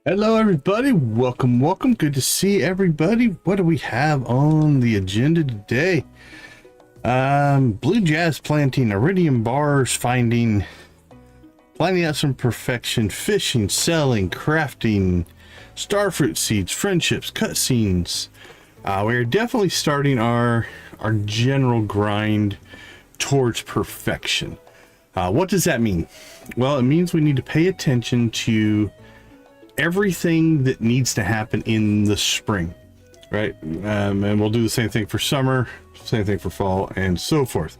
Hello everybody, welcome. Good to see everybody. What do we have on the agenda today? Blue jazz planting, iridium bars finding, planting out some perfection, fishing, selling, crafting, starfruit seeds, friendships, cutscenes. We're definitely starting our general grind towards perfection. What does that mean? Well, it means we need to pay attention to everything that needs to happen in the spring, right? And we'll do the same thing for summer, same thing for fall, and so forth.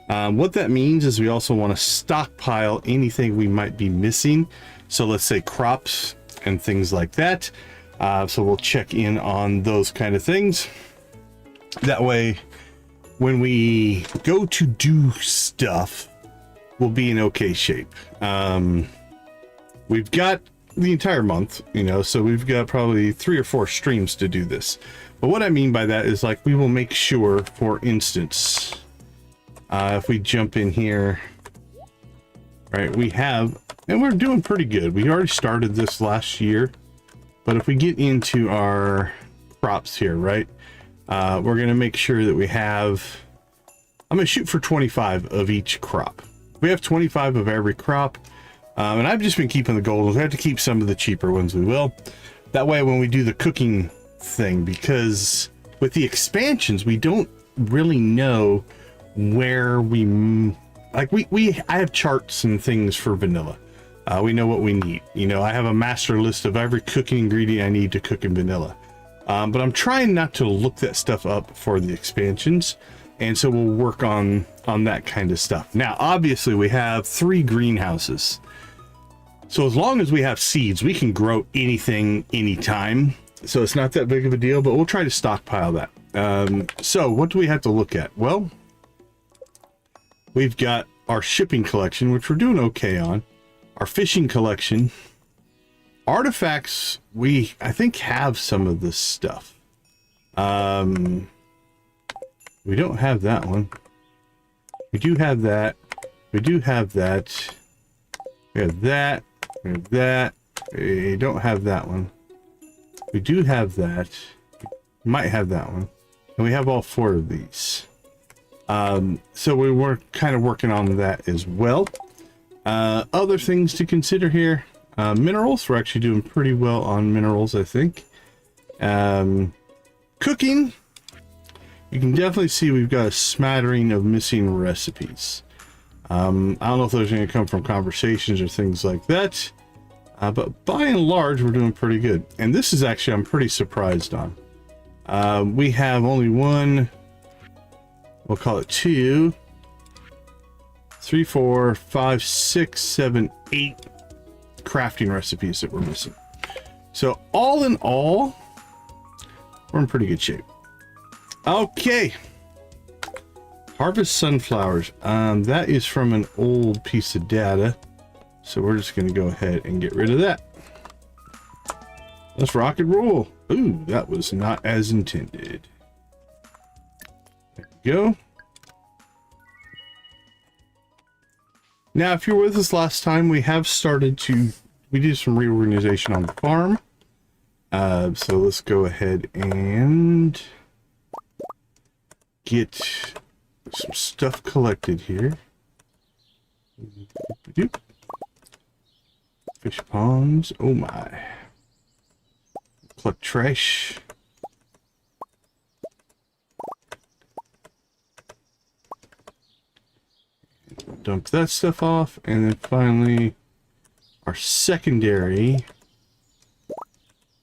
What that means is we also want to stockpile anything we might be missing. So let's say crops and things like that. So we'll check in on those kind of things. That way, when we go to do stuff, we'll be in okay shape. We've got the entire month, so we've got probably 3 or 4 streams to do this. But what I mean by that is, like, we will make sure, for instance, if we jump in here, right, we have, and we're doing pretty good. We already started this last year, but if we get into our crops here, right, we're going to make sure that we have, I'm going to shoot for 25 of each crop. We have 25 of every crop. And I've just been keeping the gold ones. We have to keep some of the cheaper ones, we will. That way, when we do the cooking thing, because with the expansions, we don't really know where I have charts and things for vanilla. We know what we need. I have a master list of every cooking ingredient I need to cook in vanilla. But I'm trying not to look that stuff up for the expansions. And so we'll work on that kind of stuff. Now, obviously, we have 3 greenhouses. So as long as we have seeds, we can grow anything, anytime. So it's not that big of a deal, but we'll try to stockpile that. So what do we have to look at? Well, we've got our shipping collection, which we're doing okay on. Our fishing collection. Artifacts, I think, have some of this stuff. We don't have that one. We do have that. We do have that. We have that. We have that. We don't have that one. We do have that. We might have that one. And we have all 4 of these. So we were kind of working on that as well. Other things to consider here. Minerals. We're actually doing pretty well on minerals, I think. Cooking. You can definitely see we've got a smattering of missing recipes. I don't know if those are going to come from conversations or things like that. But by and large, we're doing pretty good. And this is actually, I'm pretty surprised on. We have only 1, we'll call it 2, 3, 4, 5, 6, 7, 8 crafting recipes that we're missing. So all in all, we're in pretty good shape. Okay. Harvest sunflowers. That is from an old piece of data. So we're just going to go ahead and get rid of that. Let's rock and roll. Ooh, that was not as intended. There we go. Now, if you're with us last time, we have started to, we did some reorganization on the farm. So let's go ahead and get some stuff collected here. Fish ponds. Oh my. Collect trash. Dump that stuff off. And then finally, our secondary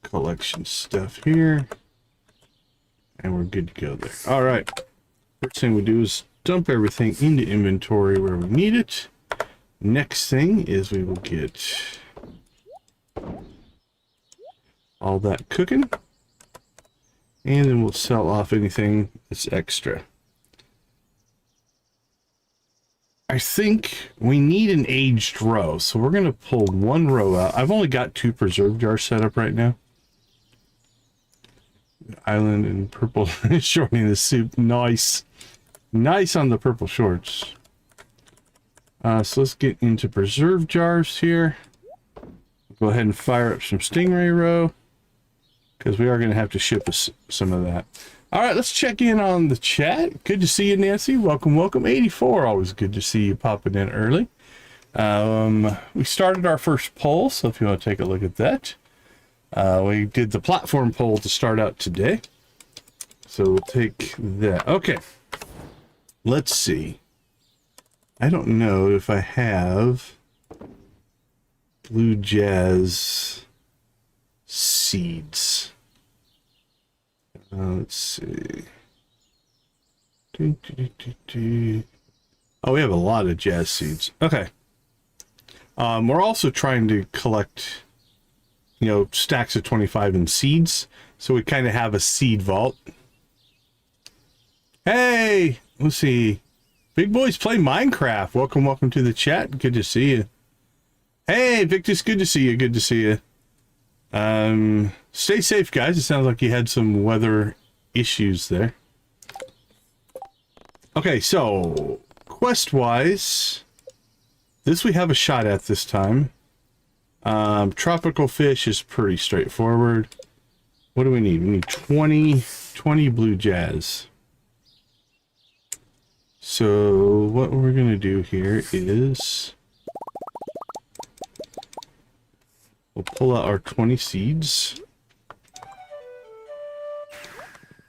collection stuff here. And we're good to go there. All right. First thing we do is dump everything into inventory where we need it. Next thing is we will get all that cooking. And then we'll sell off anything that's extra. I think we need an aged row. So we're going to pull 1 row out. I've only got 2 preserve jars set up right now. Island and purple shortening the soup. Nice. Nice on the purple shorts. So let's get into preserve jars here. Go ahead and fire up some stingray roe, because we are going to have to ship us some of that. All right, let's check in on the chat. Good to see you, Nancy. Welcome, welcome. 84, always good to see you popping in early. We started our first poll, so if you want to take a look at that. We did the platform poll to start out today. So we'll take that. Okay. Let's see. I don't know if I have blue jazz seeds. Let's see. Oh, we have a lot of jazz seeds. Okay. We're also trying to collect, you know, stacks of 25 in seeds. So we kind of have a seed vault. Hey, let's see. Big boys play Minecraft. Welcome, welcome to the chat. Good to see you. Hey, Victus, good to see you. Good to see you. Stay safe, guys. It sounds like you had some weather issues there. Okay, so quest-wise, this we have a shot at this time. Tropical fish is pretty straightforward. What do we need? We need 20 blue jazz. So what we're going to do here is we'll pull out our 20 seeds.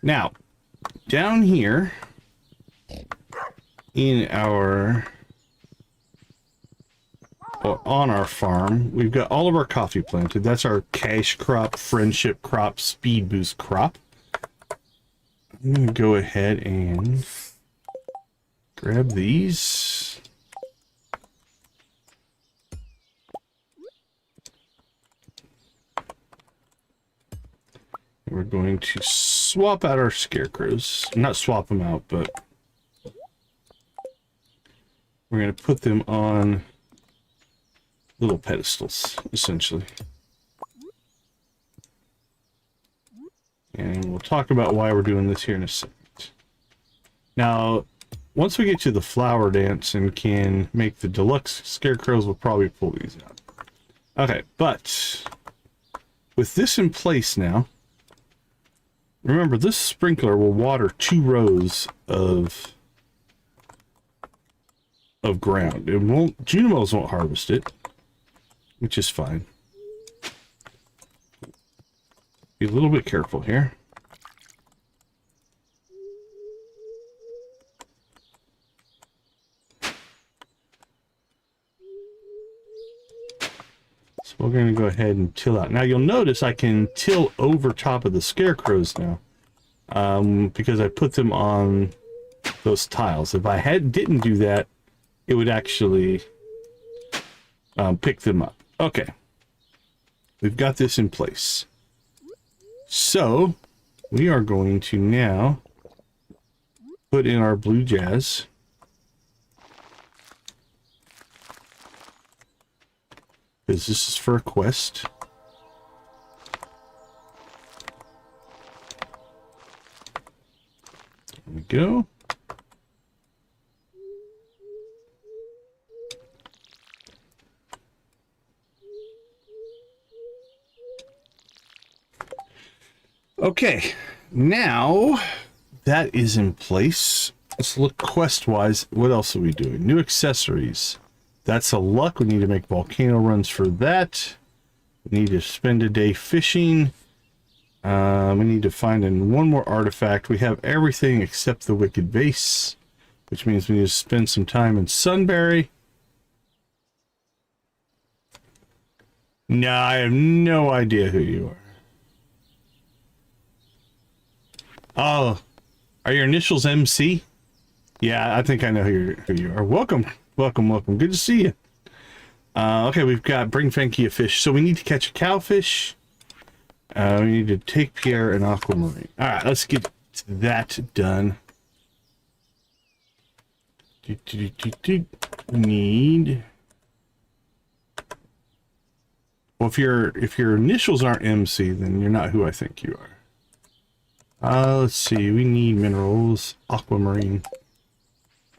Now, down here in our, or on our farm, we've got all of our coffee planted. That's our cash crop, friendship crop, speed boost crop. I'm going to go ahead and grab these. We're going to swap out our scarecrows. Not swap them out, but we're going to put them on little pedestals, essentially. And we'll talk about why we're doing this here in a second. Now, once we get to the flower dance and can make the deluxe scarecrows, we'll probably pull these out. Okay, but with this in place now, remember this sprinkler will water 2 rows of ground. It won't, Junimos won't harvest it, which is fine. Be a little bit careful here. So we're going to go ahead and till out. Now you'll notice I can till over top of the scarecrows now, because I put them on those tiles. If I didn't do that, it would actually pick them up. Okay, we've got this in place. So we are going to now put in our blue jazz. Because this is for a quest. There we go. Okay, now that is in place. Let's look quest-wise. What else are we doing? New accessories. That's a luck. We need to make volcano runs for that. We need to spend a day fishing. We need to find one more artifact. We have everything except the wicked vase, which means we need to spend some time in Sunberry. No, I have no idea who you are. Oh, are your initials MC? Yeah, I think I know who you are. Welcome, welcome, welcome. Good to see you. Okay, we've got bring Fanky a fish. So we need to catch a cowfish. We need to take Pierre and Aquamarine. All right, let's get that done. Need. Well, if your initials aren't MC, then you're not who I think you are. Let's see. We need minerals, aquamarine.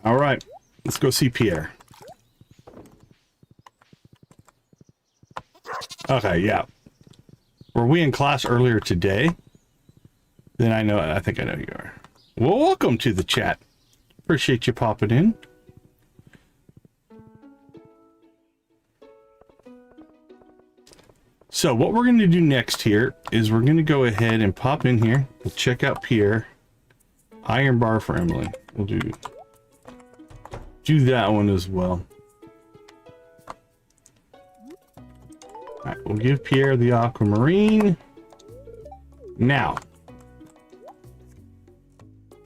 All right, let's go see Pierre. Okay, yeah. Were we in class earlier today? Then I think I know you are. Well, welcome to the chat. Appreciate you popping in. So what we're going to do next here is we're going to go ahead and pop in here. We'll check out Pierre. Iron bar for Emily. We'll do that one as well. All right, we'll give Pierre the aquamarine. Now,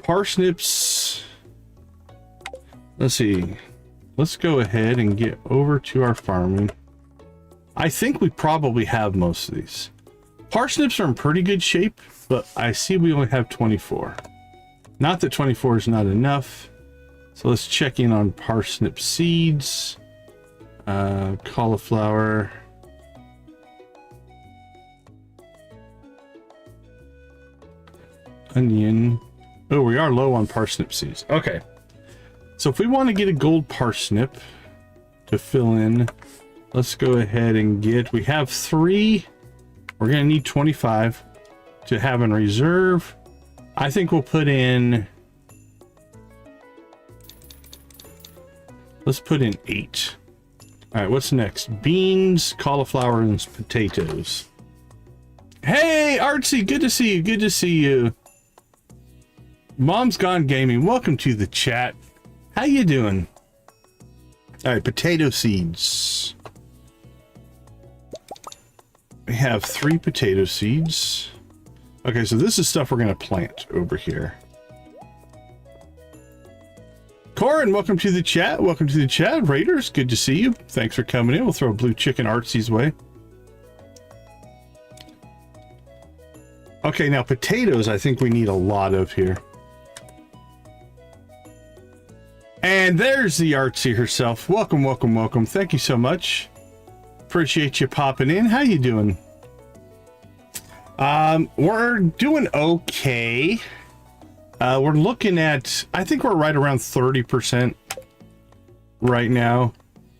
parsnips. Let's see. Let's go ahead and get over to our farming. I think we probably have most of these. Parsnips are in pretty good shape, but I see we only have 24. Not that 24 is not enough. So let's check in on parsnip seeds. Cauliflower. Onion. Oh, we are low on parsnip seeds. Okay. So if we want to get a gold parsnip to fill in, let's go ahead and get, we have 3. We're going to need 25 to have in reserve. I think we'll put in, let's put in 8. All right, what's next? Beans, cauliflower, and potatoes. Hey, Artsy, good to see you. Good to see you. Mom's Gone Gaming, welcome to the chat. How you doing? All right, potato seeds. We have 3 potato seeds. Okay, so this is stuff we're going to plant over here. Corin, welcome to the chat. Welcome to the chat. Raiders, good to see you. Thanks for coming in. We'll throw a blue chicken Artsy's way. Okay, now potatoes, I think we need a lot of here. And there's the Artsy herself. Welcome, welcome, welcome. Thank you so much. Appreciate you popping in. How you doing? We're doing okay. We're looking at, I think we're right around 30% right now.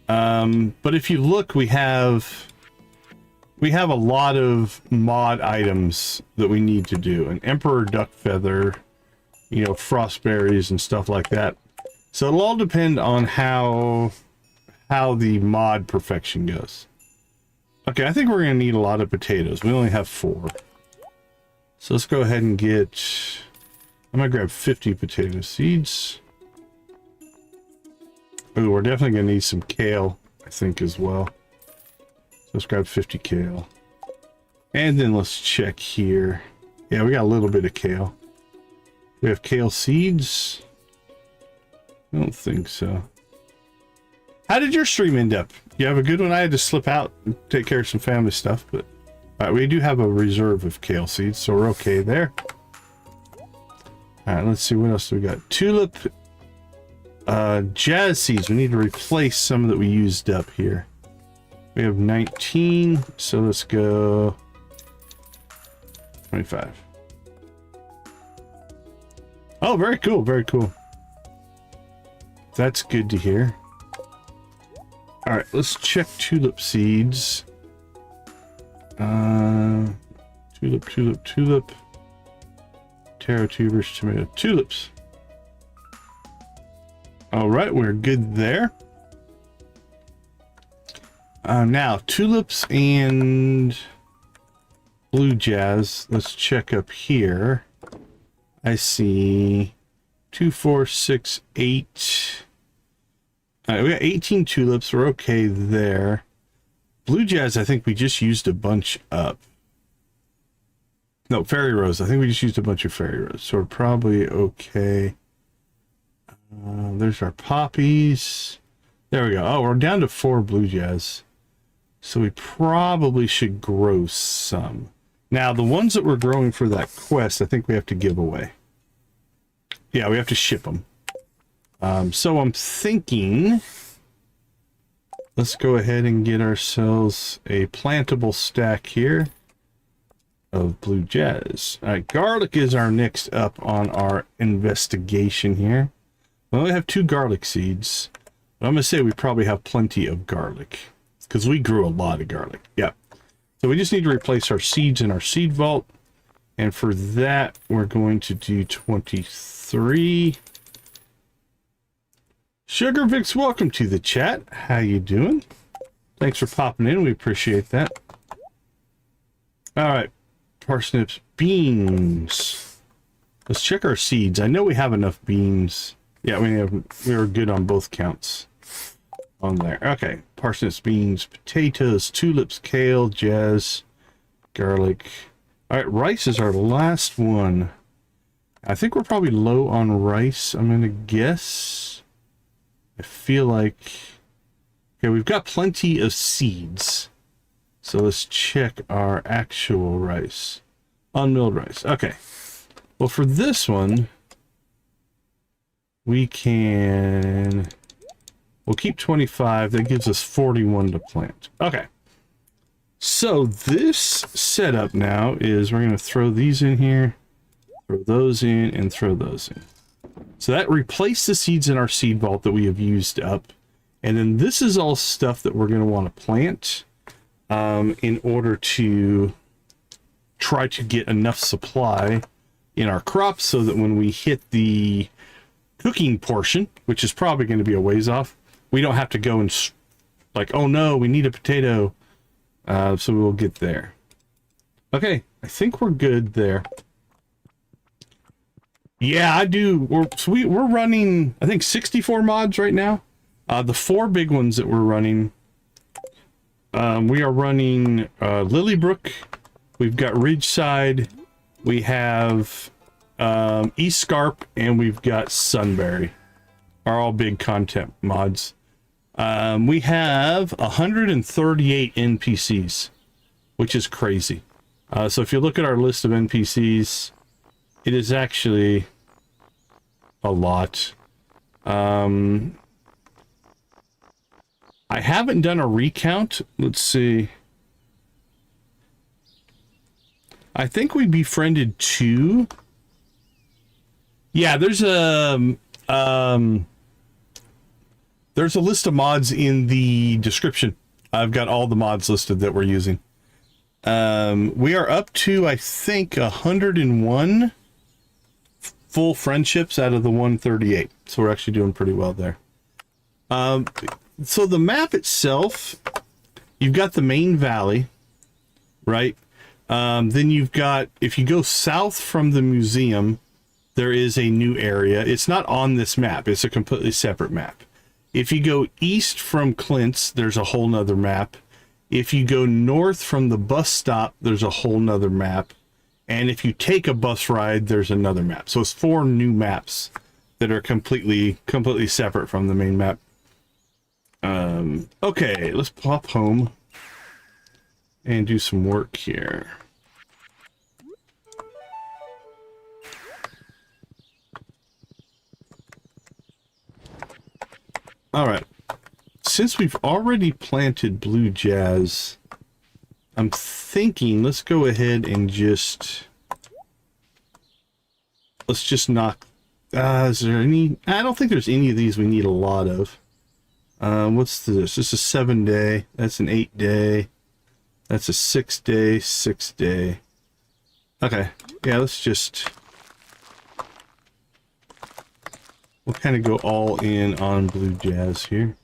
But if you look, we have a lot of mod items that we need to do. An emperor duck feather, you know, frost berries and stuff like that. So it'll all depend on how the mod perfection goes. Okay, I think we're going to need a lot of potatoes. We only have 4. So let's go ahead and get, I'm going to grab 50 potato seeds. Oh, we're definitely going to need some kale, I think, as well. So let's grab 50 kale. And then let's check here. Yeah, we got a little bit of kale. We have kale seeds. I don't think so. How did your stream end up? You have a good one? I had to slip out and take care of some family stuff, but we do have a reserve of kale seeds, so we're okay there. All right, let's see, what else do we got? Tulip, jazz seeds. We need to replace some that we used up here. We have 19, so let's go 25. Oh, very cool, very cool. That's good to hear. All right, let's check tulip seeds. Tulip. Taro tubers, tomato, tulips. All right, we're good there. Now, tulips and blue jazz. Let's check up here. I see 2, 4, 6, 8. All right, we got 18 tulips. We're okay there. Blue jazz, I think we just used a bunch up. No, fairy rose. I think we just used a bunch of fairy rose. So we're probably okay. There's our poppies. There we go. Oh, we're down to 4 blue jazz. So we probably should grow some. Now, the ones that we're growing for that quest, I think we have to give away. Yeah, we have to ship them. So I'm thinking, let's go ahead and get ourselves a plantable stack here of blue jazz. All right, garlic is our next up on our investigation here. We only have 2 garlic seeds, but I'm gonna say we probably have plenty of garlic because we grew a lot of garlic. Yeah. So we just need to replace our seeds in our seed vault. And for that, we're going to do 23. Sugar Vix, welcome to the chat. How you doing? Thanks for popping in. We appreciate that. All right. Parsnips, beans. Let's check our seeds. I know we have enough beans. Yeah, we are good on both counts on there. Okay. Parsnips, beans, potatoes, tulips, kale, jazz, garlic. All right. Rice is our last one. I think we're probably low on rice. I'm going to guess. I feel like... Okay, we've got plenty of seeds. So let's check our actual rice. Unmilled rice. Okay. Well, for this one, we'll keep 25. That gives us 41 to plant. Okay. So this setup now is we're going to throw these in here, throw those in, and throw those in. So that replaced the seeds in our seed vault that we have used up. And then this is all stuff that we're going to want to plant in order to try to get enough supply in our crops so that when we hit the cooking portion, which is probably going to be a ways off, we don't have to go and like, oh no, we need a potato. So we'll get there. Okay, I think we're good there. Yeah, I do. We're running, I think, 64 mods right now. The 4 big ones that we're running, we are running Lilybrook. We've got Ridgeside. We have East Scarp, and we've got Sunberry. Are all big content mods. We have 138 NPCs, which is crazy. So if you look at our list of NPCs, it is actually a lot. I haven't done a recount. Let's see. I think we befriended 2. Yeah, there's a list of mods in the description. I've got all the mods listed that we're using. We are up to, I think, 101 full friendships out of the 138. So we're actually doing pretty well there. So the map itself, you've got the main valley, right? Then you've got, if you go south from the museum, there is a new area. It's not on this map. It's a completely separate map. If you go east from Clint's, there's a whole nother map. If you go north from the bus stop, there's a whole nother map. And if you take a bus ride, there's another map. So it's 4 new maps that are completely separate from the main map. Okay, let's pop home and do some work here. All right. Since we've already planted blue jazz, I'm thinking let's go ahead and let's just knock. Is there any? I don't think there's any of these we need a lot of. What's this? This is a 7-day. That's an 8-day. That's a 6-day. 6-day. Okay. Yeah, let's just. We'll kind of go all in on blue jazz here.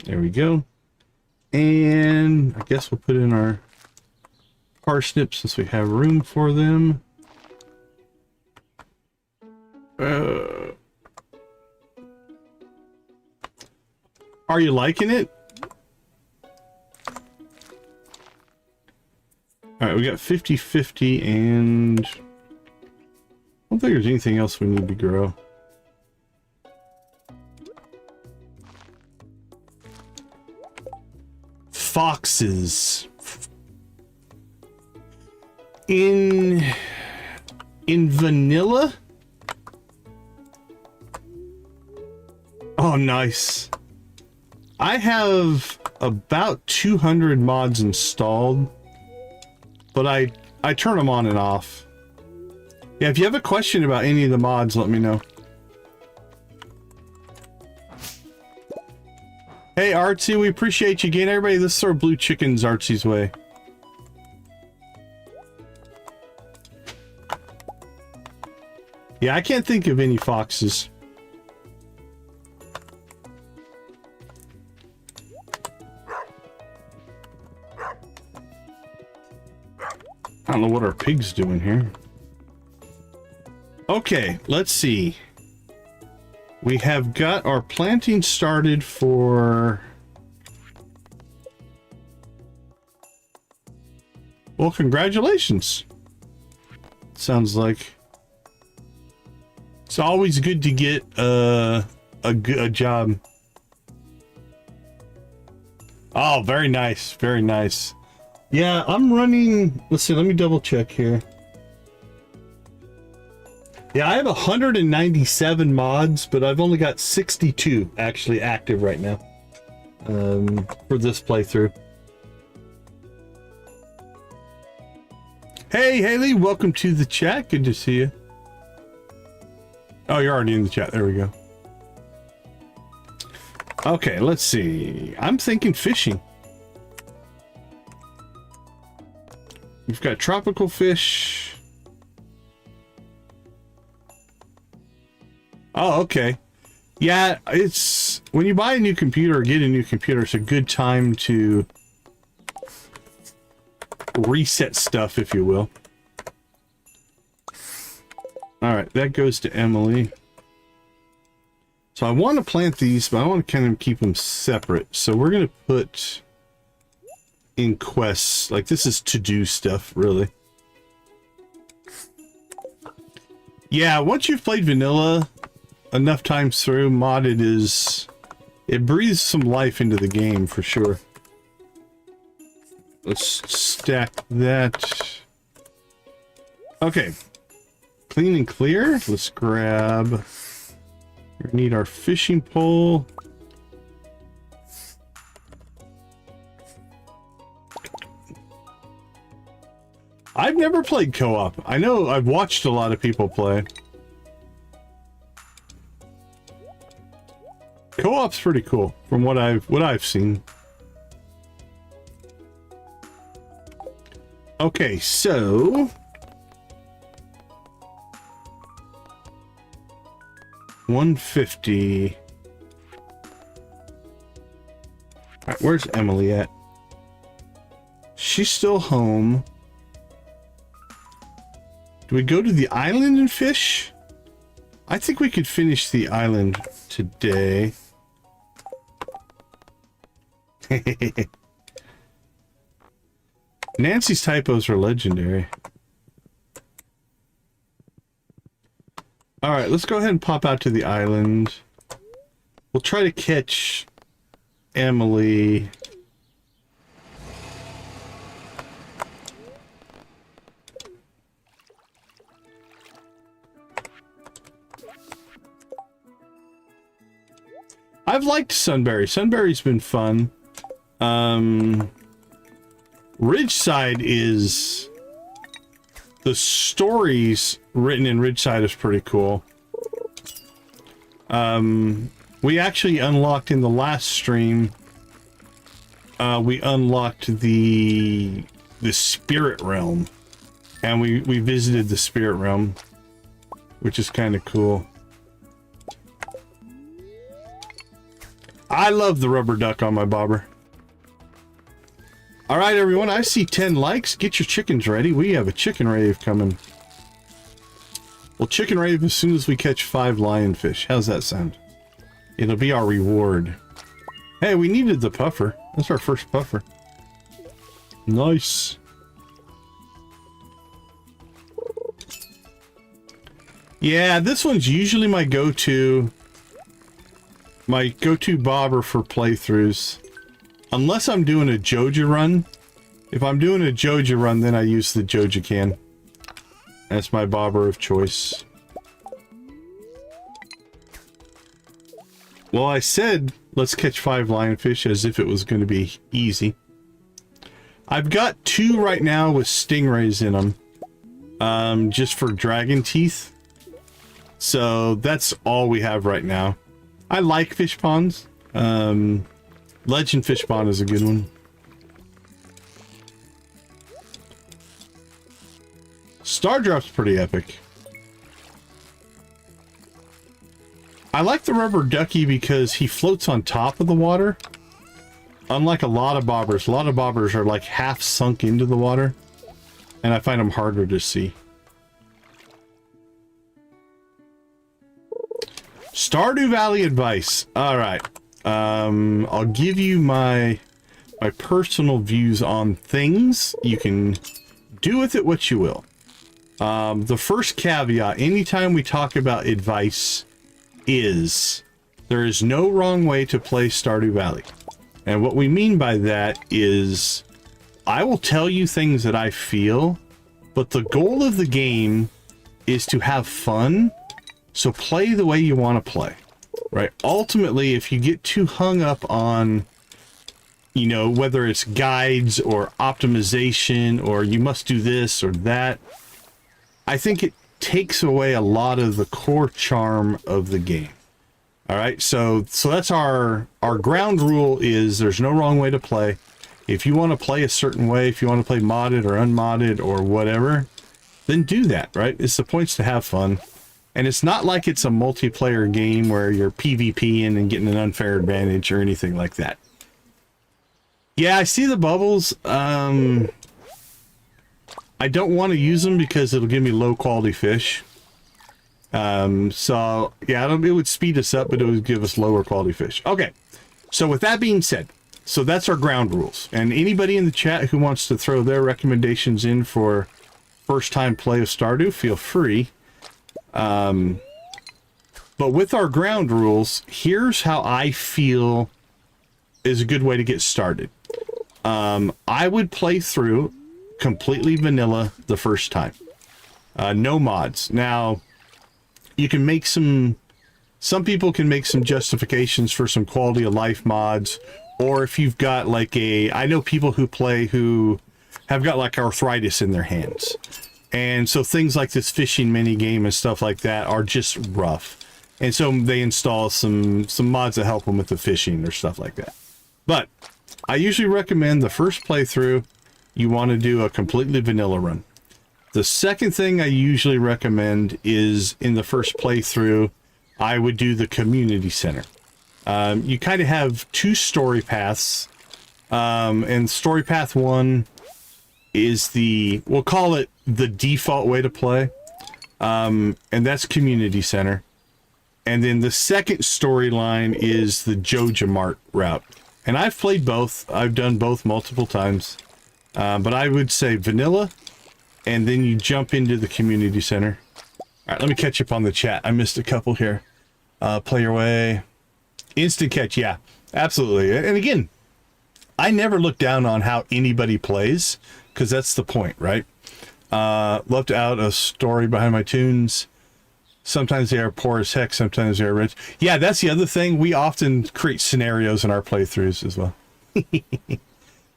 There we go. And I guess we'll put in our parsnips since we have room for them. Are you liking it? Alright, we got 50-50 and I don't think there's anything else we need to grow. Foxes. In vanilla? Oh, nice. I have about 200 mods installed, but I turn them on and off. Yeah, if you have a question about any of the mods, let me know. Hey, Artsy, we appreciate you again. Everybody, let's throw blue chickens Artsy's way. Yeah, I can't think of any foxes. I don't know what our pig's doing here. Okay, let's see. We have got our planting started for... Well, congratulations. Sounds like... It's always good to get a job. Oh, very nice. Very nice. Yeah, I'm running... Let's see, let me double check here. Yeah, I have 197 mods, but I've only got 62 actually active right now for this playthrough. Hey, Haley, welcome to the chat. Good to see you. Oh, you're already in the chat. There we go. Okay, let's see. I'm thinking fishing. We've got tropical fish. Oh, okay. Yeah, it's when you buy a new computer or get a new computer, it's a good time to reset stuff, if you will. All right, that goes to Emily. So I want to plant these, but I want to kind of keep them separate. So we're going to put in quests, like this is to-do stuff, really. Yeah, once you've played vanilla enough times through, modded is... It breathes some life into the game, for sure. Let's stack that. Okay. Clean and clear. Let's grab... We need our fishing pole. I've never played co-op. I know I've watched a lot of people play. Co-op's pretty cool from what I've seen. Okay, so 150. All right, where's Emily at? She's still home. Do we go to the island and fish? I think we could finish the island today. Nancy's typos are legendary. All right, let's go ahead and pop out to the island. We'll try to catch Emily. I've liked Sunberry. Sunberry's been fun. Ridgeside is... The stories written in Ridgeside is pretty cool. We actually unlocked in the last stream, we unlocked the spirit realm. And we visited the spirit realm, which is kind of cool. I love the rubber duck on my bobber. All right, everyone, I see 10 likes. Get your chickens ready. We have a chicken rave coming. We'll chicken rave as soon as we catch 5 lionfish. How's that sound? It'll be our reward. Hey, we needed the puffer. That's our first puffer. Nice. Yeah, this one's usually my go-to. My go-to bobber for playthroughs. Unless I'm doing a Joja run. If I'm doing a Joja run, then I use the Joja can. That's my bobber of choice. Well, I said, let's catch 5 lionfish as if it was going to be easy. I've got 2 right now with stingrays in them. Just for dragon teeth. So that's all we have right now. I like fish ponds. Legend fish pond is a good one. Star Drop's pretty epic. I like the rubber ducky because he floats on top of the water. Unlike a lot of bobbers are like half sunk into the water. And I find them harder to see. Stardew Valley advice. Alright. I'll give you my personal views on things. You can do with it what you will. The first caveat, anytime we talk about advice, is there is no wrong way to play Stardew Valley. And what we mean by that is I will tell you things that I feel, but the goal of the game is to have fun. So play the way you want to play, right? Ultimately, if you get too hung up on, you know, whether it's guides or optimization or you must do this or that, I think it takes away a lot of the core charm of the game. All right, so that's our ground rule is there's no wrong way to play. If you want to play a certain way, if you want to play modded or unmodded or whatever, then do that, right? It's the point's to have fun. And it's not like it's a multiplayer game where you're PvPing and getting an unfair advantage or anything like that. Yeah, I see the bubbles. I don't want to use them because it'll give me low quality fish. So yeah, it would speed us up, but it would give us lower quality fish. Okay. So with that being said, so that's our ground rules. And anybody in the chat who wants to throw their recommendations in for first time play of Stardew, feel free. But with our ground rules, here's how I feel is a good way to get started. I would play through completely vanilla the first time. No mods. Now, you can make some people can make some justifications for some quality of life mods, or if you've got like I know people who play who have got like arthritis in their hands. And so things like this fishing mini game and stuff like that are just rough. And so they install some mods that help them with the fishing or stuff like that. But I usually recommend the first playthrough, you want to do a completely vanilla run. The second thing I usually recommend is in the first playthrough, I would do the community center. You kind of have two story paths. And story path 1 is we'll call it the default way to play. And that's community center. And then the second storyline is the Joja Mart route. And I've played both. I've done both multiple times. But I would say vanilla, and then you jump into the community center. All right, let me catch up on the chat. I missed a couple here. Play your way. Instant catch, yeah, absolutely. And again, I never look down on how anybody plays, because that's the point, right? Love to out a story behind my tunes. Sometimes they are poor as heck, sometimes they are rich. Yeah, that's the other thing. We often create scenarios in our playthroughs as well.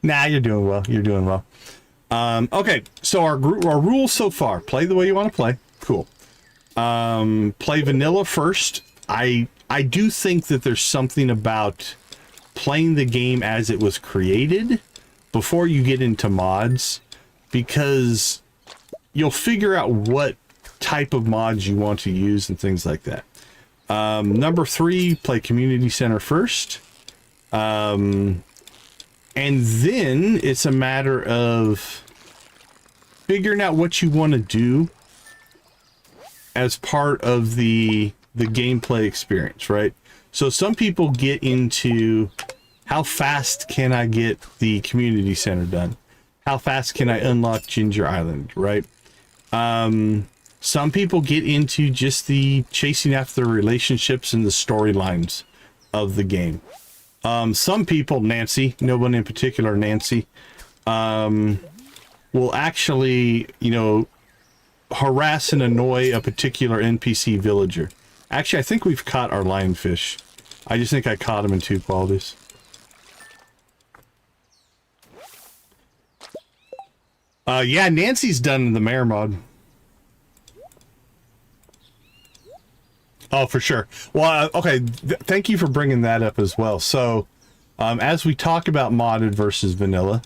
Nah, you're doing well. You're doing well. Okay, so our rules so far. Play the way you want to play. Cool. Play vanilla first. I do think that there's something about playing the game as it was created before you get into mods, because you'll figure out what type of mods you want to use and things like that. Number 3, play community center first. And then it's a matter of figuring out what you want to do as part of the gameplay experience, right? So some people get into how fast can I get the community center done? How fast can I unlock Ginger Island, right? Some people get into just the chasing after the relationships and the storylines of the game. Some people, Nancy, no one in particular, Nancy, will actually, harass and annoy a particular NPC villager. Actually, I think we've caught our lionfish. I just think I caught him in 2 qualities. Yeah, Nancy's done the mayor mod. Oh, for sure. Well, okay. Thank you for bringing that up as well. So As we talk about modded versus vanilla,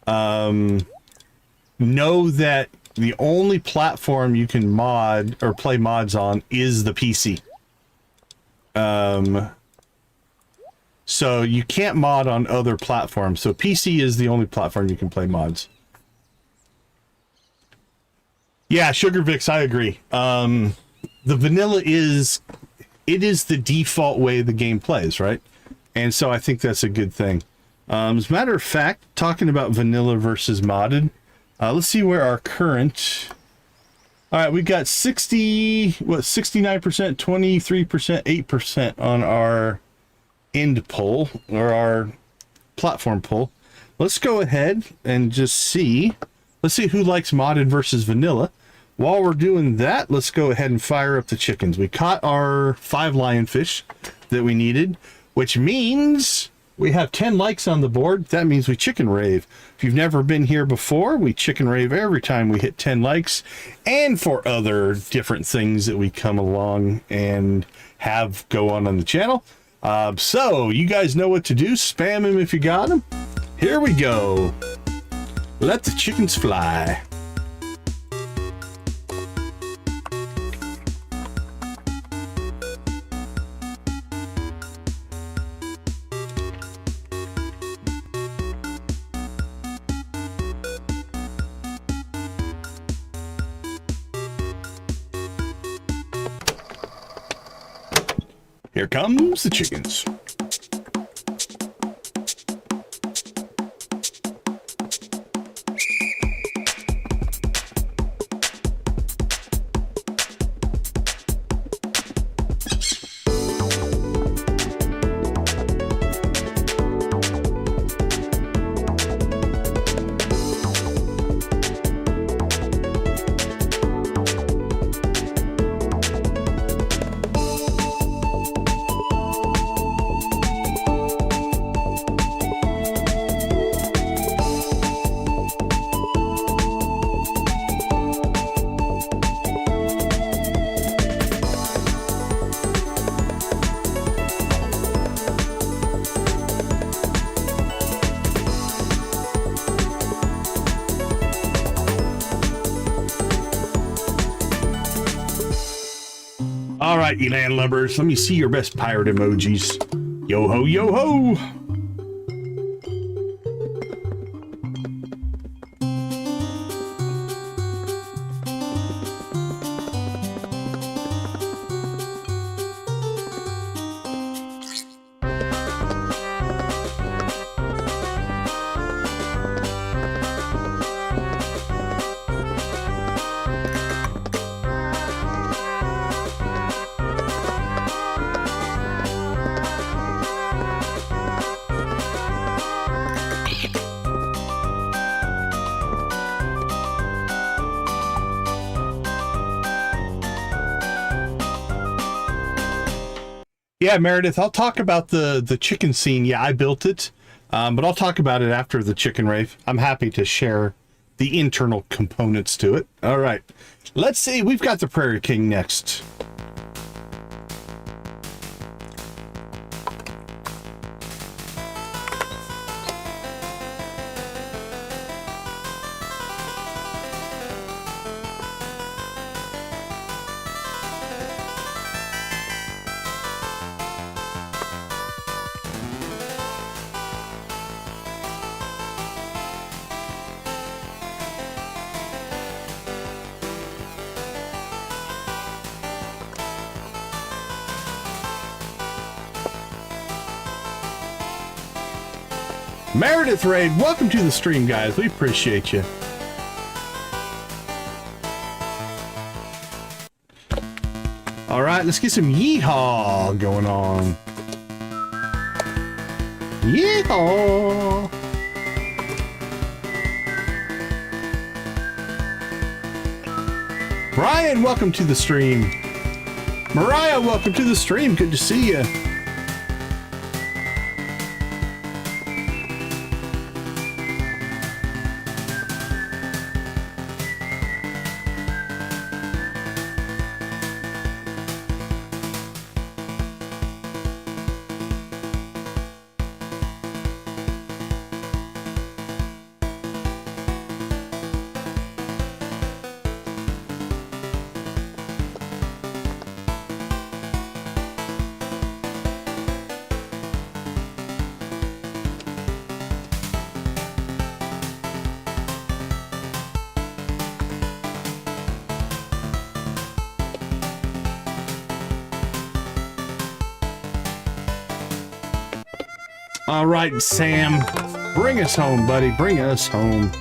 know that the only platform you can mod or play mods on is the PC. So you can't mod on other platforms. So PC is the only platform you can play mods. Yeah, Sugar Vix, I agree. The vanilla is the default way the game plays, right? And so I think that's a good thing. As a matter of fact, talking about vanilla versus modded, let's see where our current... All right, we got 69%, 23%, 8% on our end poll, or our platform poll. Let's go ahead and just see. Let's see who likes modded versus vanilla. While we're doing that, let's go ahead and fire up the chickens. We caught our 5 lionfish that we needed, which means we have 10 likes on the board. That means we chicken rave. If you've never been here before, we chicken rave every time we hit 10 likes, and for other different things that we come along and have go on the channel. So you guys know what to do. Spam him if you got him. Here we go. Let the chickens fly. Here comes the chickens. All right, you landlubbers, let me see your best pirate emojis. Yo ho, yo ho! Yeah, Meredith, I'll talk about the chicken scene. Yeah, I built it, but I'll talk about it after the chicken rave. I'm happy to share the internal components to it. All right, let's see. We've got the Prairie King next. Meredith Raid, welcome to the stream, guys. We appreciate you. All right, let's get some yeehaw going on. Yeehaw! Brian, welcome to the stream. Mariah, welcome to the stream. Good to see you. All right, Sam, bring us home, buddy. Bring us home.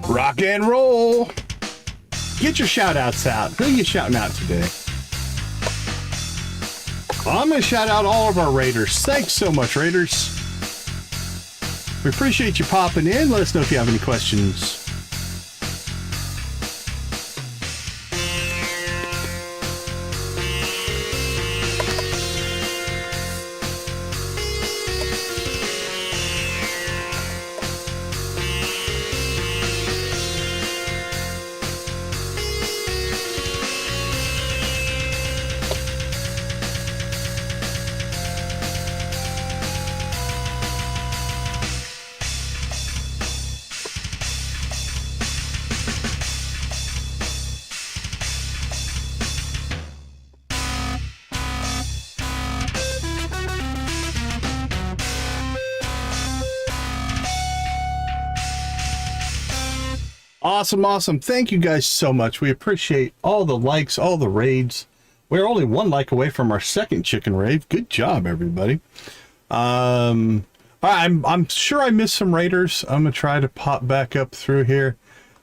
Rock and roll. Get your shout outs out. Who are you shouting out today? I'm going to shout out all of our raiders. Thanks so much, raiders. We appreciate you popping in. Let us know if you have any questions. Awesome, awesome. Thank you guys so much. We appreciate all the likes, all the raids. We're only one like away from our second chicken raid. Good job, everybody. I'm sure I missed some raiders. I'm going to try to pop back up through here.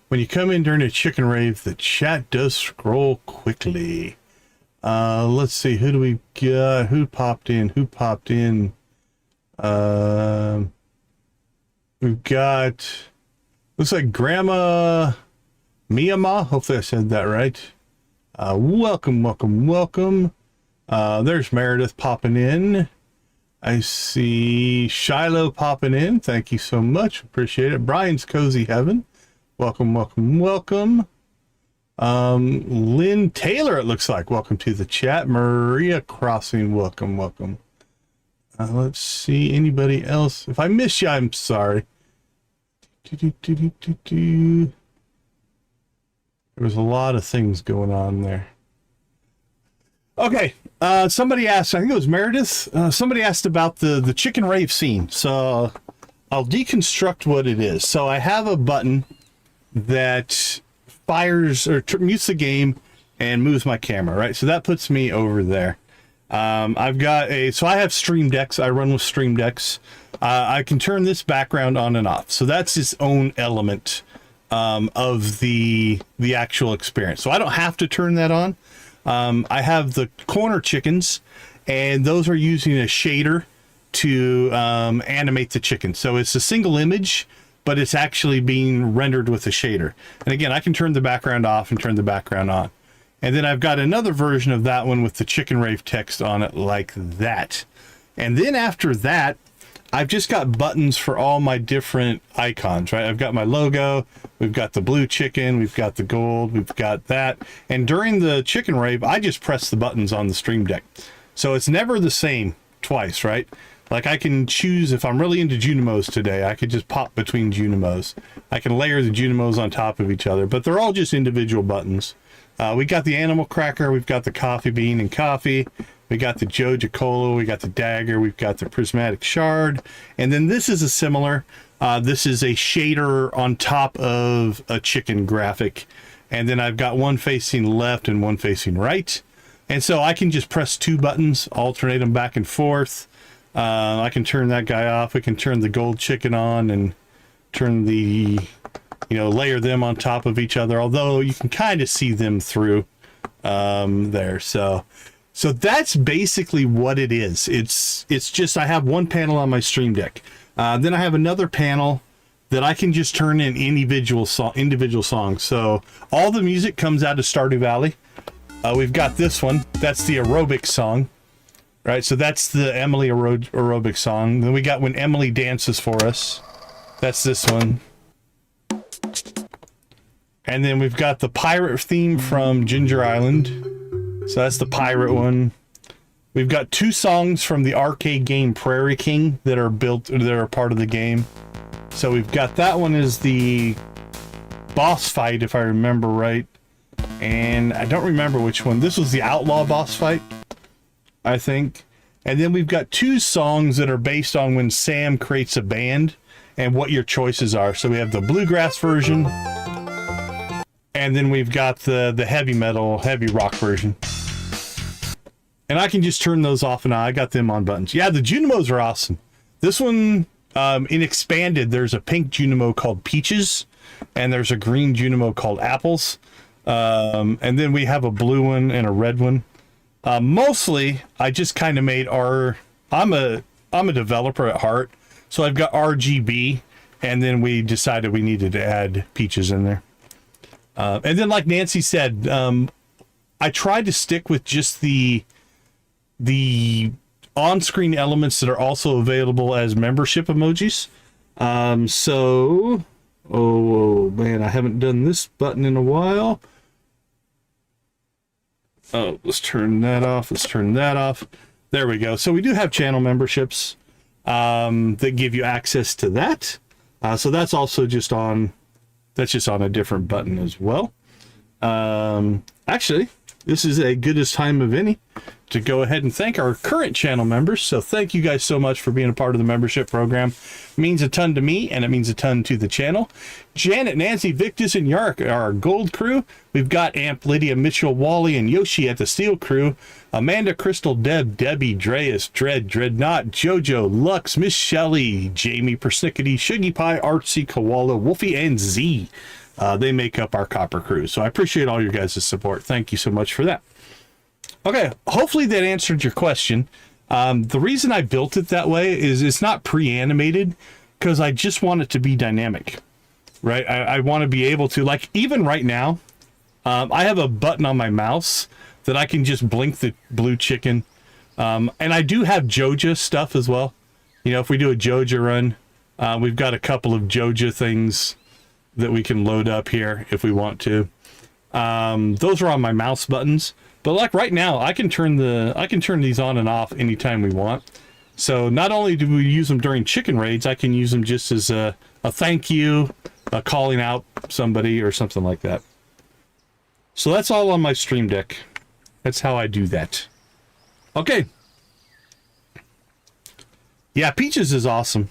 When you come in during a chicken raid, the chat does scroll quickly. Let's see. Who do we got? Who popped in? Who popped in? We've got... Looks like Grandma Miyama. Hopefully I said that right. Welcome, welcome, welcome. There's Meredith popping in. I see Shiloh popping in. Thank you so much. Appreciate it. Brian's Cozy Heaven. Welcome, welcome, welcome. Lynn Taylor, it looks like. Welcome to the chat. Maria Crossing. Welcome, welcome. Let's see. Anybody else? If I miss you, I'm sorry. There was a lot of things going on there. Okay, somebody asked, I think it was Meredith, somebody asked about the chicken rave scene. So I'll deconstruct what it is. So I have a button that fires or mutes the game and moves my camera, right? So that puts me over there. I've got so I have Stream Decks. I run with Stream Decks. I can turn this background on and off. So that's its own element of the actual experience. So I don't have to turn that on. I have the corner chickens, and those are using a shader to animate the chicken. So it's a single image, but it's actually being rendered with a shader. And again, I can turn the background off and turn the background on. And then I've got another version of that one with the chicken rave text on it like that. And then after that, I've just got buttons for all my different icons, right? I've got my logo, we've got the blue chicken, we've got the gold, we've got that. And during the chicken rave, I just press the buttons on the Stream Deck. So it's never the same twice, right? Like I can choose, if I'm really into Junimos today, I could just pop between Junimos. I can layer the Junimos on top of each other, but they're all just individual buttons. We got the animal cracker, we've got the coffee bean and coffee, we got the Joja Cola, we got the dagger, we've got the prismatic shard, and then this is a similar, this is a shader on top of a chicken graphic, and then I've got one facing left and one facing right, and so I can just press two buttons, alternate them back and forth. I can turn that guy off, we can turn the gold chicken on and turn the, layer them on top of each other, although you can kind of see them through there. So that's basically what it is. It's just I have one panel on my Stream Deck. Then I have another panel that I can just turn in individual songs. So all the music comes out of Stardew Valley. We've got this one. That's the aerobic song, right? So that's the Emily aerobic song. Then we got When Emily Dances for Us. That's this one. And then we've got the pirate theme from Ginger Island. So that's the pirate one. We've got 2 songs from the arcade game Prairie King that are part of the game. So we've got that one is the boss fight, if I remember right. And I don't remember which one. This was the outlaw boss fight, I think. And then we've got 2 songs that are based on when Sam creates a band and what your choices are. So we have the bluegrass version, and then we've got the heavy metal, heavy rock version. And I can just turn those off and on. I got them on buttons. Yeah, the Junimos are awesome. This one, in Expanded, there's a pink Junimo called Peaches, and there's a green Junimo called Apples. And then we have a blue one and a red one. Mostly, I just kind of made I'm a developer at heart, so I've got RGB, and then we decided we needed to add Peaches in there. And then, like Nancy said, I tried to stick with just the on-screen elements that are also available as membership emojis. Oh man, I haven't done this button in a while. Oh, let's turn that off. Let's turn that off. There we go. So we do have channel memberships that give you access to that. So that's also just on. That's just on a different button as well. Actually, this is a goodest time of any to go ahead and thank our current channel members. So thank you guys so much for being a part of the membership program. It means a ton to me, and it means a ton to the channel. Janet, Nancy, Victus, and Yark are our gold crew. We've got Amp, Lydia, Mitchell, Wally, and Yoshi at the steel crew. Amanda, Crystal, Deb, Debbie, Dreas, Dread, Dreadnought, Jojo, Lux, Miss Shelley, Jamie, Persnickety, Shuggy Pie, Artsy, Koala, Wolfie, and Z. They make up our copper crew. So I appreciate all your guys' support. Thank you so much for that. Okay, hopefully that answered your question. The reason I built it that way is it's not pre-animated because I just want it to be dynamic, right? I want to be able to, like, even right now, I have a button on my mouse that I can just blink the blue chicken. And I do have Joja stuff as well. You know, if we do a Joja run, we've got a couple of Joja things that we can load up here if we want to. Those are on my mouse buttons. But like right now, I can turn these on and off anytime we want. So not only do we use them during chicken raids, I can use them just as a thank you, calling out somebody or something like that. So that's all on my Stream Deck. That's how I do that. Okay. Yeah, Peaches is awesome.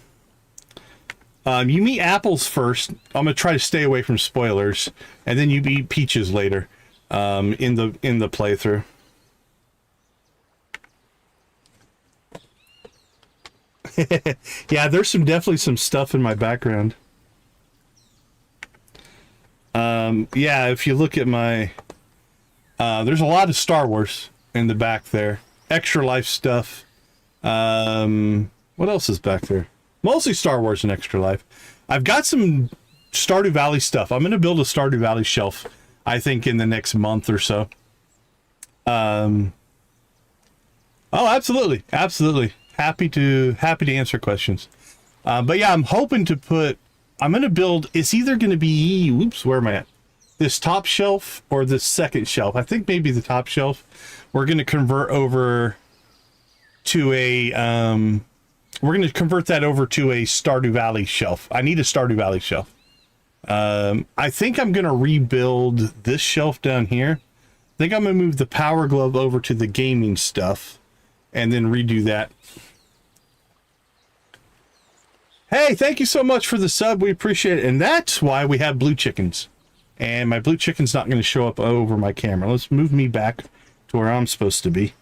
You meet Apples first. I'm gonna try to stay away from spoilers, and then you meet Peaches later. In the playthrough. Yeah, there's definitely some stuff in my background. Yeah, if you look at my there's a lot of Star Wars in the back there. Extra Life stuff. What else is back there? Mostly Star Wars and Extra Life. I've got some Stardew Valley stuff. I'm going to build a Stardew Valley shelf, I think, in the next month or so. Oh, absolutely. Absolutely. Happy to answer questions. But yeah, I'm hoping to I'm going to build, it's either going to be, whoops, where am I at? This top shelf or this second shelf. I think maybe the top shelf. We're going to convert over to we're going to convert that over to a Stardew Valley shelf. I need a Stardew Valley shelf. I think I'm going to rebuild this shelf down here. I think I'm going to move the Power Glove over to the gaming stuff and then redo that. Hey, thank you so much for the sub. We appreciate it. And that's why we have blue chickens. And my blue chicken's not going to show up over my camera. Let's move me back to where I'm supposed to be.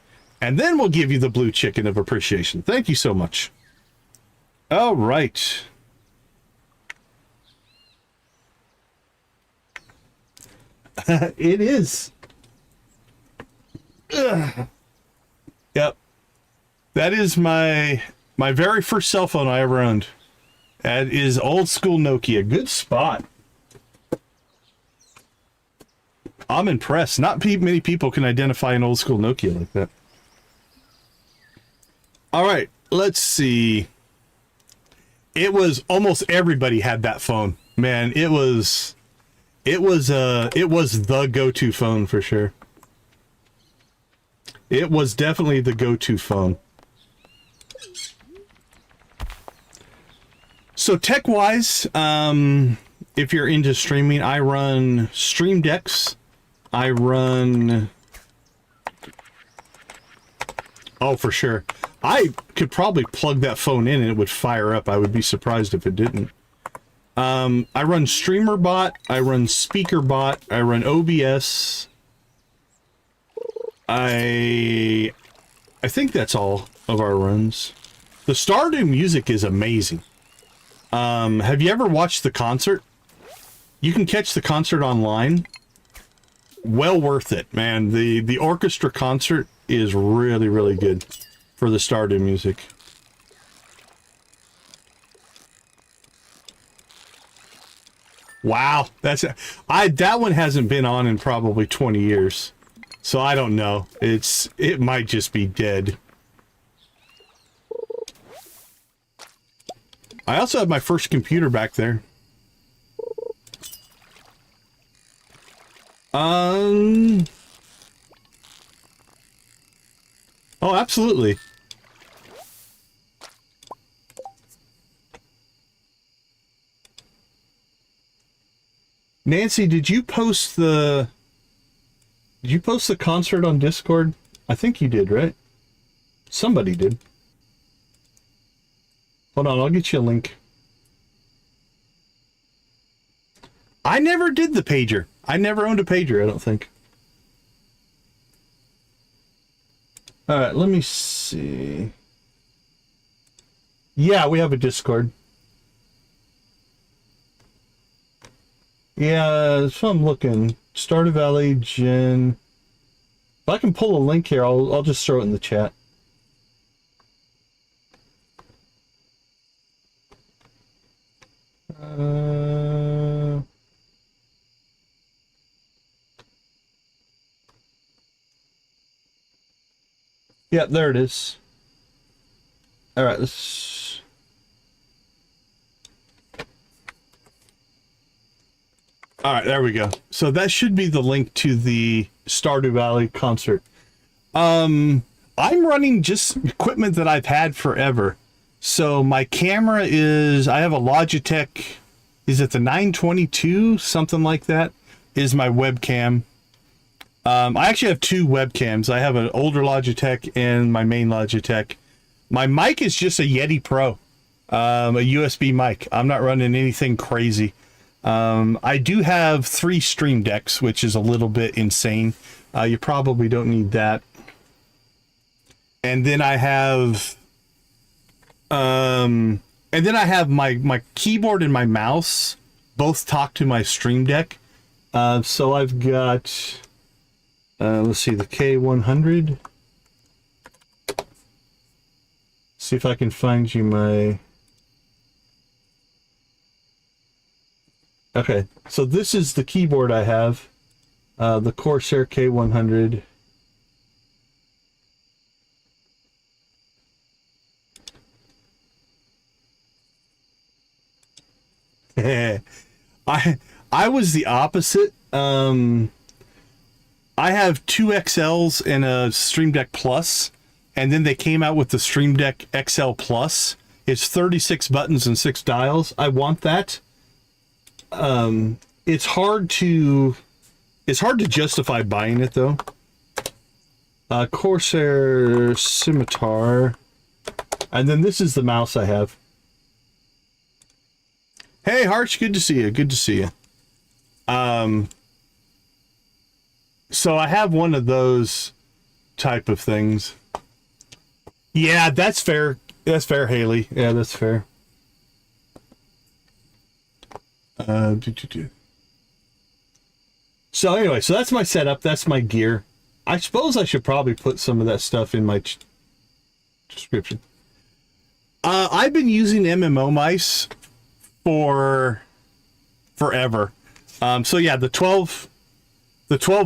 And then we'll give you the blue chicken of appreciation. Thank you so much. All right. It is. Ugh. Yep. That is my very first cell phone I ever owned. That is old school Nokia. Good spot. I'm impressed. Not many people can identify an old school Nokia like that. All right, let's see. It was almost everybody had that phone. Man, it was the go-to phone for sure. It was definitely the go-to phone. So tech-wise, if you're into streaming, I run Stream Decks. I run... Oh, for sure. I could probably plug that phone in and it would fire up. I would be surprised if it didn't. I run StreamerBot. I run SpeakerBot. I run OBS. I think that's all of our runs. The Stardew music is amazing. Have you ever watched the concert? You can catch the concert online. Well worth it, man. The orchestra concert is really, really good for the Stardew music. Wow, that one hasn't been on in probably 20 years. So I don't know. It might just be dead. I also have my first computer back there. Oh, absolutely. Nancy, did you post the concert on Discord? I think you did, right? Somebody did. Hold on, I'll get you a link. I never did the pager. I never owned a pager, I don't think. All right, let me see. Yeah, we have a Discord. Yeah, so I'm looking. Stardew Valley, Jen. If I can pull a link here, I'll just throw it in the chat. Yeah, there it is. All right, let's... All right, there we go. So that should be the link to the Stardew Valley concert. I'm running just equipment that I've had forever. So my camera is, I have a Logitech, is it the 922? Something like that is my webcam. I actually have two webcams. I have an older Logitech and my main Logitech. My mic is just a Yeti Pro, a USB mic. I'm not running anything crazy. I do have 3 Stream Decks, which is a little bit insane. You probably don't need that. And then I have, my keyboard and my mouse both talk to my Stream Deck. So I've got, let's see, the K100. See if I can find you my... Okay, so this is the keyboard I have, the Corsair K100. I was the opposite. I have 2 XLs and a Stream Deck Plus, and then they came out with the Stream Deck XL Plus. It's 36 buttons and 6 dials. I want that. It's hard to justify buying it though. Corsair Scimitar, and then this is the mouse I have. Hey Harsh, good to see you. Good to see you. So I have one of those type of things. Yeah, that's fair. That's fair, Haley. Yeah, that's fair. So anyway, so that's my setup. That's my gear. I suppose I should probably put some of that stuff in my description. I've been using MMO mice for forever. So yeah, the 12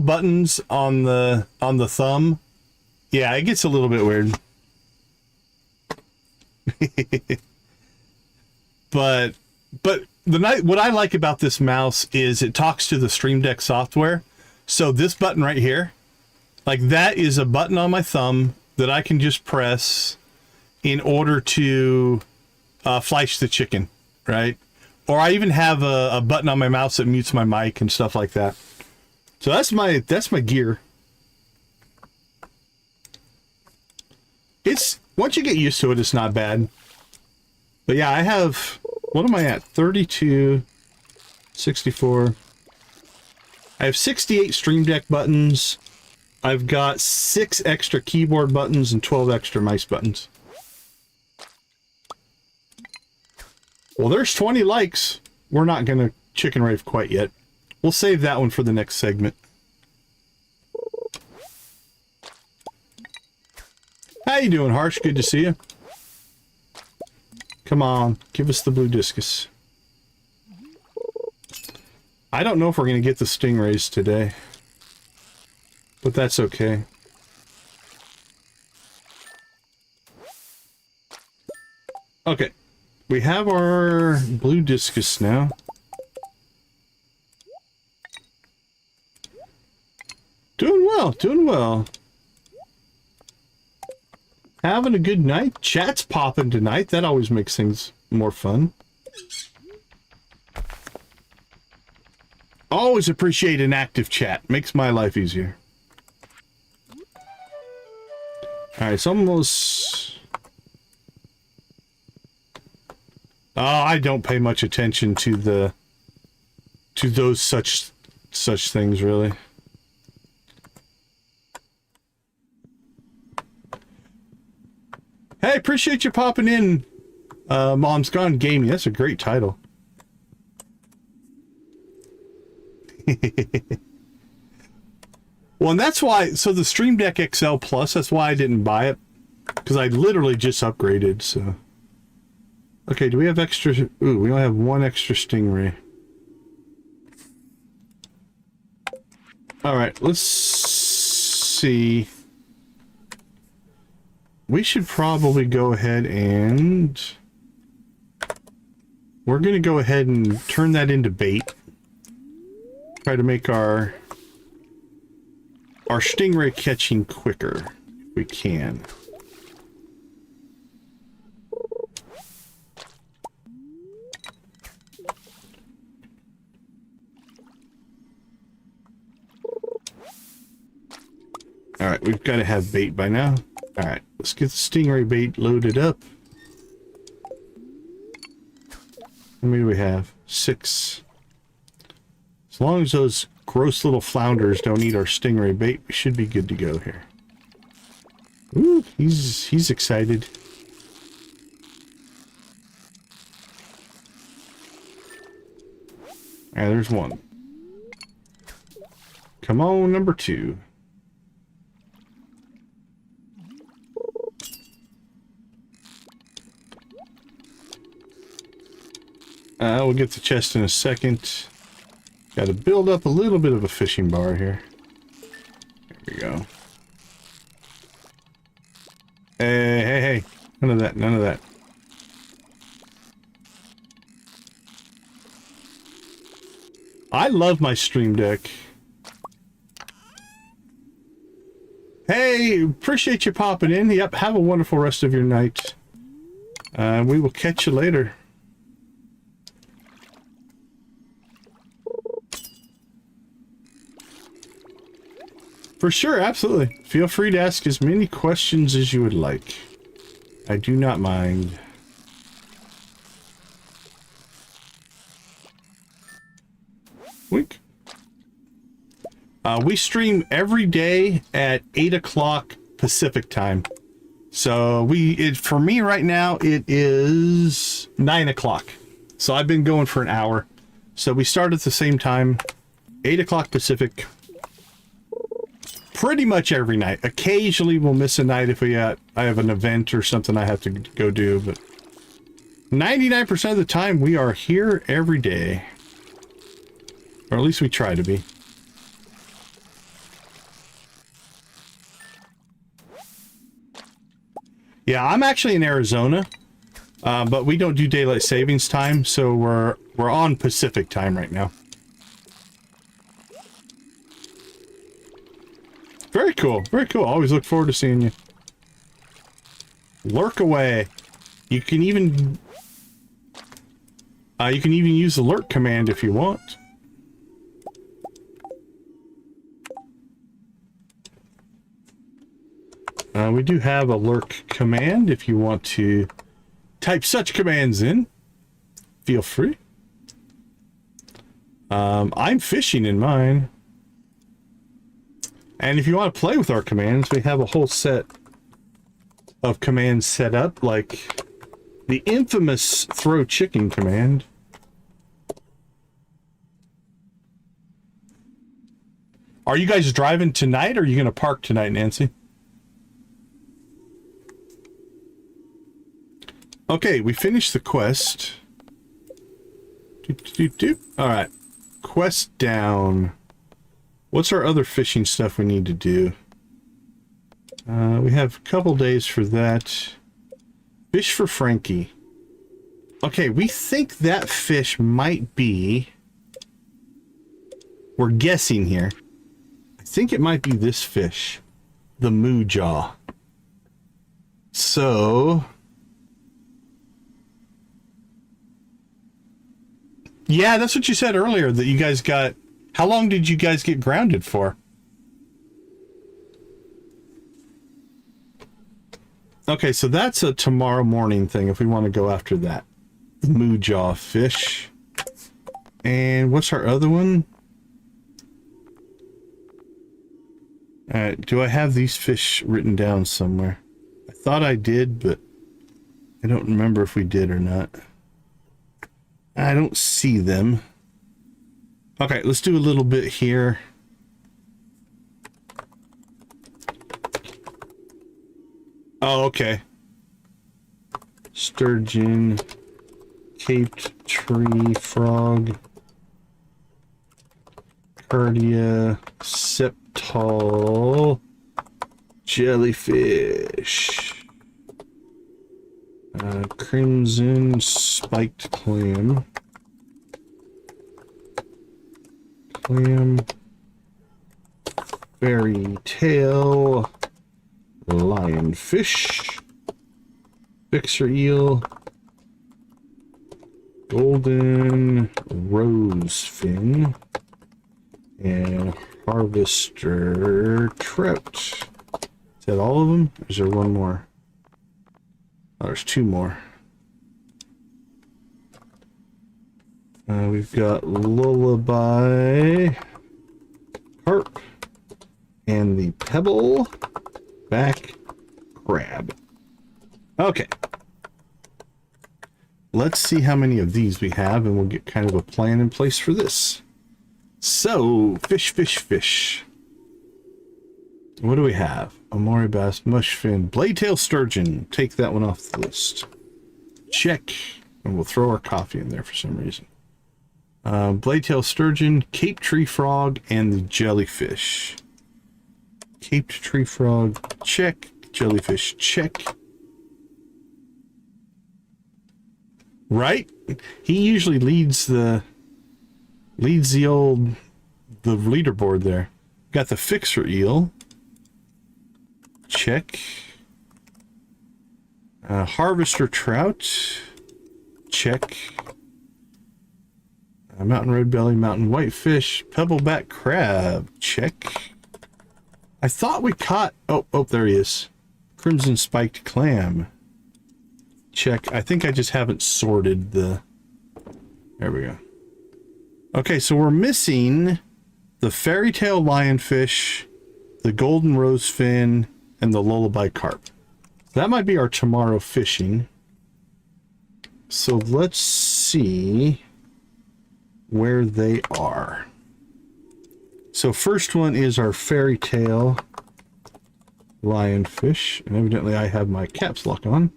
buttons on the thumb. Yeah, it gets a little bit weird. but what I like about this mouse is it talks to the Stream Deck software. So this button right here, like that is a button on my thumb that I can just press in order to flash the chicken, right? Or I even have a button on my mouse that mutes my mic and stuff like that. So that's my gear. It's, once you get used to it, it's not bad. But yeah, I have, what am I at? 32, 64. I have 68 Stream Deck buttons. I've got 6 extra keyboard buttons and 12 extra mice buttons. Well, there's 20 likes. We're not going to chicken rave quite yet. We'll save that one for the next segment. How you doing, Harsh? Good to see you. Come on, give us the blue discus. I don't know if we're going to get the stingrays today, but that's okay. Okay, we have our blue discus now. Doing well, doing well. Having a good night. Chat's popping tonight. That always makes things more fun. Always appreciate an active chat. Makes my life easier. Alright, it's almost... Oh, I don't pay much attention to the... to those such things, really. Hey, appreciate you popping in, Mom's Gone Gaming. That's a great title. Well, and that's why, so the Stream Deck XL Plus, that's why I didn't buy it. Because I literally just upgraded, so. Okay, do we have extra? Ooh, we only have one extra stingray. Alright, let's see. We should probably go ahead and... We're going to go ahead and turn that into bait. Try to make our stingray catching quicker, if we can. Alright, we've got to have bait by now. Alright, let's get the stingray bait loaded up. How many do we have? 6. As long as those gross little flounders don't eat our stingray bait, we should be good to go here. Ooh, he's excited. Alright, there's one. Come on, number 2. We'll get the chest in a second. Got to build up a little bit of a fishing bar here. There we go. Hey. None of that, none of that. I love my Stream Deck. Hey, appreciate you popping in. Yep, have a wonderful rest of your night. We will catch you later. For sure, absolutely. Feel free to ask as many questions as you would like. I do not mind. Wink. We stream every day at 8 o'clock Pacific time. So for me right now, it is 9 o'clock. So I've been going for an hour. So we start at the same time, 8 o'clock Pacific. Pretty much every night. Occasionally we'll miss a night if I have an event or something I have to go do, but 99% of the time, we are here every day. Or at least we try to be. Yeah, I'm actually in Arizona, but we don't do daylight savings time, so we're on Pacific time right now. Very cool, very cool. Always look forward to seeing you. Lurk away. You can even use the lurk command if you want. We do have a lurk command if you want to type such commands in. Feel free. I'm fishing in mine. And if you want to play with our commands, we have a whole set of commands set up, like the infamous throw chicken command. Are you guys driving tonight, or are you going to park tonight, Nancy? Okay, we finished the quest. Alright. Quest down. What's our other fishing stuff we need to do? We have a couple days for that. Fish for Frankie. Okay, we think that fish might be... We're guessing here. I think it might be this fish. The moo jaw. So... Yeah, that's what you said earlier, that you guys got... How long did you guys get grounded for? Okay, so that's a tomorrow morning thing if we want to go after that. The moo jaw fish. And what's our other one? Alright, do I have these fish written down somewhere? I thought I did, but I don't remember if we did or not. I don't see them. Okay, let's do a little bit here. Oh, okay. Sturgeon, caped tree frog, cardia, septal, jellyfish, crimson spiked clam. Fairy tail, lionfish, fixer eel, golden rose fin, and harvester trout. Is that all of them? Or is there one more? Oh, there's two more. We've got lullaby, carp, and the pebble back crab. Okay. Let's see how many of these we have, and we'll get kind of a plan in place for this. So, fish, fish, fish. What do we have? Amori bass, mushfin, blade-tail sturgeon. Take that one off the list. Check. And we'll throw our coffee in there for some reason. Blade-tail sturgeon, cape tree frog, and the jellyfish. Caped tree frog, check. Jellyfish, check. Right? He usually leads the leaderboard there. Got the fixer eel. Check. Harvester trout. Check. Mountain red belly, mountain whitefish, pebbleback crab. Check. I thought we caught... Oh, there he is. Crimson spiked clam. Check. I think I just haven't sorted the... There we go. Okay, so we're missing the fairy tale lionfish, the golden rose fin, and the lullaby carp. That might be our tomorrow fishing. So let's see where they are. So first one is our fairy tale lionfish, and evidently I have my caps lock on.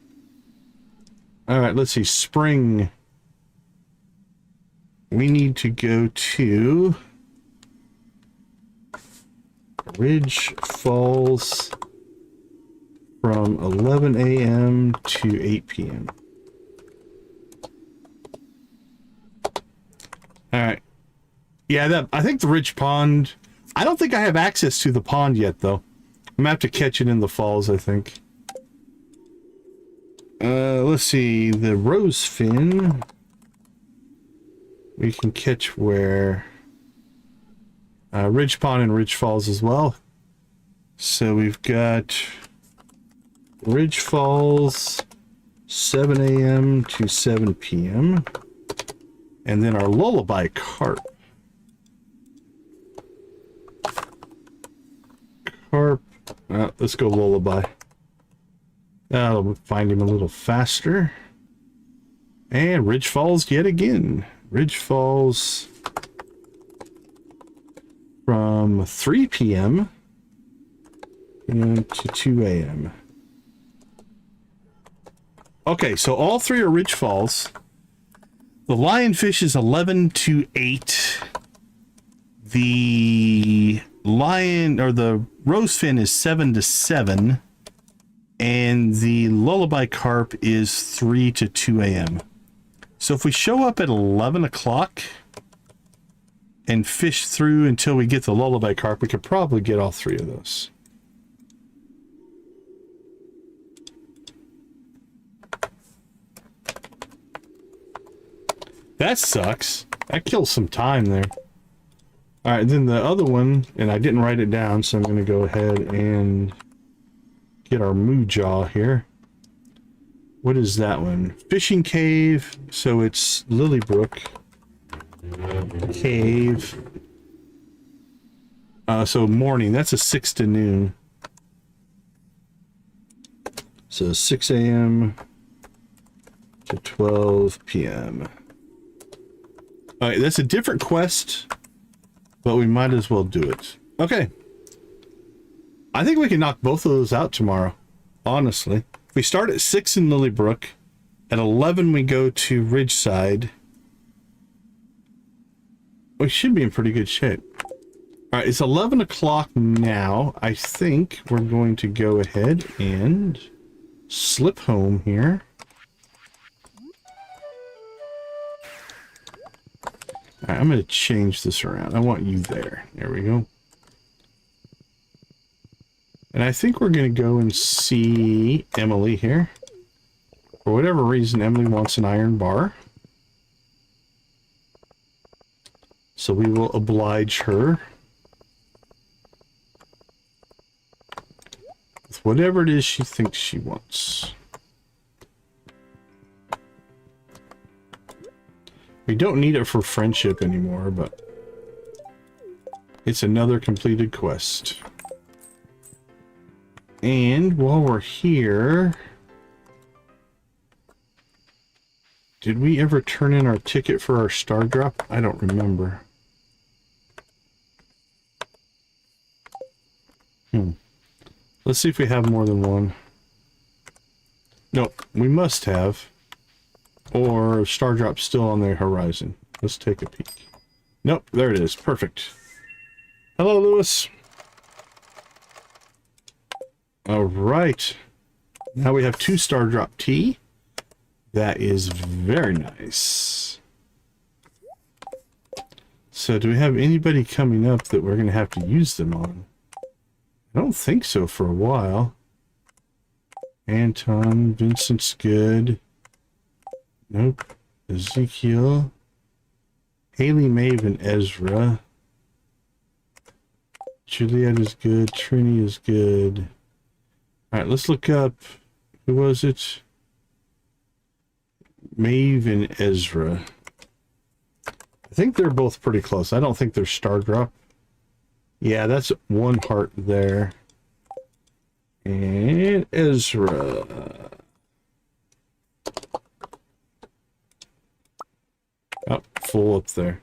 All right, let's see. Spring. We need to go to Ridge Falls from 11 a.m. to 8 p.m. All right. Yeah, I think the Ridge Pond... I don't think I have access to the pond yet, though. I'm gonna have to catch it in the falls, I think. Let's see. The Rose Fin... we can catch where... Ridge Pond and Ridge Falls as well. So we've got... Ridge Falls, 7 a.m. to 7 p.m. And then our Lullaby Carp. Let's go Lullaby. That'll find him a little faster. And Ridge Falls yet again. Ridge Falls from 3 p.m. to 2 a.m. Okay, so all three are Ridge Falls. The Lionfish is 11 to 8. The Lion, or the Rosefin, is 7 to 7. And the Lullaby Carp is 3 to 2 a.m. So if we show up at 11 o'clock and fish through until we get the Lullaby Carp, we could probably get all three of those. That sucks. That kills some time there. Alright, then the other one, and I didn't write it down, so I'm going to go ahead and get our Moo Jaw here. What is that one? Fishing Cave, so it's Lilybrook Cave. So morning, that's a 6 to noon. So 6 a.m. to 12 p.m. Alright, that's a different quest, but we might as well do it. Okay. I think we can knock both of those out tomorrow, honestly. We start at 6 in Lilybrook. At 11 we go to Ridgeside. We should be in pretty good shape. Alright, it's 11 o'clock now. I think we're going to go ahead and slip home here. Alright, I'm going to change this around. I want you there. There we go. And I think we're going to go and see Emily here. For whatever reason, Emily wants an iron bar. So we will oblige her with whatever it is she thinks she wants. We don't need it for friendship anymore, but it's another completed quest. And while we're here, did we ever turn in our ticket for our star drop? I don't remember. Let's see if we have more than one. Nope, we must have. Or star drop's still on the horizon. Let's take a peek. Nope, there it is. Perfect. Hello, Lewis. All right. Now we have 2 star drop tea. That is very nice. So do we have anybody coming up that we're going to have to use them on? I don't think so for a while. Anton, Vincent's good. Nope. Ezekiel. Haley, Maeve, and Ezra. Juliet is good. Trini is good. Alright, let's look up. Who was it? Maeve and Ezra. I think they're both pretty close. I don't think they're star drop. Yeah, that's 1 heart there. And Ezra. Oh, full up there.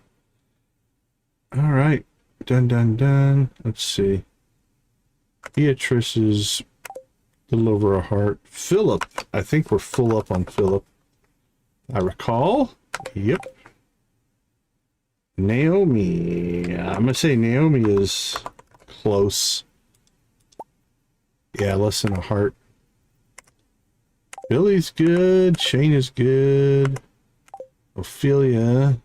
All right. Done, done, done. Let's see. Beatrice is a little over a heart. Philip. I think we're full up on Philip. I recall. Yep. Naomi. I'm gonna say Naomi is close. Yeah, less than a heart. Billy's good. Shane is good. Ophelia.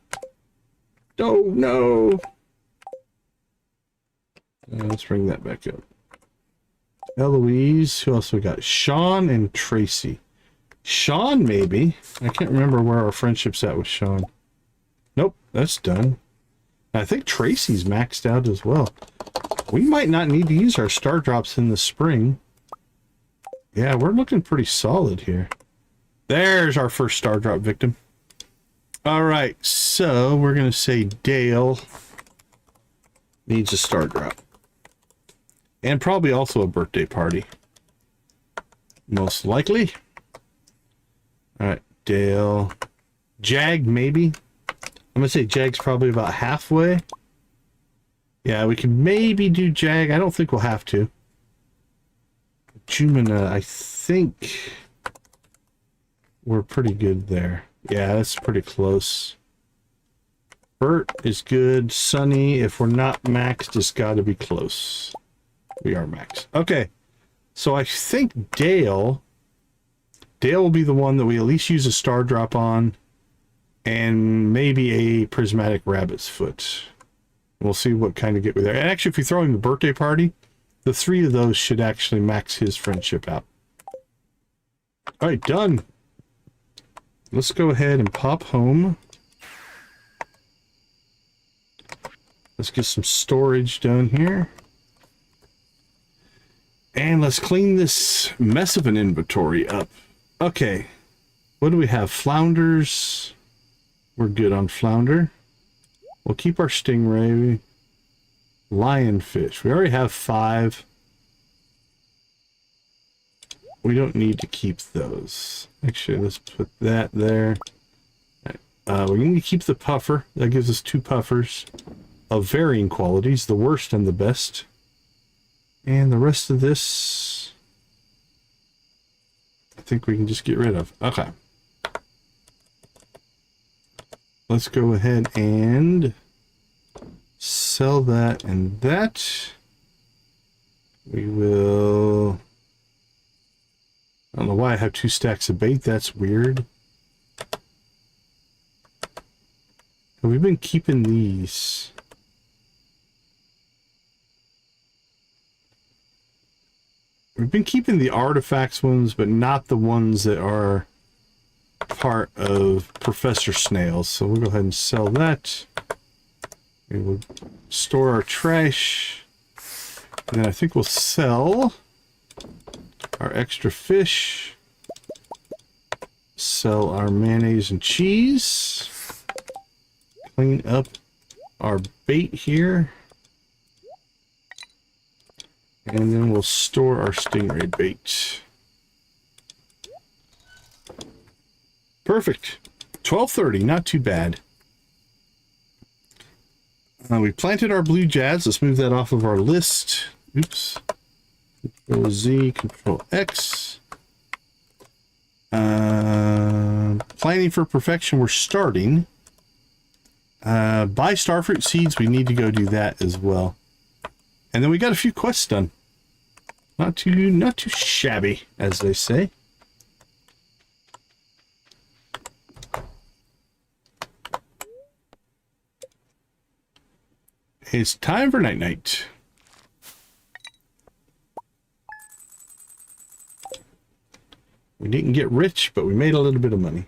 Oh, no. Let's bring that back up. Eloise. Who else we got? Sean and Tracy. Sean, maybe. I can't remember where our friendship's at with Sean. Nope, that's done. I think Tracy's maxed out as well. We might not need to use our star drops in the spring. Yeah, we're looking pretty solid here. There's our first star drop victim. All right, so we're going to say Dale needs a star drop. And probably also a birthday party. Most likely. All right, Dale. Jag, maybe. I'm going to say Jag's probably about halfway. Yeah, we can maybe do Jag. I don't think we'll have to. Jumina, I think we're pretty good there. Yeah, that's pretty close. Bert is good. Sunny, if we're not maxed, it's got to be close. We are maxed. Okay, so I think Dale will be the one that we at least use a star drop on. And maybe a prismatic rabbit's foot. We'll see what kind of get we there. And actually, if you throw in the birthday party, the 3 of those should actually max his friendship out. All right, done. Let's go ahead and pop home. Let's get some storage done here. And let's clean this mess of an inventory up. Okay. What do we have? Flounders. We're good on flounder. We'll keep our stingray. Lionfish. We already have 5. We don't need to keep those. Actually, let's put that there. We need to keep the puffer. That gives us 2 puffers of varying qualities, the worst and the best. And the rest of this, I think we can just get rid of. Okay. Let's go ahead and sell that and that. We will... I don't know why I have 2 stacks of bait. That's weird. We've been keeping these. We've been keeping the artifacts ones, but not the ones that are part of Professor Snails. So we'll go ahead and sell that. We will store our trash. And then I think we'll sell our extra fish. Sell our mayonnaise and cheese. Clean up our bait here. And then we'll store our stingray bait. Perfect. 12:30, not too bad. We planted our blue jazz. Let's move that off of our list. Oops. Control Z, Control X. Planning for perfection, we're starting. Buy starfruit seeds, we need to go do that as well. And then we got a few quests done. Not too shabby, as they say. It's time for night-night. We didn't get rich, but we made a little bit of money.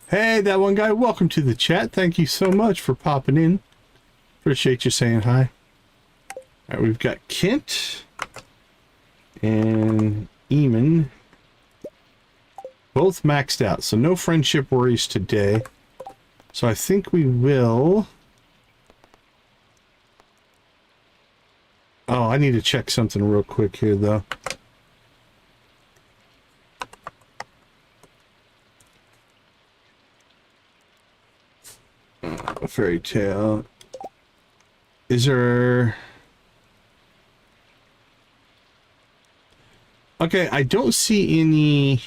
Hey, that one guy, welcome to the chat. Thank you so much for popping in. Appreciate you saying hi. All right, we've got Kent and Eamon. Both maxed out, so no friendship worries today. So I think we will... Oh, I need to check something real quick here, though. fairy tale. Is there... Okay, I don't see any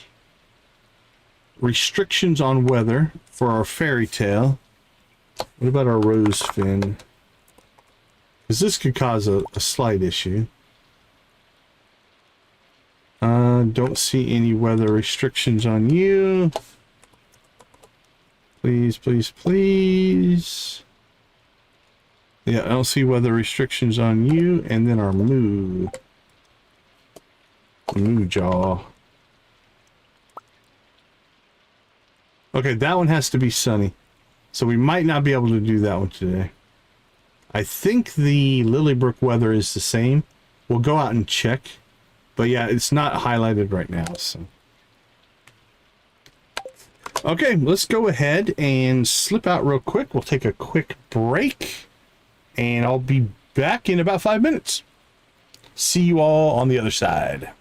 restrictions on weather for our fairy tale. What about our rose fin? Because this could cause a slight issue. Don't see any weather restrictions on you. Please, please, please. Yeah, I don't see weather restrictions on you. And then our moo. Moo jaw. Okay, that one has to be sunny. So we might not be able to do that one today. I think the Lilybrook weather is the same. We'll go out and check. But yeah, it's not highlighted right now, so. Okay, let's go ahead and slip out real quick. We'll take a quick break. And I'll be back in about 5 minutes. See you all on the other side.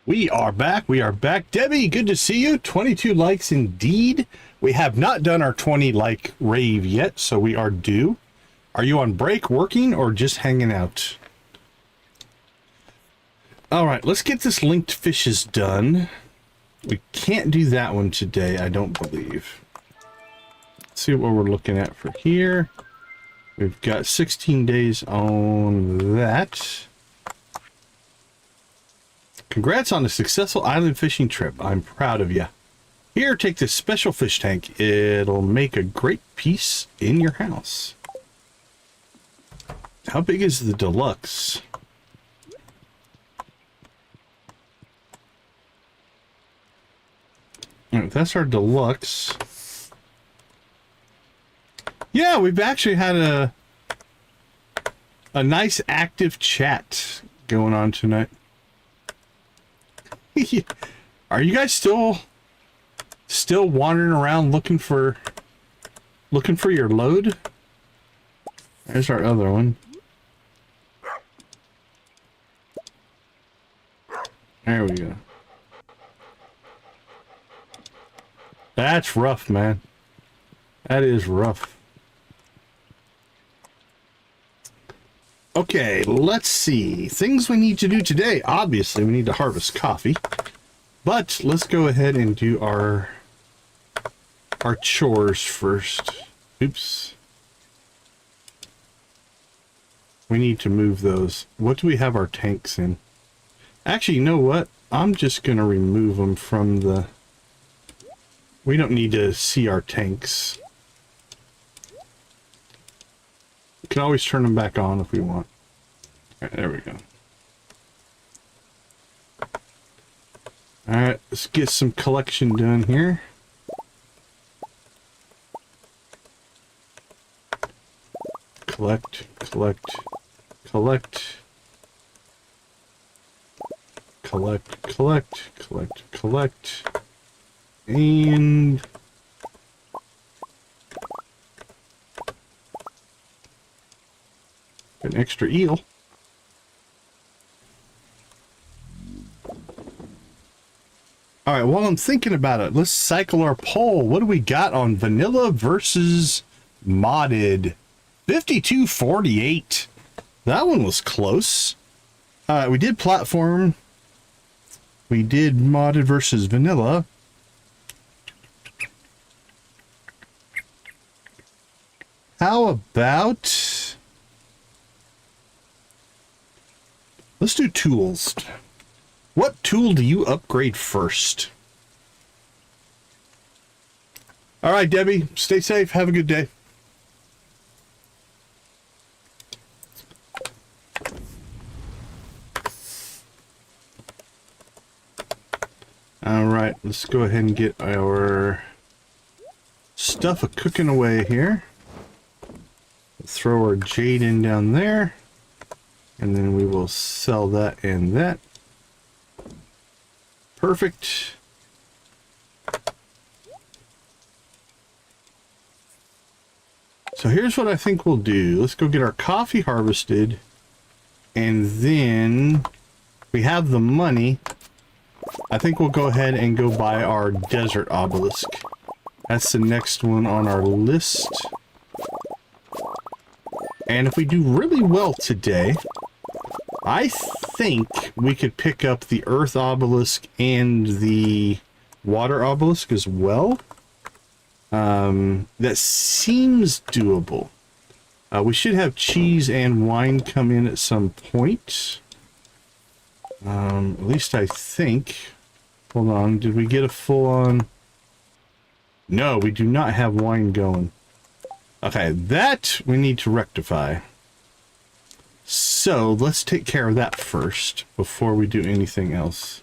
We are back. We are back. Debbie, good to see you. 22 likes indeed. We have not done our 20 like rave yet, so we are due. Are you on break, working, or just hanging out? All right, let's get this linked fishes done. We can't do that one today, I don't believe. Let's see what we're looking at for here. We've got 16 days on that. Congrats on a successful island fishing trip. I'm proud of you. Here, take this special fish tank. It'll make a great piece in your house. How big is the deluxe? All right, that's our deluxe. Yeah, we've actually had a nice active chat going on tonight. Are you guys still wandering around looking for your load? There's our other one. There we go. That's rough, man. That is rough. Okay, let's see. Things we need to do today. Obviously, we need to harvest coffee. But let's go ahead and do our chores first. Oops. We need to move those. What do we have our tanks in? Actually, you know what? I'm just going to remove them from the... We don't need to see our tanks. We can always turn them back on if we want. All right, there we go. All right, let's get some collection done here. Collect, collect, collect. Collect, collect, collect, collect. And... an extra eel. All right, while I'm thinking about it, let's cycle our poll. What do we got on vanilla versus modded? 52-48. That one was close. We did platform. We did modded versus vanilla. How about... let's do tools. What tool do you upgrade first? All right, Debbie, stay safe. Have a good day. All right, let's go ahead and get our stuff cooking away here. Throw our jade in down there. And then we will sell that and that. Perfect. So here's what I think we'll do. Let's go get our coffee harvested. And then we have the money. I think we'll go ahead and go buy our desert obelisk. That's the next one on our list. And if we do really well today, I think we could pick up the earth obelisk and the water obelisk as well. That seems doable. We should have cheese and wine come in at some point. At least I think. Hold on, did we get a full-on... No, we do not have wine going. Okay, that we need to rectify. So, let's take care of that first before we do anything else.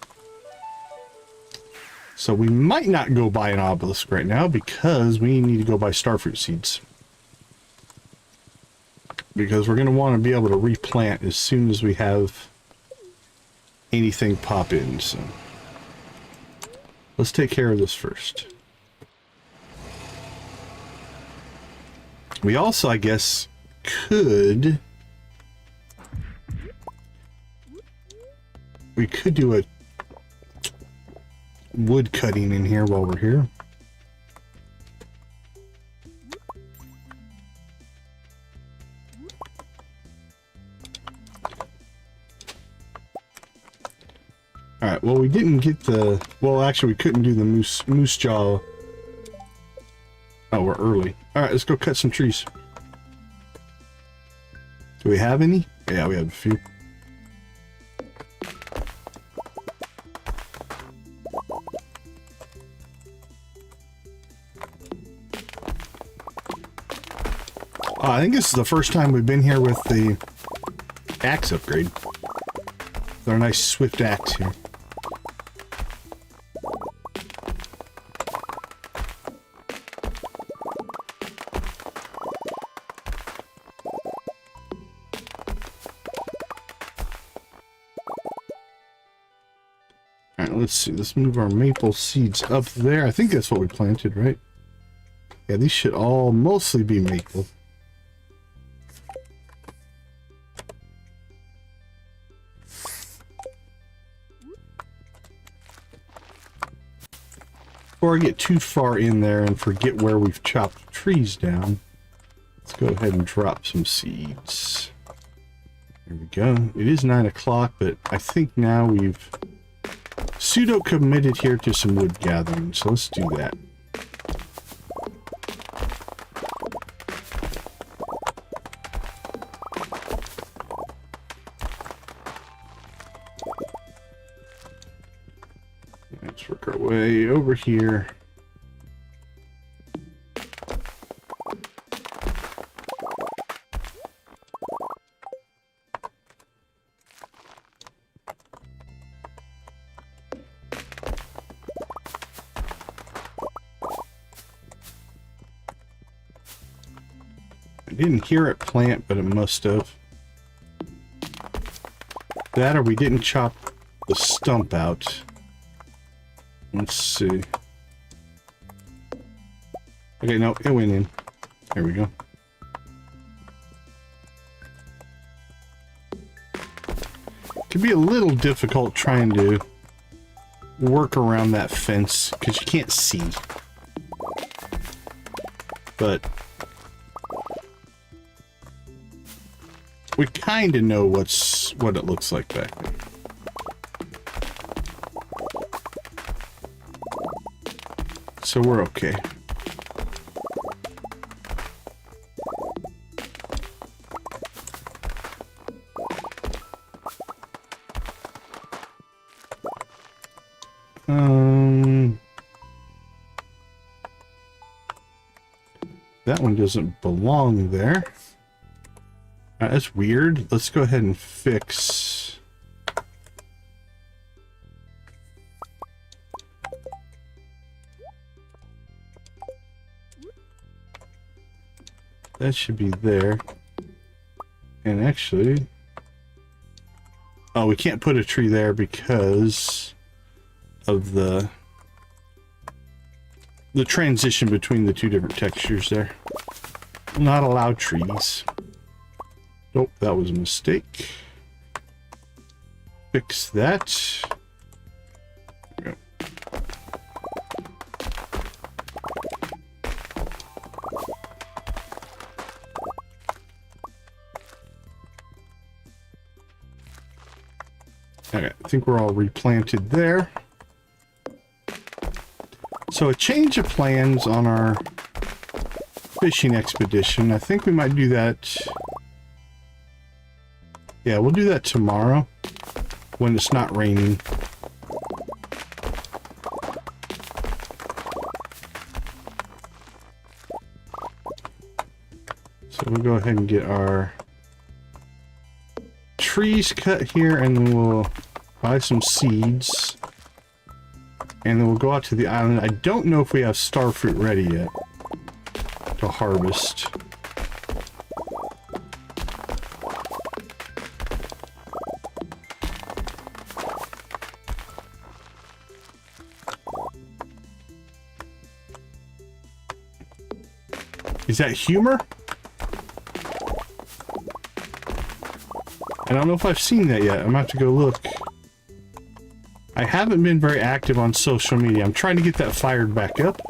So, we might not go buy an obelisk right now because we need to go buy starfruit seeds. Because we're going to want to be able to replant as soon as we have anything pop in. So, let's take care of this first. We also, I guess, could... we could do a wood cutting in here while we're here. Alright, well, we didn't get the... Well, actually, we couldn't do the moose jaw. Oh, we're early. Alright, let's go cut some trees. Do we have any? Yeah, we have a few. I think this is the first time we've been here with the axe upgrade. With our nice swift axe here. Alright, let's see. Let's move our maple seeds up there. I think that's what we planted, right? Yeah, these should all mostly be maple. Before I get too far in there and forget where we've chopped trees down, let's go ahead and drop some seeds. There we go. It is 9 o'clock, but I think now we've pseudo committed here to some wood gathering, so let's do that. Let's work our way over here. I didn't hear it plant, but it must have. That or we didn't chop the stump out. Let's see. Okay, no, it went in. There we go. Could be a little difficult trying to work around that fence because you can't see. But we kind of know what it looks like back there. So we're okay. That one doesn't belong there. That's weird. Let's go ahead and fix. That should be there. And actually, oh, we can't put a tree there because of the transition between the two different textures there. Not allowed trees. Nope, that was a mistake. Fix that. There we go. Okay, I think we're all replanted there. So a change of plans on our fishing expedition. I think we might do that. Yeah, we'll do that tomorrow when it's not raining. So we'll go ahead and get our trees cut here, and then we'll buy some seeds. And then we'll go out to the island. I don't know if we have starfruit ready yet to harvest. Is that humor? I don't know if I've seen that yet. I'm gonna have to go look. I haven't been very active on social media. I'm trying to get that fired back up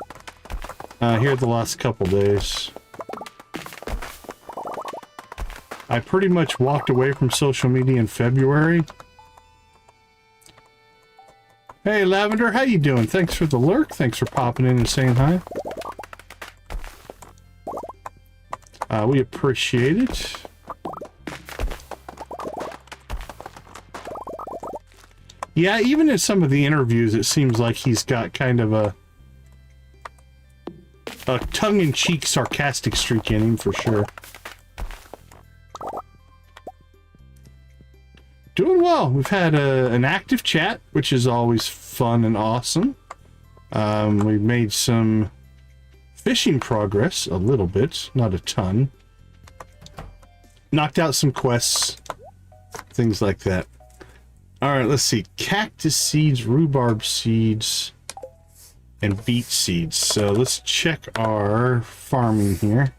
here the last couple days. I pretty much walked away from social media in February. Hey, Lavender, how you doing? Thanks for the lurk. Thanks for popping in and saying hi. We appreciate it. Yeah, even in some of the interviews, it seems like he's got kind of a tongue-in-cheek, sarcastic streak in him, for sure. Doing well. We've had an active chat, which is always fun and awesome. We've made some fishing progress, a little bit, not a ton. Knocked out some quests, things like that. Alright, let's see. Cactus seeds, rhubarb seeds, and beet seeds. So let's check our farming here.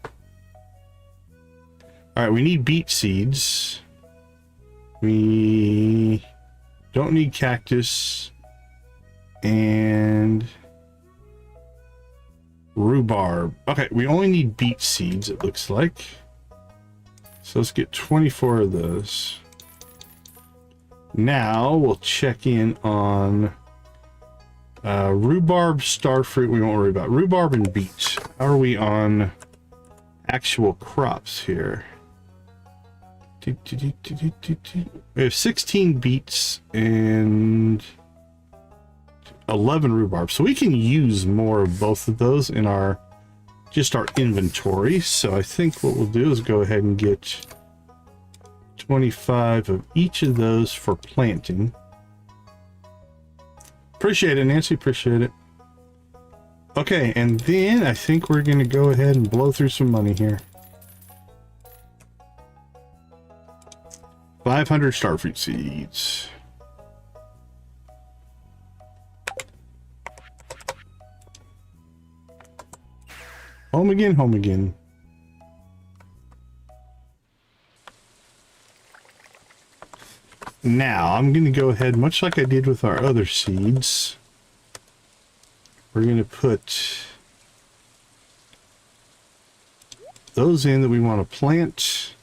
Alright, we need beet seeds. We don't need cactus and rhubarb. Okay, we only need beet seeds, it looks like. So let's get 24 of those. Now we'll check in on rhubarb, starfruit. We won't worry about rhubarb and beet. How are we on actual crops here? We have 16 beets and 11 rhubarb, so we can use more of both of those in our inventory. So I think what we'll do is go ahead and get 25 of each of those for planting. Appreciate it, Nancy. Appreciate it. Okay, and then I think we're going to go ahead and blow through some money here. 500 starfruit seeds. Home again, home again. Now, I'm going to go ahead, much like I did with our other seeds. We're going to put those in that we want to plant.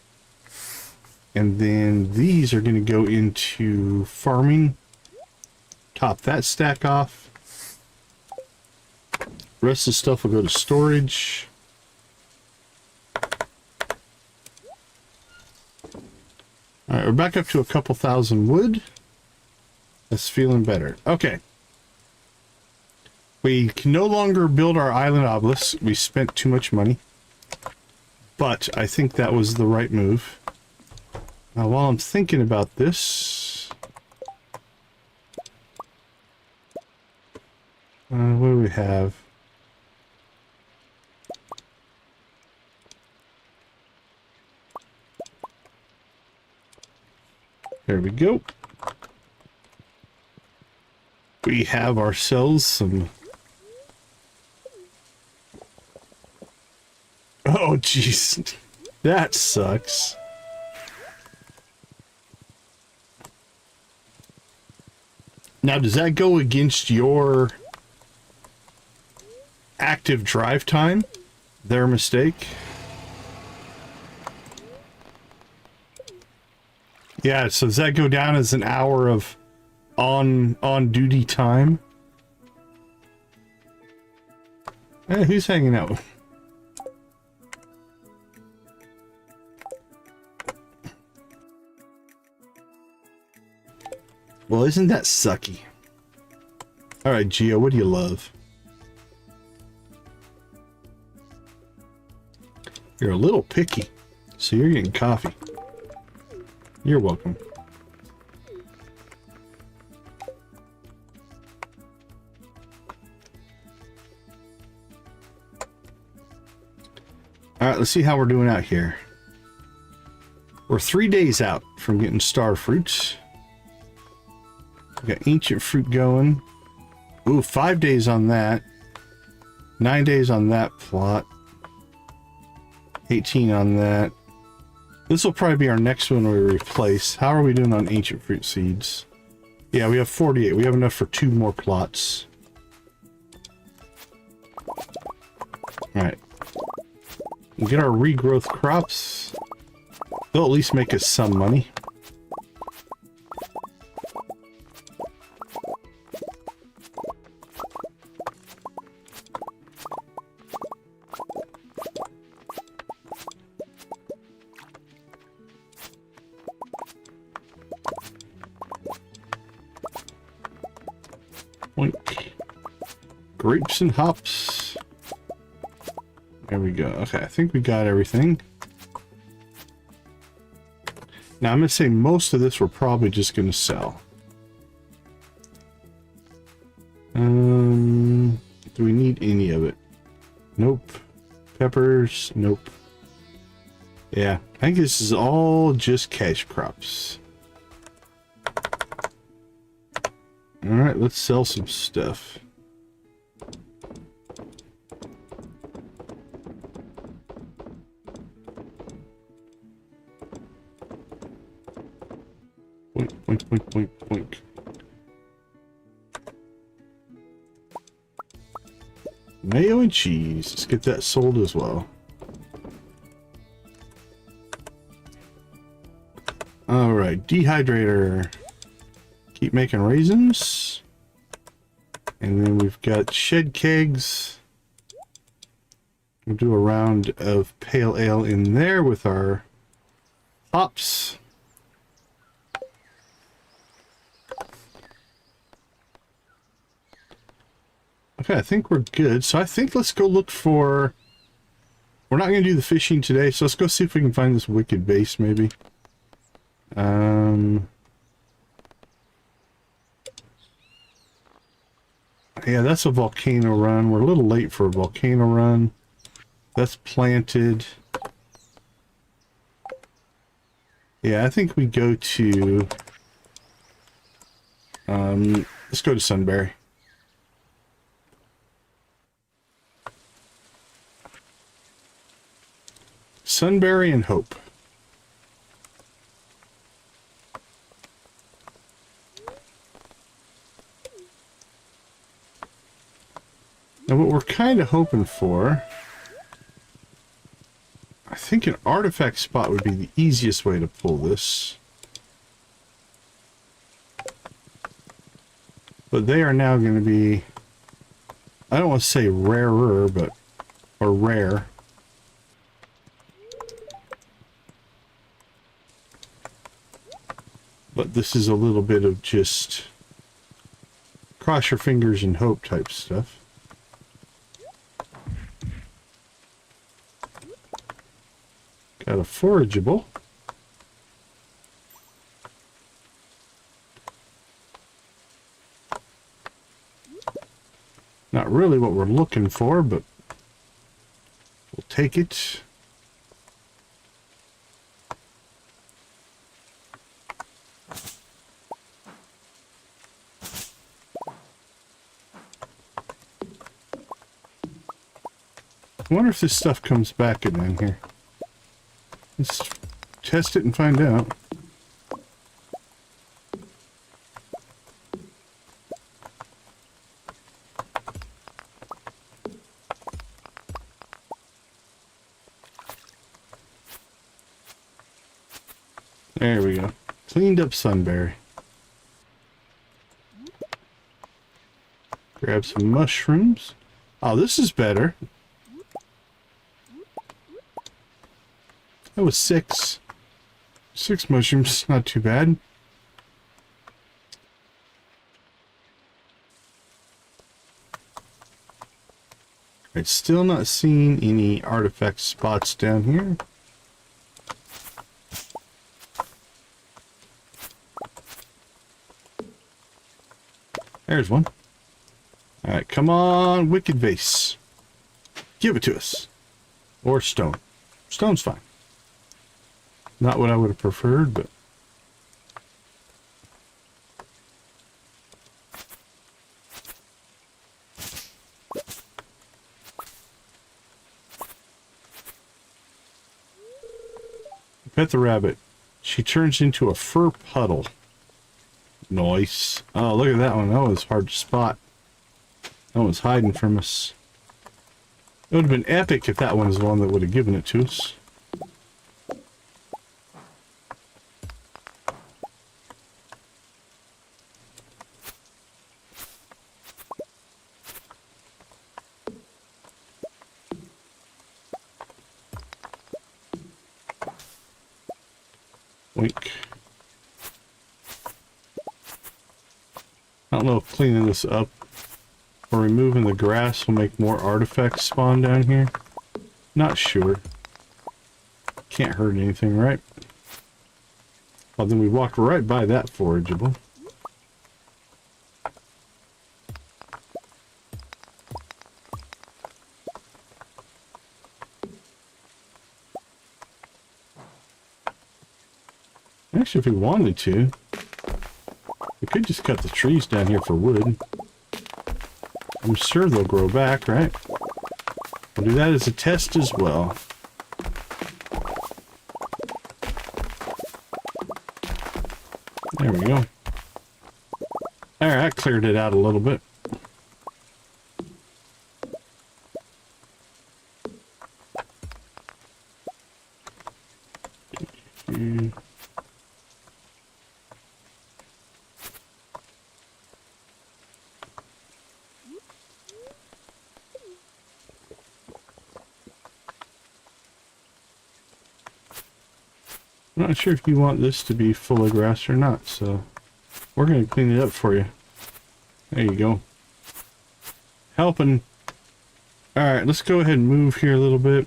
And then these are going to go into farming. Top that stack off. The rest of the stuff will go to storage. Alright, we're back up to a couple thousand wood. That's feeling better. Okay. We can no longer build our island obelisk. We spent too much money. But I think that was the right move. Now, while I'm thinking about this, what do we have? There we go. We have ourselves some... Oh, jeez. That sucks. Now, does that go against your active drive time? Their mistake? Yeah, so does that go down as an hour of on duty time? Hey, who's hanging out? Well, isn't that sucky? Alright, Gio, what do you love? You're a little picky, so you're getting coffee. You're welcome. Alright, let's see how we're doing out here. We're 3 days out from getting star fruits. We got ancient fruit going. Ooh, 5 days on that. 9 days on that plot. 18 on that. This will probably be our next one we replace. How are we doing on ancient fruit seeds? Yeah, we have 48. We have enough for 2 more plots. Alright. We'll get our regrowth crops. They'll at least make us some money. Oink. Grapes and hops. There we go. Okay, I think we got everything. Now I'm going to say most of this we're probably just going to sell. Do we need any of it? Nope. Peppers? Nope. Yeah, I think this is all just cash crops. Alright, let's sell some stuff. Boink, boink, boink, boink, boink. Mayo and cheese. Let's get that sold as well. Alright, dehydrator. Keep making raisins. And then we've got shed kegs. We'll do a round of pale ale in there with our hops. Okay, I think we're good. So I think let's go look for... We're not going to do the fishing today, so let's go see if we can find this wicked base, maybe. Yeah, that's a volcano run. We're a little late for a volcano run. That's planted. Yeah, I think we go to... let's go to Sunberry. Sunberry and Hope. Now what we're kind of hoping for, I think an artifact spot would be the easiest way to pull this. But they are now going to be, I don't want to say rarer, but, or rare. But this is a little bit of just cross your fingers and hope type stuff. Got a forageable. Not really what we're looking for, but we'll take it. I wonder if this stuff comes back in here. Let's test it and find out. There we go. Cleaned up Sunberry. Grab some mushrooms. Oh, this is better. That was 6. 6 mushrooms, not too bad. It's still not seeing any artifact spots down here. There's one. Alright, come on, wicked vase. Give it to us. Or stone. Stone's fine. Not what I would have preferred, but... Pet the rabbit. She turns into a fur puddle. Nice. Oh, look at that one. That was hard to spot. That one's hiding from us. It would have been epic if that one was the one that would have given it to us. Wink. I don't know if cleaning this up or removing the grass will make more artifacts spawn down here. Not sure. Can't hurt anything, right? Well, then we walked right by that forageable. Actually, if we wanted to, we could just cut the trees down here for wood. I'm sure they'll grow back, right? We'll do that as a test as well. There we go. Alright, I cleared it out a little bit. I'm not sure if you want this to be full of grass or not, so we're going to clean it up for you. There you go. Helping. Alright, let's go ahead and move here a little bit.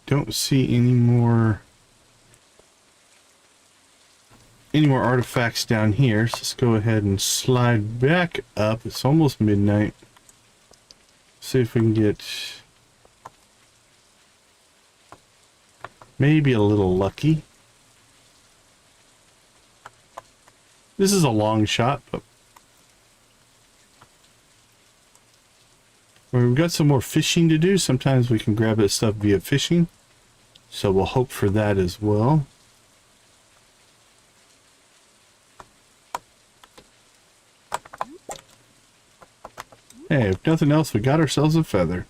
Don't see any more artifacts down here, so let's go ahead and slide back up. It's almost midnight. See if we can get maybe a little lucky. This is a long shot, but when we've got some more fishing to do, sometimes we can grab that stuff via fishing. So we'll hope for that as well. Hey, if nothing else, we got ourselves a feather.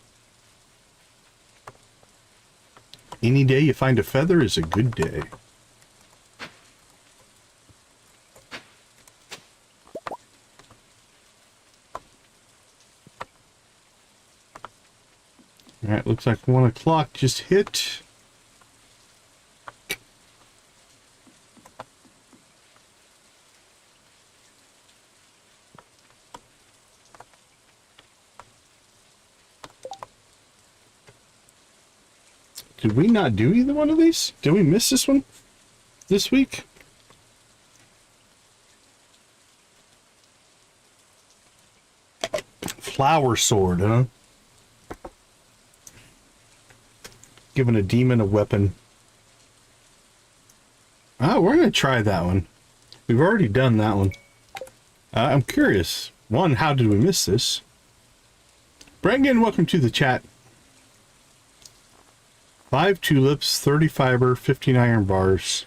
Any day you find a feather is a good day. Alright, looks like 1 o'clock just hit. Did we not do either one of these? Did we miss this one this week? Flower sword, huh? Giving a demon a weapon. Ah, we're going to try that one. We've already done that one. I'm curious. One, how did we miss this? Brengan, welcome to the chat. 5 tulips, 30 fiber, 15 iron bars.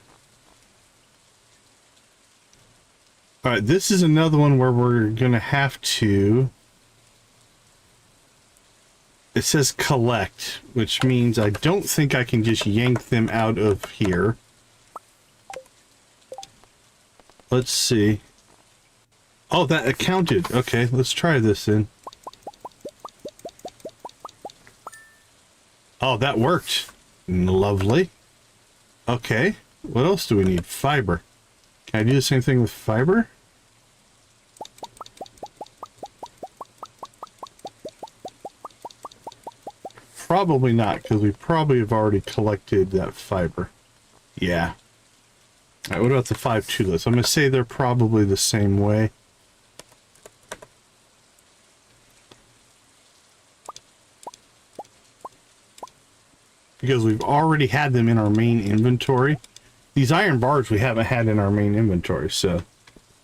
Alright, this is another one where we're going to have to... It says collect, which means I don't think I can just yank them out of here. Let's see. Oh, that accounted. Okay, let's try this then. Oh, that worked. Lovely. Okay, what else do we need? Fiber. Can I do the same thing with fiber? Probably not, because we probably have already collected that fiber. Yeah. Alright, what about the 5 tulips? I'm going to say they're probably the same way. Because we've already had them in our main inventory. These iron bars we haven't had in our main inventory, so...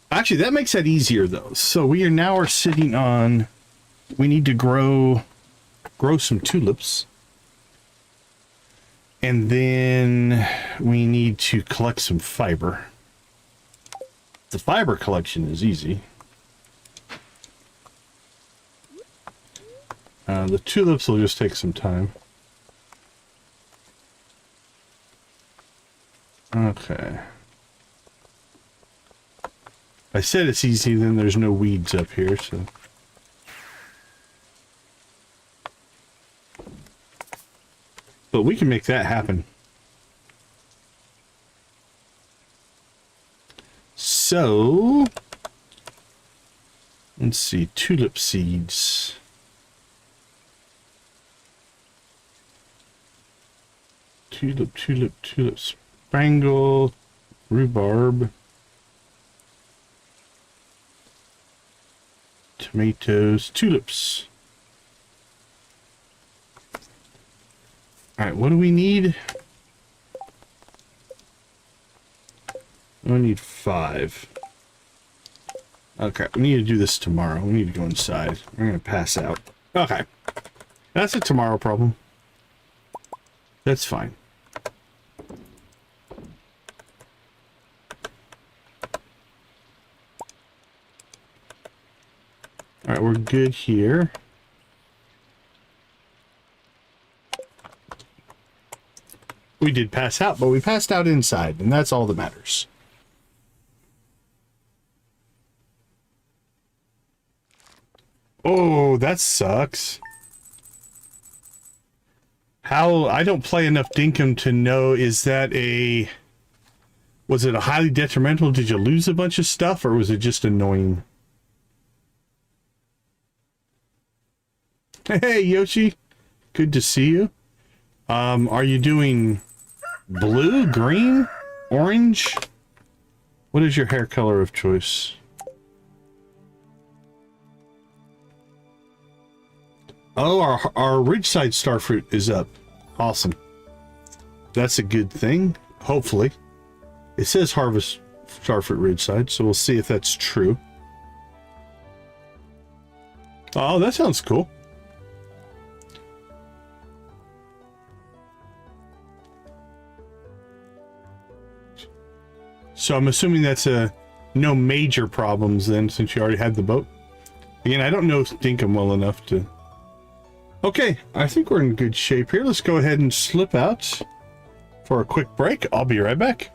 Actually, that makes that easier, though. So we are now sitting on... We need to grow some tulips. And then we need to collect some fiber. The fiber collection is easy. The tulips will just take some time. Okay. I said it's easy, then there's no weeds up here, so. But we can make that happen. So, let's see, tulip seeds. Tulip, spangle, rhubarb, tomatoes, tulips. All right, what do we need? I need 5. Okay, we need to do this tomorrow. We need to go inside. We're gonna pass out. Okay, that's a tomorrow problem. That's fine. All right, we're good here. We did pass out, but we passed out inside, and that's all that matters. Oh, that sucks. How, I don't play enough Dinkum to know, is that a, was it a highly detrimental? Did you lose a bunch of stuff, or was it just annoying? Hey, Yoshi. Good to see you. Are you doing blue, green, orange? What is your hair color of choice? Oh, our Ridgeside starfruit is up. Awesome. That's a good thing. Hopefully. It says harvest starfruit Ridgeside, so we'll see if that's true. Oh, that sounds cool. So I'm assuming that's no major problems then, since you already had the boat. Again, I don't know Dinkum well enough to... Okay, I think we're in good shape here. Let's go ahead and slip out for a quick break. I'll be right back.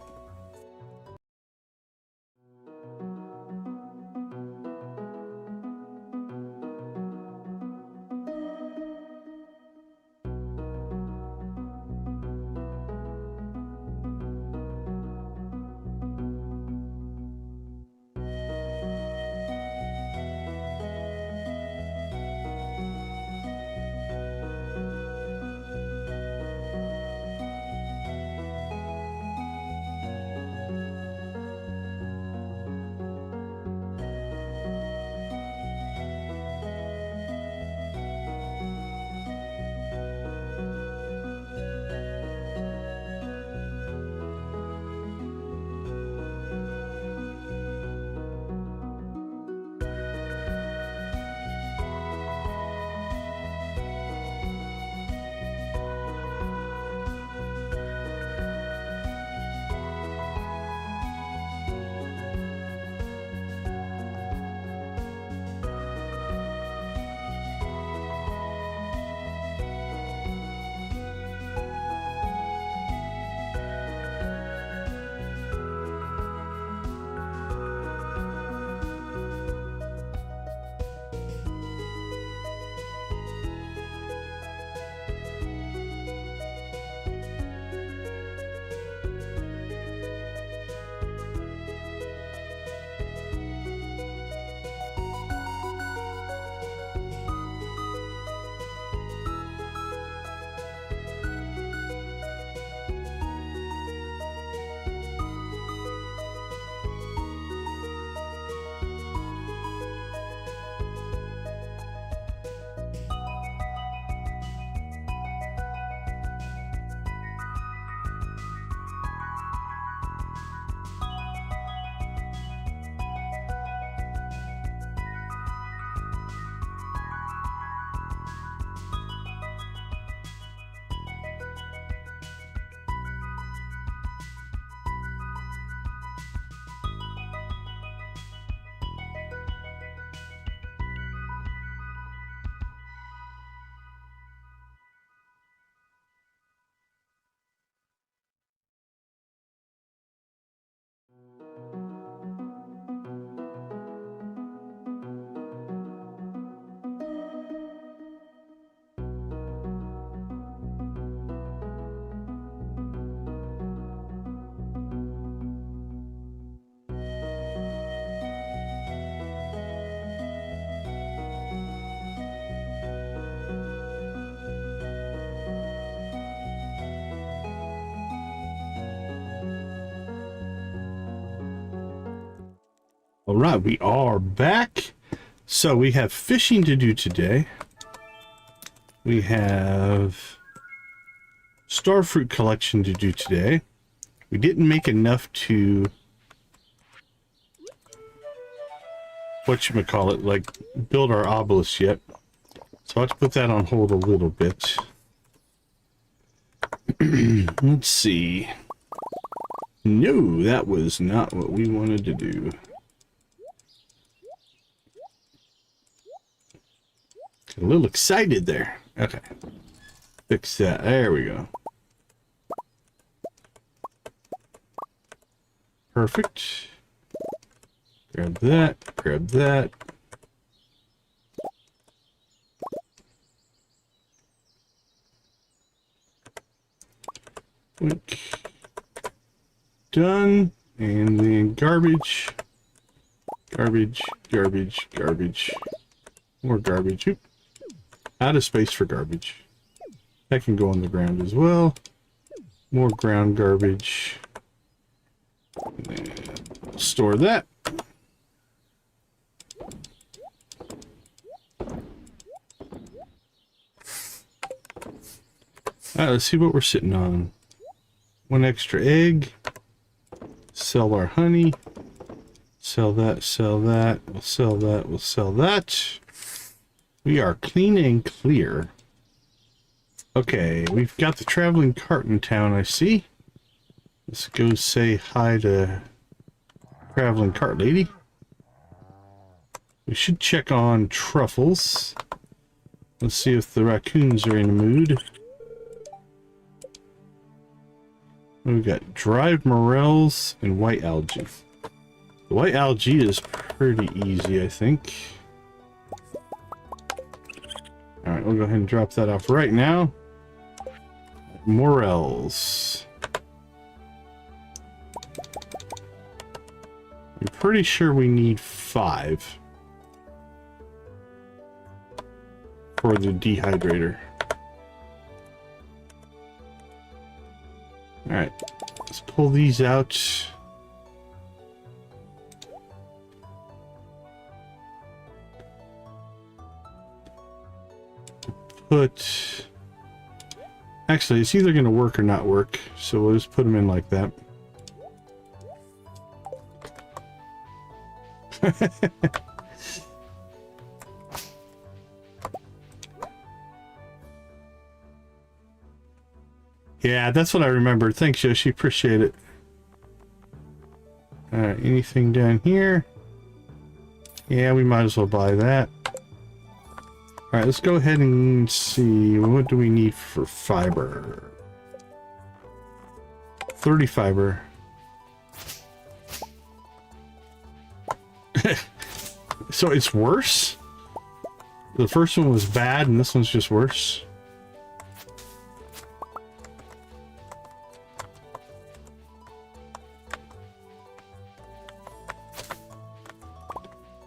All right, we are back. So we have fishing to do today. We have starfruit collection to do today. We didn't make enough to, whatchamacallit, like build our obelisk yet. So I'll have to put that on hold a little bit. Let's see. No, that was not what we wanted to do. Got a little excited there. Okay. Fix that. There we go. Perfect. Grab that. Grab that. Quick. Done. And then garbage. Garbage. Garbage. Garbage. More garbage. Oop. Out of space for garbage. That can go on the ground as well. More ground garbage. And store that. Alright, let's see what we're sitting on. One extra egg. Sell our honey. Sell that, sell that. We'll sell that, we'll sell that. We are clean and clear. Okay, we've got the traveling cart in town, I see. Let's go say hi to traveling cart lady. We should check on truffles. Let's see if the raccoons are in the mood. We've got dried morels and white algae. The white algae is pretty easy, I think. Alright, we'll go ahead and drop that off right now. Morels. I'm pretty sure we need 5 for the dehydrator. Alright, let's pull these out. Actually, it's either going to work or not work, so we'll just put them in like that. Yeah, that's what I remembered. Thanks, Yoshi. Appreciate it. Alright, anything down here? Yeah, we might as well buy that. Alright, let's go ahead and see. What do we need for fiber? 30 fiber. So it's worse? The first one was bad and this one's just worse?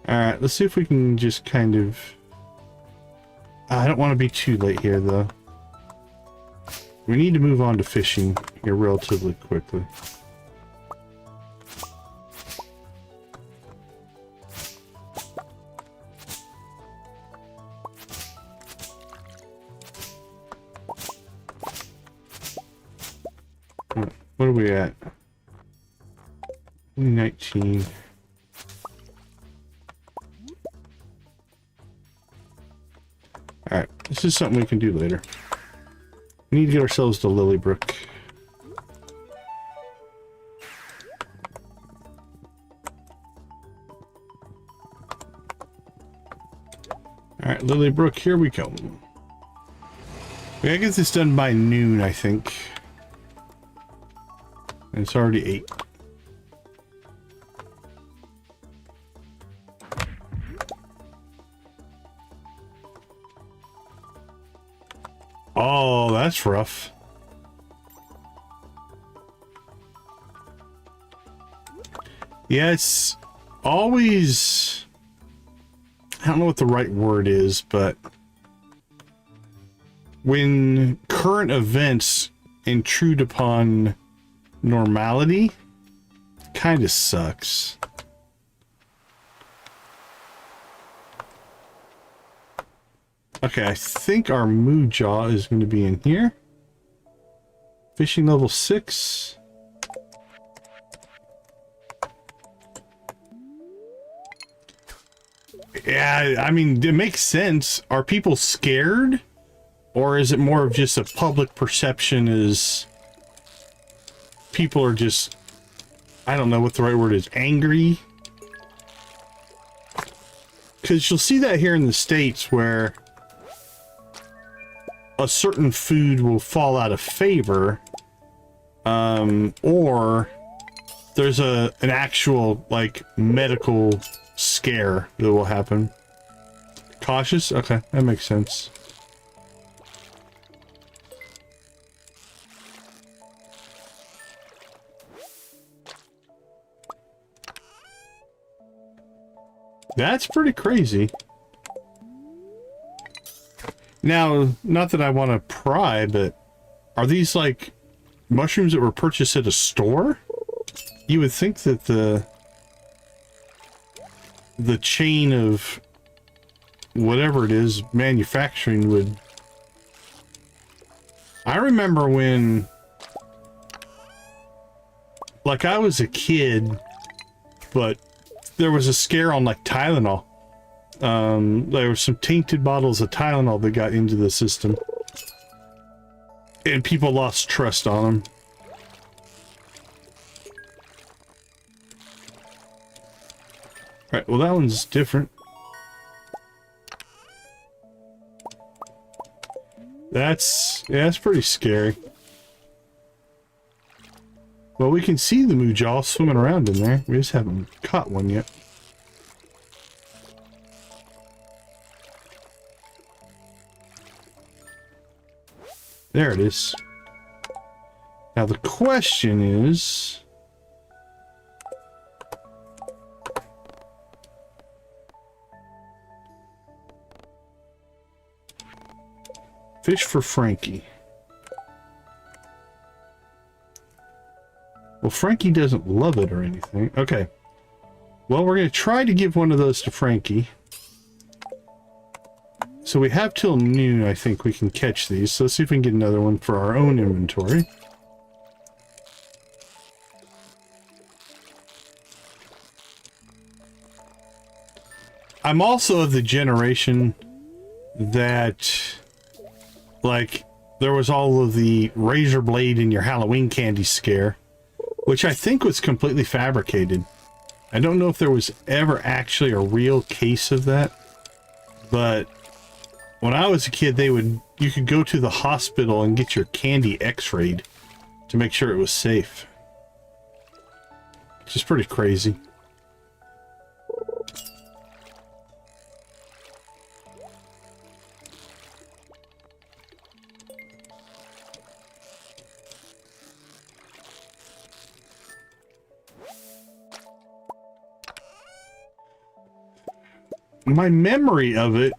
Alright, let's see if we can just kind of... I don't want to be too late here, though. We need to move on to fishing here relatively quickly. What are we at? 19. Alright, this is something we can do later. We need to get ourselves to Lilybrook. Alright, Lilybrook, here we go. We gotta get this done by noon, I think. And it's already 8. Oh, that's rough. Yeah, it's always... I don't know what the right word is, but... when current events intrude upon normality, kind of sucks. Okay, I think our moo jaw is going to be in here. Fishing level 6. Yeah, I mean, it makes sense. Are people scared? Or is it more of just a public perception is people are just, I don't know what the right word is, angry? Because you'll see that here in the States where a certain food will fall out of favor, or there's an actual, like, medical scare that will happen. Cautious? Okay, that makes sense. That's pretty crazy. Now, not that I want to pry, but are these like mushrooms that were purchased at a store? You would think that the chain of whatever it is manufacturing would. I remember when, like, I was a kid, but there was a scare on like Tylenol. There were some tainted bottles of Tylenol that got into the system, and people lost trust on them. Right, well, that one's different. That's, yeah, that's pretty scary. Well, we can see the moo jaw swimming around in there. We just haven't caught one yet. There it is. Now the question is... Fish for Frankie. Well, Frankie doesn't love it or anything. Okay. Well, we're going to try to give one of those to Frankie. So we have till noon, I think we can catch these. So let's see if we can get another one for our own inventory. I'm also of the generation that, like, there was all of the razor blade in your Halloween candy scare, which I think was completely fabricated. I don't know if there was ever actually a real case of that, but when I was a kid, you could go to the hospital and get your candy x-rayed to make sure it was safe. Which is pretty crazy. My memory of it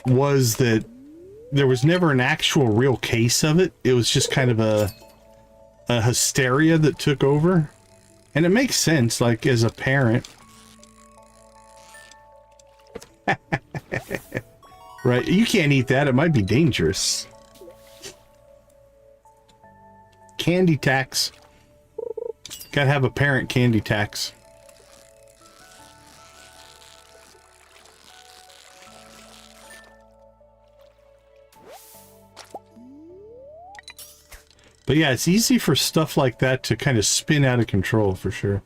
was that there was never an actual real case of it. It was just kind of a hysteria that took over. And it makes sense, like, as a parent. Right, you can't eat that. It might be dangerous. Candy tax. Gotta have a parent candy tax. But yeah, it's easy for stuff like that to kind of spin out of control, for sure.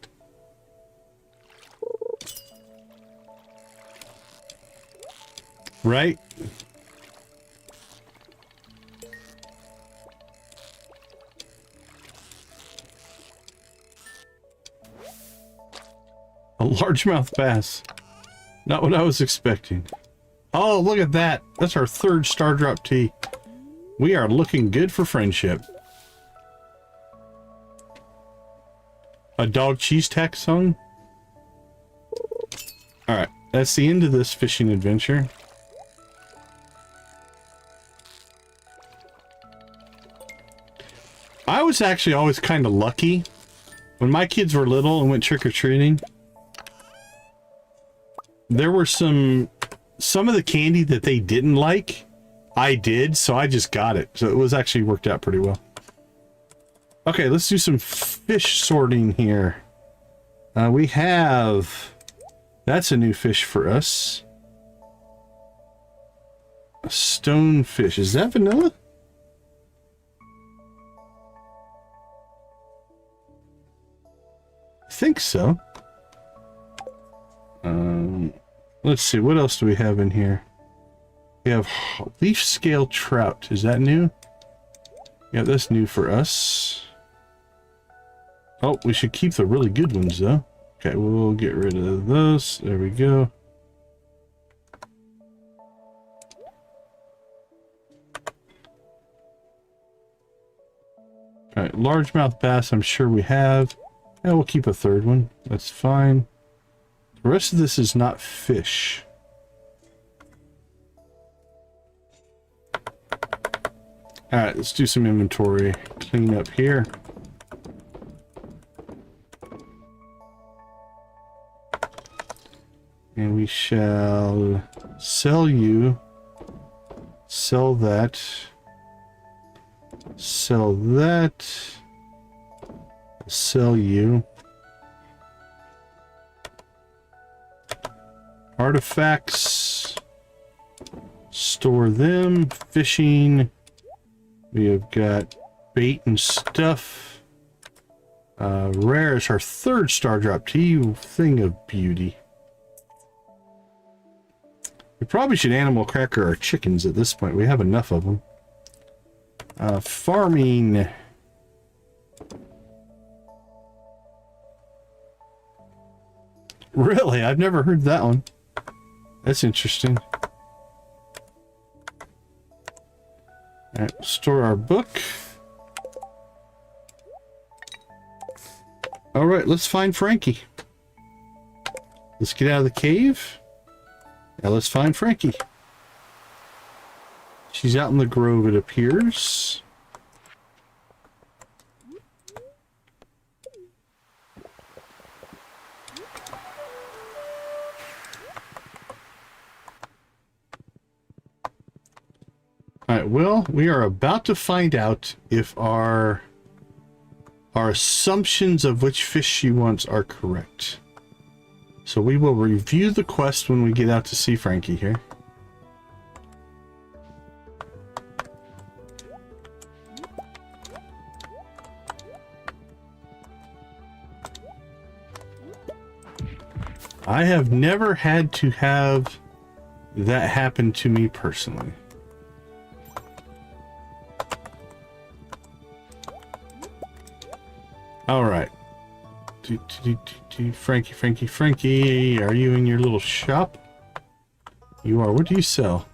Right? A largemouth bass. Not what I was expecting. Oh, look at that. That's our third star drop tea. We are looking good for friendship. A dog cheese tax song? Alright, that's the end of this fishing adventure. I was actually always kind of lucky. When my kids were little and went trick-or-treating, there were some some of the candy that they didn't like, I did, so I just got it. So it was actually worked out pretty well. Okay, let's do some fish sorting here. We have... That's a new fish for us. A stonefish. Is that vanilla? I think so. Let's see, what else do we have in here? We have leaf scale trout. Is that new? Yeah, that's new for us. Oh, we should keep the really good ones though. Okay, we'll get rid of those. There we go. All right, largemouth bass, I'm sure we have. Yeah, we'll keep a third one. That's fine. The rest of this is not fish. All right, let's do some inventory clean up here. And we shall sell you, sell that, sell that, sell you. Artifacts, store them, fishing, we have got bait and stuff. Rare is our third star drop tea, thing of beauty. We probably should animal cracker our chickens at this point. We have enough of them. Farming. Really? I've never heard that one. That's interesting. Alright, store our book. Alright, let's find Frankie. Let's get out of the cave. Now let's find Frankie. She's out in the grove, it appears. Alright, well, we are about to find out if our assumptions of which fish she wants are correct. So we will review the quest when we get out to see Frankie here. I have never had to have that happen to me personally. All right. Frankie, are you in your little shop? You are. What do you sell?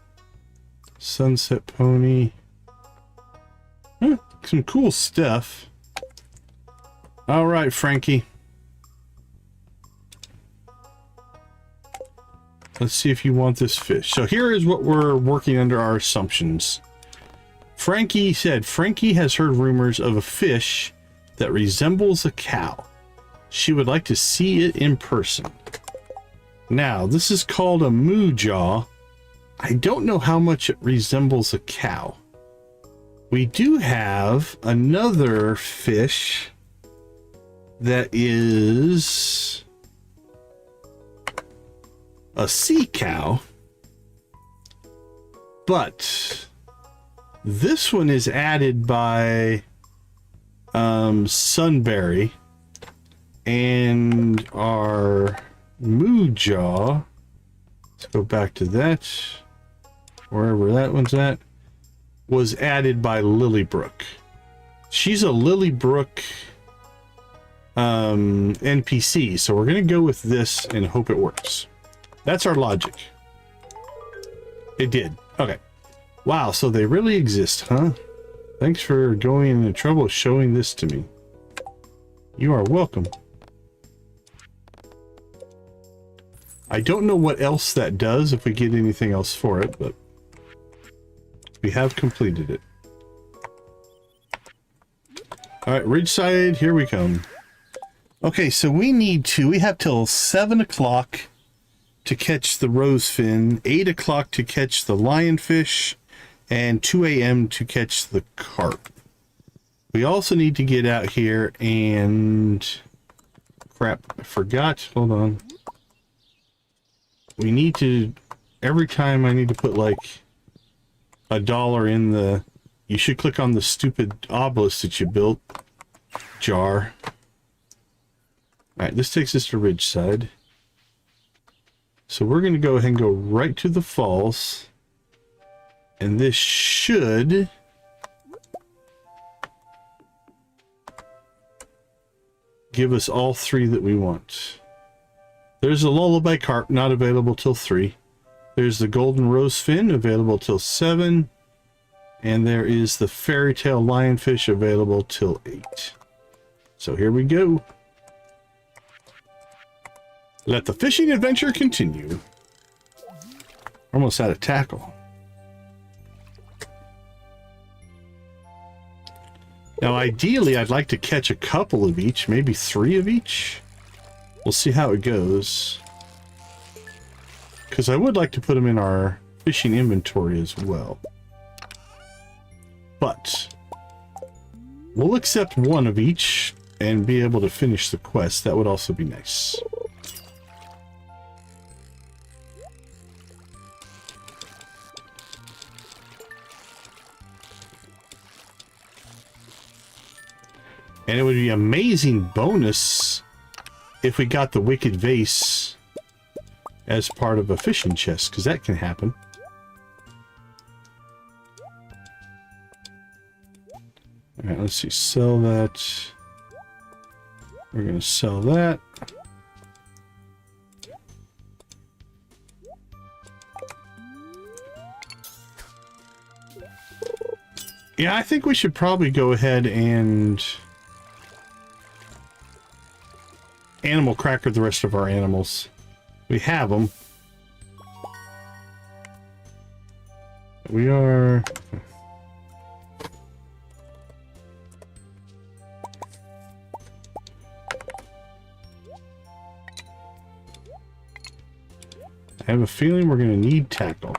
Sunset pony. Huh, some cool stuff. All right, Frankie. Let's see if you want this fish. So here is what we're working under our assumptions. Frankie said Frankie has heard rumors of a fish that resembles a cow. She would like to see it in person. Now, this is called a moo jaw. I don't know how much it resembles a cow. We do have another fish that is a sea cow, but this one is added by Sunberry, and our moo jaw, let's go back to that, wherever that one's at, was added by Lilybrook. She's a Lilybrook NPC, so we're gonna go with this and hope it works. That's our logic. It did. Okay. Wow, so they really exist, huh? Thanks for going into trouble showing this to me. You are welcome. I don't know what else that does, if we get anything else for it, but we have completed it. Alright, Ridgeside, here we come. Okay, so we have till 7 o'clock to catch the rosefin, 8 o'clock to catch the lionfish, and 2 a.m. to catch the carp. We also need to get out here and... Crap, I forgot. Hold on. We need to... Every time I need to put like $1 in the... You should click on the stupid obelisk that you built. Jar. Alright, this takes us to Ridgeside. So we're going to go ahead and go right to the falls. And this should... give us all 3 that we want. There's a lullaby carp, not available till 3. There's the golden rosefin, available till 7. And there is the fairy tale lionfish, available till 8. So here we go. Let the fishing adventure continue. Almost out of tackle. Now, ideally, I'd like to catch a couple of each, maybe 3 of each. We'll see how it goes. Because I would like to put them in our fishing inventory as well. But we'll accept 1 of each and be able to finish the quest. That would also be nice. And it would be an amazing bonus if we got the Wicked Vase as part of a fishing chest, because that can happen. Alright, let's see. Sell that. We're going to sell that. Yeah, I think we should probably go ahead and... animal cracker the rest of our animals. We have them. We are... I have a feeling we're going to need tackle.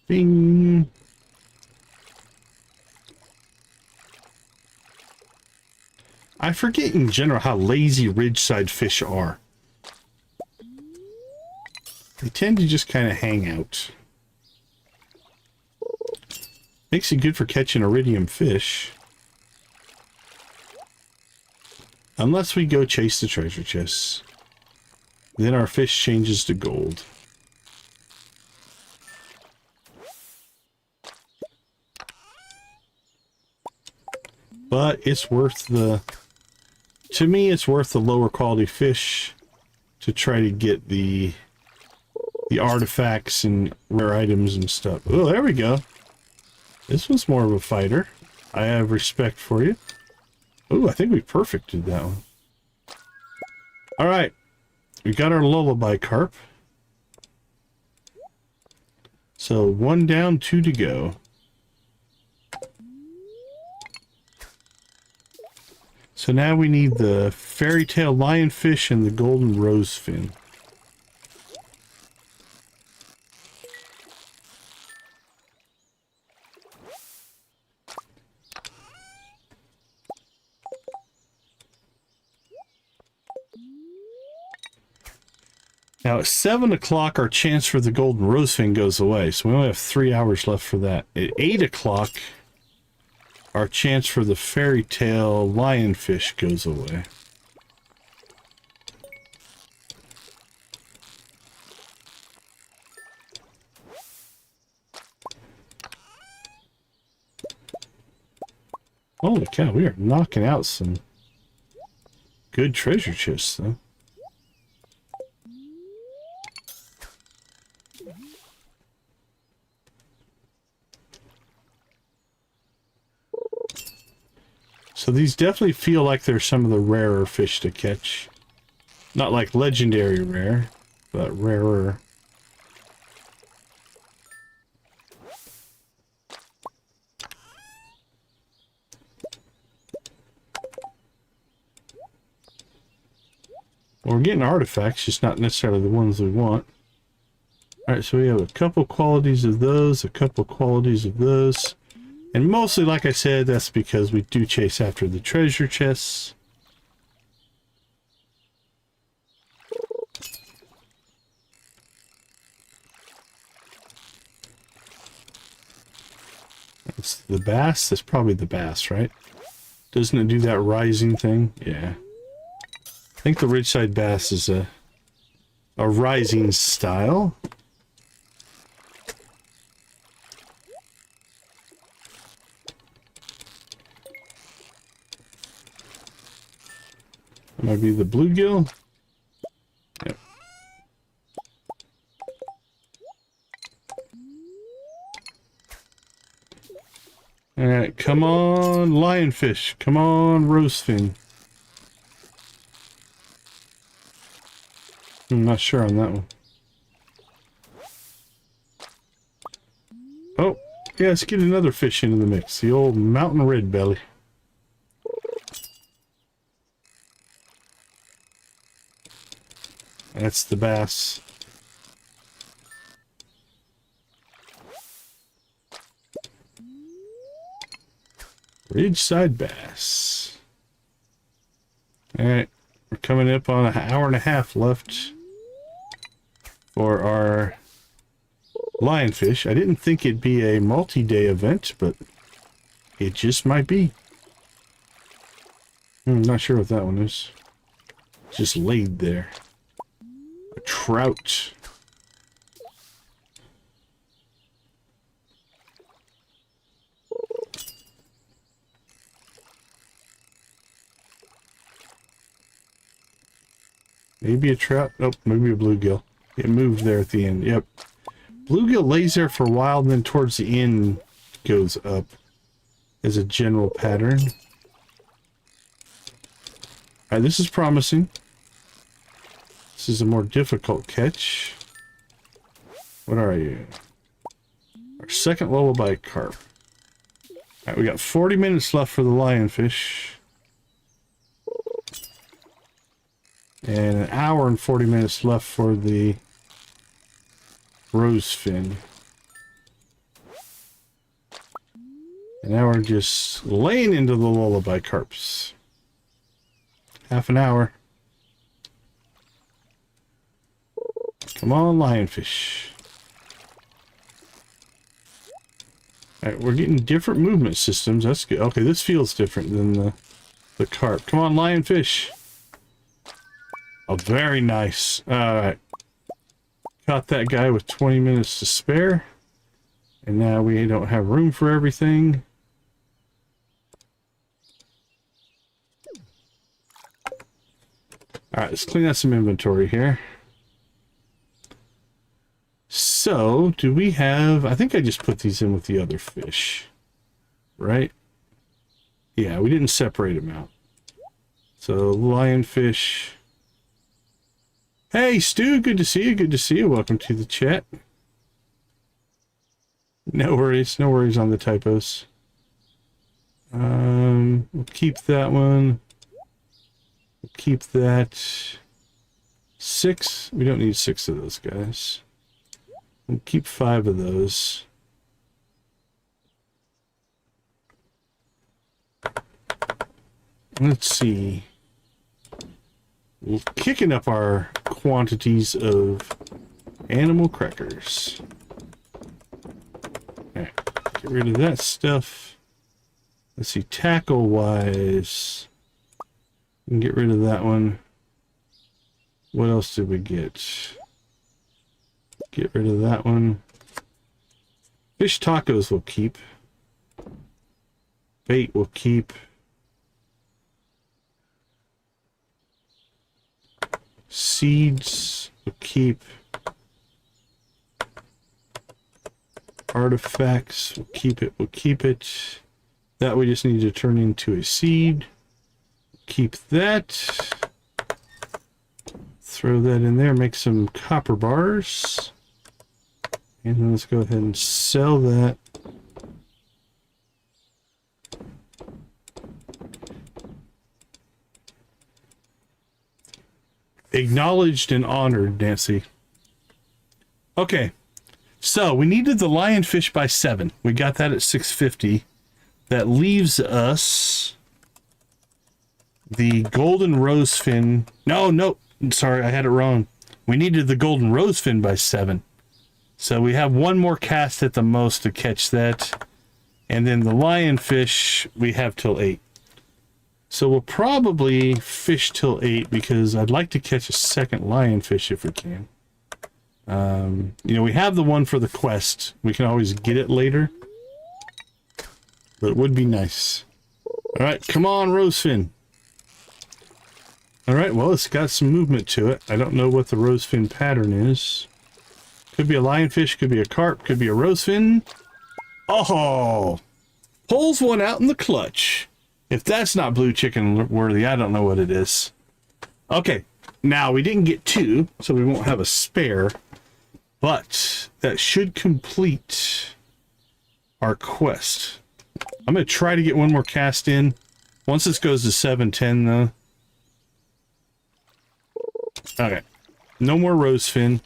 Bing. I forget in general how lazy Ridgeside fish are. They tend to just kind of hang out. Makes it good for catching iridium fish. Unless we go chase the treasure chests. Then our fish changes to gold. But it's worth the... To me, it's worth the lower quality fish to try to get the artifacts and rare items and stuff. Oh, there we go. This was more of a fighter. I have respect for you. Oh, I think we perfected that one. Alright. We got our lullaby carp. So 1 down, 2 to go. So now we need the fairy tale lionfish and the golden rosefin. Now at 7 o'clock our chance for the golden rosefin goes away, so we only have 3 hours left for that. At 8 o'clock our chance for the fairy tale lionfish goes away. Holy cow, we are knocking out some good treasure chests, though. So these definitely feel like they're some of the rarer fish to catch. Not like legendary rare, but rarer. Well, we're getting artifacts, just not necessarily the ones we want. Alright, so we have a couple qualities of those, a couple qualities of those. And mostly, like I said, that's because we do chase after the treasure chests. That's the bass. That's probably the bass, right? Doesn't it do that rising thing? Yeah. I think the Ridgeside bass is a rising style. That might be the bluegill. Yep. Alright, come on, lionfish. Come on, rosefin. I'm not sure on that one. Oh, yeah, let's get another fish into the mix. The old mountain red belly. That's the bass. Ridgeside bass. Alright, we're coming up on an hour and a half left for our lionfish. I didn't think it'd be a multi-day event, but it just might be. I'm not sure what that one is. Just laid there. A trout. Maybe a trout. Oh, maybe a bluegill. It moved there at the end. Yep. Bluegill lays there for a while, and then towards the end goes up as a general pattern. Alright, this is promising. This is a more difficult catch. What are you? Our second lullaby carp. Alright, we got 40 minutes left for the lionfish. And an hour and 40 minutes left for the rosefin. And now we're just laying into the lullaby carps. Half an hour. Come on, lionfish. Alright, we're getting different movement systems. That's good. Okay, this feels different than the carp. Come on, lionfish. Oh, very nice. Alright. Caught that guy with 20 minutes to spare. And now we don't have room for everything. Alright, let's clean out some inventory here. So, do we have... I think I just put these in with the other fish. Right? Yeah, we didn't separate them out. So, lionfish... Hey, Stu, good to see you. Good to see you. Welcome to the chat. No worries on the typos. We'll keep that one. We'll keep that. 6. We don't need 6 of those guys. We'll keep 5 of those. Let's see. We're kicking up our quantities of animal crackers. Alright, get rid of that stuff. Let's see, tackle wise. We can get rid of that one. What else did we get? Get rid of that one. Fish tacos we'll keep. Bait we'll keep. Seeds we'll keep. Artifacts we'll keep it. We'll keep it. That we just need to turn into a seed. Keep that. Throw that in there. Make some copper bars. And then let's go ahead and sell that. Acknowledged and honored, Nancy. Okay. So we needed the lionfish by 7. We got that at 650. That leaves us the golden rosefin. No. Sorry, I had it wrong. We needed the golden rosefin by 7. So we have one more cast at the most to catch that. And then the lionfish we have till 8. So we'll probably fish till 8 because I'd like to catch a second lionfish if we can. You know, we have the one for the quest. We can always get it later. But it would be nice. All right, come on, rosefin. All right, well, it's got some movement to it. I don't know what the rosefin pattern is. Could be a lionfish, could be a carp, could be a rosefin. Oh! Pulls one out in the clutch. If that's not blue chicken worthy, I don't know what it is. Okay, now we didn't get 2, so we won't have a spare. But that should complete our quest. I'm going to try to get one more cast in. Once this goes to 7:10, though. Okay. No more rosefin.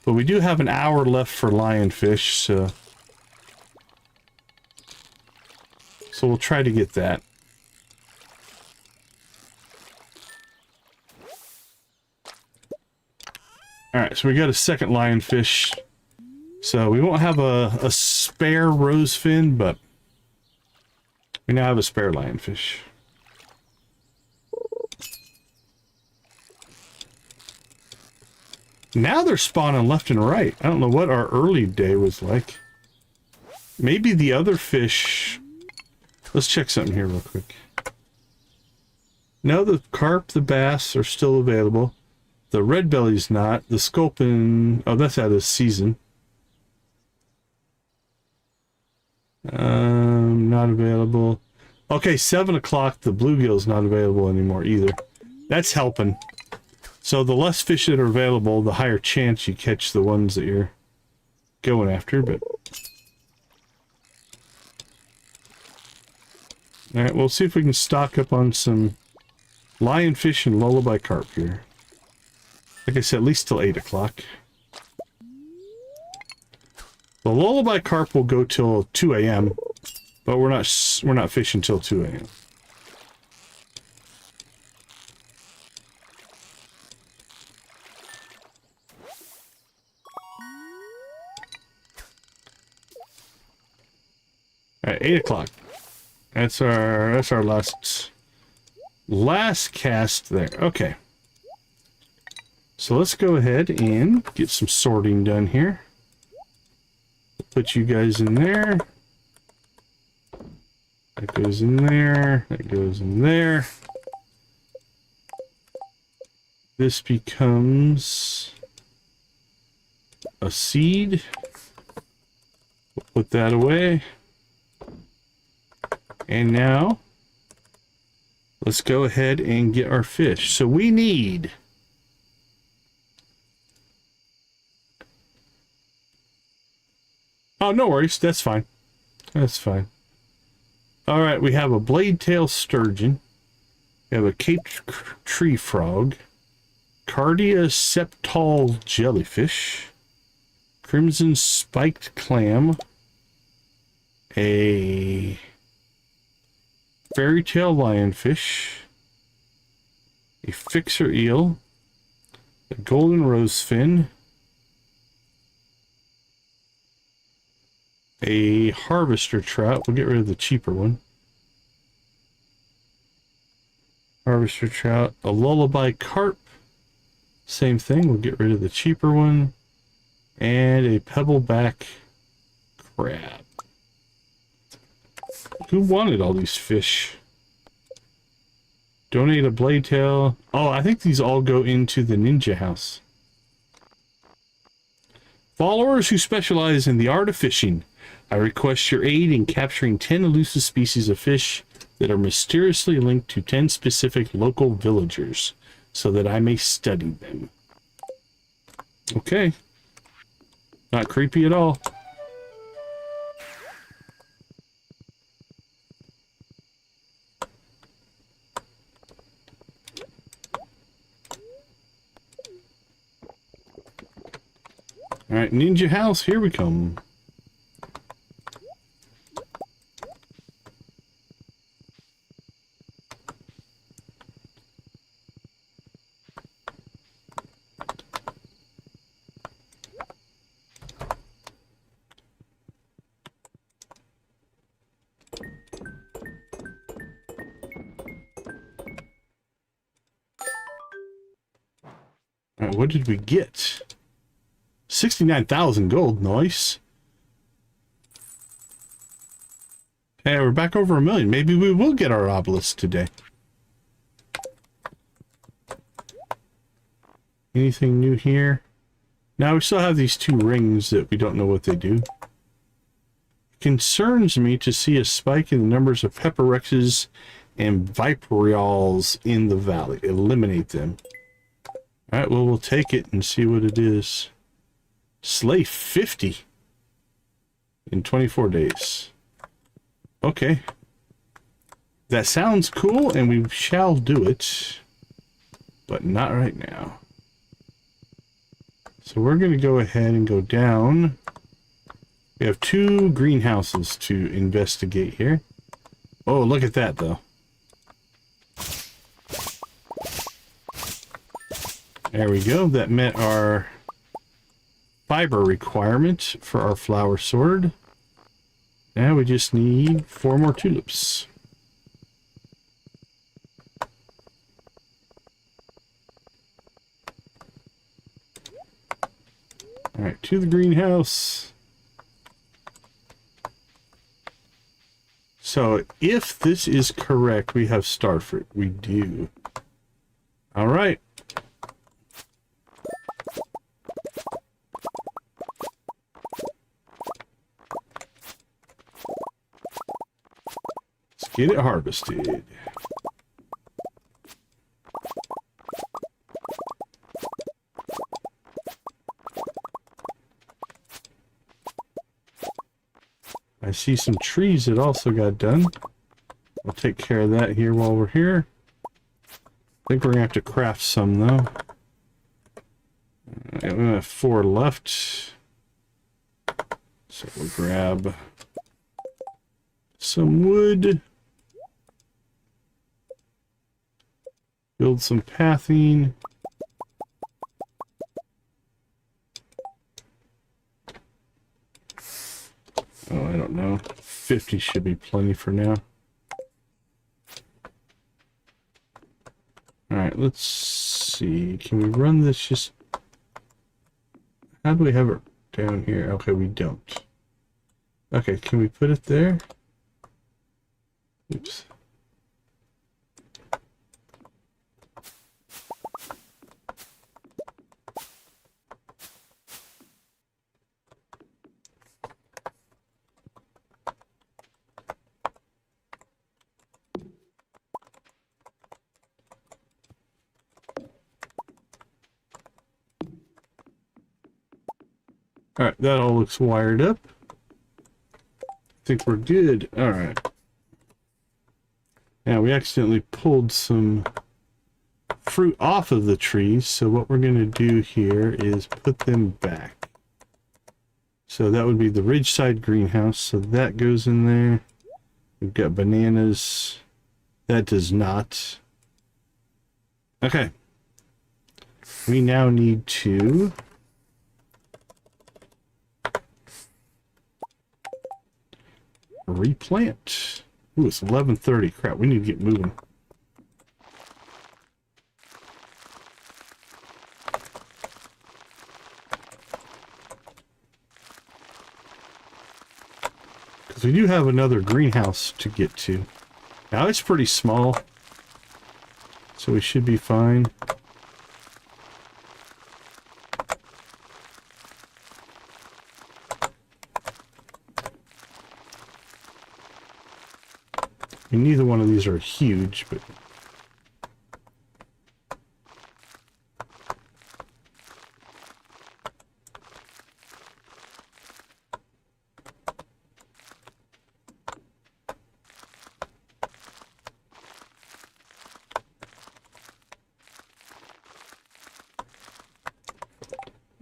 But we do have an hour left for lionfish, so we'll try to get that. Alright, so we got a second lionfish. So we won't have a spare rosefin, but we now have a spare lionfish. Now they're spawning left and right. I don't know what our early day was like. Maybe the other fish... Let's check something here real quick. No, the carp, the bass are still available. The red belly's not. The sculpin... Oh, that's out of season. Not available. Okay, 7 o'clock. The bluegill's not available anymore either. That's helping. So the less fish that are available, the higher chance you catch the ones that you're going after, but... Alright, we'll see if we can stock up on some lionfish and lullaby carp here. Like I said, at least till 8 o'clock. The lullaby carp will go till 2 a.m., but we're not fishing till 2 a.m. Alright, 8 o'clock. That's our last cast there. Okay. So let's go ahead and get some sorting done here. Put you guys in there. That goes in there. That goes in there. This becomes a seed. We'll put that away. And now, let's go ahead and get our fish. So we need... Oh, no worries. That's fine. That's fine. All right, we have a blade-tail sturgeon. We have a cape tree frog. Cardia septal jellyfish. Crimson spiked clam. A fairy-tail lionfish. A fixer eel. A golden rosefin. A harvester trout. We'll get rid of the cheaper one. Harvester trout. A lullaby carp. Same thing. We'll get rid of the cheaper one. And a pebbleback crab. Who wanted all these fish? Donate a blade tail. Oh, I think these all go into the ninja house. Followers who specialize in the art of fishing. I request your aid in capturing 10 elusive species of fish that are mysteriously linked to 10 specific local villagers, so that I may study them. Okay. Not creepy at all. All right, ninja house, here we come. All right, what did we get? 69,000 gold, nice. Hey, we're back over 1 million. Maybe we will get our obelisk today. Anything new here? Now we still have these 2 rings that we don't know what they do. It concerns me to see a spike in the numbers of pepperexes and viperiols in the valley. Eliminate them. Alright, well, we'll take it and see what it is. Slay 50 in 24 days. Okay. That sounds cool, and we shall do it. But not right now. So we're going to go ahead and go down. We have 2 greenhouses to investigate here. Oh, look at that, though. There we go. That met our fiber requirement for our flower sword. Now we just need 4 more tulips. Alright, to the greenhouse. So, if this is correct, we have starfruit. We do. Alright. Let's get it harvested. I see some trees that also got done. We'll take care of that here while we're here. I think we're gonna have to craft some though. We have 4 left. So we'll grab some wood. Build some pathing. Oh, I don't know. 50 should be plenty for now. Alright, let's see. Can we run this just... How do we have it down here? Okay, we don't. Okay, can we put it there? Oops. Alright, that all looks wired up. I think we're good. Alright. Now, we accidentally pulled some fruit off of the trees, so what we're going to do here is put them back. So that would be the Ridgeside greenhouse, so that goes in there. We've got bananas. That does not. Okay. We now need to... replant. Ooh, it's 11:30. Crap, we need to get moving. Because we do have another greenhouse to get to. Now it's pretty small, so we should be fine. Neither one of these are huge, but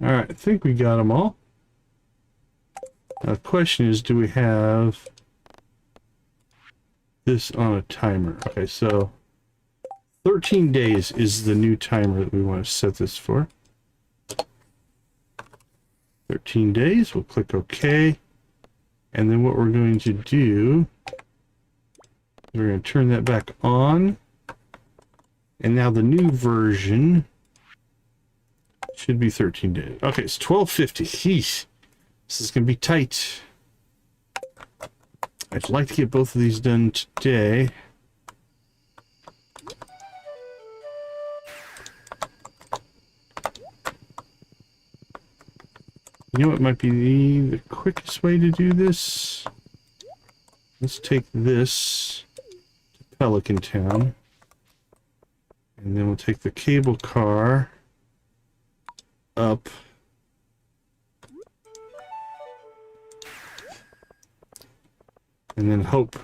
All right, I think we got them all. Now the question is, do we have this on a timer? Okay, so 13 days is the new timer that we want to set this for. 13 days, we'll click OK. And then what we're going to do, we're going to turn that back on. And now the new version should be 13 days. Okay, it's 1250. Jeez. This is going to be tight. I'd like to get both of these done today. You know what might be the quickest way to do this? Let's take this to Pelican Town. And then we'll take the cable car up. And then hope.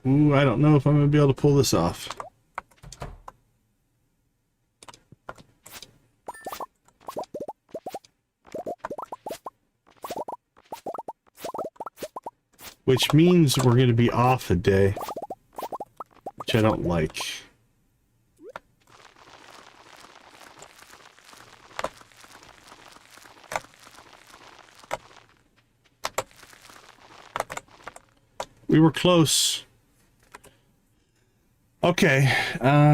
Ooh, I don't know if I'm going to be able to pull this off. Which means we're going to be off a day, which I don't like. We were close. Okay,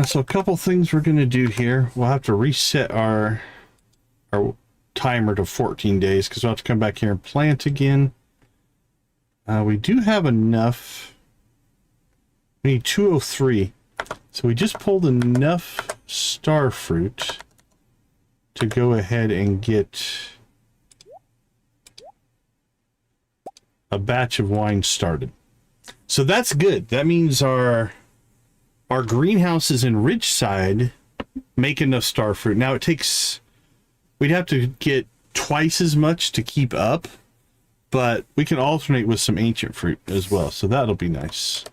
so a couple things we're going to do here. We'll have to reset our timer to 14 days because we'll have to come back here and plant again. We do have enough. We need 203. So we just pulled enough star fruit to go ahead and get a batch of wine started. So that's good. That means our greenhouses in Ridgeside make enough star fruit. Now it takes, we'd have to get twice as much to keep up. But we can alternate with some ancient fruit as well, so that'll be nice.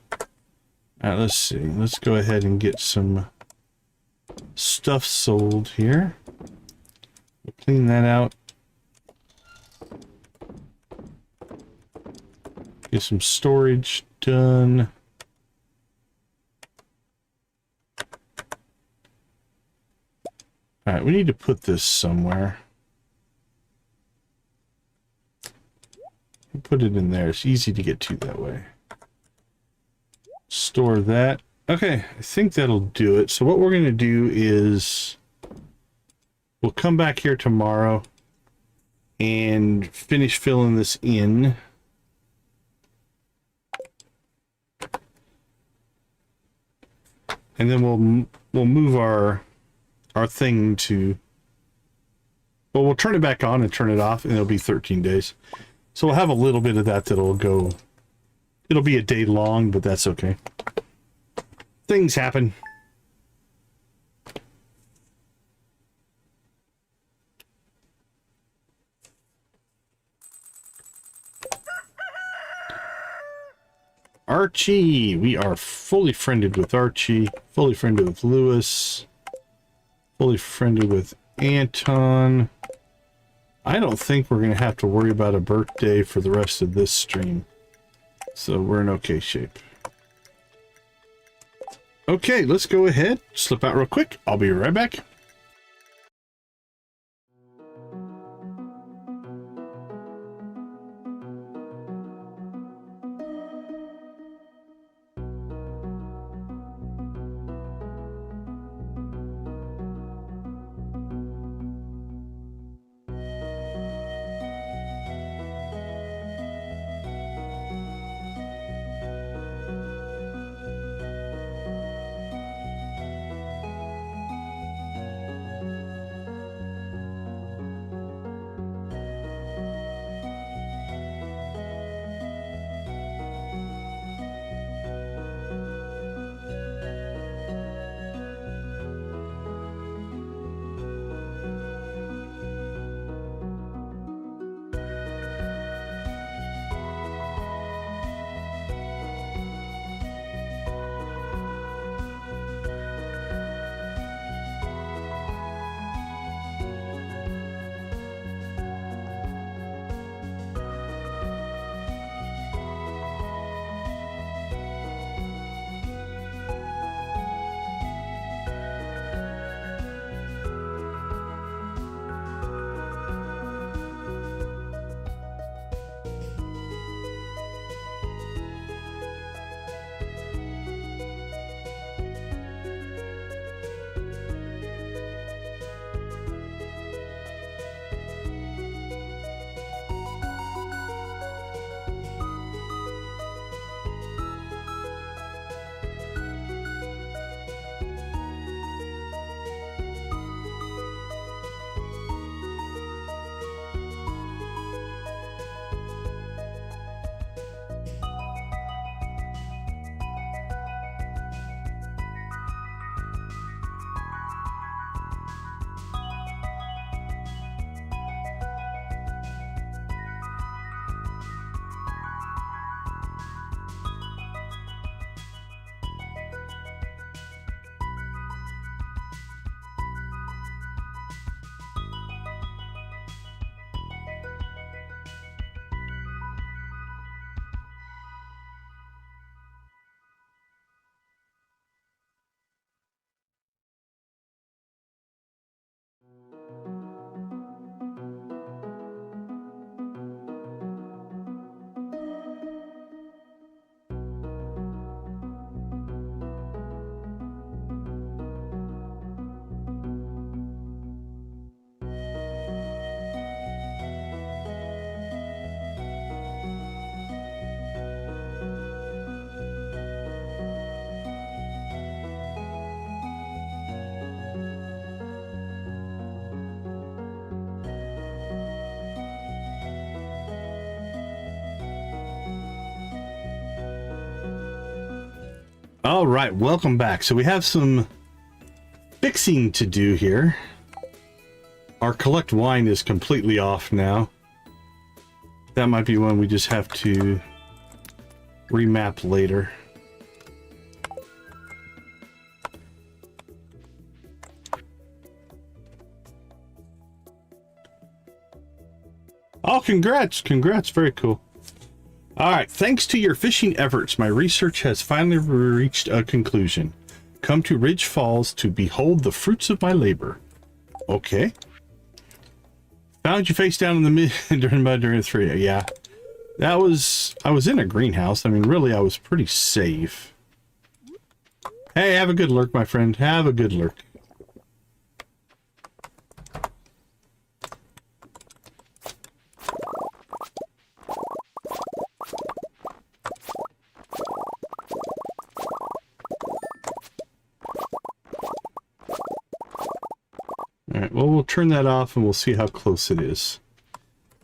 All right, let's see. Let's go ahead and get some stuff sold here. We'll clean that out. Get some storage done. All right, we need to put this somewhere. Put it in there. It's easy to get to that way. Store that. Okay, I think that'll do it. So what we're going to do is we'll come back here tomorrow and finish filling this in. And then we'll move our thing to, well, we'll turn it back on and turn it off, and it'll be 13 days. So we'll have a little bit of that that'll go, it'll be a day long, but that's okay. Things happen. Archie, we are fully friended with Archie, fully friended with Lewis, fully friended with Anton. I don't think we're going to have to worry about a birthday for the rest of this stream. So we're in okay shape. Okay, let's go ahead, slip out real quick. I'll be right back. All right, welcome back. So we have some fixing to do here. Our collect wine is completely off now. That might be one we just have to remap later. Oh, congrats. Congrats. Very cool. All right. Thanks to your fishing efforts, my research has finally reached a conclusion. Come to Ridge Falls to behold the fruits of my labor. Okay. Found you face down in the mud during the 3. Yeah. I was in a greenhouse. I mean, really, I was pretty safe. Hey, have a good lurk, my friend. Have a good lurk. Alright, well, we'll turn that off and we'll see how close it is.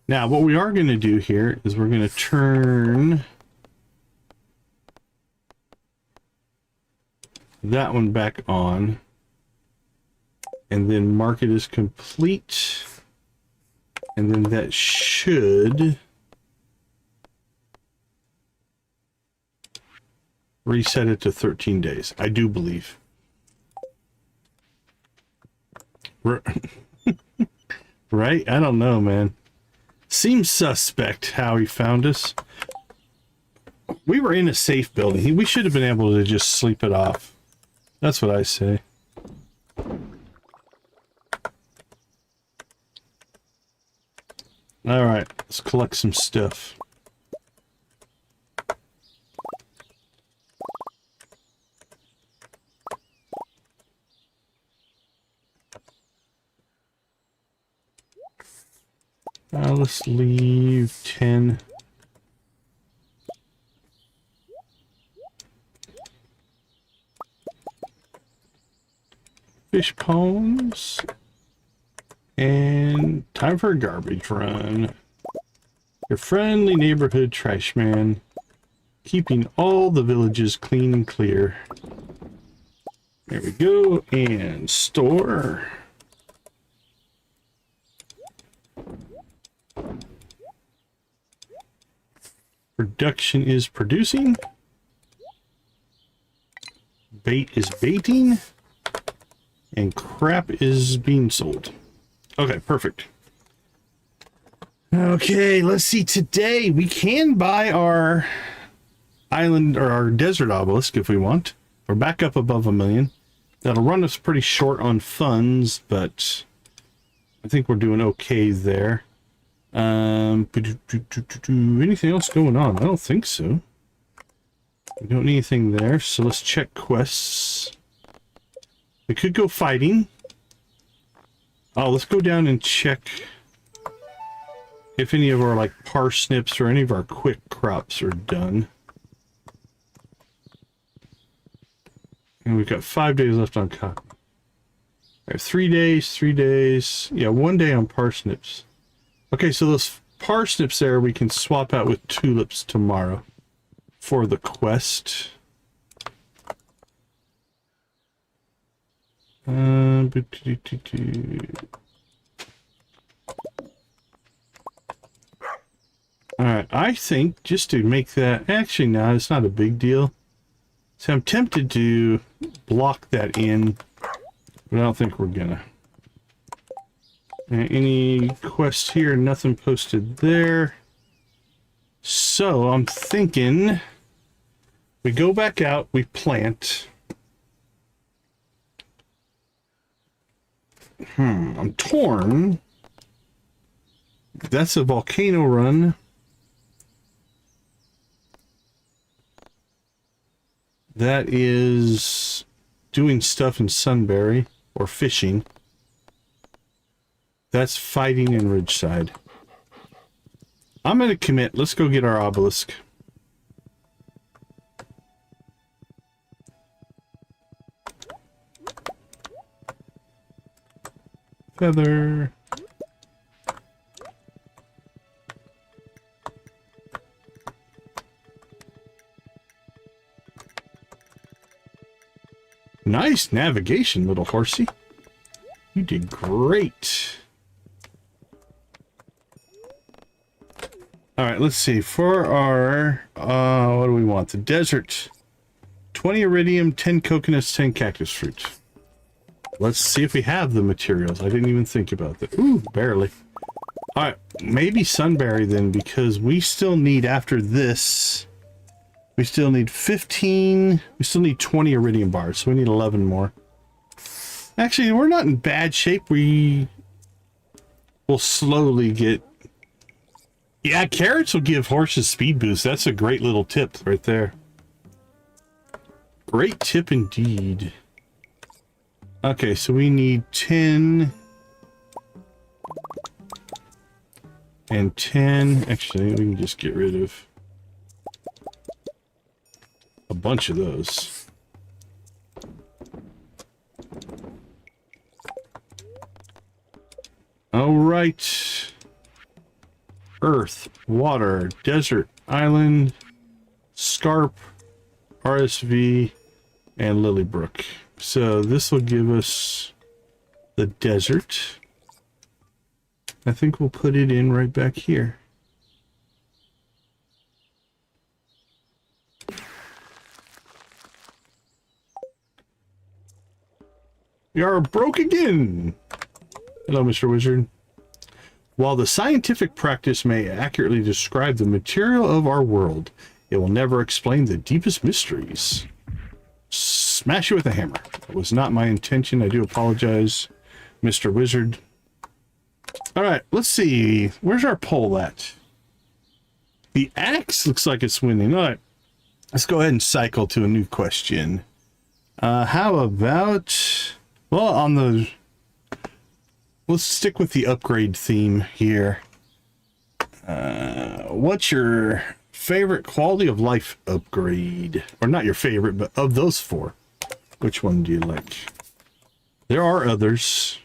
Now, what we are going to do here is we're going to turn that one back on and then mark it as complete. And then that should reset it to 13 days, I do believe. Right? I don't know, man. Seems suspect how he found us. We were in a safe building. We should have been able to just sleep it off. That's what I say. All right, let's collect some stuff. Let's leave 10. Fish ponds. And time for a garbage run. Your friendly neighborhood trash man, keeping all the villages clean and clear. There we go. And store. Production is producing. Bait is baiting. And crap is being sold. Okay, perfect. Okay, let's see. Today we can buy our island or our desert obelisk if we want. We're back up above 1 million. That'll run us pretty short on funds, but I think we're doing okay there. Anything else going on? I don't think so. We don't need anything there, so let's check quests. We could go fighting. Oh, let's go down and check if any of our like parsnips or any of our quick crops are done. And we've got 5 days left on cotton. I have 3 days, 3 days. Yeah, 1 day on parsnips. Okay, so those parsnips there we can swap out with tulips tomorrow for the quest. Alright, I think just to make that... Actually, no, it's not a big deal. So I'm tempted to block that in, but I don't think we're gonna. Any quests here? Nothing posted there. So I'm thinking we go back out, we plant. I'm torn. That's a volcano run. That is doing stuff in Sunberry or fishing. That's fighting in Ridgeside. I'm going to commit. Let's go get our obelisk. Feather. Nice navigation, little horsey. You did great. All right, let's see. For our, what do we want? The desert. 20 iridium, 10 coconuts, 10 cactus fruit. Let's see if we have the materials. I didn't even think about that. Ooh, barely. All right, maybe Sunberry then, because we still need, after this, we still need 15, we still need 20 iridium bars, so we need 11 more. Actually, we're not in bad shape. We will slowly get... Yeah, carrots will give horses speed boost. That's a great little tip right there. Great tip indeed. Okay, so we need 10... and 10. Actually, we can just get rid of a bunch of those. All right. Earth, water, desert, island, Scarp, RSV, and Lilybrook. So this will give us the desert. I think we'll put it in right back here. We are broke again. Hello, Mr. Wizard. While the scientific practice may accurately describe the material of our world, it will never explain the deepest mysteries. Smash it with a hammer. That was not my intention. I do apologize, Mr. Wizard. All right, let's see. Where's our poll at? The axe looks like it's winning. All right, let's go ahead and cycle to a new question. How about, well, on the, let's stick with the upgrade theme here. What's your favorite quality of life upgrade? Or not your favorite, but of those four, which one do you like? There are others.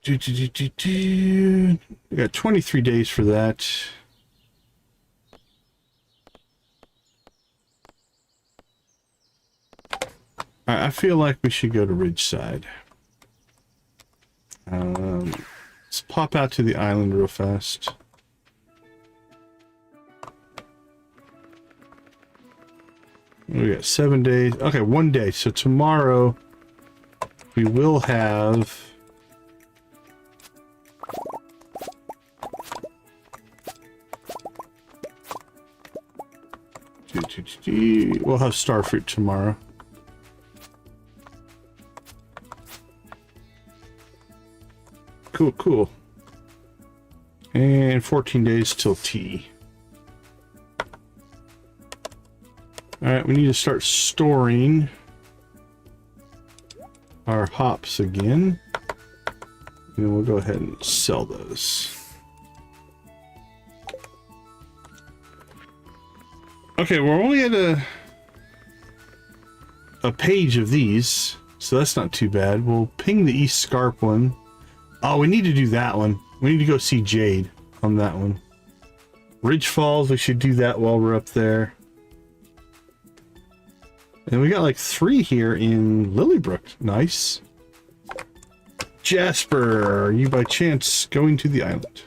We got 23 days for that. I feel like we should go to Ridgeside. Let's pop out to the island real fast. We got 7 days. Okay, 1 day. So tomorrow we will have... We'll have starfruit tomorrow. Cool, cool. And 14 days till tea. Alright, we need to start storing our hops again. And then we'll go ahead and sell those. Okay, we're only at a page of these, so that's not too bad. We'll ping the East Scarp one. Oh, we need to do that one. We need to go see Jade on that one. Ridge Falls, we should do that while we're up there. And we got like 3 here in Lilybrook. Nice. Jasper, are you by chance going to the island?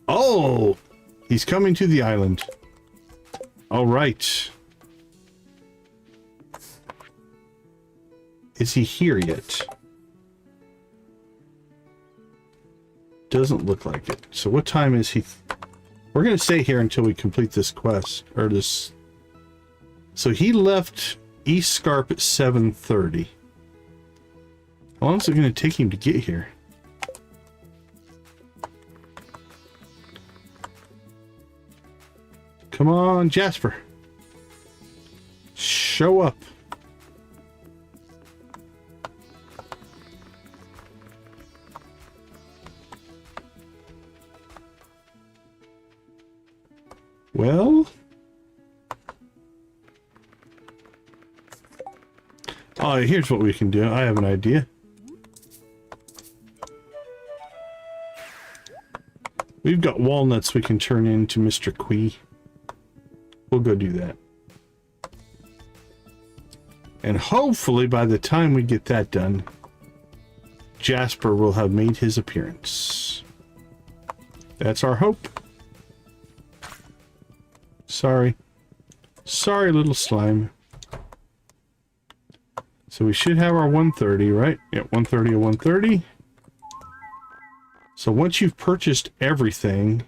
Oh, he's coming to the island. All right. Is he here yet? Doesn't look like it. So what time is he? We're going to stay here until we complete this quest, or this. So he left East Scarp at 7:30. How long is it going to take him to get here? Come on, Jasper. Show up. Well, oh, here's what we can do. I have an idea. We've got walnuts we can turn into Mr. Quee. We'll go do that. And hopefully by the time we get that done, Jasper will have made his appearance. That's our hope. Sorry. Sorry, little slime. So we should have our 130, right? Yeah, 130 or 130. So once you've purchased everything,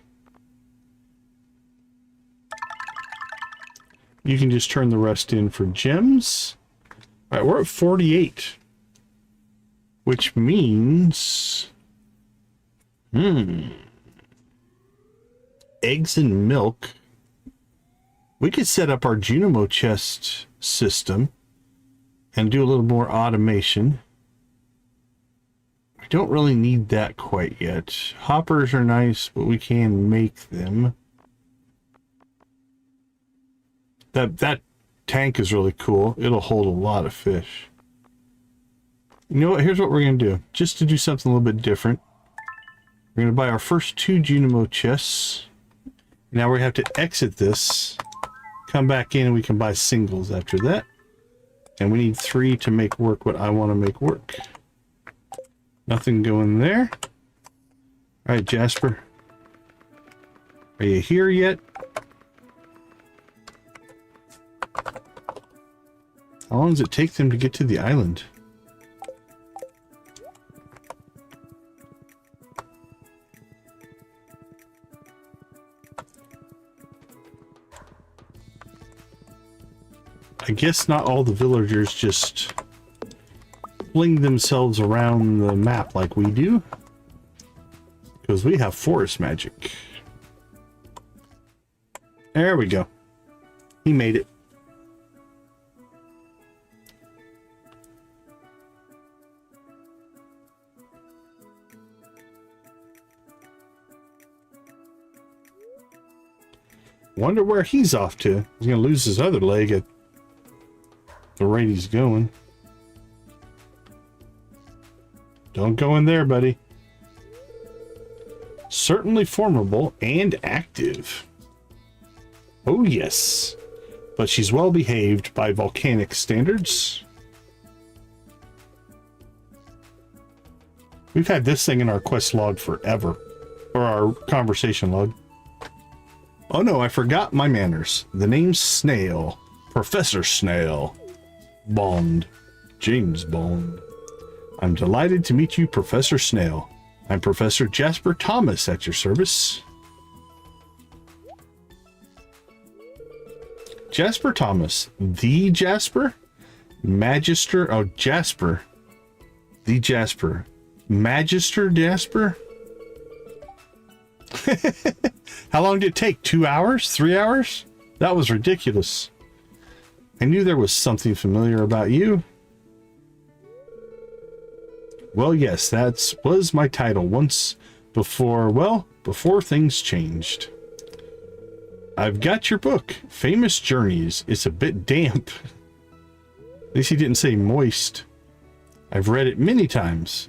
you can just turn the rest in for gems. All right, we're at 48. Which means... eggs and milk. We could set up our Junimo chest system and do a little more automation. I don't really need that quite yet. Hoppers are nice, but we can make them. That tank is really cool. It'll hold a lot of fish. You know what? Here's what we're going to do. Just to do something a little bit different. We're going to buy our first 2 Junimo chests. Now we have to exit this. Come back in and we can buy singles after that. And we need 3 to make work what I want to make work. Nothing going there. Alright, Jasper. Are you here yet? How long does it take them to get to the island? I guess not all the villagers just fling themselves around the map like we do, because we have forest magic. There we go. He made it. Wonder where he's off to. He's gonna lose his other leg at the rate he's going. Don't go in there, buddy. Certainly formidable and active. Oh yes. But she's well behaved by volcanic standards. We've had this thing in our quest log forever. Or our conversation log. Oh no, I forgot my manners. The name's Snail. Professor Snail. Bond. James Bond. I'm delighted to meet you, Professor Snail. I'm Professor Jasper Thomas at your service. Jasper Thomas. The Jasper? Magister. Oh, Jasper. The Jasper. Magister Jasper? How long did it take? 2 hours? 3 hours? That was ridiculous. I knew there was something familiar about you. Well, yes, that was my title once before, well, before things changed. I've got your book, Famous Journeys. It's a bit damp. At least he didn't say moist. I've read it many times.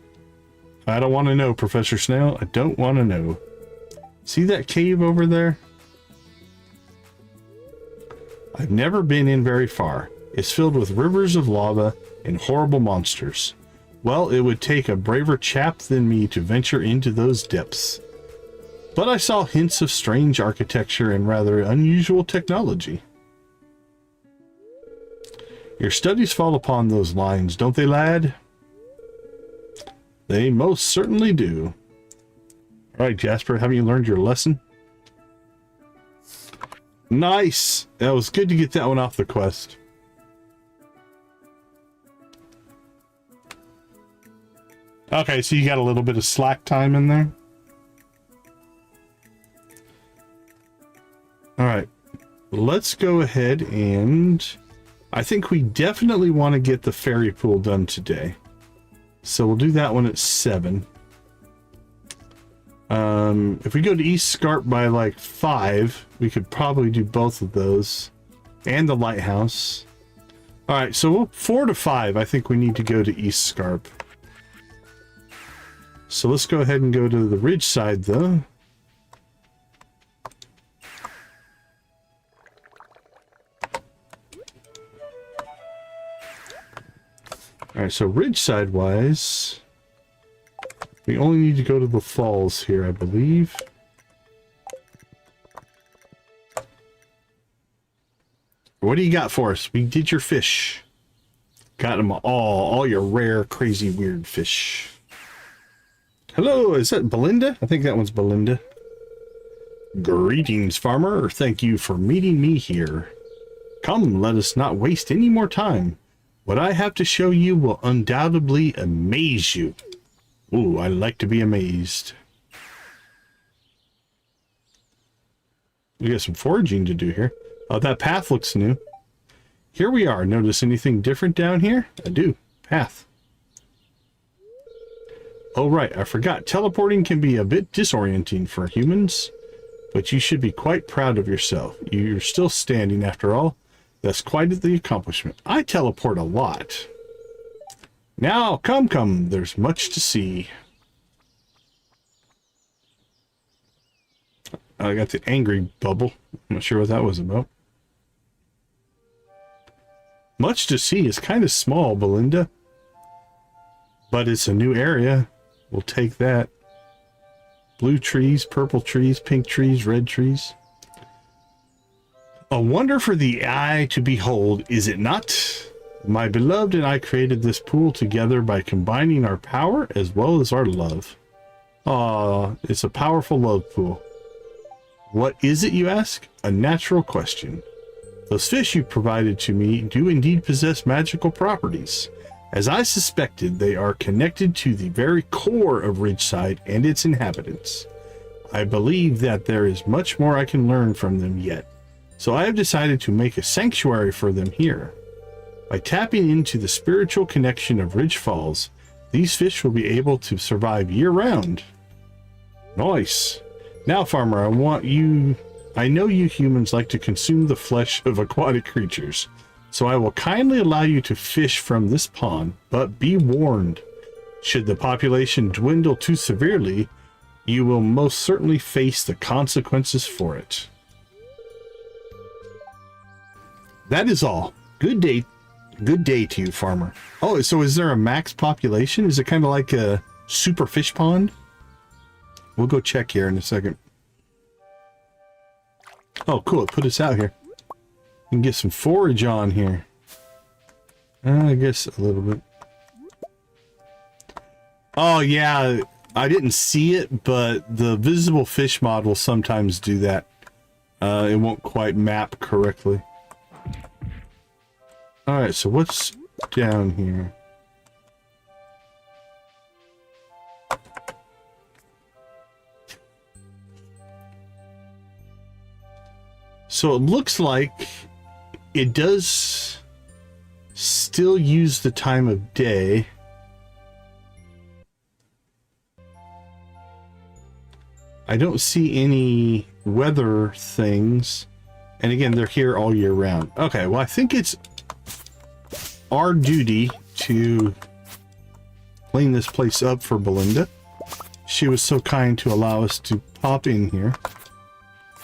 I don't want to know, Professor Snail. I don't want to know. See that cave over there? I've never been in very far. It's filled with rivers of lava and horrible monsters. Well, it would take a braver chap than me to venture into those depths. But I saw hints of strange architecture and rather unusual technology. Your studies fall upon those lines, don't they, lad? They most certainly do. All right, Jasper, haven't you learned your lesson? Nice! That was good to get that one off the quest. Okay, so you got a little bit of slack time in there. All right, let's go ahead and I think we definitely want to get the fairy pool done today. So we'll do that one at 7. If we go to East Scarp by like 5, we could probably do both of those and the lighthouse. All right, so 4 to 5, I think we need to go to East Scarp. So let's go ahead and go to the Ridgeside though. Alright, so Ridgeside wise, we only need to go to the falls here, I believe. What do you got for us? We did your fish. Got them all your rare, crazy, weird fish. Hello, is that Belinda? I think that one's Belinda. Greetings, farmer. Thank you for meeting me here. Come, let us not waste any more time. What I have to show you will undoubtedly amaze you. Ooh, I like to be amazed. We got some foraging to do here. Oh, that path looks new. Here we are. Notice anything different down here? I do. Path. Oh, right. I forgot. Teleporting can be a bit disorienting for humans, but you should be quite proud of yourself. You're still standing after all. That's quite the accomplishment. I teleport a lot. Now, come. There's much to see. I got the angry bubble. I'm not sure what that was about. Much to see is kind of small, Belinda. But it's a new area. We'll take that. Blue trees, purple trees, pink trees, red trees. A wonder for the eye to behold, is it not? My beloved and I created this pool together by combining our power as well as our love. Ah, it's a powerful love pool. What is it, you ask? A natural question. Those fish you provided to me do indeed possess magical properties. As I suspected, they are connected to the very core of Ridgeside and its inhabitants. I believe that there is much more I can learn from them yet, so I have decided to make a sanctuary for them here. By tapping into the spiritual connection of Ridge Falls, these fish will be able to survive year-round. Nice. Now, farmer, I know you humans like to consume the flesh of aquatic creatures, so I will kindly allow you to fish from this pond, but be warned. Should the population dwindle too severely, you will most certainly face the consequences for it. That is all. Good day to you, farmer. Oh, so is there a max population? Is it kind of like a super fish pond? We'll go check here in a second. Oh, cool. It put us out here. We can get some forage on here. I guess a little bit. Oh, yeah. I didn't see it, but the visible fish mod will sometimes do that. It won't quite map correctly. Alright, so what's down here? So it looks like it does still use the time of day. I don't see any weather things. And again, they're here all year round. Okay, well, I think it's our duty to clean this place up for Belinda. She was so kind to allow us to pop in here.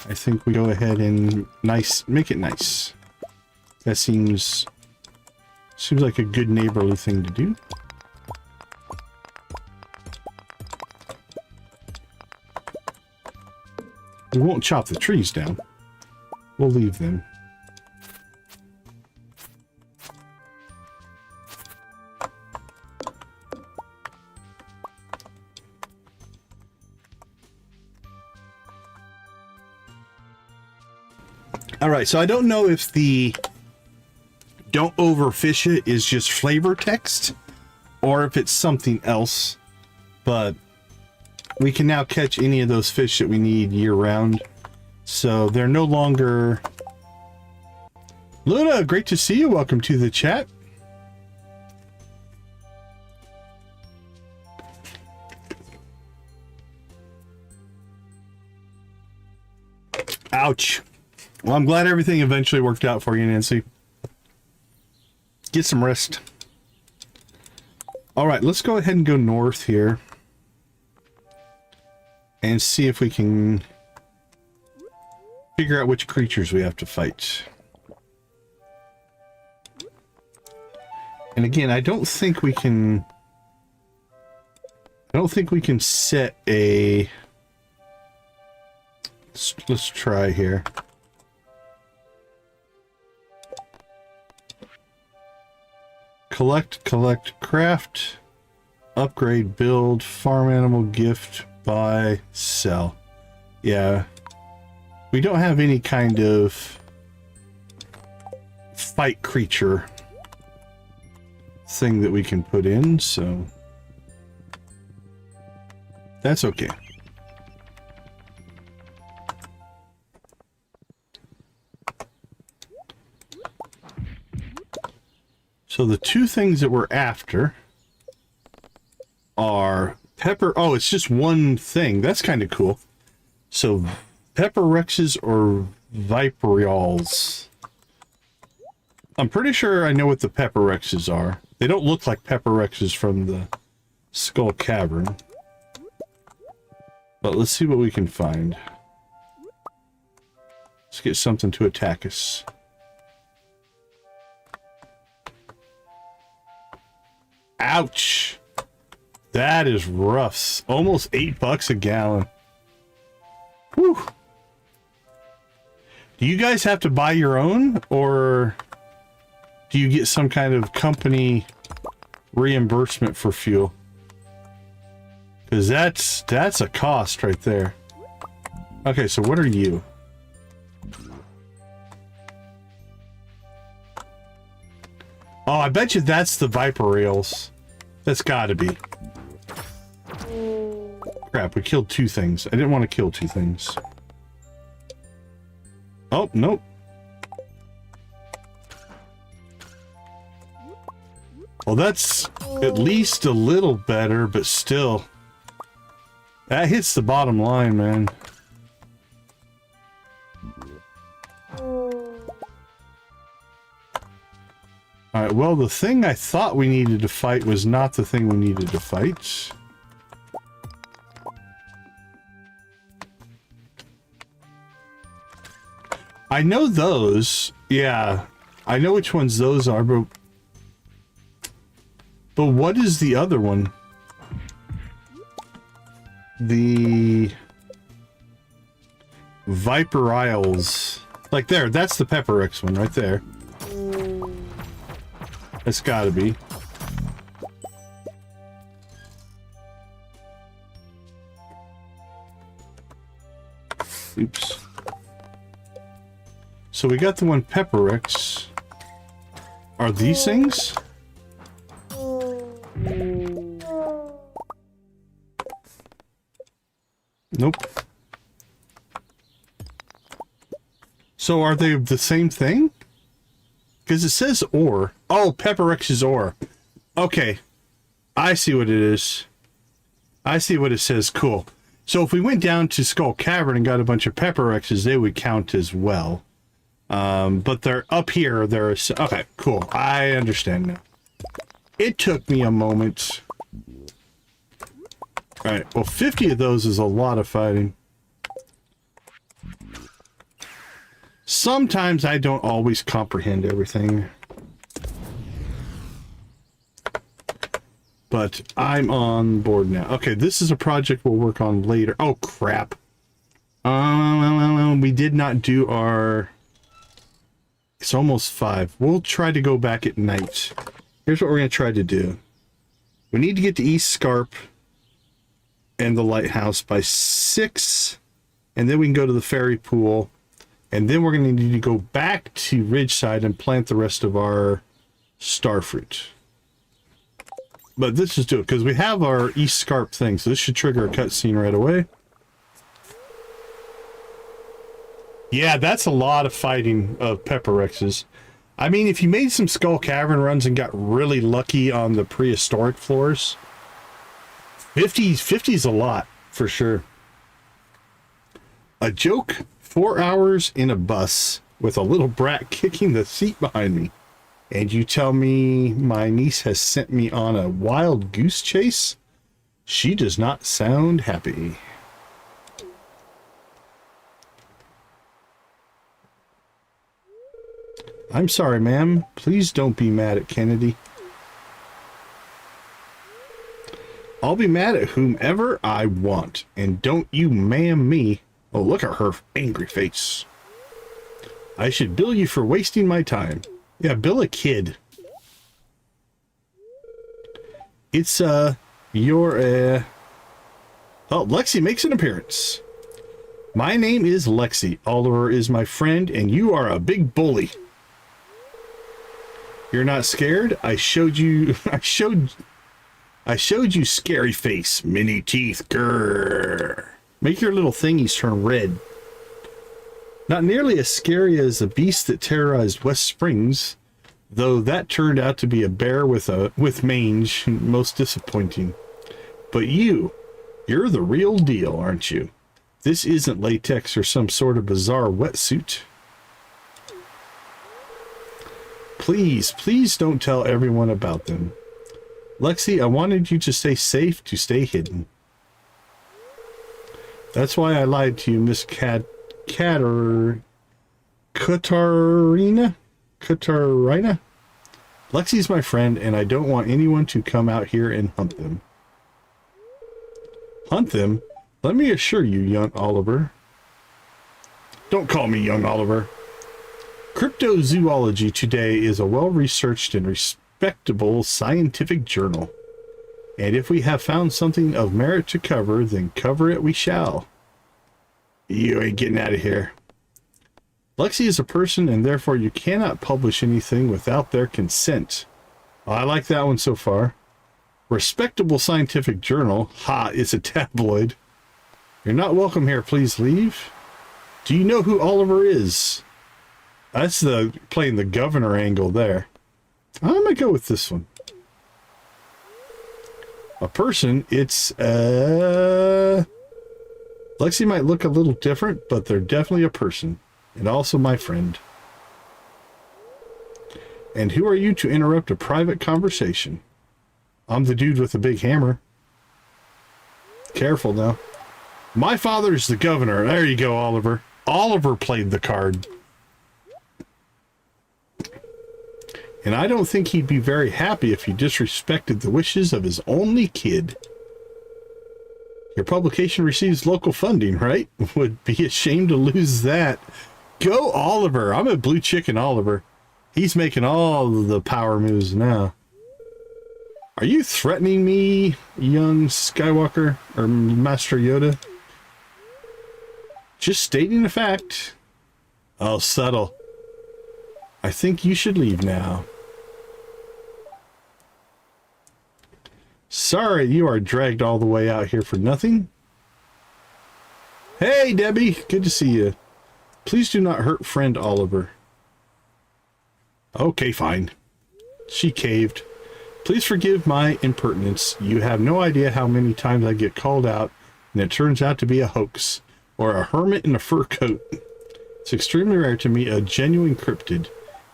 I think we go ahead and make it nice. That seems like a good neighborly thing to do. We won't chop the trees down. We'll leave them. All right, so I don't know if the don't overfish it is just flavor text or if it's something else, but we can now catch any of those fish that we need year round. So they're no longer... Luna, great to see you. Welcome to the chat. Ouch. Well, I'm glad everything eventually worked out for you, Nancy. Get some rest. All right, let's go ahead and go north here and see if we can figure out which creatures we have to fight. And again, I don't think we can set a... Let's try here. Collect, craft, upgrade, build, farm animal, gift, buy, sell. Yeah. We don't have any kind of fight creature thing that we can put in, so that's okay. So the two things that we're after are pepper. Oh, it's just one thing. That's kind of cool. So pepper rexes or viperiols. I'm pretty sure I know what the pepper rexes are. They don't look like pepper rexes from the Skull Cavern. But let's see what we can find. Let's get something to attack us. Ouch! That is rough. Almost $8 a gallon. Whew. Do you guys have to buy your own, or do you get some kind of company reimbursement for fuel? Because that's a cost right there. Okay, so what are you? Oh, I bet you that's the Viper Rails. That's gotta be. Crap, we killed two things. I didn't want to kill two things. Oh, nope. Well, that's at least a little better, but still. That hits the bottom line, man. Alright, well, the thing I thought we needed to fight was not the thing we needed to fight. I know those. Yeah, I know which ones those are, but what is the other one? The Viper Isles. Like there, that's the Pepper X one right there. It's gotta be. Oops. So we got the one Pepper X. Are these things? Nope. So are they the same thing? Because it says ore. Oh, Pepper X's ore. Okay. I see what it is. I see what it says. Cool. So if we went down to Skull Cavern and got a bunch of Pepper X's, they would count as well. But they're up here. They're... Okay, cool. I understand now. It took me a moment. Alright, well, 50 of those is a lot of fighting. Sometimes I don't always comprehend everything. But I'm on board now. Okay, this is a project we'll work on later. Oh, crap. We did not do our... It's almost 5. We'll try to go back at night. Here's what we're going to try to do. We need to get to East Scarp and the lighthouse by 6. And then we can go to the ferry pool. And then we're going to need to go back to Ridgeside and plant the rest of our starfruit. But let's just do it, because we have our East Scarp thing, so this should trigger a cutscene right away. Yeah, that's a lot of fighting of Pepper Rexes. I mean, if you made some Skull Cavern runs and got really lucky on the prehistoric floors, 50's a lot, for sure. A joke, 4 hours in a bus with a little brat kicking the seat behind me. And you tell me my niece has sent me on a wild goose chase? She does not sound happy. I'm sorry, ma'am. Please don't be mad at Kennedy. I'll be mad at whomever I want, and don't you ma'am me. Oh, look at her angry face. I should bill you for wasting my time. Yeah, bill a kid. It's, your, Oh, Lexi makes an appearance. My name is Lexi. Oliver is my friend, and you are a big bully. You're not scared? I showed you scary face, mini teeth, grrr. Make your little thingies turn red. Not nearly as scary as the beast that terrorized West Springs, though that turned out to be a bear with mange, most disappointing. But you're the real deal, aren't you? This isn't latex or some sort of bizarre wetsuit. Please don't tell everyone about them. Lexi, I wanted you to stay safe, to stay hidden. That's why I lied to you, Miss Katarina? Lexi's my friend, and I don't want anyone to come out here and hunt them. Hunt them? Let me assure you, young Oliver. Don't call me young Oliver. Cryptozoology Today is a well-researched and respectable scientific journal. And if we have found something of merit to cover, then cover it we shall. You ain't getting out of here. Lexi is a person, and therefore you cannot publish anything without their consent. Oh, I like that one so far. Respectable scientific journal. Ha, it's a tabloid. You're not welcome here. Please leave. Do you know who Oliver is? That's playing the governor angle there. I'm gonna go with this one. A person, it's Lexi might look a little different, but they're definitely a person. And also my friend. And who are you to interrupt a private conversation? I'm the dude with the big hammer. Careful now. My father's the governor. There you go, Oliver. Oliver played the card. And I don't think he'd be very happy if you disrespected the wishes of his only kid. Your publication receives local funding, right? Would be ashamed to lose that. Go Oliver. I'm a blue chicken Oliver. He's making all the power moves now. Are you threatening me, young Skywalker or Master Yoda? Just stating a fact. Oh, subtle. I think you should leave now. Sorry, you are dragged all the way out here for nothing. Hey, Debbie. Good to see you. Please do not hurt friend Oliver. Okay, fine. She caved. Please forgive my impertinence. You have no idea how many times I get called out, and it turns out to be a hoax, or a hermit in a fur coat. It's extremely rare to meet a genuine cryptid,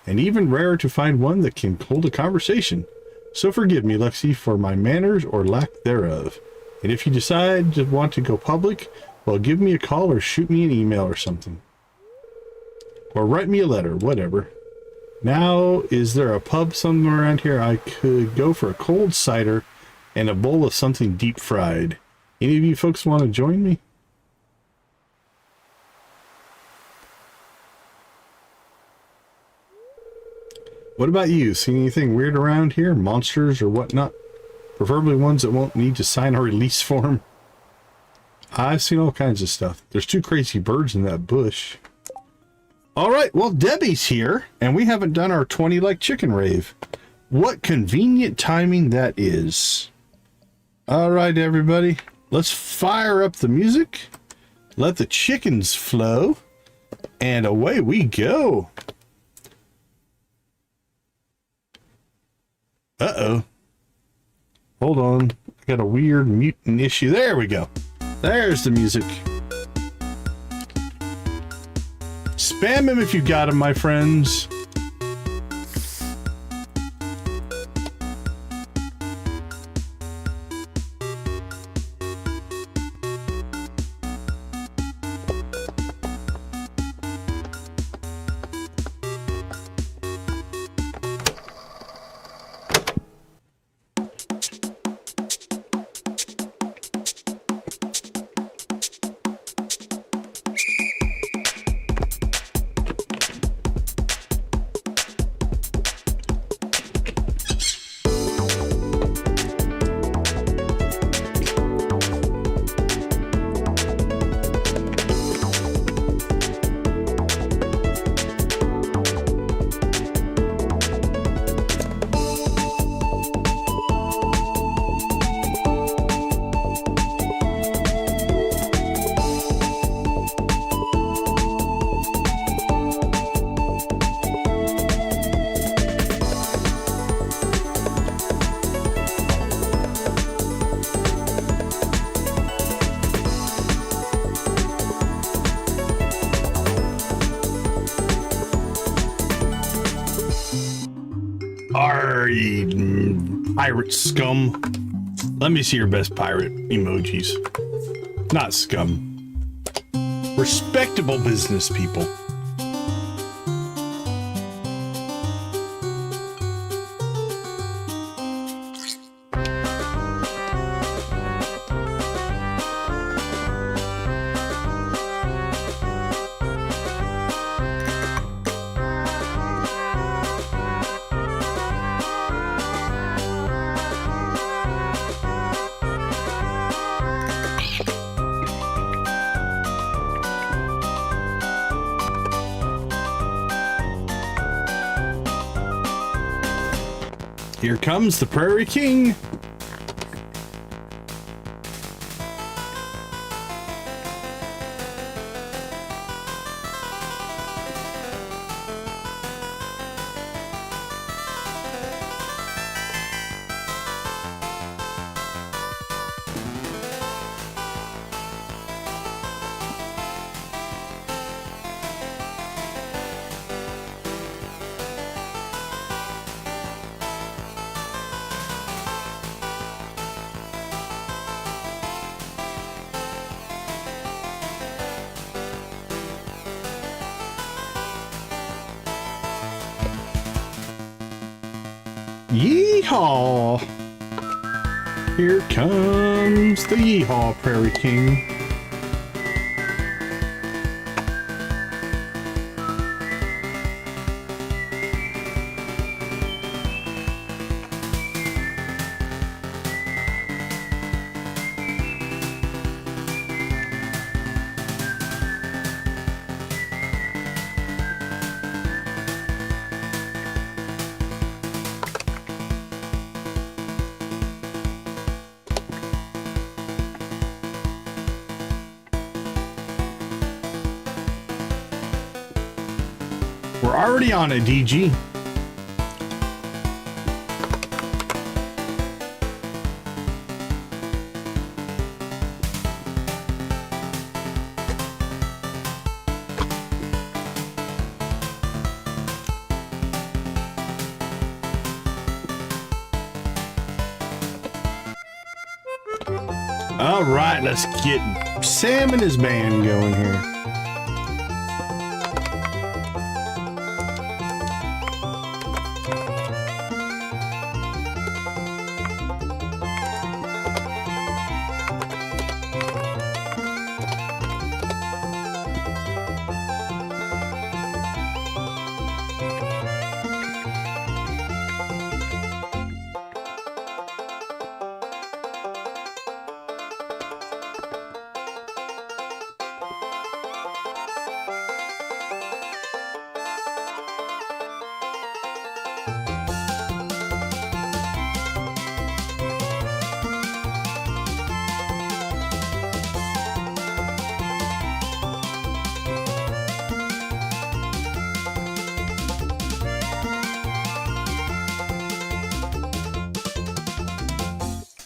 and even rarer to find one that can hold a conversation. So forgive me, Lexi, for my manners or lack thereof. And if you decide to want to go public, well, give me a call or shoot me an email or something. Or write me a letter, whatever. Now, is there a pub somewhere around here I could go for a cold cider and a bowl of something deep fried? Any of you folks want to join me? What about you? See anything weird around here? Monsters or whatnot? Preferably ones that won't need to sign a release form. I've seen all kinds of stuff. There's 2 crazy birds in that bush. All right, well, Debbie's here, and we haven't done our 20 like chicken rave. What convenient timing that is. All right, everybody, let's fire up the music. Let the chickens flow, and away we go. Uh-oh. Hold on. I got a weird mutant issue. There we go. There's the music. Spam him if you got him, my friends. Arr, you pirate scum. Let me see your best pirate emojis. Not scum. Respectable business people. Here comes the Prairie King. Yeehaw! Here comes the Yeehaw Prairie King. We're already on a DG. All right, let's get Sam and his band going here.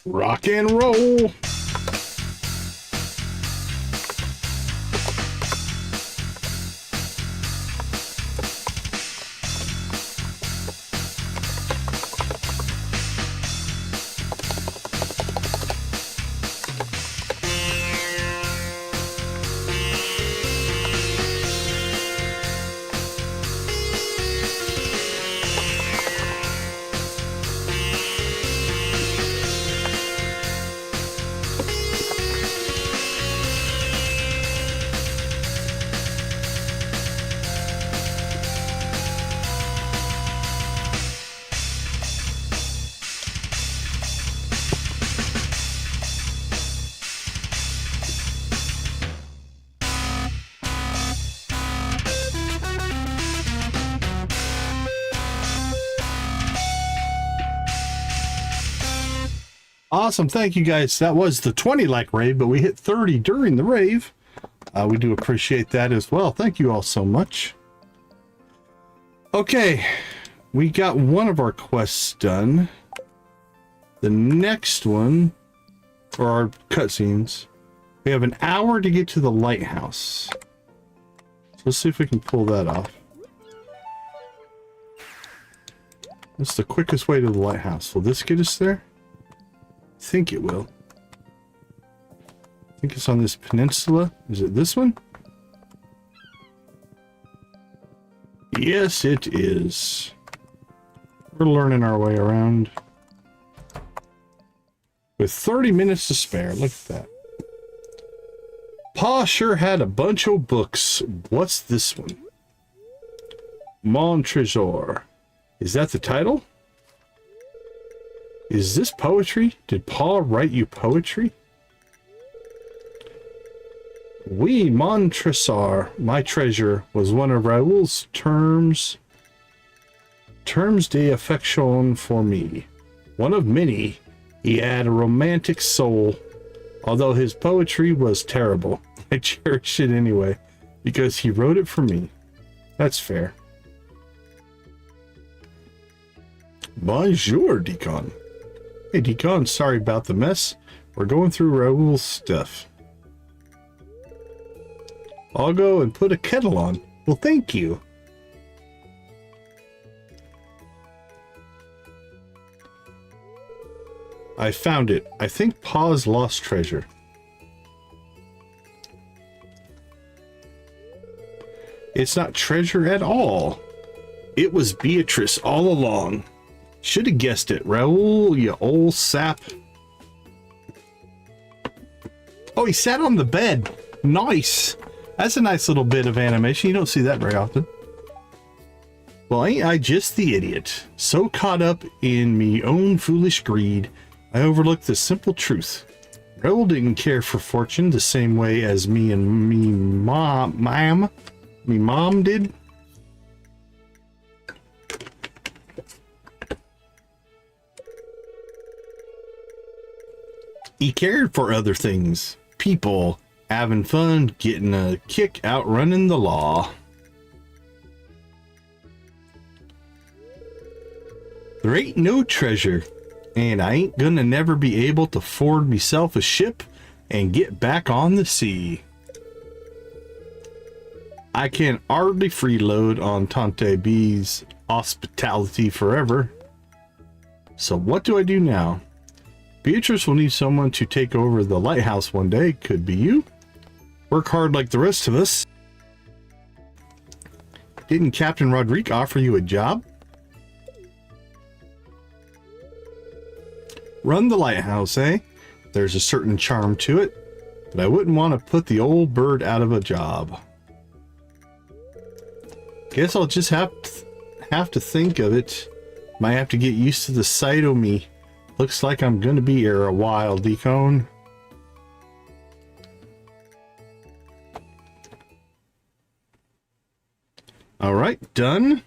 Rock and roll. Awesome. Thank you guys. That was the 20 like rave, but we hit 30 during the rave. We do appreciate that as well. Thank you all so much. Okay. We got one of our quests done. The next one, or our cutscenes, we have an hour to get to the lighthouse. So let's see if we can pull that off. What's the quickest way to the lighthouse? Will this get us there? I think it will. I think it's on this peninsula. Is it this one? Yes, it is. We're learning our way around. With 30 minutes to spare. Look at that. Pa sure had a bunch of books. What's this one? Mon Trésor. Is that the title? Is this poetry? Did Pa write you poetry? Oui, Mon Trésor, my treasure, was one of Raoul's terms d'affection for me. One of many. He had a romantic soul. Although his poetry was terrible, I cherish it anyway, because he wrote it for me. That's fair. Bonjour, Decon. Hey, Decon, sorry about the mess. We're going through Raoul's stuff. I'll go and put a kettle on. Well, thank you. I found it. I think Pa's lost treasure. It's not treasure at all. It was Beatrice all along. Should have guessed it, Raoul, you old sap. Oh, he sat on the bed. Nice. That's a nice little bit of animation. You don't see that very often. Well, ain't I just the idiot? So caught up in me own foolish greed, I overlooked the simple truth. Raoul didn't care for fortune the same way as me mom did. He cared for other things. People, having fun, getting a kick out running the law. There ain't no treasure, and I ain't gonna never be able to ford myself a ship and get back on the sea. I can hardly freeload on Tante B's hospitality forever. So what do I do now? Beatrice will need someone to take over the lighthouse one day. Could be you. Work hard like the rest of us. Didn't Captain Rodrigue offer you a job? Run the lighthouse, eh? There's a certain charm to it, but I wouldn't want to put the old bird out of a job. Guess I'll just have to think of it. Might have to get used to the sight of me. Looks like I'm gonna be here a while, Decon. Alright, done.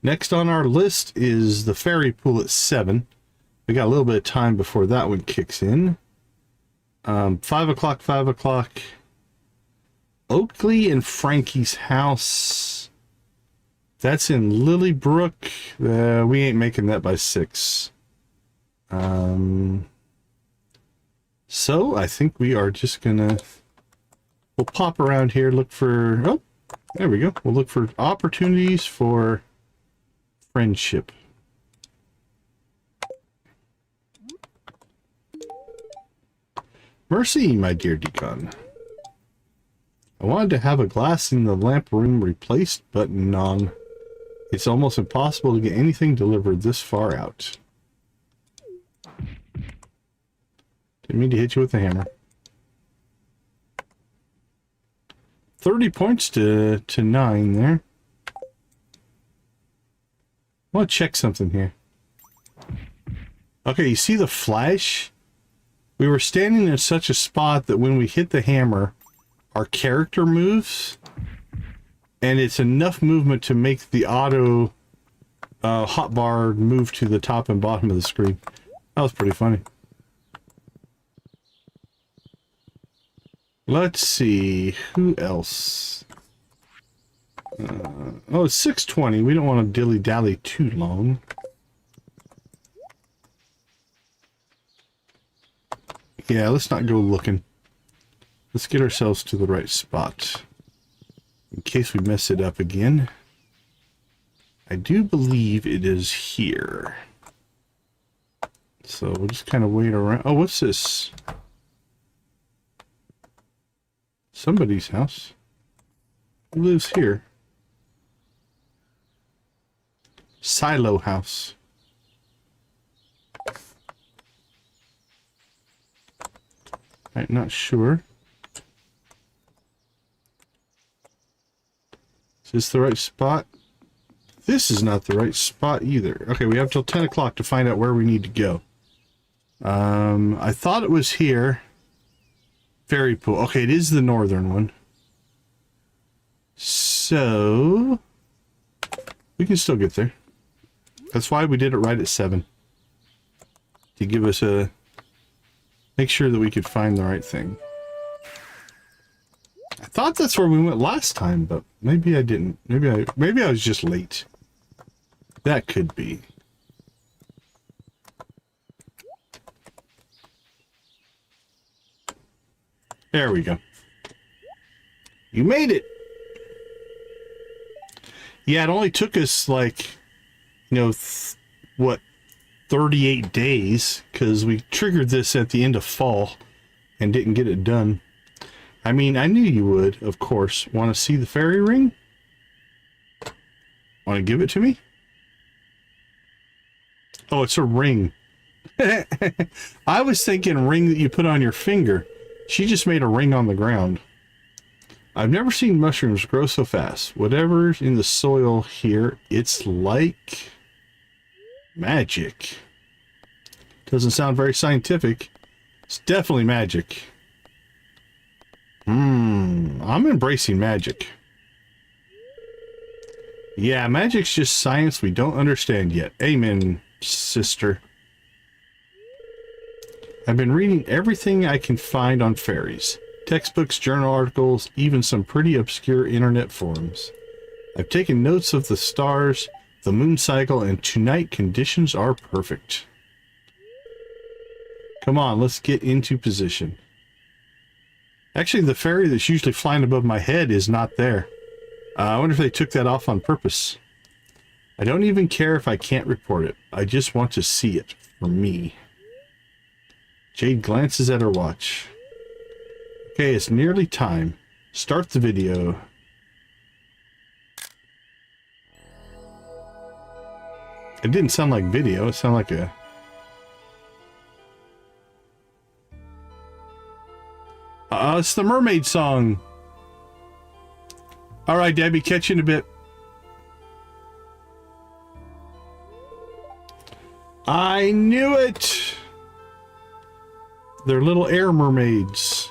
Next on our list is the ferry pool at 7. We got a little bit of time before that one kicks in. 5 o'clock, 5 o'clock. Oakley and Frankie's house. That's in Lilybrook. We ain't making that by 6. So I think we are just gonna, we'll pop around here, look for, oh, there we go. We'll look for opportunities for friendship. Mercy, my dear Decon. I wanted to have a glass in the lamp room replaced, but none. It's almost impossible to get anything delivered this far out. Didn't mean to hit you with the hammer. 30 points to 9 there. I want to check something here. Okay, you see the flash? We were standing in such a spot that when we hit the hammer, our character moves, and it's enough movement to make the auto hotbar move to the top and bottom of the screen. That was pretty funny. Let's see, who else? Oh, it's 6:20. We don't want to dilly-dally too long. Yeah, let's not go looking. Let's get ourselves to the right spot in case we mess it up again. I do believe it is here. So we'll just kind of wait around. Oh, what's this? Somebody's house. Who lives here? Silo house. I'm not sure. Is this the right spot? This is not the right spot either. Okay, we have till 10 o'clock to find out where we need to go. I thought it was here. Fairy pool. Okay, it is the northern one. So we can still get there. That's why we did it right at 7. To give us a... make sure that we could find the right thing. I thought that's where we went last time, but maybe I didn't. Maybe I was just late. That could be. There we go. You made it. Yeah, it only took us like, you know, what, 38 days, because we triggered this at the end of fall and didn't get it done. I mean, I knew you would, of course. Want to see the fairy ring? Want to give it to me? Oh, it's a ring. I was thinking ring that you put on your finger. She just made a ring on the ground. I've never seen mushrooms grow so fast. Whatever's in the soil here, it's like magic. Doesn't sound very scientific. It's definitely magic. I'm embracing magic. Yeah, magic's just science we don't understand yet. Amen, sister. I've been reading everything I can find on fairies. Textbooks, journal articles, even some pretty obscure internet forums. I've taken notes of the stars, the moon cycle, and tonight conditions are perfect. Come on, let's get into position. Actually, the fairy that's usually flying above my head is not there. I wonder if they took that off on purpose. I don't even care if I can't report it. I just want to see it for me. Jade glances at her watch. Okay, it's nearly time. Start the video. It didn't sound like video. It sounded like a... it's the mermaid song. All right, Debbie, catch you in a bit. I knew it. They're little air mermaids.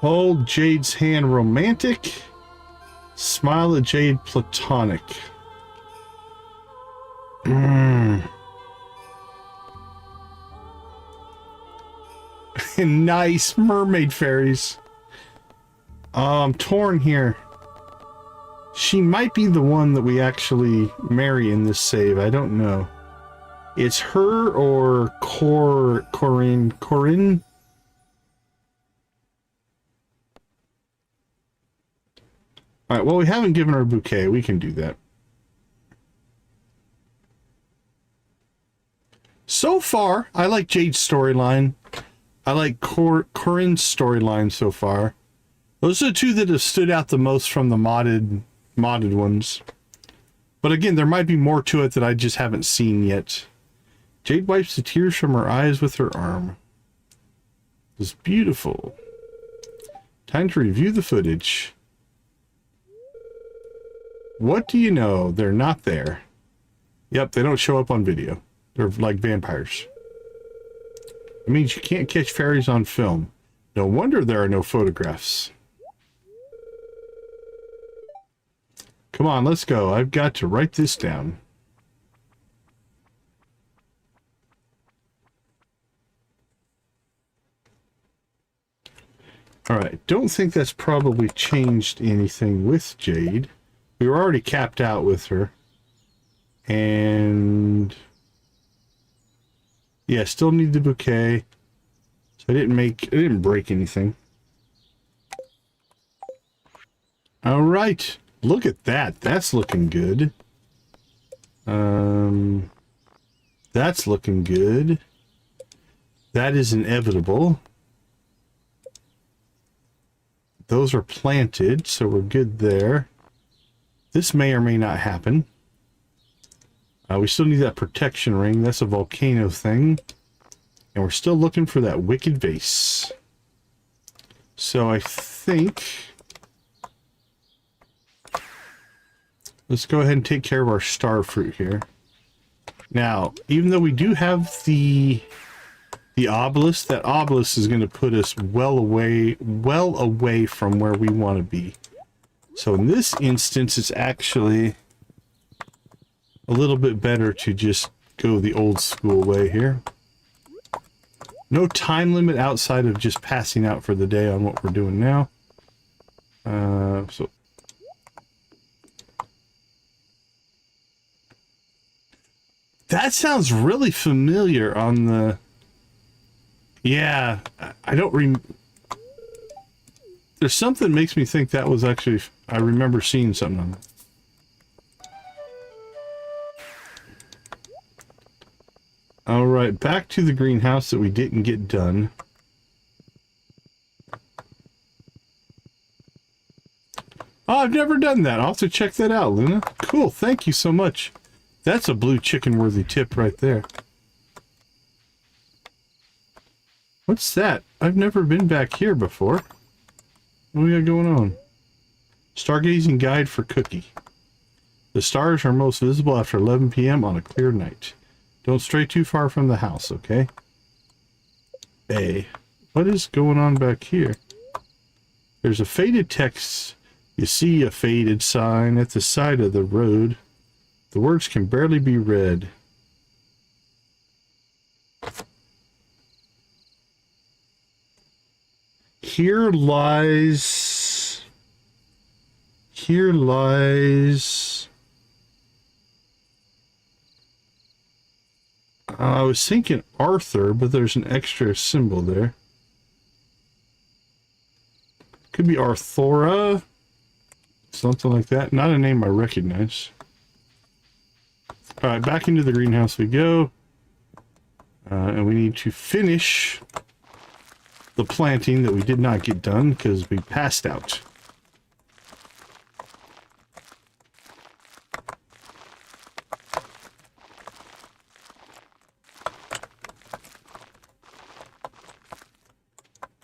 Hold Jade's hand romantic. Smile at Jade platonic. Nice mermaid fairies. I'm torn here. She might be the one that we actually marry in this save. I don't know. It's her or Corinne. Alright, well, we haven't given her a bouquet. We can do that. So far, I like Jade's storyline. I like Corinne's storyline so far. Those are the two that have stood out the most from the modded ones. But again, there might be more to it that I just haven't seen yet. Jade wipes the tears from her eyes with her arm. It's beautiful. Time to review the footage. What do you know? They're not there. Yep, they don't show up on video. They're like vampires. It means you can't catch fairies on film. No wonder there are no photographs. Come on, let's go. I've got to write this down. Alright, don't think that's probably changed anything with Jade. We were already capped out with her. And yeah, still need the bouquet. So I didn't break anything. All right, look at that. That's looking good. That's looking good. That is inevitable. Those are planted, so we're good there. This may or may not happen. We still need that protection ring. That's a volcano thing. And we're still looking for that wicked vase. So I think... let's go ahead and take care of our star fruit here. Now, even though we do have the obelisk, that obelisk is going to put us well away from where we want to be. So in this instance, it's actually a little bit better to just go the old school way here. No time limit outside of just passing out for the day on what we're doing now. So that sounds really familiar on the... yeah, I don't there's something makes me think that was actually... I remember seeing something on that. Alright, back to the greenhouse that we didn't get done. Oh, I've never done that. I'll have to check that out, Luna. Cool, thank you so much. That's a blue chicken worthy tip right there. What's that? I've never been back here before. What do we got going on? Stargazing guide for Cookie. The stars are most visible after 11 p.m. on a clear night. Don't stray too far from the house, okay? A. What is going on back here? There's a faded text. You see a faded sign at the side of the road. The words can barely be read. Here lies... I was thinking Arthur, but there's an extra symbol there. Could be Arthora. Something like that. Not a name I recognize. Alright, back into the greenhouse we go. And we need to finish the planting that we did not get done because we passed out.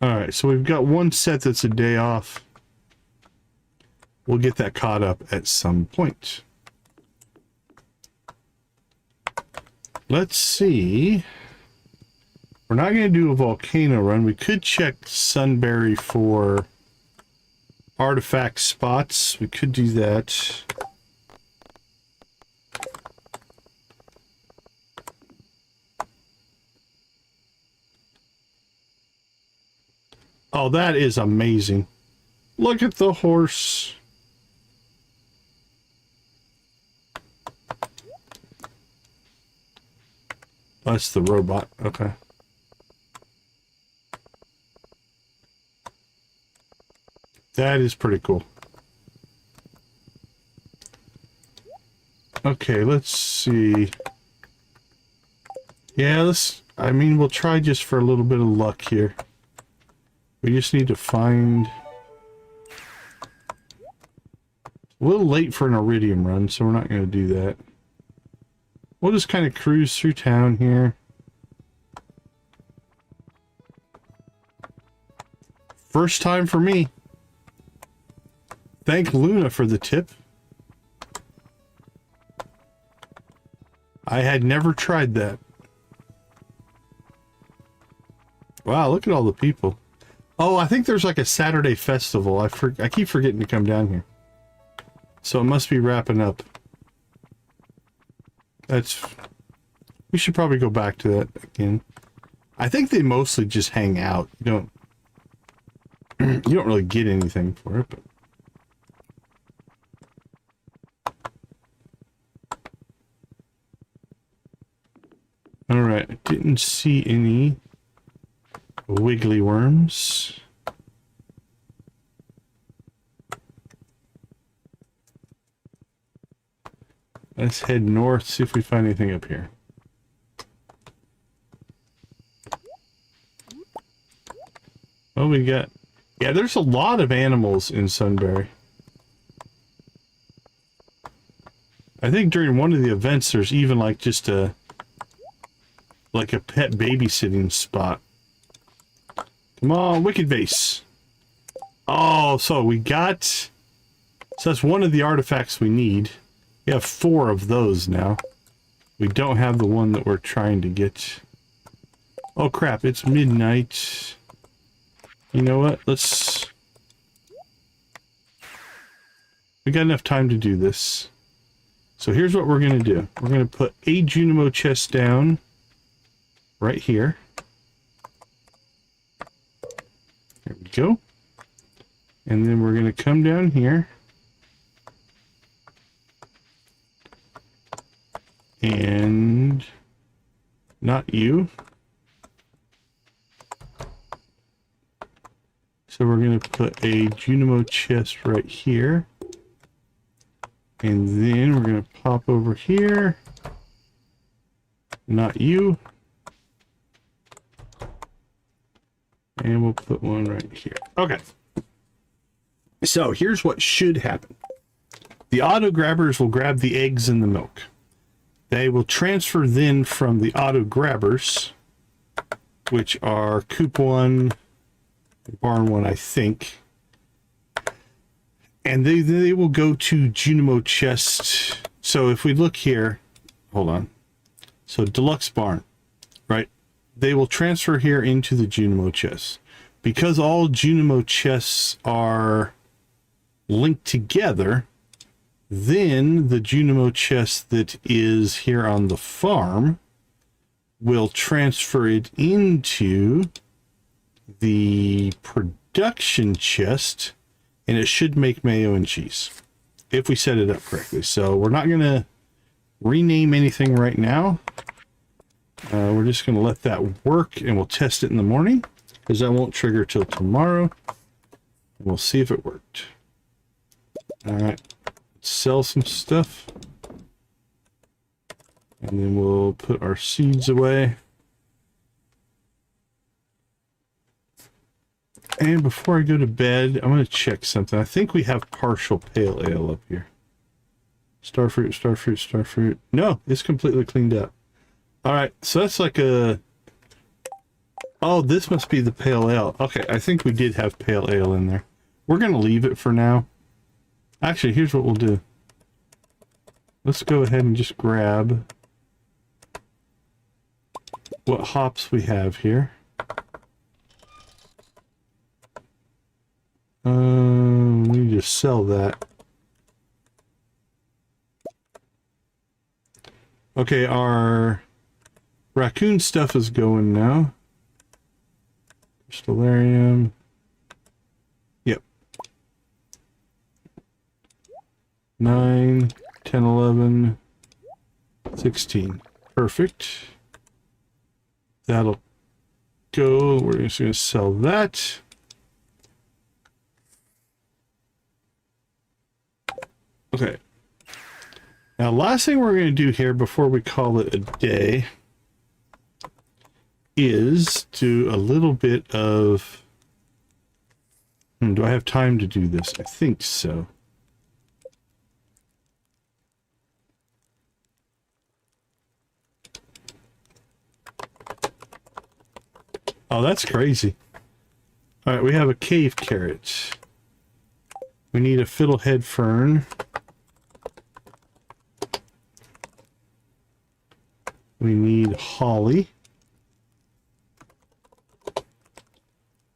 Alright, so we've got one set that's a day off. We'll get that caught up at some point. Let's see. We're not going to do a volcano run. We could check Sunberry for artifact spots. We could do that. Oh, that is amazing. Look at the horse. That's the robot. Okay. That is pretty cool. Okay, let's see. Yeah, I mean, we'll try just for a little bit of luck here. We just need to find... a little late for an iridium run, so we're not going to do that. We'll just kind of cruise through town here. First time for me. Thank Luna for the tip. I had never tried that. Wow, look at all the people. Oh, I think there's like a Saturday festival. I keep forgetting to come down here. So it must be wrapping up. We should probably go back to that again. I think they mostly just hang out. You don't really get anything for it, but right, I didn't see any wiggly worms. Let's head north, see if we find anything up here. Oh, we got... Yeah, there's a lot of animals in Sunberry. I think during one of the events, there's even like just a... like a pet babysitting spot. Come on, Wicked Vase. Oh, so we got... So that's one of the artifacts we need. We have 4 of those now. We don't have the one that we're trying to get. Oh crap, it's midnight. You know what? Let's... We got enough time to do this. So here's what we're going to do. We're going to put a Junimo chest down right here. There we go. And then we're going to come down here. And not you. So we're going to put a Junimo chest right here. And then we're going to pop over here. Not you. And we'll put one right here. Okay. So here's what should happen. The auto grabbers will grab the eggs and the milk. They will transfer then from the auto grabbers, which are Coop 1, Barn 1, I think. And they will go to Junimo chest. So if we look here, hold on. So Deluxe Barn, right? They will transfer here into the Junimo chest. Because all Junimo chests are linked together, then the Junimo chest that is here on the farm will transfer it into the production chest, and it should make mayo and cheese if we set it up correctly. So we're not going to rename anything right now. We're just going to let that work, and we'll test it in the morning because that won't trigger till tomorrow. And we'll see if it worked. All right. Sell some stuff, and then we'll put our seeds away. And before I go to bed, I'm going to check something. I think we have partial pale ale up here. Starfruit, starfruit, starfruit. No, it's completely cleaned up. All right, so that's like a... Oh, this must be the pale ale. Okay, I think we did have pale ale in there. We're going to leave it for now. Actually, here's what we'll do. Let's go ahead and just grab what hops we have here. We need to sell that. Okay, our raccoon stuff is going now. Crystallarium. Yep. 9, 10, 11, 16. Perfect. That'll go. We're just going to sell that. Okay. Now, last thing we're going to do here before we call it a day is do a little bit of... do I have time to do this? I think so. Oh, that's crazy. All right, we have a cave carrot. We need a fiddlehead fern. We need holly.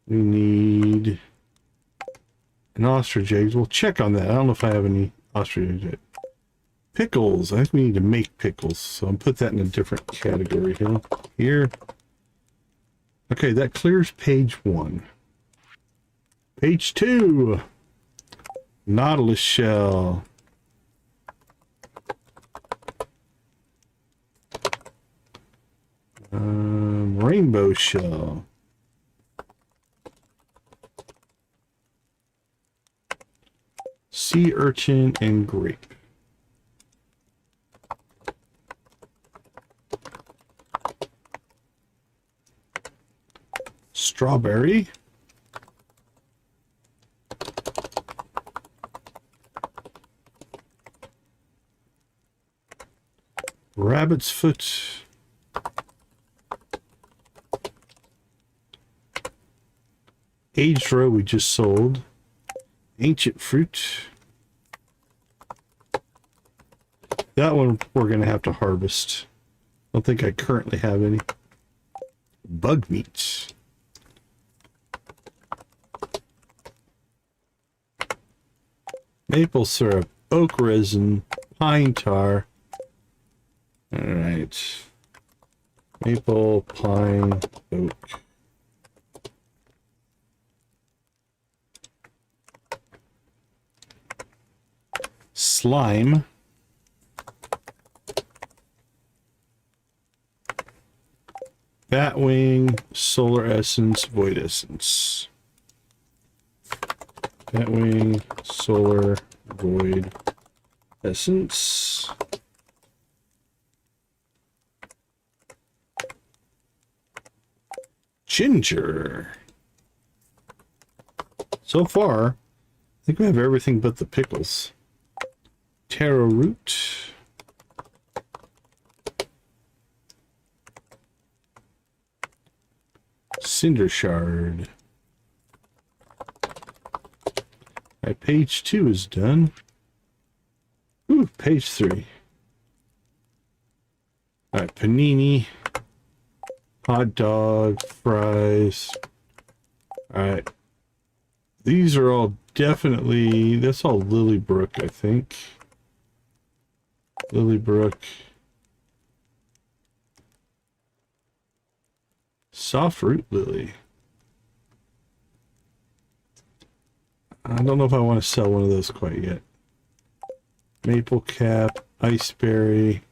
We need an ostrich eggs. We'll check on that. I don't know if I have any ostrich eggs yet. Pickles. I think we need to make pickles. So I'll put that in a different category here. Okay, that clears page 1. Page 2. Nautilus shell. Rainbow shell. Sea urchin and grape. Strawberry. Rabbit's foot. Aged roe we just sold. Ancient fruit. That one we're going to have to harvest. I don't think I currently have any. Bug meat. Maple syrup, oak resin, pine tar. All right. Maple, pine, oak. Slime. Batwing, solar essence, void essence. Batwing, solar, void essence. Ginger. So far, I think we have everything but the pickles. Taro root. Cinder shard. Alright, page 2 is done. Ooh, page 3. Alright, panini. Hot dog, fries. Alright. These are all definitely, that's all Lilybrook, I think. Lilybrook. Soft root lily. I don't know if I want to sell one of those quite yet. Maple cap, iceberry.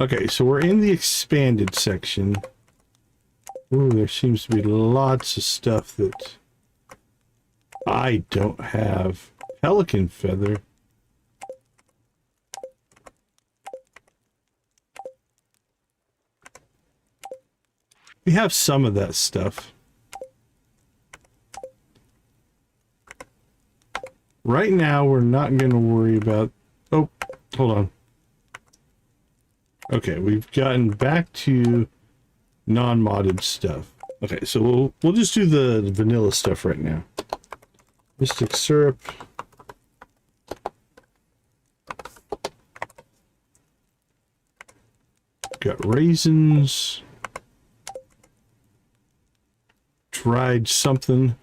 Okay, so we're in the expanded section. Ooh, there seems to be lots of stuff that I don't have. Pelican feather. We have some of that stuff. Right now, we're not going to worry about... Oh, hold on. Okay, we've gotten back to non-modded stuff. Okay, so we'll just do the vanilla stuff right now. Mystic syrup. Got raisins. Dried something.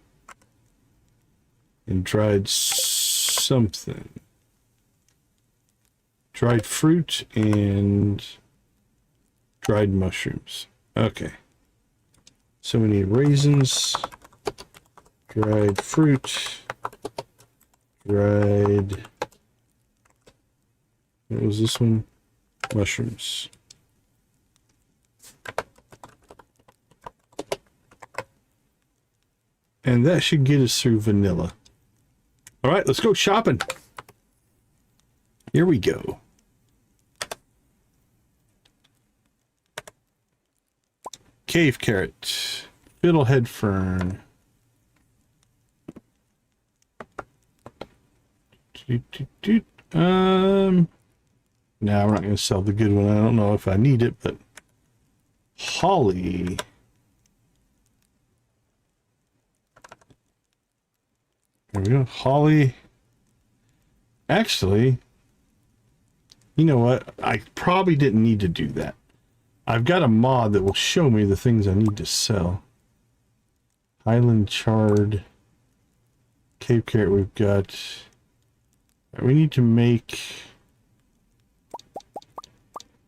And dried something. Dried fruit and dried mushrooms. Okay. So we need raisins, dried fruit, dried... What was this one? Mushrooms. And that should get us through vanilla. All right, let's go shopping. Here we go. Cave carrot, fiddlehead fern. No, we're not going to sell the good one. I don't know if I need it, but holly. There we go. Holly. Actually, you know what? I probably didn't need to do that. I've got a mod that will show me the things I need to sell. Highland chard. Cave carrot we've got. We need to make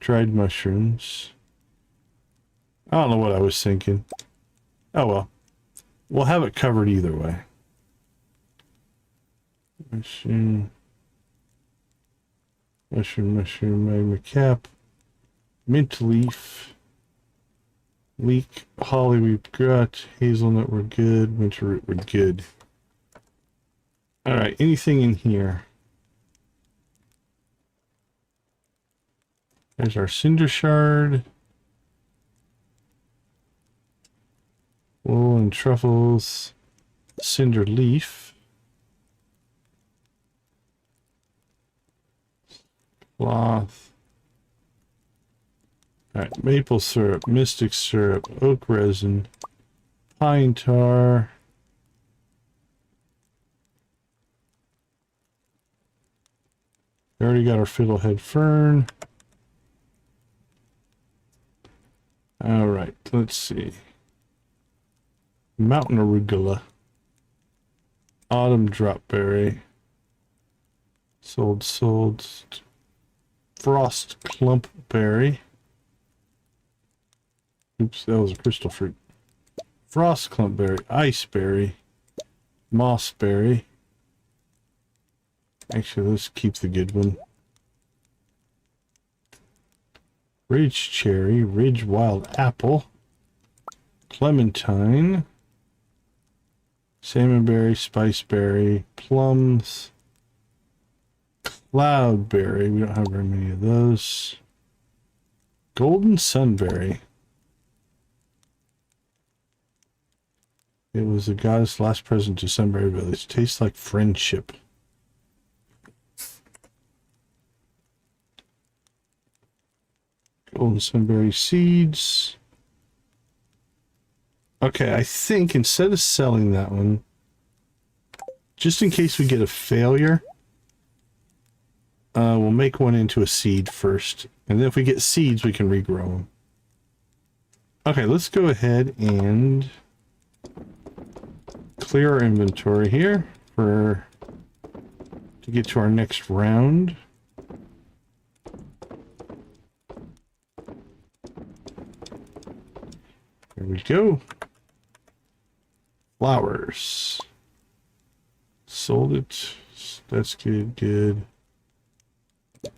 dried mushrooms. I don't know what I was thinking. Oh well. We'll have it covered either way. Mushroom, magma cap, mint leaf, leek, holly we've got, hazelnut we're good, winter root we're good. All right, anything in here? There's our cinder shard. Wool and truffles. Cinder leaf. Cloth. Alright, maple syrup, mystic syrup, oak resin, pine tar. We already got our fiddlehead fern. Alright, let's see. Mountain arugula. Autumn dropberry. Sold. Frost clumpberry. Oops, that was a crystal fruit. Frost clumpberry, iceberry, mossberry. Actually, let's keep the good one. Ridge cherry, ridge wild apple, clementine, salmonberry, spiceberry, plums, cloudberry. We don't have very many of those. Golden sunberry. It was the goddess' last present to Sunberry Village. Tastes like friendship. Golden sunberry seeds. Okay, I think instead of selling that one, just in case we get a failure, we'll make one into a seed first. And then if we get seeds, we can regrow them. Okay, let's go ahead and clear our inventory here to get to our next round. There we go. Flowers. Sold it. That's good.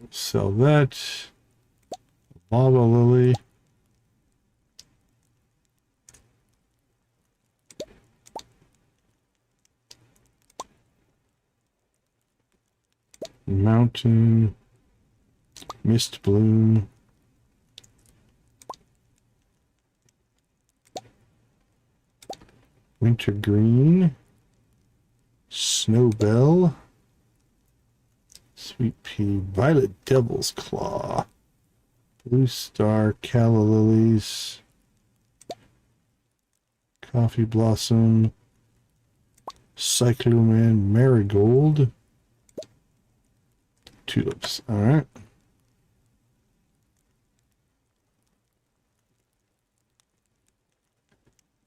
Sell that. Lava lily. Mountain. Mist bloom. Wintergreen. Snowbell. Sweet pea. Violet devil's claw. Blue star. Calla lilies. Coffee blossom. Cyclamen marigold. Tulips. All right.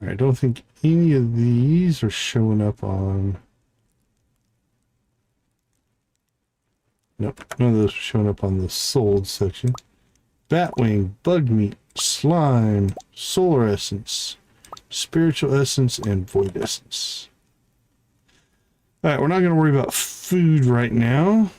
I don't think any of these are showing up on... Nope, none of those are showing up on the sold section. Batwing, bug meat, slime, solar essence, spiritual essence, and void essence. Alright, we're not going to worry about food right now.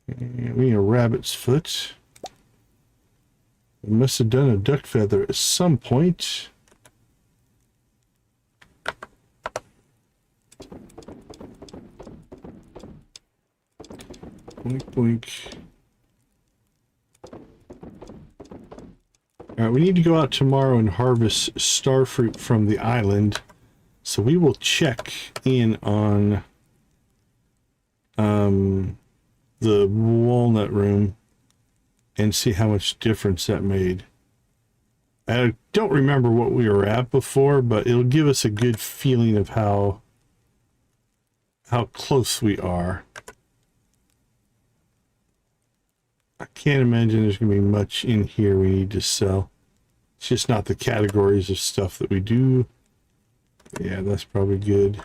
And we need a rabbit's foot. We must have done a duck feather at some point. Boink, boink. Alright, we need to go out tomorrow and harvest starfruit from the island. So we will check in on the walnut room and see how much difference that made. I don't remember what we were at before, but it'll give us a good feeling of how close we are. I can't imagine there's going to be much in here we need to sell. It's just not the categories of stuff that we do. Yeah, that's probably good.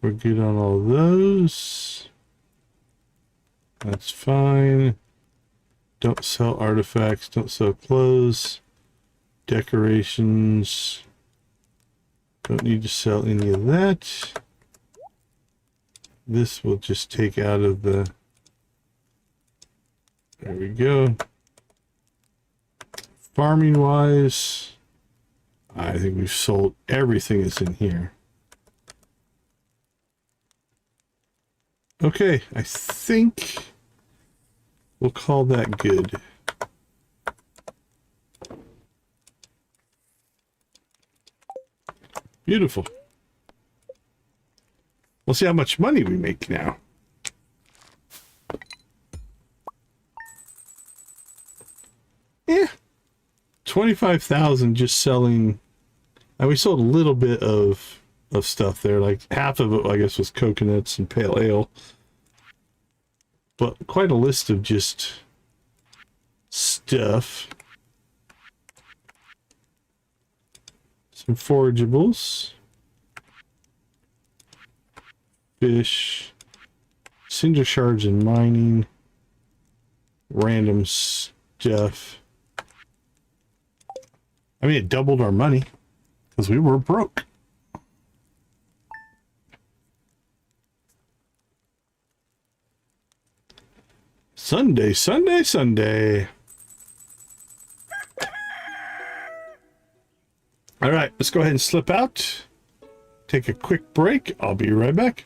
We're good on all those. That's fine. Don't sell artifacts. Don't sell clothes. Decorations. Don't need to sell any of that. This will just take out of the... There we go. Farming wise, I think we've sold everything that's in here. Okay, I think we'll call that good. Beautiful. We'll see how much money we make now. Yeah. 25,000 just selling. And we sold a little bit of stuff there. Like half of it, I guess, was coconuts and pale ale. But quite a list of just stuff. Some forageables. Fish. Cinder shards and mining. Random stuff. I mean, it doubled our money because we were broke. Sunday, Sunday, Sunday. All right, let's go ahead and slip out. Take a quick break. I'll be right back.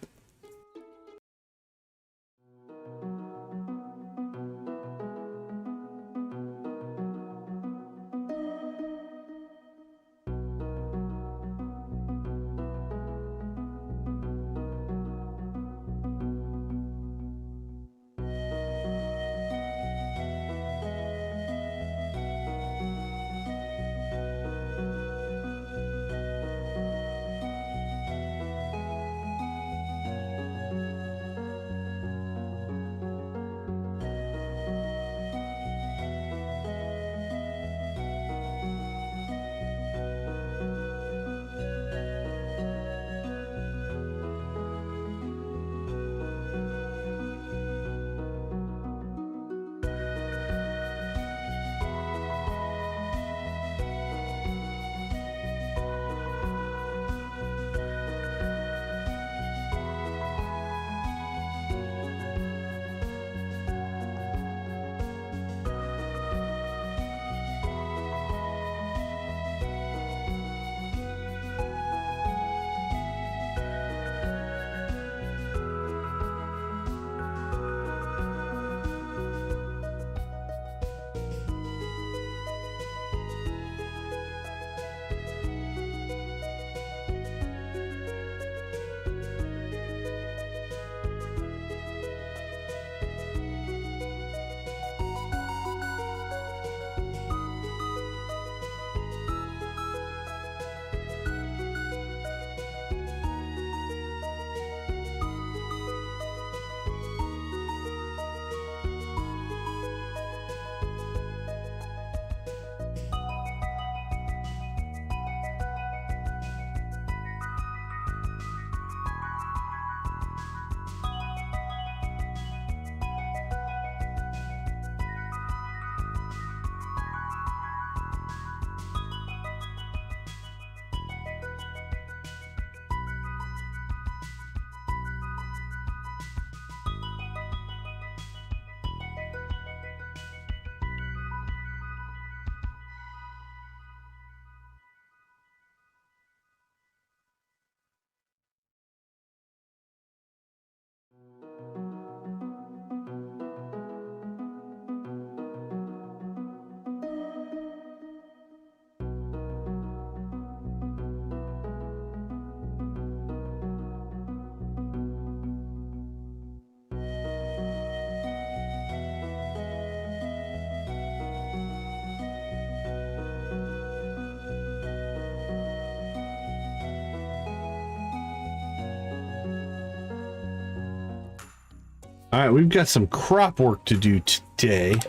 All right, we've got some crop work to do today.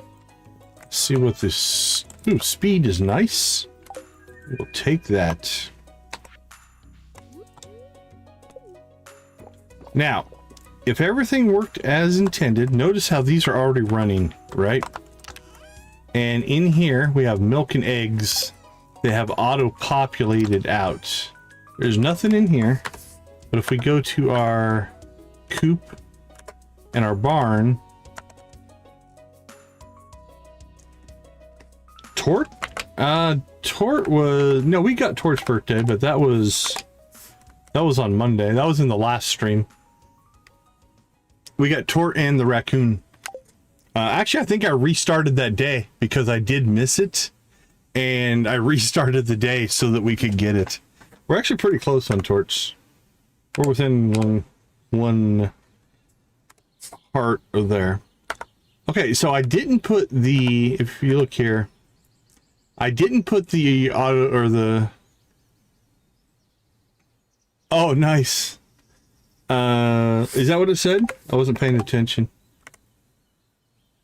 Let's see what this... Ooh, speed is nice. We'll take that. Now, if everything worked as intended, notice how these are already running, right? And in here, we have milk and eggs. They have auto-populated out. There's nothing in here. But if we go to our coop and our barn, Tort? Tort was... No, we got Tort's birthday, but that was on Monday. That was in the last stream. We got Tort and the raccoon. Actually, I think I restarted that day because I did miss it. And I restarted the day so that we could get it. We're actually pretty close on Torts. We're within one heart of there. Okay, so I didn't put the... If you look here... I didn't put the auto or the... Oh, nice. Is that what it said? I wasn't paying attention.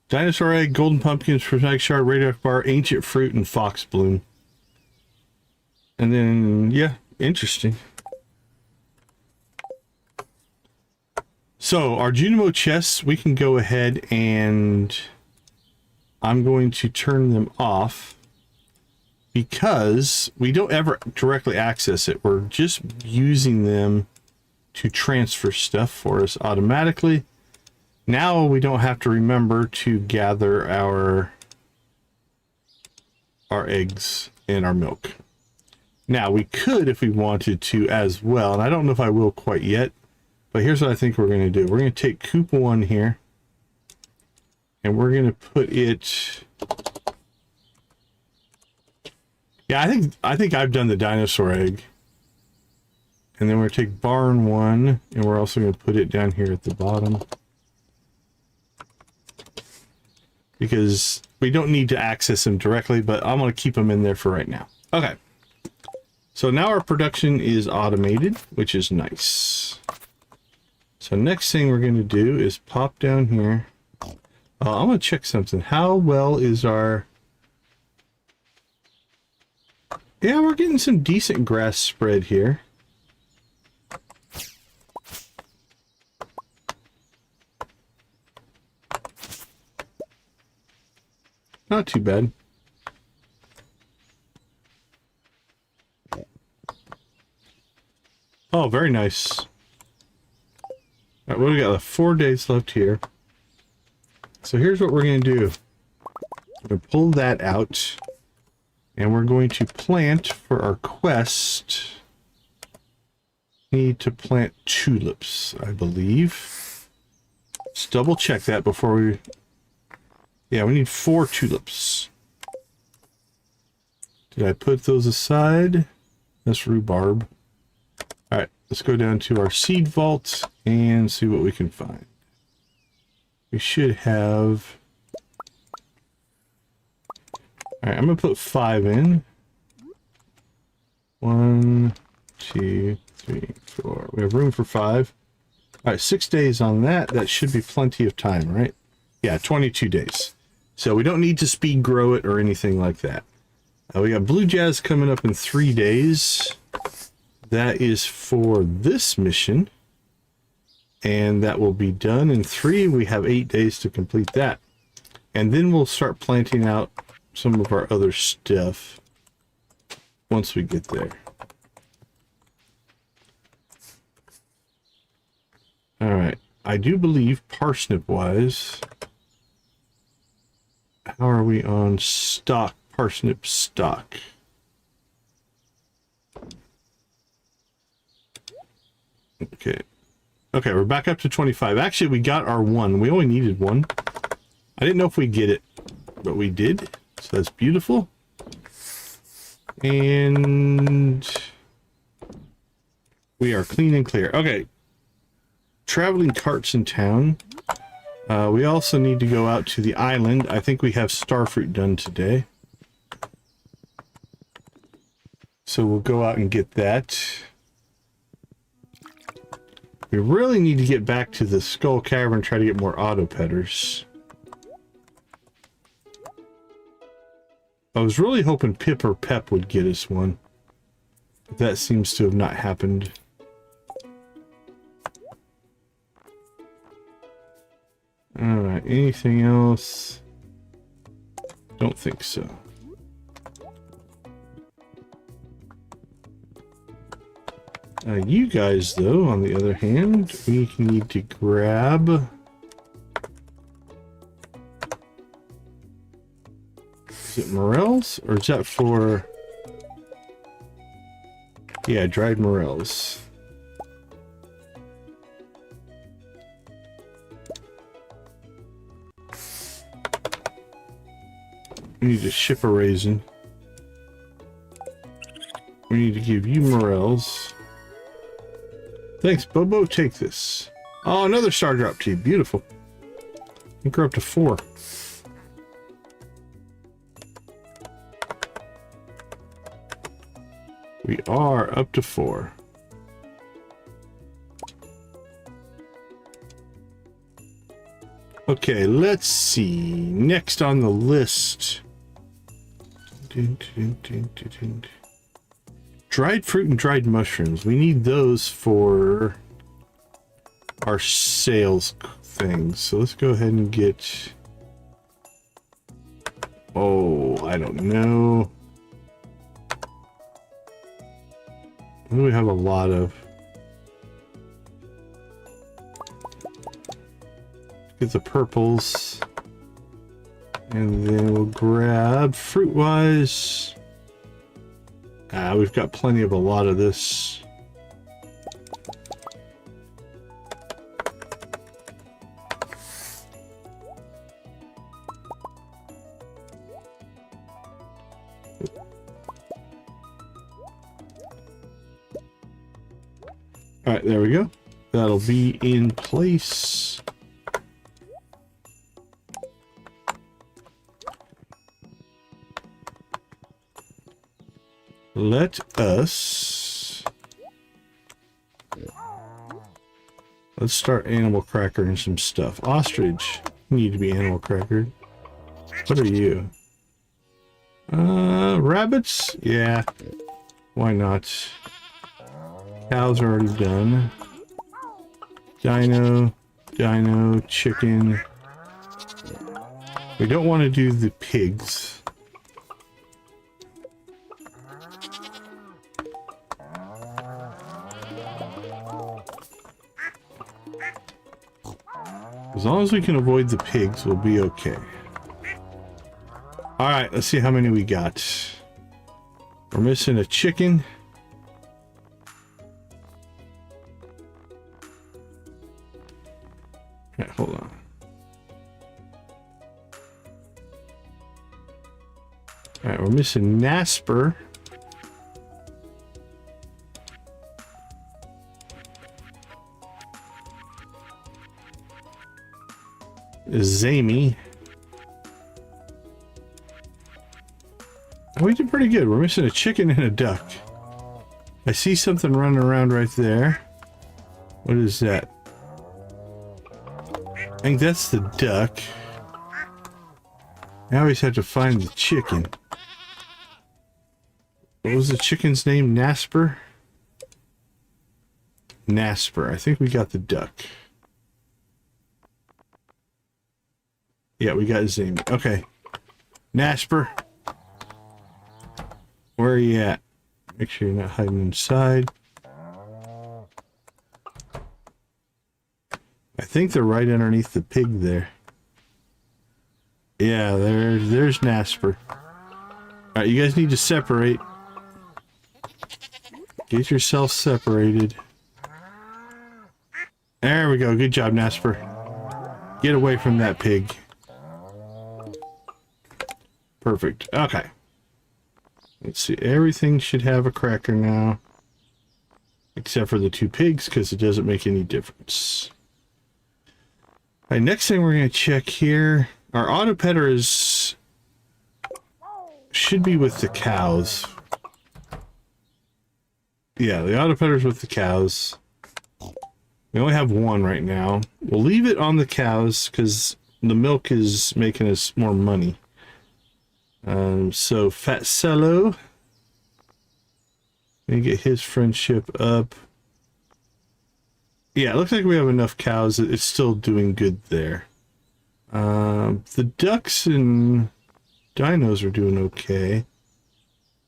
Dinosaur egg, golden pumpkins, prismatic shard, radioactive bar, ancient fruit, and fox bloom. And then, yeah, interesting. So, our Junimo chests, we can go ahead and I'm going to turn them off because we don't ever directly access it. We're just using them to transfer stuff for us automatically. Now we don't have to remember to gather our eggs and our milk. Now we could if we wanted to as well, and I don't know if I will quite yet, but here's what I think we're going to do. We're going to take coop 1 here and we're going to put it... Yeah, I think I've done the dinosaur egg. And then we're going to take barn 1 and we're also going to put it down here at the bottom. Because we don't need to access them directly, but I'm going to keep them in there for right now. Okay. So now our production is automated, which is nice. So next thing we're going to do is pop down here. I'm going to check something. How well is our... Yeah, we're getting some decent grass spread here. Not too bad. Oh, very nice. All right, well, we got 4 days left here. So here's what we're going to do. We're going to pull that out. And we're going to plant for our quest. Need to plant tulips, I believe. Let's double check that before we... Yeah, we need 4 tulips. Did I put those aside? That's rhubarb. Alright, let's go down to our seed vault and see what we can find. We should have... Alright, I'm going to put 5 in. 1, 2, 3, 4. We have room for 5. Alright, 6 days on that. That should be plenty of time, right? Yeah, 22 days. So we don't need to speed grow it or anything like that. We got Blue Jazz coming up in 3 days. That is for this mission. And that will be done in 3. We have 8 days to complete that. And then we'll start planting out some of our other stuff once we get there. All right. I do believe parsnip wise, how are we on stock, parsnip stock? Okay. Okay, we're back up to 25. Actually, we got our 1. We only needed 1. I didn't know if we'd get it, but we did. So that's beautiful. And we are clean and clear. Okay. Traveling carts in town. We also need to go out to the island. I think we have starfruit done today. So we'll go out and get that. We really need to get back to the Skull Cavern and try to get more auto petters. I was really hoping Pip or Pep would get us one. But that seems to have not happened. Alright, anything else? Don't think so. You guys, though, on the other hand, we need to grab... Is it morels? Or is that for... Yeah, dried morels. We need to ship a raisin. We need to give you morels. Thanks, Bobo. Take this. Oh, another star drop tea. Beautiful. I think we're up to 4. We are up to 4. Okay, let's see. Next on the list. Dried fruit and dried mushrooms. We need those for our sales things. So let's go ahead and get... Oh, I don't know. What do we have a lot of? Get the purples. And then we'll grab fruit-wise. We've got plenty of a lot of this. All right, there we go. That'll be in place. Let's start animal crackering some stuff. Ostrich, you need to be animal crackered. What are you? Rabbits? Yeah. Why not? Cows are already done. Dino, chicken. We don't want to do the pigs. As long as we can avoid the pigs, we'll be okay. Alright, let's see how many we got. We're missing a chicken. Okay, hold on. Alright, we're missing Nasper. Zamy. We did pretty good. We're missing a chicken and a duck. I see something running around right there. What is that? I think that's the duck. I always have to find the chicken. What was the chicken's name? Nasper? Nasper. I think we got the duck. Yeah, we got Zamy. Okay. Nasper. Where are you at? Make sure you're not hiding inside. I think they're right underneath the pig there. Yeah, there's Nasper. Alright, you guys need to separate. Get yourself separated. There we go. Good job, Nasper. Get away from that pig. Perfect. Okay. Let's see. Everything should have a cracker now. Except for the 2 pigs, because it doesn't make any difference. Alright, next thing we're going to check here. Our auto petter is... should be with the cows. Yeah, the auto petter's with the cows. We only have 1 right now. We'll leave it on the cows, because the milk is making us more money. So Fat Cello, let me get his friendship up. Yeah, it looks like we have enough cows. It's still doing good there. The ducks and Dinos are doing okay.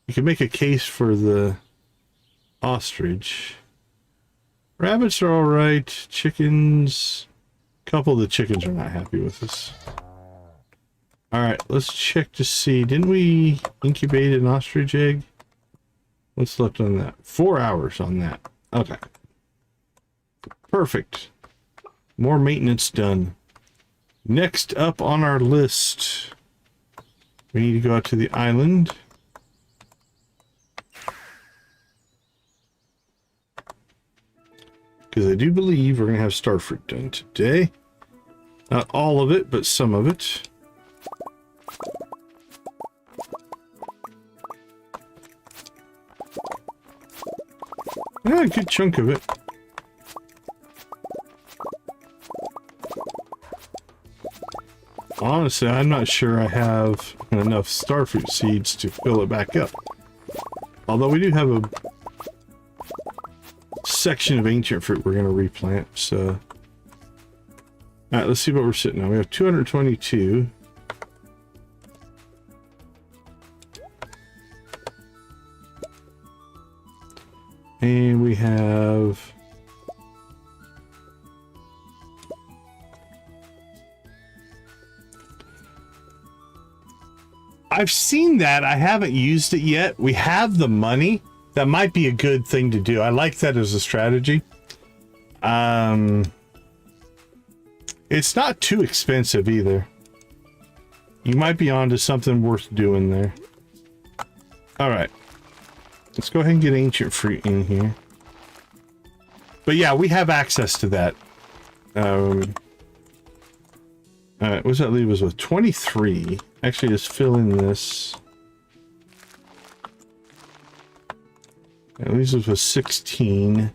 You can make a case for the ostrich. Rabbits are all right. Chickens, a couple of the chickens are not happy with us. All right, let's check to see. Didn't we incubate an ostrich egg? What's left on that? 4 hours on that. Okay. Perfect. More maintenance done. Next up on our list, we need to go out to the island. Because I do believe we're going to have starfruit done today. Not all of it, but some of it. Yeah, a good chunk of it. Honestly, I'm not sure I have enough starfruit seeds to fill it back up. Although we do have a section of ancient fruit we're going to replant, so... Alright, let's see what we're sitting on. We have 222. And we have... I've seen that. I haven't used it yet. We have the money. That might be a good thing to do. I like that as a strategy. It's not too expensive either. You might be onto something worth doing there. All right. Let's go ahead and get ancient fruit in here. But yeah, we have access to that. All right, what does that leave us with? 23. Actually, just fill in this. That leaves us with 16.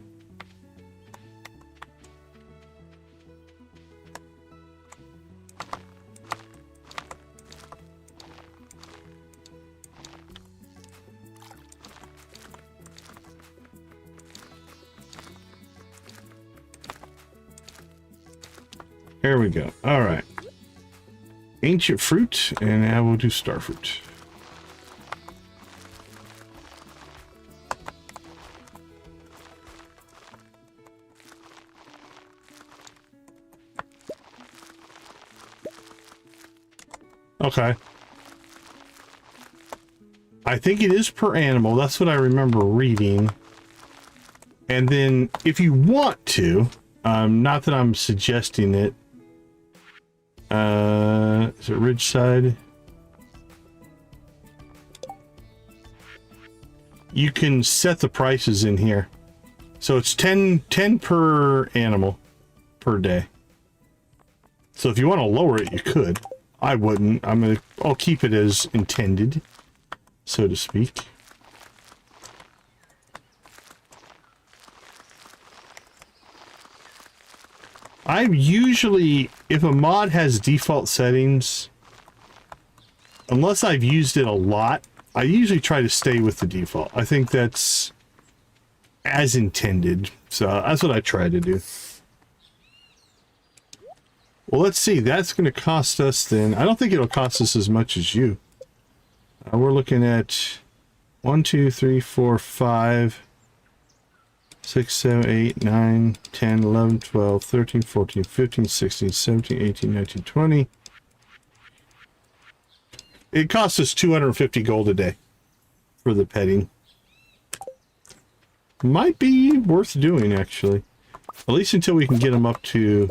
There we go. All right. Ancient fruit, and now we'll do starfruit. Okay. I think it is per animal. That's what I remember reading. And then if you want to, not that I'm suggesting it, is it Ridgeside? You can set the prices in here. So it's 10 per animal per day. So if you want to lower it, you could. I wouldn't. I'll keep it as intended, so to speak. I usually, if a mod has default settings, unless I've used it a lot, I usually try to stay with the default. I think that's as intended. So that's what I try to do. Well, let's see. That's going to cost us then. I don't think it'll cost us as much as you. We're looking at 1, 2, 3, 4, 5, 6, 7, 8, 9, 10, 11, 12, 13, 14, 15, 16, 17, 18, 19, 20. It costs us 250 gold a day for the petting. Might be worth doing, actually. At least until we can get them up to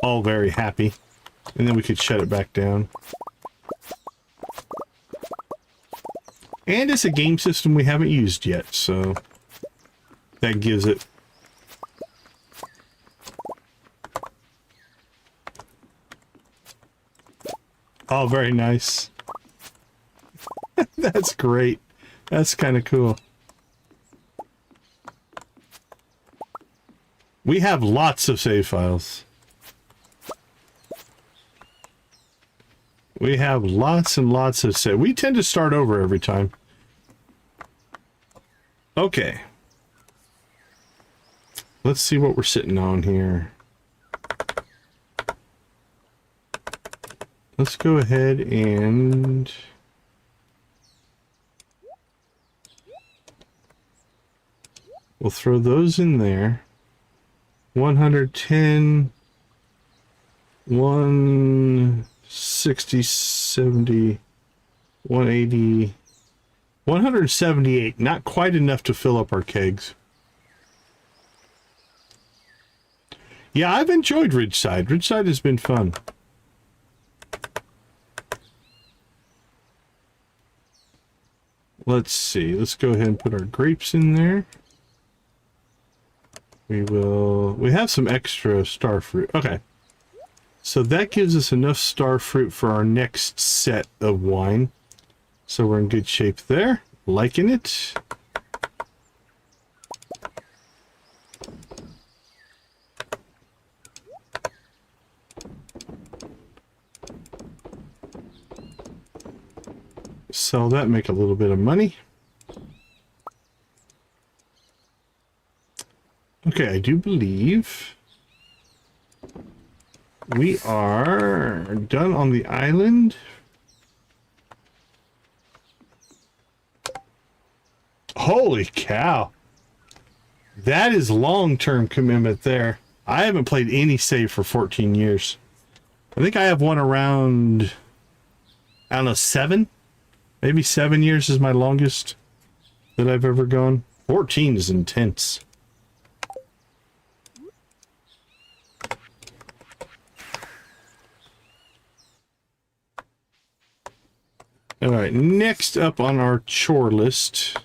all very happy. And then we could shut it back down. And it's a game system we haven't used yet, so that gives it. Oh, very nice. That's great. That's kind of cool. We have lots of save files. We have lots and lots of save. We tend to start over every time. Okay. Let's see what we're sitting on here. let's go ahead and we'll throw those in there. 110, 160, 70, 180, 178. Not quite enough to fill up our kegs. Yeah, I've enjoyed Ridgeside. Ridgeside has been fun. Let's see. Let's go ahead and put our grapes in there. We have some extra star fruit. Okay. So that gives us enough star fruit for our next set of wine. So we're in good shape there. Liking it. Sell that, make a little bit of money. Okay, I do believe we are done on the island. Holy cow. That is long-term commitment there. I haven't played any save for 14 years. I think I have one around, I don't know, 7? Maybe 7 years is my longest that I've ever gone. 14 is intense. All right, next up on our chore list.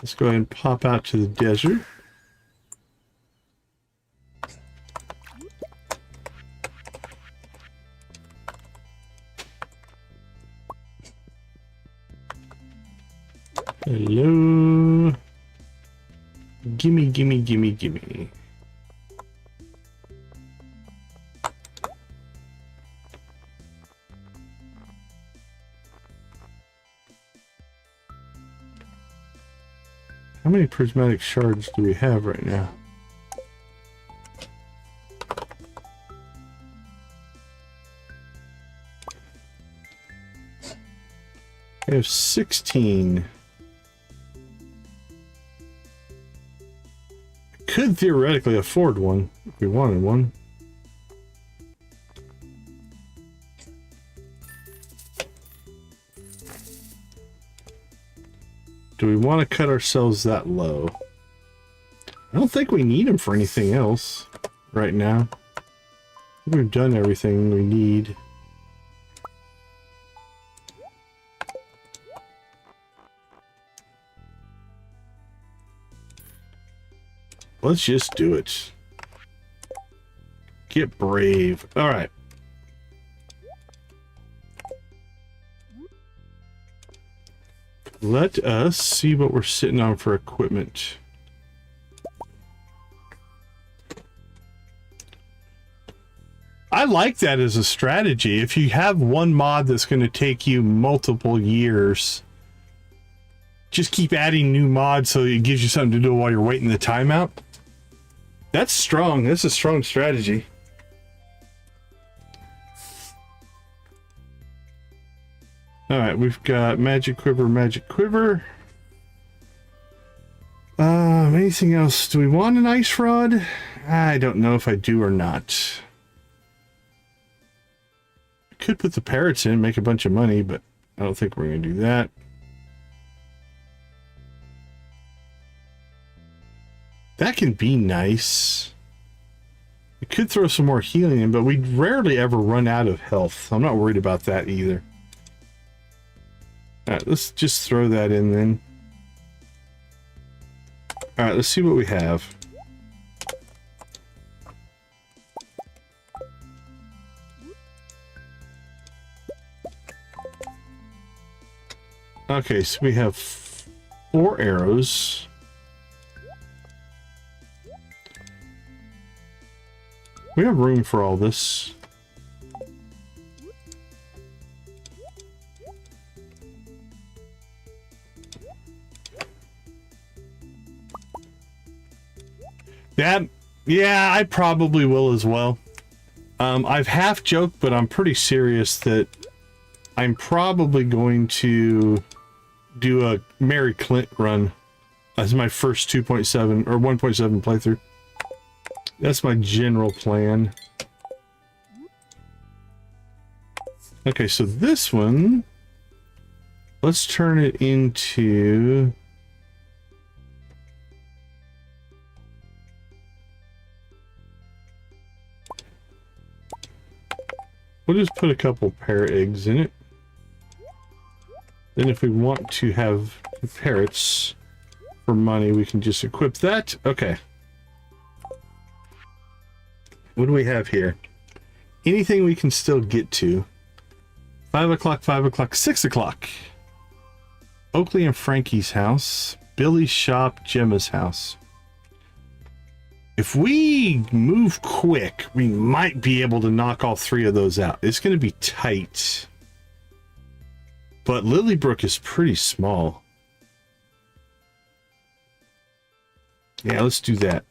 Let's go ahead and pop out to the desert. Hello. Gimme, gimme, gimme, gimme. How many prismatic shards do we have right now? I have 16. Could theoretically afford one if we wanted one. Do we want to cut ourselves that low? I don't think we need them for anything else right now. We've done everything we need. Let's just do it. Get brave. All right. Let us see what we're sitting on for equipment. I like that as a strategy. If you have one mod that's going to take you multiple years, just keep adding new mods so it gives you something to do while you're waiting the timeout. That's strong. That's a strong strategy. All right, we've got magic quiver, magic quiver. Anything else? Do we want an ice rod? I don't know if I do or not. I could put the parrots in, make a bunch of money, but I don't think we're going to do that. That can be nice. We could throw some more healing in, but we rarely ever run out of health. I'm not worried about that either. Alright, let's just throw that in then. Alright, let's see what we have. Okay, so we have 4 arrows. We have room for all this. Yeah, I probably will as well. I've half joked, but I'm pretty serious that I'm probably going to do a Mary Clint run as my first 2.7 or 1.7 playthrough. That's my general plan. Okay, so this one, let's turn it into... We'll just put a couple pear eggs in it. Then if we want to have parrots for money, we can just equip that. Okay. What do we have here? Anything we can still get to. 5 o'clock, 5 o'clock, 6 o'clock. Oakley and Frankie's house. Billy's shop, Gemma's house. If we move quick, we might be able to knock all three of those out. It's going to be tight. But Lilybrook is pretty small. Yeah, let's do that.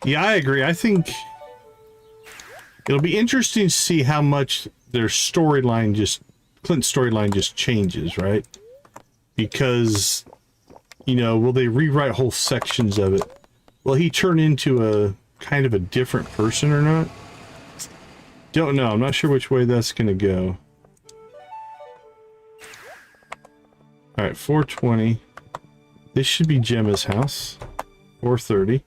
Yeah, I agree. I think it'll be interesting to see how much their storyline Clint's storyline just changes, right? Because, you know, will they rewrite whole sections of it? Will he turn into a kind of a different person or not? Don't know. I'm not sure which way that's going to go. All right, 420. This should be Gemma's house. 430.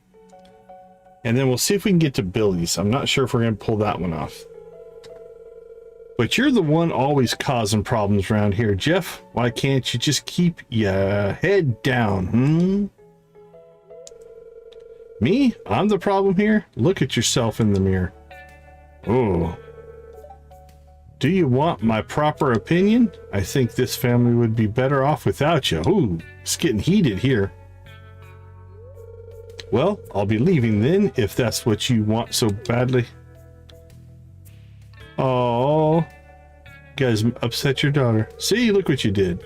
And then we'll see if we can get to Billy's. I'm not sure if we're going to pull that one off. But you're the one always causing problems around here, Jeff. Why can't you just keep your head down, Me? I'm the problem here? Look at yourself in the mirror. Oh. Do you want my proper opinion? I think this family would be better off without you. Ooh, it's getting heated here. Well, I'll be leaving then, if that's what you want so badly. Oh, you guys upset your daughter. See, look what you did.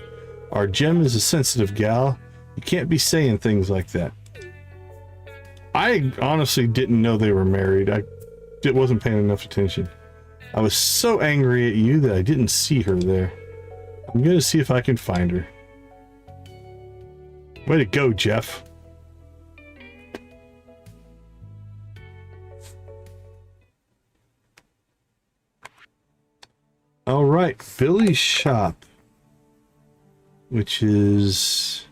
Our Gem is a sensitive gal. You can't be saying things like that. I honestly didn't know they were married. I wasn't paying enough attention. I was so angry at you that I didn't see her there. I'm gonna see if I can find her. Way to go, Jeff. All right, Billy's shop, which is...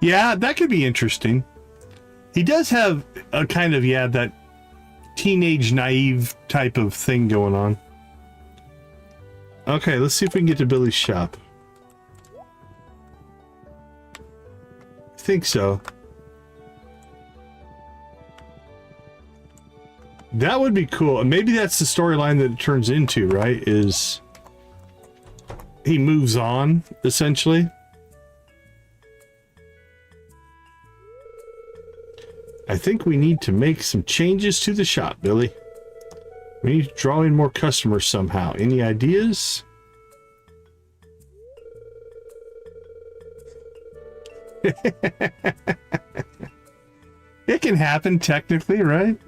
Yeah, that could be interesting. He does have a kind of, yeah, that teenage naive type of thing going on. Okay, let's see if we can get to Billy's shop. I think so. That would be cool. And maybe that's the storyline that it turns into, right? Is he moves on, essentially. I think we need to make some changes to the shop, Billy. We need to draw in more customers somehow. Any ideas? It can happen technically, right?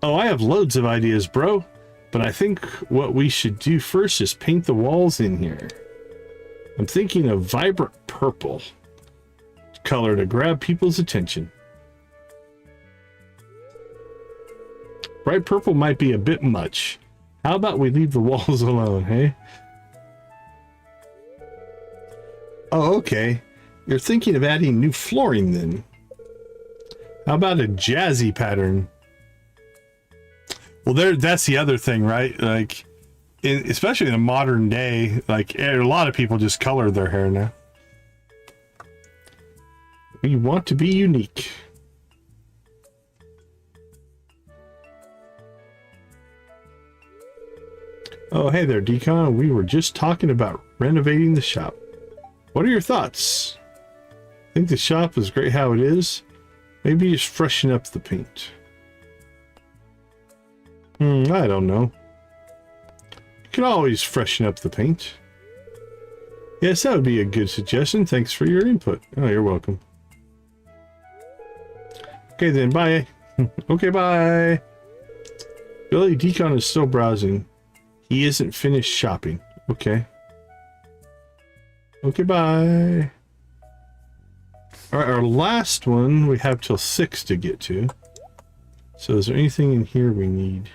Oh, I have loads of ideas, bro. But I think what we should do first is paint the walls in here. I'm thinking of vibrant purple color to grab people's attention. Bright purple might be a bit much. How about we leave the walls alone, hey? Oh, okay. You're thinking of adding new flooring then. How about a jazzy pattern? Well, that's the other thing, right? Like, especially in a modern day, like a lot of people just color their hair now. We want to be unique. Oh, hey there, Decon. We were just talking about renovating the shop. What are your thoughts? I think the shop is great how it is. Maybe just freshen up the paint. I don't know. You can always freshen up the paint. Yes, that would be a good suggestion. Thanks for your input. Oh, you're welcome. Okay then, bye. Okay, bye. Billy Decon is still browsing. He isn't finished shopping. Okay. Okay, bye. Alright, our last one we have till 6 to get to. So is there anything in here we need?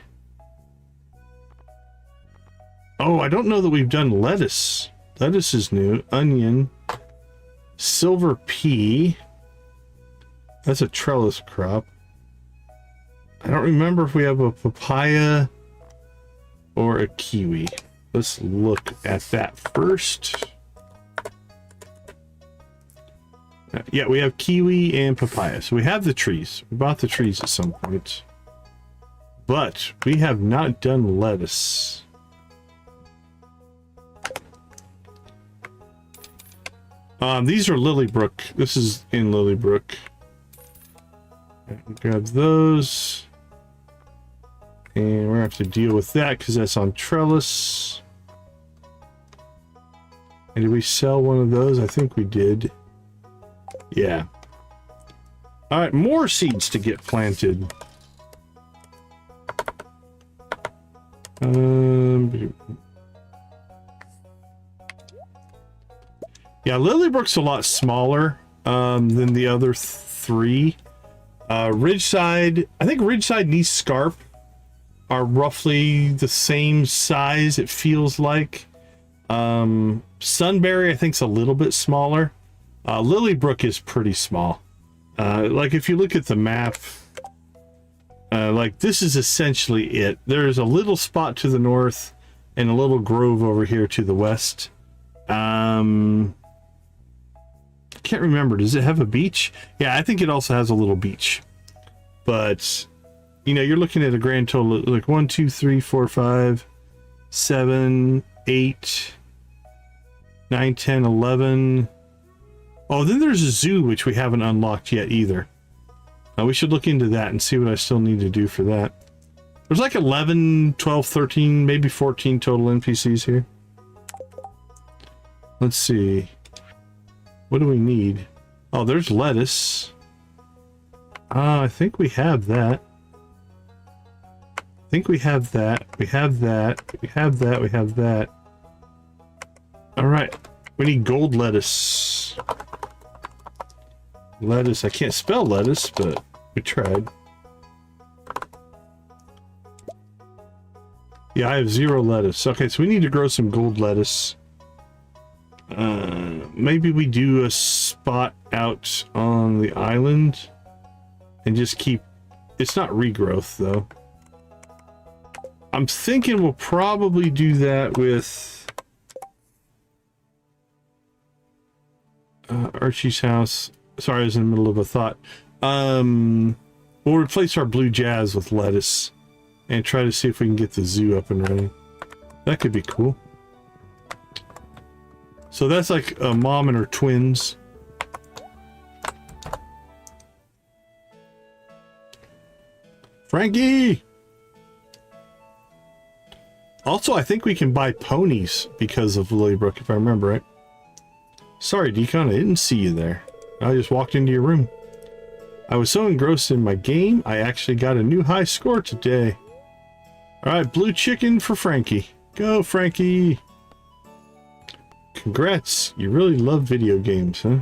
Oh, I don't know that we've done lettuce. Lettuce is new. Onion. Silver pea. That's a trellis crop. I don't remember if we have a papaya or a kiwi. Let's look at that first. Yeah, we have kiwi and papaya. So we have the trees. We bought the trees at some point. But we have not done lettuce. These are Lilybrook. This is in Lilybrook. Grab those. And we're going to have to deal with that because that's on trellis. And did we sell one of those? I think we did. Yeah. Alright, more seeds to get planted. Yeah, Lilybrook's a lot smaller than the other three. Ridgeside, I think Ridgeside and Scarp are roughly the same size, it feels like. Sunberry, I think, is a little bit smaller. Lilybrook is pretty small. Like, if you look at the map, like, this is essentially it. There's a little spot to the north and a little grove over here to the west. I can't remember. Does it have a beach? Yeah, I think it also has a little beach. But, you know, you're looking at a grand total of like 1, 2, 3, 4, 5, 7, 8, 9, 10, 11. Oh, then there's a zoo, which we haven't unlocked yet either. We should look into that and see what I still need to do for that. There's like 11, 12, 13, maybe 14 total NPCs here. Let's see. What do we need? Oh, there's lettuce. I think we have that. I think we have that. We have that. We have that. We have that. All right. We need gold lettuce. Lettuce. I can't spell lettuce, but we tried. Yeah, I have 0 lettuce. Okay, so we need to grow some gold lettuce. Maybe we do a spot out on the island and just keep... It's not regrowth, though. I'm thinking we'll probably do that with Archie's house. Sorry, I was in the middle of a thought. We'll replace our blue jazz with lettuce and try to see if we can get the zoo up and running. That could be cool. So that's like a mom and her twins. Frankie! Also, I think we can buy ponies because of Lilybrook, if I remember right. Sorry, Decon, I didn't see you there. I just walked into your room. I was so engrossed in my game, I actually got a new high score today. Alright, blue chicken for Frankie. Go, Frankie! Congrats, you really love video games, huh?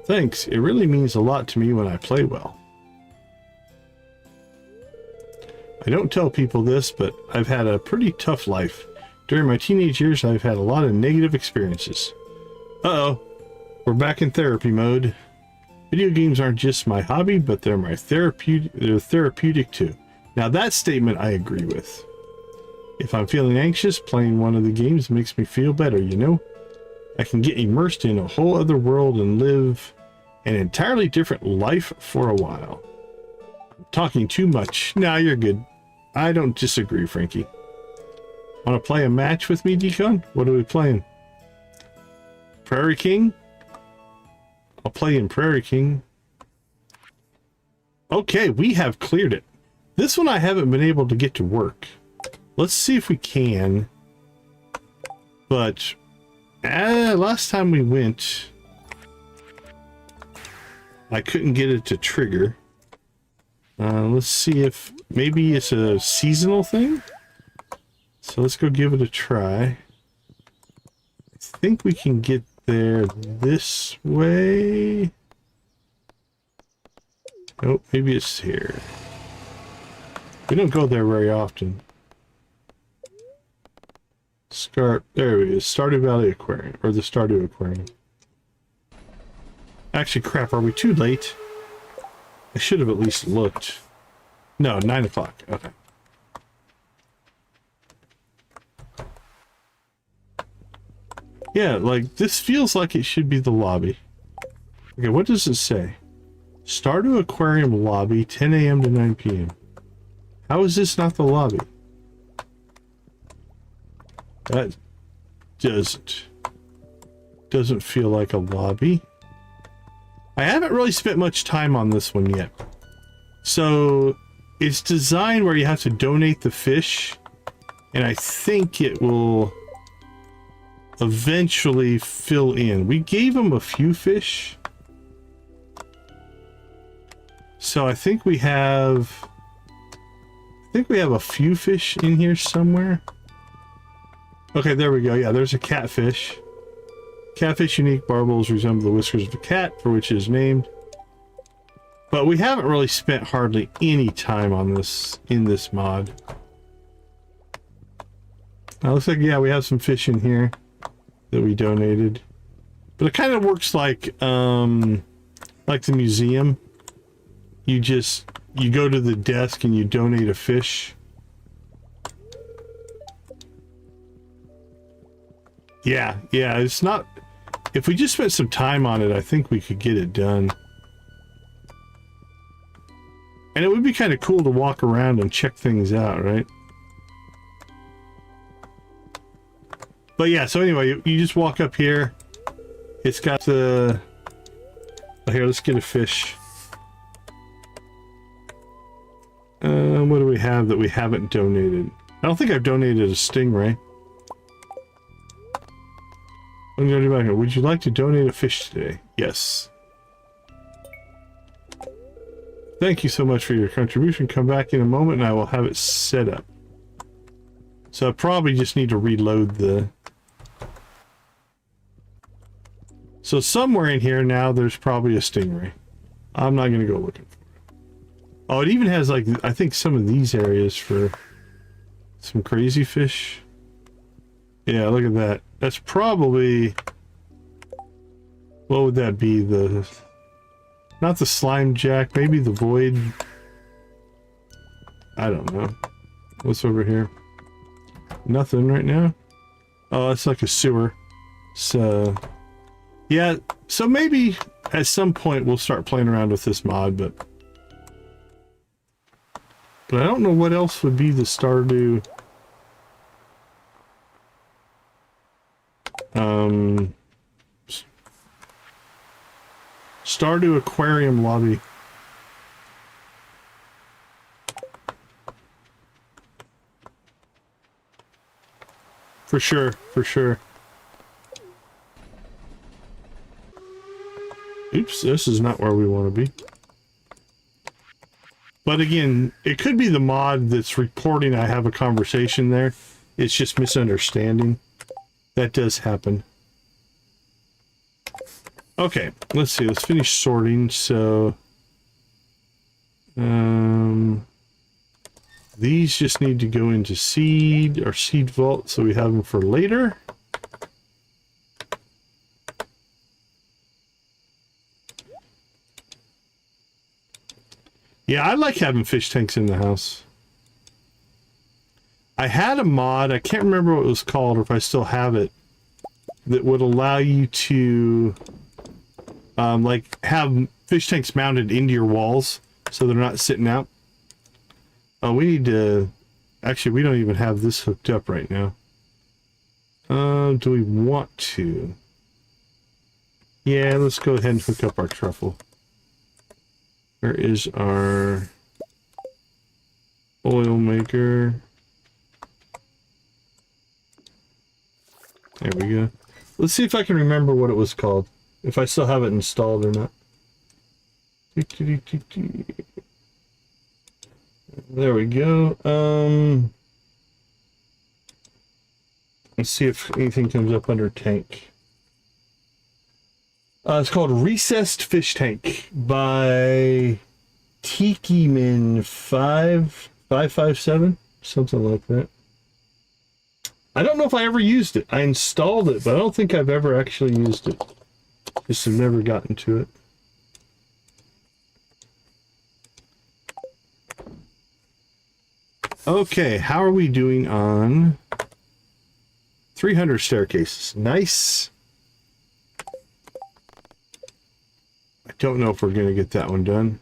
Thanks, it really means a lot to me when I play well. I don't tell people this, but I've had a pretty tough life. During my teenage years, I've had a lot of negative experiences. Uh-oh, we're back in therapy mode. Video games aren't just my hobby, but they're my therapeutic too. Now that statement I agree with. If I'm feeling anxious, playing one of the games makes me feel better, you know? I can get immersed in a whole other world and live an entirely different life for a while. I'm talking too much. Nah, you're good. I don't disagree, Frankie. Want to play a match with me, Decon? What are we playing? Prairie King? I'll play in Prairie King. Okay, we have cleared it. This one I haven't been able to get to work. Let's see if we can. But last time we went, I couldn't get it to trigger. Let's see if maybe it's a seasonal thing. So let's go give it a try. I think we can get there this way. Oh, maybe it's here. We don't go there very often. Scarp, there it is. Stardew Valley Aquarium, or the Stardew Aquarium. Actually, crap, are we too late? I should have at least looked. No, 9 o'clock. Okay. Yeah, like, this feels like it should be the lobby. Okay, what does it say? Stardew Aquarium lobby, 10 a.m. to 9 p.m. How is this not the lobby? That doesn't feel like a lobby. I haven't really spent much time on this one yet. So it's designed where you have to donate the fish, and I think it will eventually fill in. We gave them a few fish. So I think we have a few fish in here somewhere. Okay, there we go. Yeah, there's a catfish. Catfish unique barbels resemble the whiskers of a cat, for which it is named. But we haven't really spent hardly any time on this in this mod. Now, looks like, yeah, we have some fish in here that we donated. But it kind of works like the museum. You go to the desk and you donate a fish. Yeah, it's not... If we just spent some time on it, I think we could get it done. And it would be kind of cool to walk around and check things out, right? But yeah, so anyway, you just walk up here. It's got the... Oh, here, let's get a fish. What do we have that we haven't donated? I don't think I've donated a stingray. I'm going to do back here. Would you like to donate a fish today? Yes. Thank you so much for your contribution. Come back in a moment and I will have it set up. So I probably just need to reload the... So somewhere in here now there's probably a stingray. I'm not going to go looking for it. Oh, it even has, like, I think some of these areas for some crazy fish. Yeah, look at that. That's probably... What would that be? Not the slime jack, maybe the void. I don't know. What's over here? Nothing right now. Oh, it's like a sewer. So, yeah, so maybe at some point we'll start playing around with this mod, but I don't know what else would be the Stardew. Stardew Aquarium lobby. For sure, for sure. Oops, this is not where we want to be. But again, it could be the mod that's reporting I have a conversation there. It's just misunderstanding. That does happen. Okay, let's see. Let's finish sorting. So, these just need to go into seed or seed vault, so we have them for later. Yeah, I like having fish tanks in the house. I had a mod, I can't remember what it was called, or if I still have it, that would allow you to like have fish tanks mounted into your walls so they're not sitting out. Oh, we need to... Actually, we don't even have this hooked up right now. Do we want to? Yeah, let's go ahead and hook up our truffle. Where is our oil maker? There we go. Let's see if I can remember what it was called. If I still have it installed or not. There we go. Let's see if anything comes up under tank. It's called Recessed Fish Tank by Tikiman 5557, something like that. I don't know if I ever used it. I installed it, but I don't think I've ever actually used it. Just have never gotten to it. Okay, how are we doing on 300 staircases? Nice. I don't know if we're going to get that one done.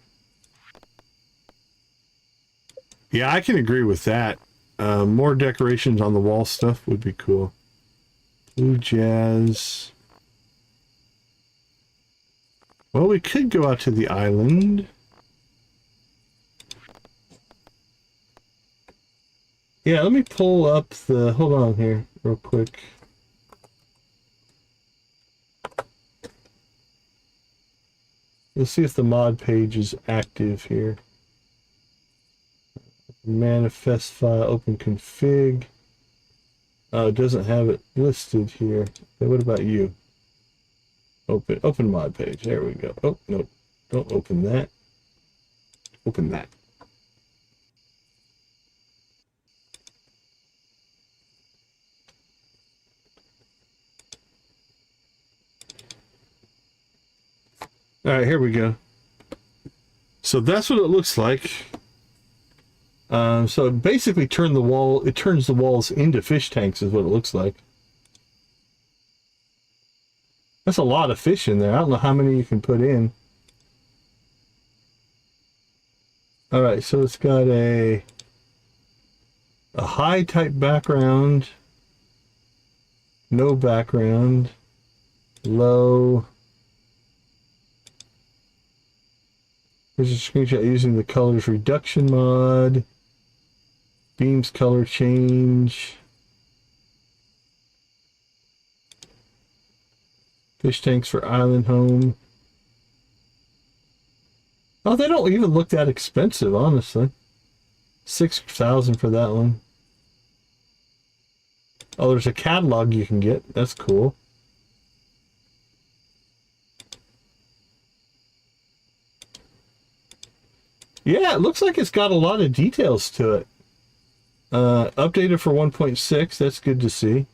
Yeah, I can agree with that. More decorations on the wall stuff would be cool. Blue jazz. Well, we could go out to the island. Yeah, let me pull up the... Hold on here real quick. Let's see if the mod page is active here. Manifest file, open config. It doesn't have it listed here. Okay, what about you? Open mod page. There we go. Oh, no. Don't open that. Open that. All right, here we go. So that's what it looks like. So it basically it turns the walls into fish tanks is what it looks like. That's a lot of fish in there. I don't know how many you can put in. All right, so it's got a high type background, no background, low. Here's a screenshot using the colors reduction mod. Beams color change. Fish tanks for island home. Oh, they don't even look that expensive, honestly. 6,000 for that one. Oh, there's a catalog you can get. That's cool. Yeah, it looks like it's got a lot of details to it. Updated for 1.6. That's good to see.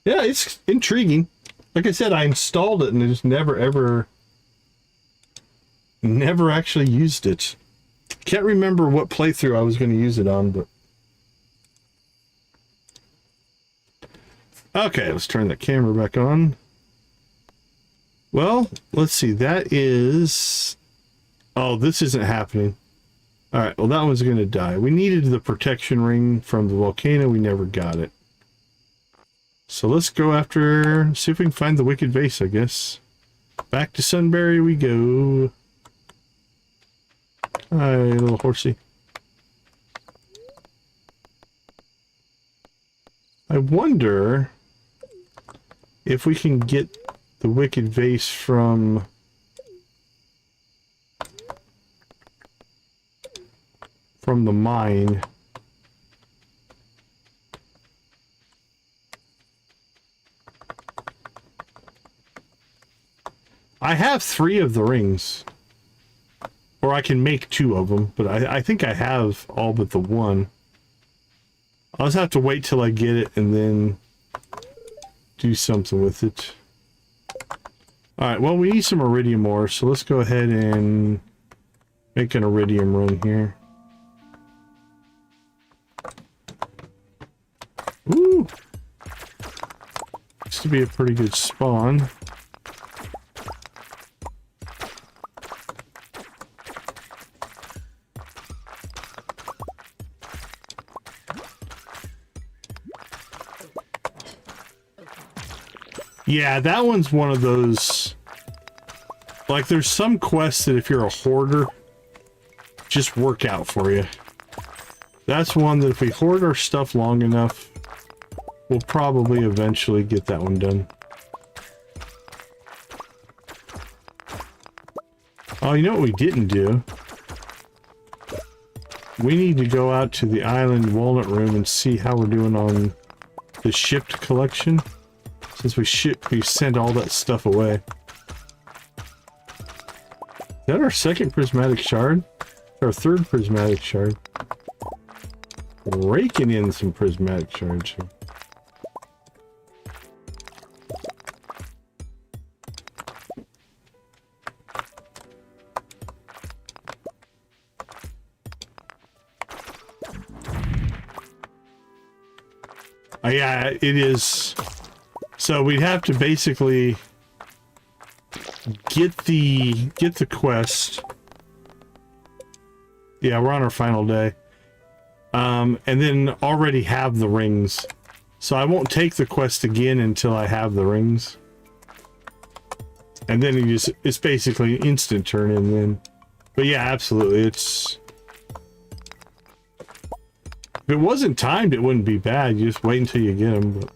Yeah, it's intriguing. Like I said, I installed it and I just never actually used it. Can't remember what playthrough I was going to use it on, but... Okay, let's turn the camera back on. Well, let's see. That is... Oh, this isn't happening. All right, well, that one's going to die. We needed the protection ring from the volcano. We never got it. So let's go after... See if we can find the wicked vase, I guess. Back to Sunberry we go. Hi, little horsey. I wonder if we can get the wicked vase from the mine. I have 3 of the rings. Or I can make 2 of them, but I think I have all but the one. I'll just have to wait till I get it and then do something with it. Alright, well, we need some iridium ore, so let's go ahead and make an iridium run here. Ooh! Used to be a pretty good spawn. Yeah, that one's one of those Like, there's some quests that if you're a hoarder, just work out for you. That's one that if we hoard our stuff long enough, we'll probably eventually get that one done. Oh, you know what we didn't do? We need to go out to the island walnut room and see how we're doing on the shipped collection. Since we sent all that stuff away. Is that our second prismatic shard? Our third prismatic shard. Raking in some prismatic shards here. Yeah, it is. So we'd have to basically get the quest. Yeah, we're on our final day. And then already have the rings. So I won't take the quest again until I have the rings. And then it's basically instant turn in then. But yeah, absolutely. If it wasn't timed, it wouldn't be bad. You just wait until you get them.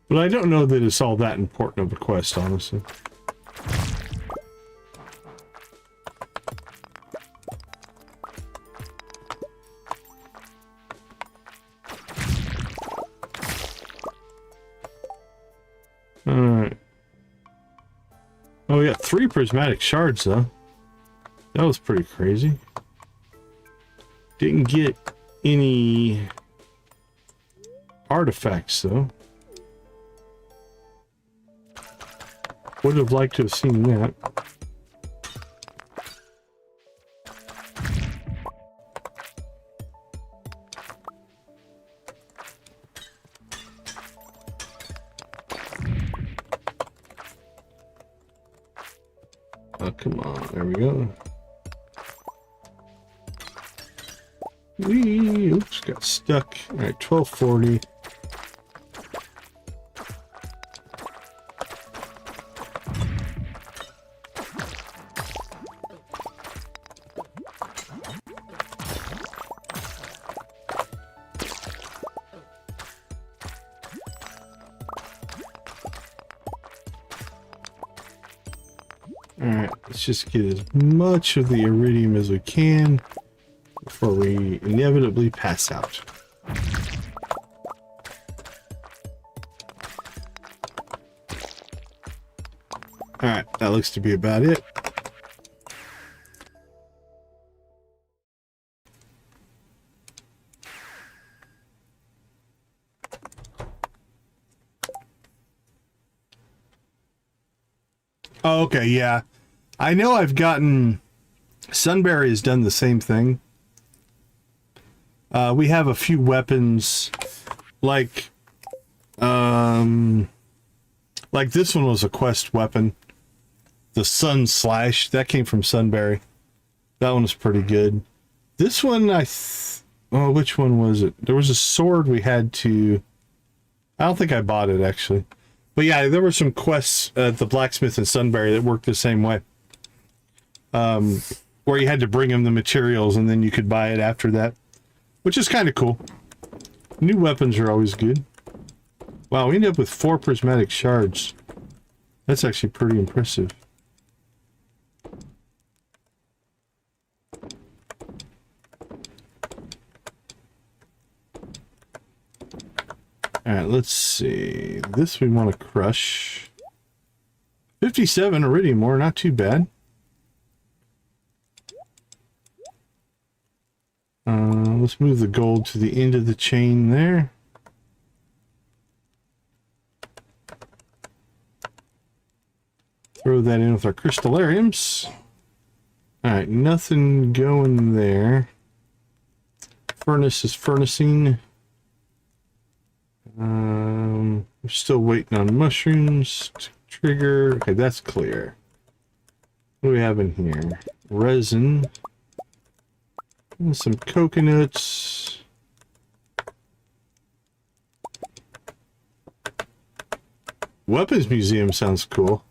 But I don't know that it's all that important of a quest, honestly. Alright. Oh, we got 3 prismatic shards, though. That was pretty crazy. Didn't get any artifacts, though. Would have liked to have seen that. Oh, come on. There we go. Oops, got stuck. All right, 1240. Alright, let's just get as much of the iridium as we can before we inevitably pass out. Alright, that looks to be about it. Oh, okay, yeah. I know I've gotten... Sunberry has done the same thing. We have a few weapons, like this one was a quest weapon. The Sun Slash, that came from Sunberry. That one was pretty good. This one, oh, which one was it? There was a sword we had to... I don't think I bought it, actually. But yeah, there were some quests at the blacksmith in Sunberry that worked the same way. Where you had to bring him the materials and then you could buy it after that. Which is kind of cool. New weapons are always good. Wow, we ended up with 4 prismatic shards. That's actually pretty impressive. Alright, let's see. This we want to crush. 57 iridium ore, not too bad. Let's move the gold to the end of the chain there. Throw that in with our crystallariums. Alright, nothing going there. Furnace is furnacing. We're still waiting on mushrooms to trigger. Okay, that's clear. What do we have in here? Resin. And some coconuts. Weapons museum sounds cool.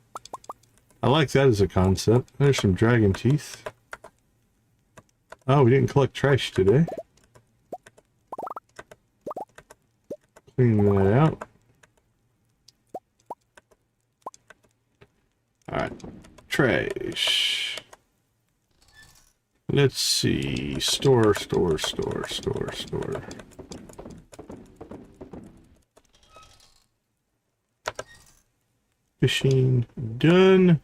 I like that as a concept. There's some dragon teeth. Oh, we didn't collect trash today. Clean that out. Alright. Trash. Let's see. Store. Fishing done.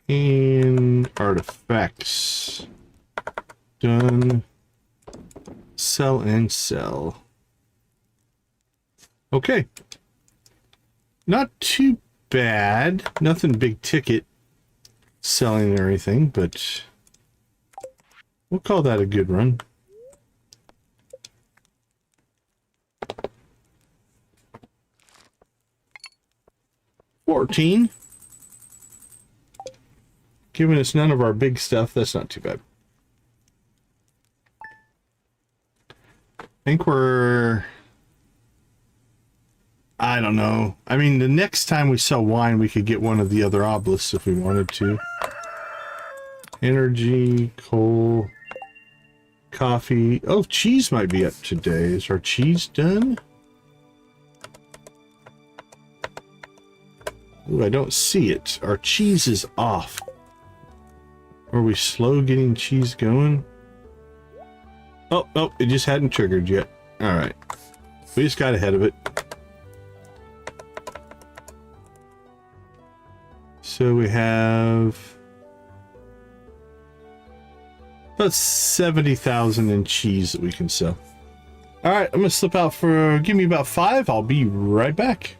And artifacts done. Sell and sell. Okay. Not too bad. Nothing big ticket selling or anything, but we'll call that a good run. $14. Giving us none of our big stuff. That's not too bad. I think we're... I don't know. I mean, the next time we sell wine, we could get one of the other obelisks if we wanted to. Energy, coal, coffee. Oh, cheese might be up today. Is our cheese done? Ooh, I don't see it. Our cheese is off. Are we slow getting cheese going? Oh, it just hadn't triggered yet. Alright. We just got ahead of it. So we have about 70,000 in cheese that we can sell. Alright, I'm gonna slip out for, give me about 5. I'll be right back.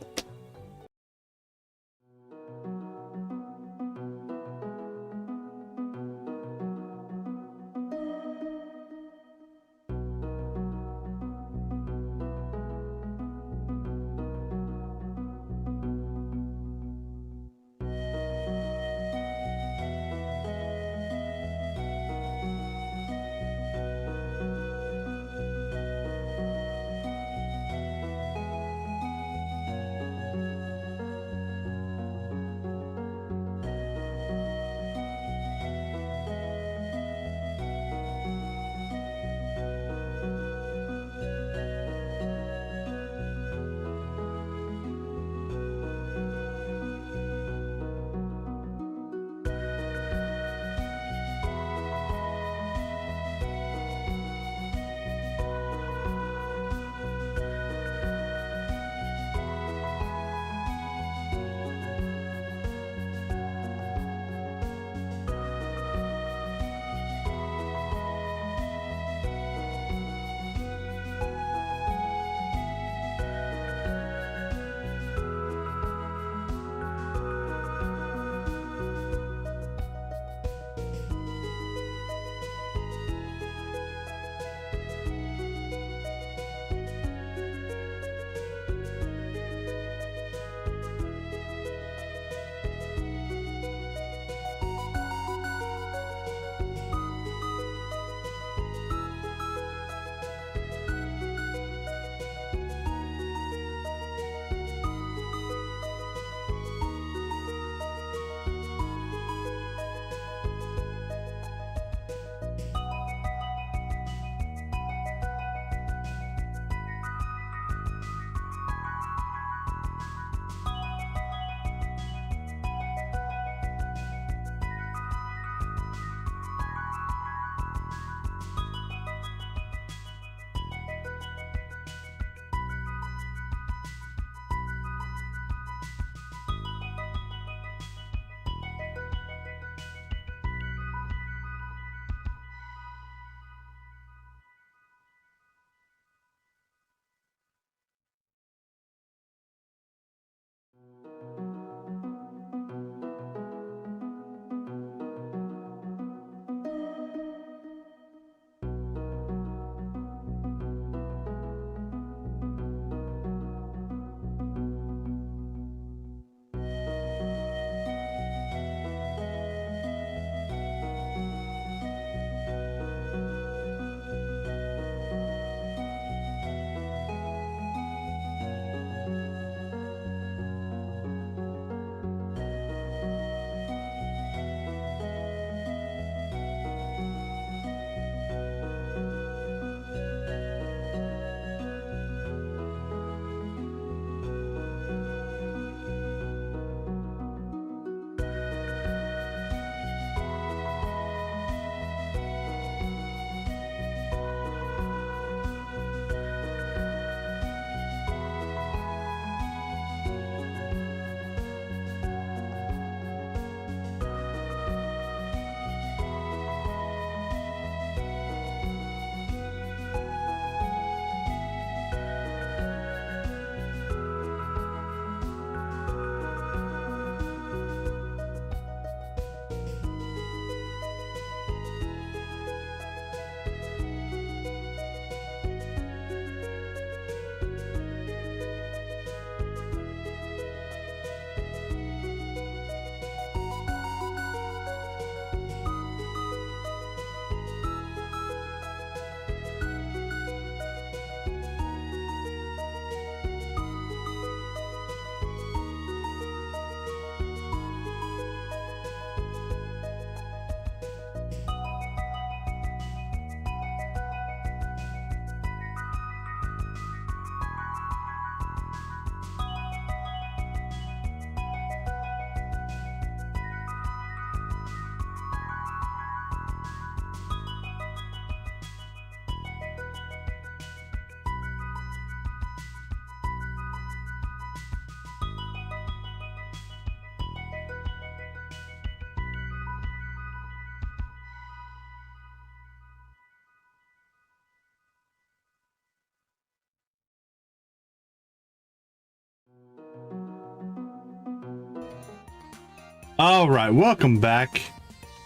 All right, welcome back.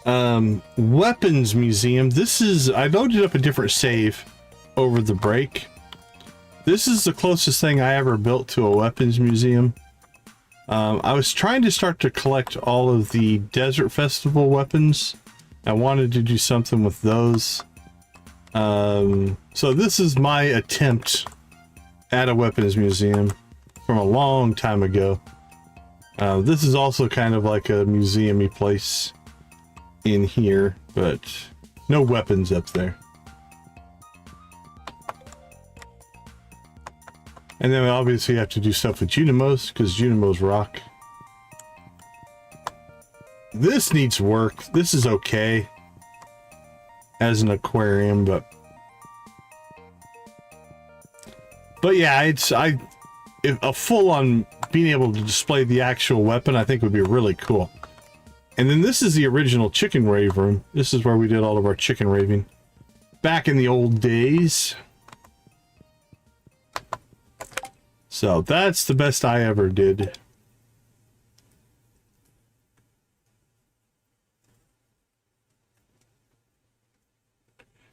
Weapons Museum. This is, I loaded up a different save over the break. This is the closest thing I ever built to a weapons museum. I was trying to start to collect all of the Desert Festival weapons. I wanted to do something with those. So this is my attempt at a weapons museum from a long time ago. This is also kind of like a museum-y place in here, but no weapons up there. And then we obviously have to do stuff with Junimos, because Junimos rock. This needs work. This is okay as an aquarium, but yeah, it's a full-on being able to display the actual weapon, I think would be really cool. And then this is the original chicken rave room. This is where we did all of our chicken raving back in the old days. So that's the best I ever did.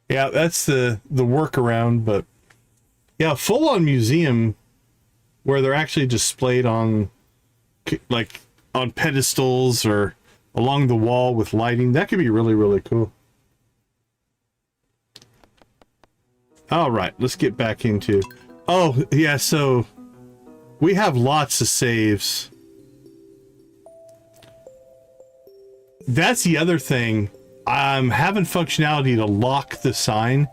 Yeah, that's the workaround, but yeah, full-on museum where they're actually displayed on, like, on pedestals or along the wall with lighting. That could be really, really cool. All right, let's get back into... Oh, yeah, so we have lots of saves. That's the other thing. I'm having functionality to lock the sign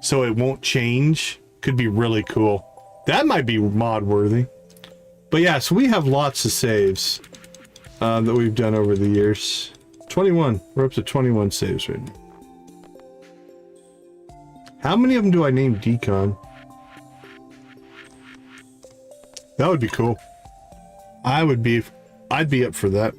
so it won't change. Could be really cool. That might be mod worthy. But yeah, so we have lots of saves that we've done over the years. 21. We're up to 21 saves right now. How many of them do I name Decon? That would be cool. I'd be up for that.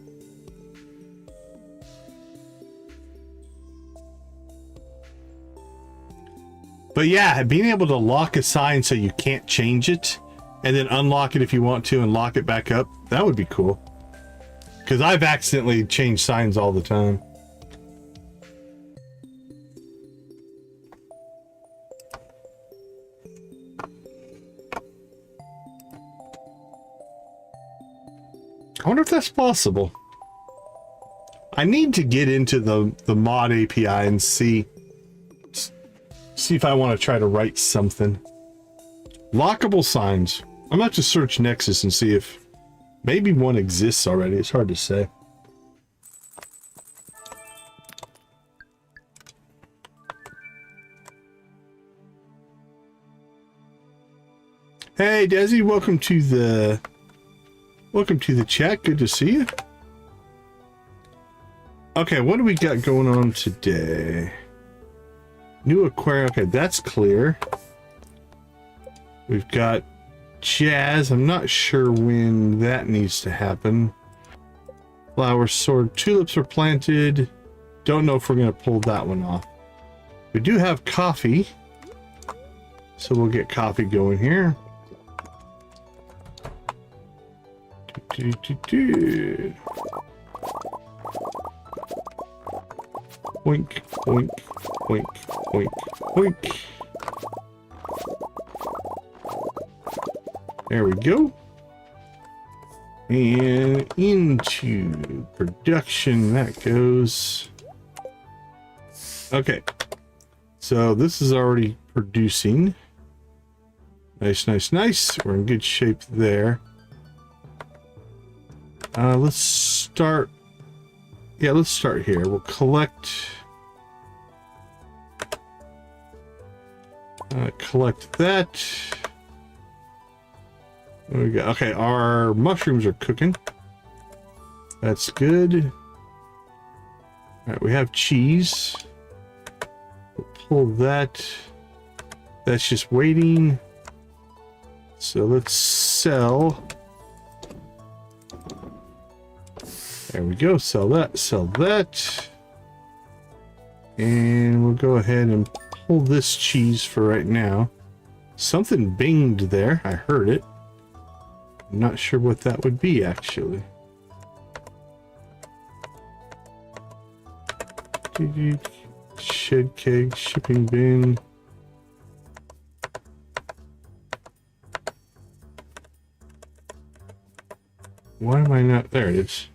But yeah, being able to lock a sign so you can't change it and then unlock it if you want to and lock it back up, that would be cool. Because I've accidentally changed signs all the time. I wonder if that's possible. I need to get into the mod API and see if I want to try to write something. Lockable signs. I'm about to search Nexus and see if maybe one exists already. It's hard to say. Hey Desi, welcome to the chat. Good to see you. Okay, what do we got going on today? New aquarium. Okay, that's clear. We've got jazz. I'm not sure when that needs to happen. Flower sword. Tulips are planted. Don't know if we're going to pull that one off. We do have coffee, so we'll get coffee going here. Oink, oink, oink, oink, oink. There we go. And into production that goes. Okay. So this is already producing. Nice, nice, nice. We're in good shape there. Let's start. Yeah, let's start here. We'll collect that. What do we got? Okay, our mushrooms are cooking. That's good. All right, we have cheese. We'll pull that. That's just waiting. So let's sell. There we go. Sell that. Sell that. And we'll go ahead and pull this cheese for right now. Something binged there. I heard it. I'm not sure what that would be, actually. Shed keg, shipping bin. Why am I not? There it is.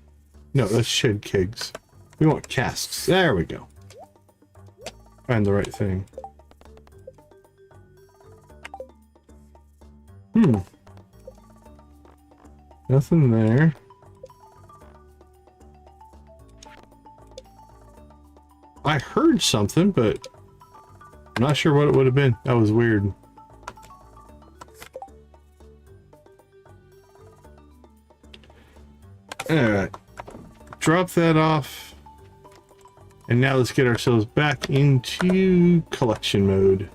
No, that's shed kegs. We want casks. There we go. Find the right thing. Nothing there. I heard something, but I'm not sure what it would have been. That was weird. Alright. Drop that off. And now let's get ourselves back into collection mode.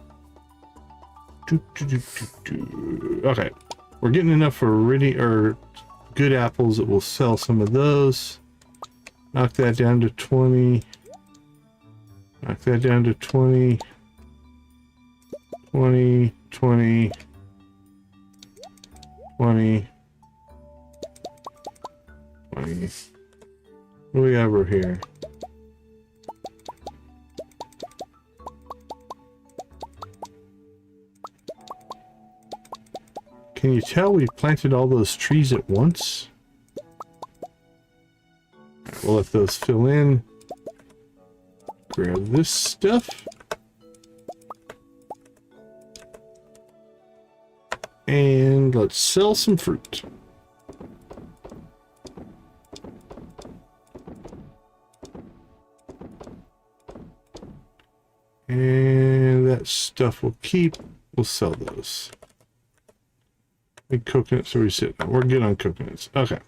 Okay. We're getting enough for good apples that we'll sell some of those. Knock that down to 20. Knock that down to 20. 20, 20, 20, 20. What do we have over here? Can you tell we planted all those trees at once? We'll let those fill in. Grab this stuff. And let's sell some fruit. And that stuff we'll keep. We'll sell those. Big coconuts, where we sit now. We're good on coconuts. Okay.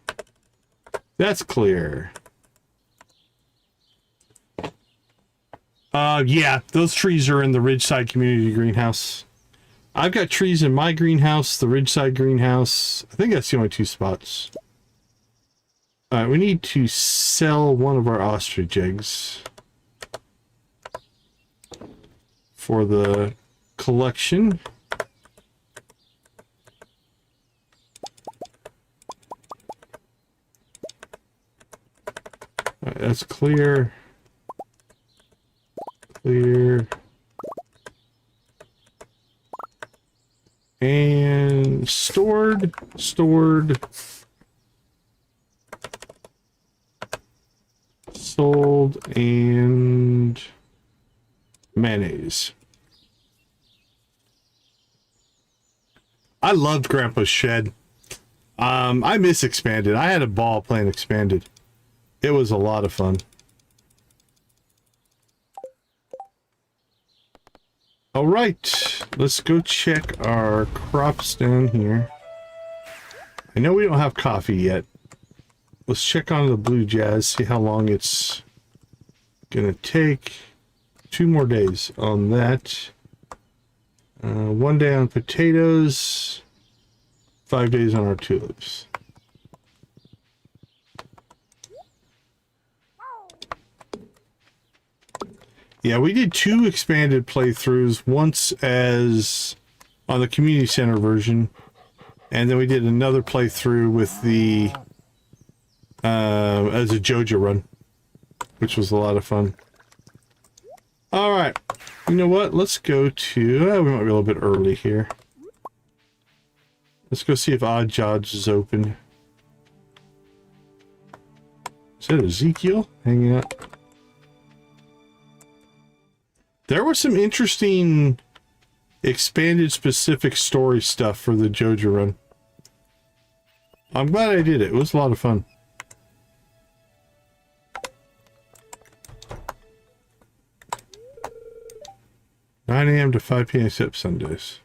That's clear. Yeah, those trees are in the Ridgeside community greenhouse. I've got trees in my greenhouse, the Ridgeside greenhouse. I think that's the only two spots. Alright, we need to sell one of our ostrich eggs for the collection. Alright, that's clear. Clear. And stored. Sold and mayonnaise. I loved Grandpa's shed. I miss Expanded. I had a ball playing Expanded. It was a lot of fun. All right, let's go check our crops down here. I know we don't have coffee yet. Let's check on the blue jazz, see how long it's gonna take. 2 more days on that. 1 day on potatoes, 5 days on our tulips. Yeah, we did 2 expanded playthroughs, once as on the community center version, and then we did another playthrough with the as a JoJo run, which was a lot of fun. All right, you know what? Let's go to we might be a little bit early here. Let's go see if Odd Jobs is open. Is that Ezekiel hanging out? There was some interesting expanded specific story stuff for the JoJo run. I'm glad I did it. It was a lot of fun. (9 a.m. to 5 p.m. except Sundays.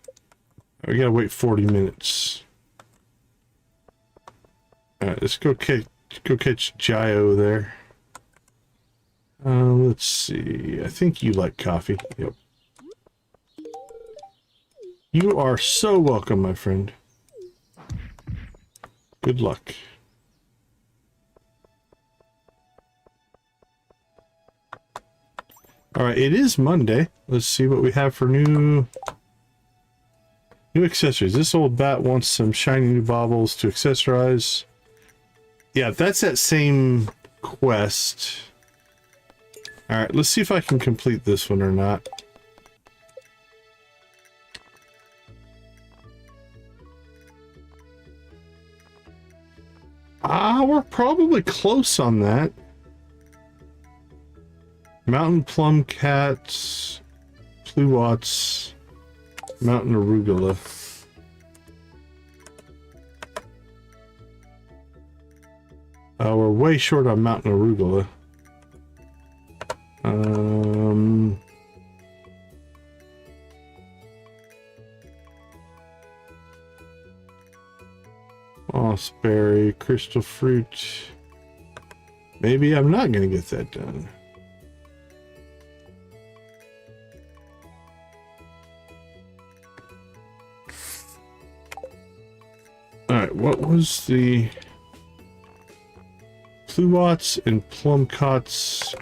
We gotta wait 40 minutes. Alright, let's go catch Gio there. Let's see. I think you like coffee. Yep. You are so welcome, my friend. Good luck. Alright, it is Monday. Let's see what we have for new accessories. This old bat wants some shiny new baubles to accessorize. Yeah, that's that same quest. All right, let's see if I can complete this one or not. We're probably close on that. Mountain plum cats, pluots, mountain arugula. We're way short on mountain arugula. Mossberry, crystal fruit. Maybe I'm not gonna get that done. Alright, what was the pluots and plumcots?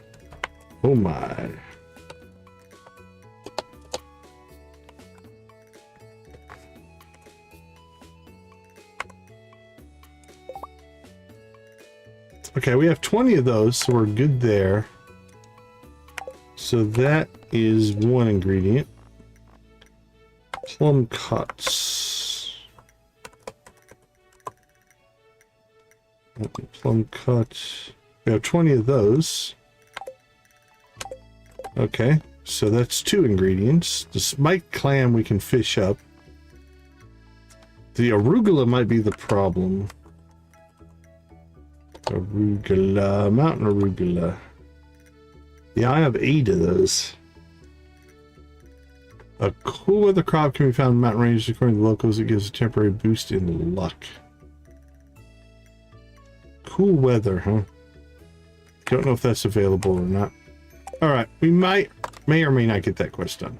Oh my. Okay, we have 20 of those, so we're good there. So that is one ingredient. Plumcots. Plumcots. We have 20 of those. Okay, so that's 2 ingredients. The spiked clam we can fish up. The arugula might be the problem. Arugula, mountain arugula. Yeah, I have 8 of those. A cool weather crop can be found in mountain ranges. According to the locals, it gives a temporary boost in luck. Cool weather, huh? Don't know if that's available or not. Alright, we may or may not get that quest done.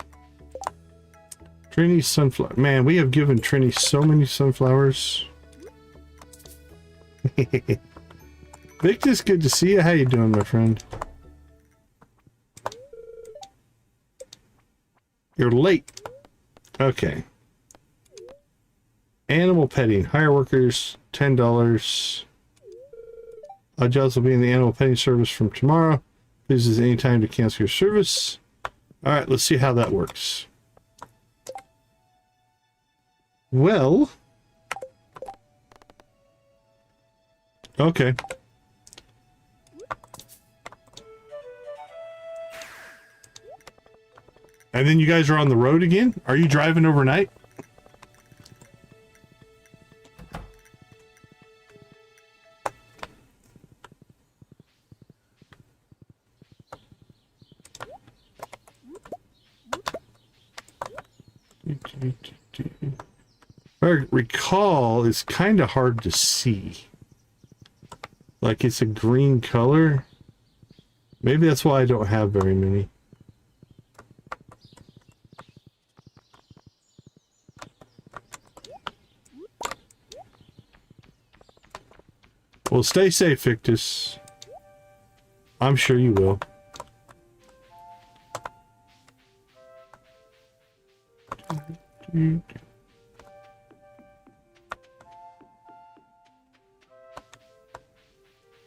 Trini sunflower. Man, we have given Trini so many sunflowers. Victus, good to see you. How you doing, my friend? You're late. Okay. Animal petting. Hire workers, $10. Odd jobs will be in the animal petting service from tomorrow. Please use any time to cancel your service. Alright, let's see how that works. Well. Okay. And then you guys are on the road again? Are you driving overnight? If I recall, it's kind of hard to see. Like it's a green color. Maybe that's why I don't have very many. Well, stay safe, Victus. I'm sure you will.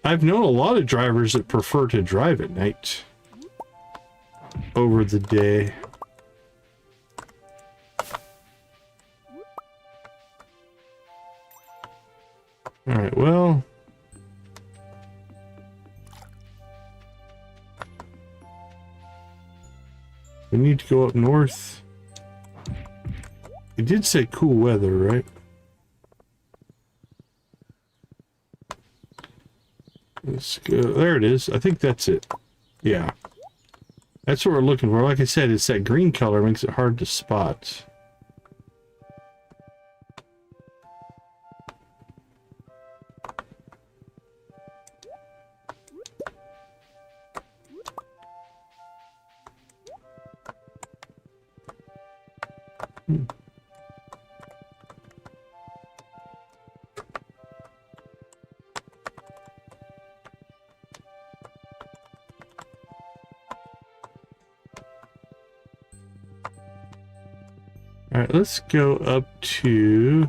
I've known a lot of drivers that prefer to drive at night over the day. All right, well, we need to go up north. It did say cool weather, right? Let's go. There it is. I think that's it. Yeah. That's what we're looking for. Like I said, it's that green color makes it hard to spot. All right, let's go up to...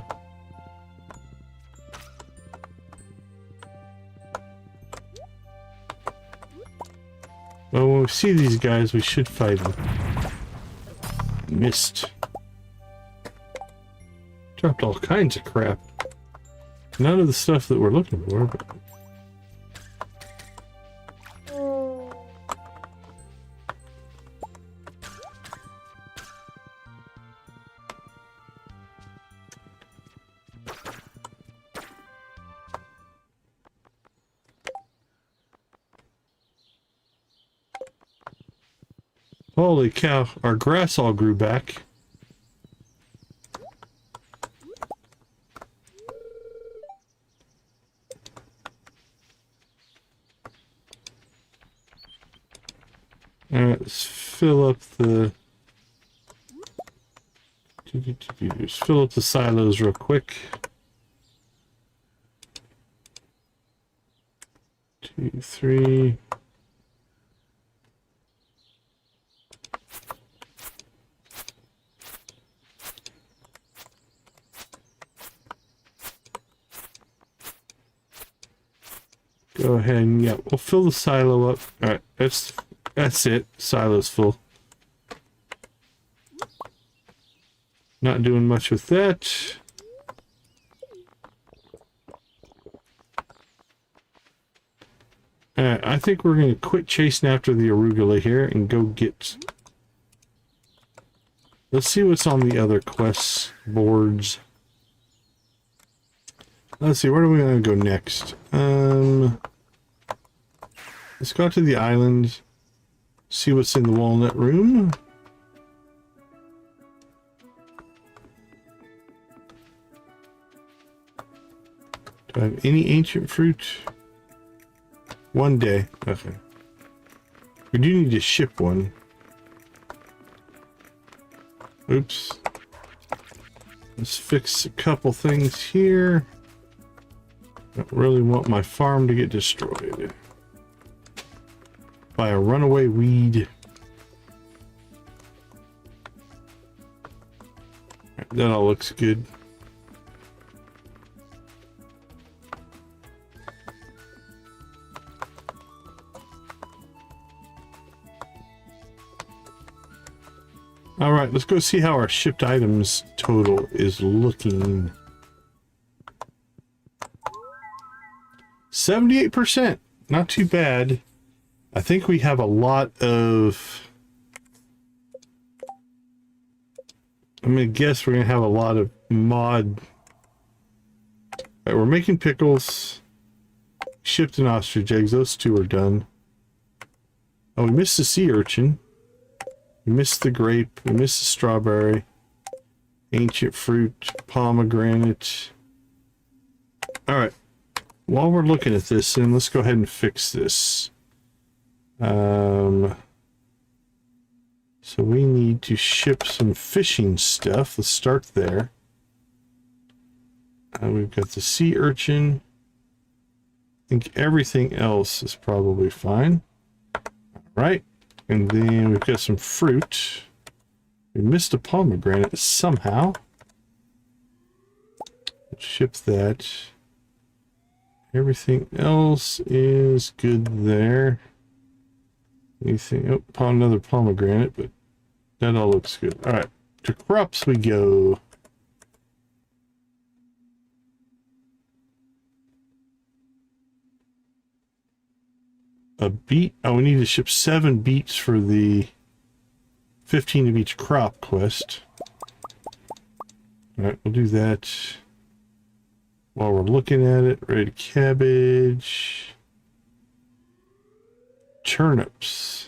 Well, when we see these guys, we should fight them. Missed. Dropped all kinds of crap. None of the stuff that we're looking for, but... Holy cow, our grass all grew back. Alright, let's fill up the... Just fill up the silos real quick. 2, 3... Go ahead and, yeah, we'll fill the silo up. Alright, that's it. Silo's full. Not doing much with that. Alright, I think we're going to quit chasing after the arugula here and go get... Let's see what's on the other quest boards. Let's see, where are we going to go next? Let's go to the island, see what's in the walnut room. Do I have any ancient fruit? One day. Okay. We do need to ship one. Oops. Let's fix a couple things here. Don't really want my farm to get destroyed by a runaway weed. That all looks good. All right, let's go see how our shipped items total is looking. 78%, not too bad. I think we have a lot of... I'm gonna guess we're gonna have a lot of mod... Right, we're making pickles. Shipped an ostrich eggs, those two are done. Oh, we missed the sea urchin. We missed the grape, we missed the strawberry. Ancient fruit, pomegranate. Alright. While we're looking at this, then let's go ahead and fix this. So we need to ship some fishing stuff. Let's start there. We've got the sea urchin. I think everything else is probably fine. Right. And then we've got some fruit. We missed a pomegranate somehow. Let's ship that. Everything else is good there. Anything? Oh, another pomegranate, but that all looks good. All right, to crops we go. A beet. Oh, we need to ship 7 beets for the 15 of each crop quest. All right, we'll do that. While we're looking at it, red cabbage, turnips.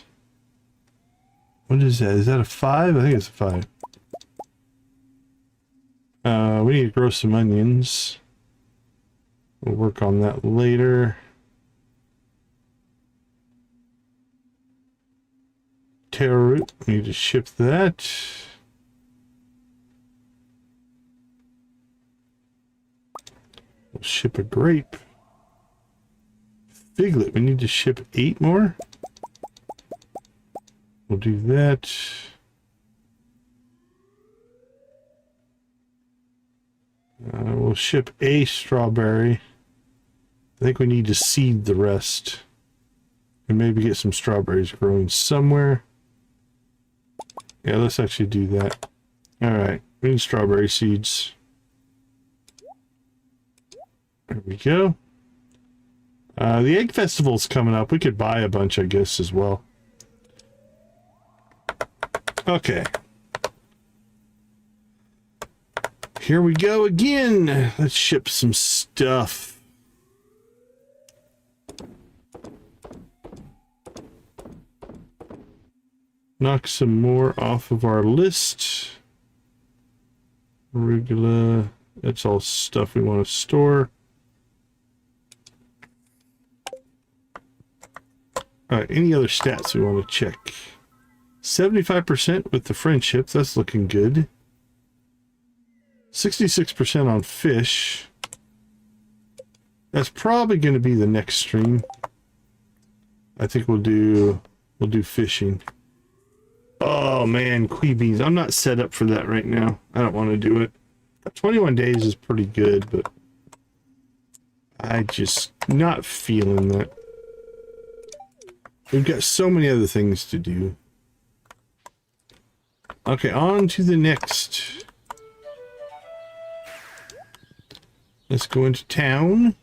What is that? Is that a 5? I think it's a 5. We need to grow some onions. We'll work on that later. Taro root, we need to ship that. We'll ship a grape. Figlet, we need to ship 8 more. We'll do that. We'll ship a strawberry. I think we need to seed the rest. And maybe get some strawberries growing somewhere. Yeah, let's actually do that. Alright, we need strawberry seeds. There we go. The egg festival's coming up. We could buy a bunch, I guess, as well. Okay. Here we go again. Let's ship some stuff. Knock some more off of our list. Arugula. That's all stuff we want to store. Alright, any other stats we want to check? 75% with the friendships. That's looking good. 66% on fish. That's probably going to be the next stream. I think we'll do fishing. Oh man, quee beans. I'm not set up for that right now. I don't want to do it. 21 days is pretty good, but I just not feeling that. We've got so many other things to do. Okay, on to the next. Let's go into town.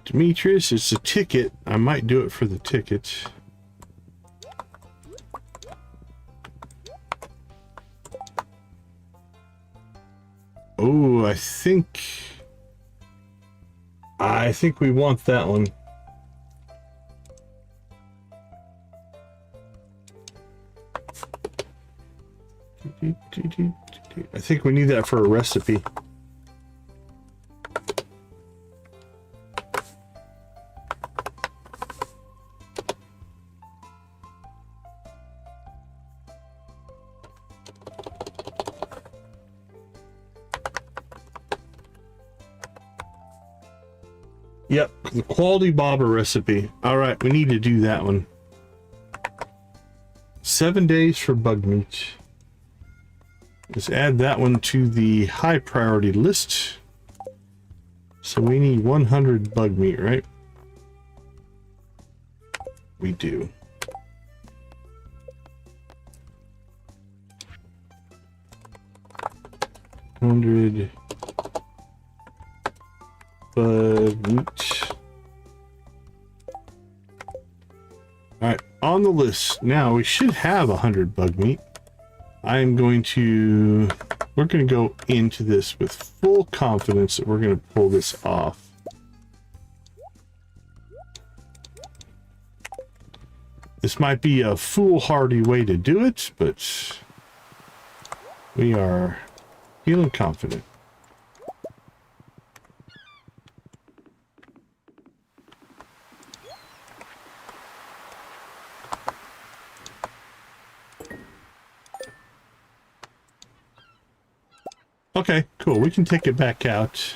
Demetrius, it's a ticket. I might do it for the ticket. Oh, I think we want that one. I think we need that for a recipe. Yep, the quality bobber recipe. All right, we need to do that one. 7 days for bug meat. Let's add that one to the high priority list. So we need 100 bug meat, right? We do. $100 bug meat. Alright, on the list. Now we should have 100 bug meat. we're going to go into this with full confidence that we're going to pull this off. This might be a foolhardy way to do it, but we are feeling confident. Okay, cool. We can take it back out.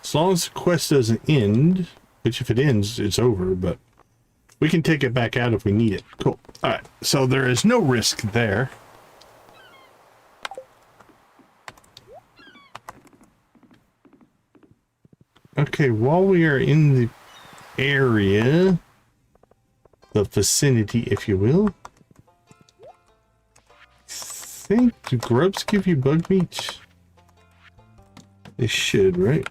As long as the quest doesn't end, which if it ends, it's over, but we can take it back out if we need it. Cool. Alright, so there is no risk there. Okay, while we are in the area, the vicinity, if you will, I think, do grubs give you bug meat? They should, right?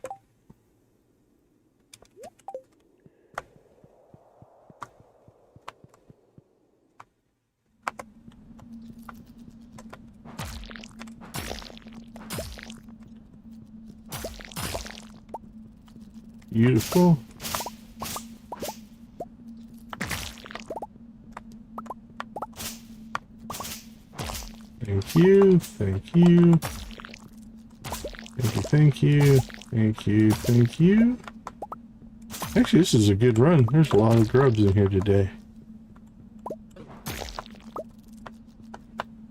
Beautiful. Thank you, thank you. Thank you, thank you, thank you. Actually, this is a good run. There's a lot of grubs in here today.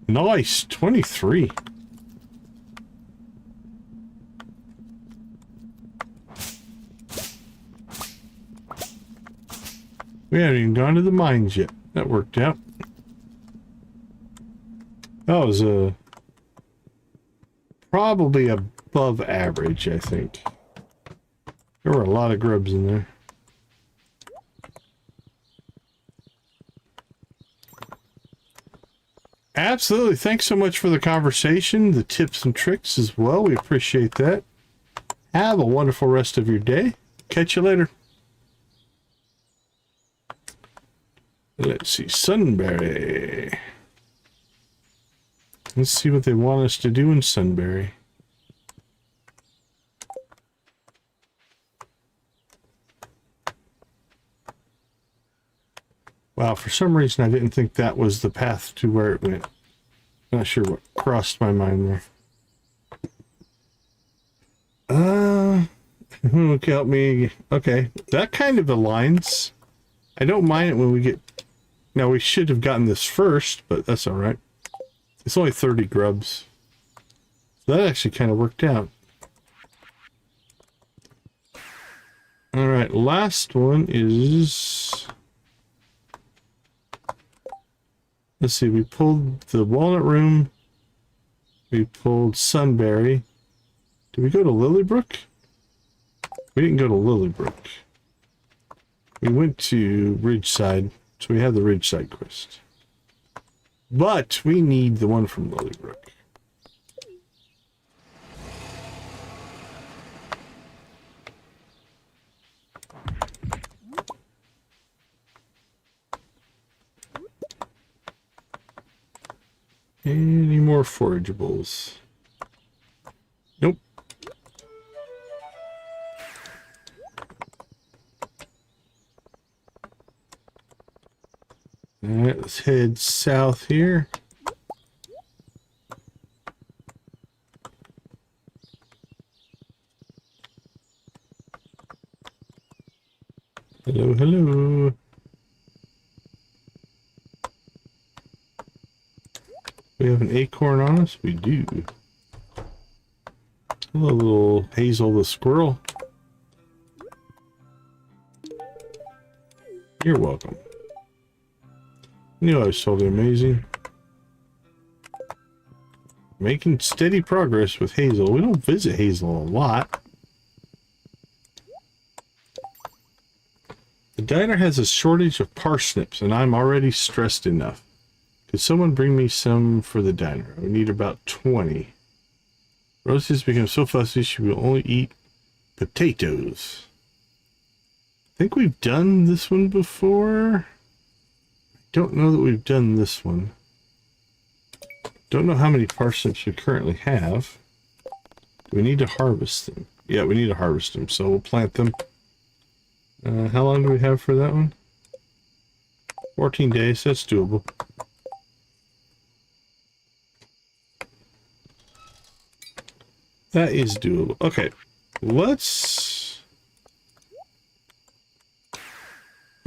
Nice, 23. We haven't even gone to the mines yet. That worked out. That was probably above average, I think. There were a lot of grubs in there. Absolutely. Thanks so much for the conversation, the tips and tricks as well. We appreciate that. Have a wonderful rest of your day. Catch you later. Let's see. Sunberry. Let's see what they want us to do in Sunberry. Wow, for some reason I didn't think that was the path to where it went. Not sure what crossed my mind there. Who can help me? Okay, that kind of aligns. I don't mind it when we get... Now, we should have gotten this first, but that's alright. It's only 30 grubs. So that actually kind of worked out. Alright, last one is... Let's see, we pulled the Walnut Room. We pulled Sunberry. Did we go to Lilybrook? We didn't go to Lilybrook. We went to Ridgeside, so we have the Ridgeside quest. But we need the one from Lilybrook. Any more forageables? Nope. Alright, let's head south here. Hello, hello. We have an acorn on us? We do. Hello, little Hazel the squirrel. You're welcome. Knew I was totally amazing. Making steady progress with Hazel. We don't visit Hazel a lot. The diner has a shortage of parsnips, and I'm already stressed enough. Could someone bring me some for the diner? I need about 20. Rosie has become so fussy she will only eat potatoes. I think we've done this one before. Don't know that we've done this one. Don't know how many parsnips we currently have. We need to harvest them. Yeah, we need to harvest them, so we'll plant them. How long do we have for that one? 14 days, that's doable. That is doable. Okay, let's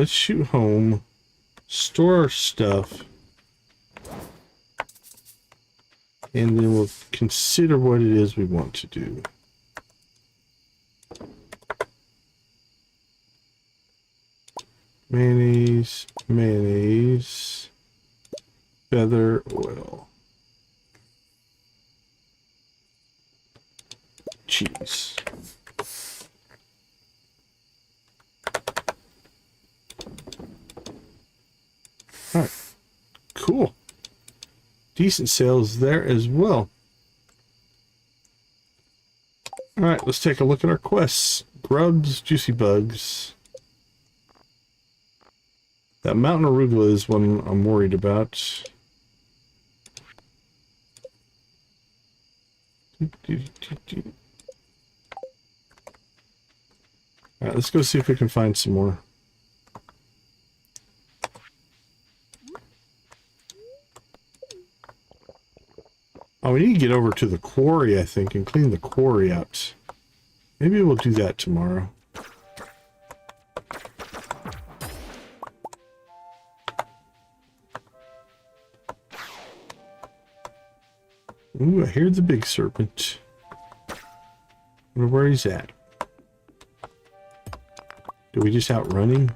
shoot home, store our stuff, and then we'll consider what it is we want to do. Mayonnaise, mayonnaise, feather oil, cheese. All right, cool. Decent sales there as well. All right, let's take a look at our quests. Grubs, juicy bugs. That mountain arugula is one I'm worried about. Alright, let's go see if we can find some more. Oh, we need to get over to the quarry, I think, and clean the quarry out. Maybe we'll do that tomorrow. Ooh, I hear the big serpent. I wonder where he's at. Did we just outrun him?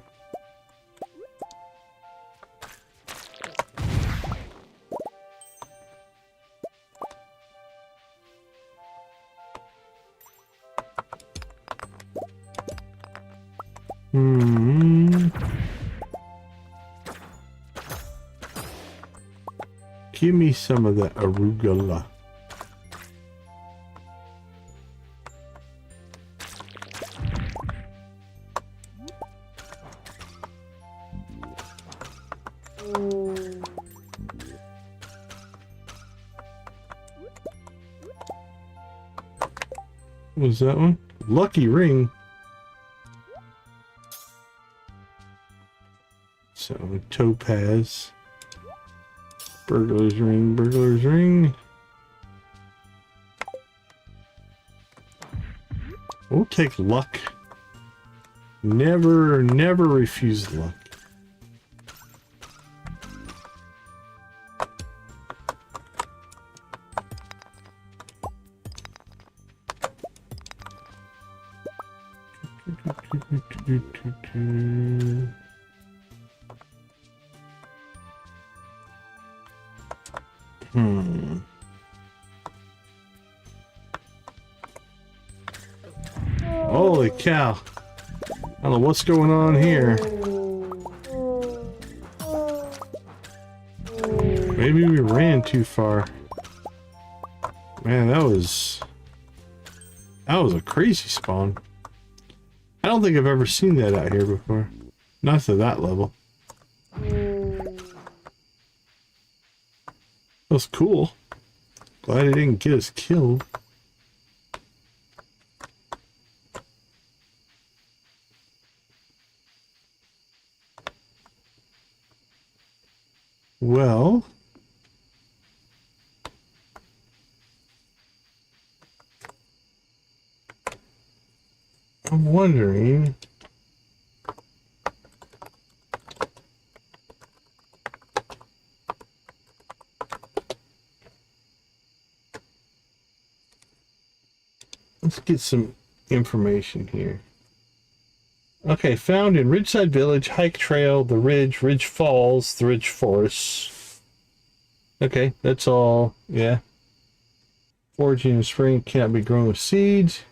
Give me some of that arugula. What was that one? Lucky ring. So topaz. Burglar's ring, burglar's ring. We'll take luck. Never refuse luck. Holy cow. I don't know what's going on here. Maybe we ran too far. Man, that was a crazy spawn. I don't think I've ever seen that out here before. Not to that level. That was cool. Glad it didn't get us killed. Well, I'm wondering. Let's get some information here. Okay, found in Ridgeside Village, hike trail, the Ridge, Ridge Falls, the Ridge Forest. Okay, that's all, yeah. Foraging in spring cannot be grown with seeds.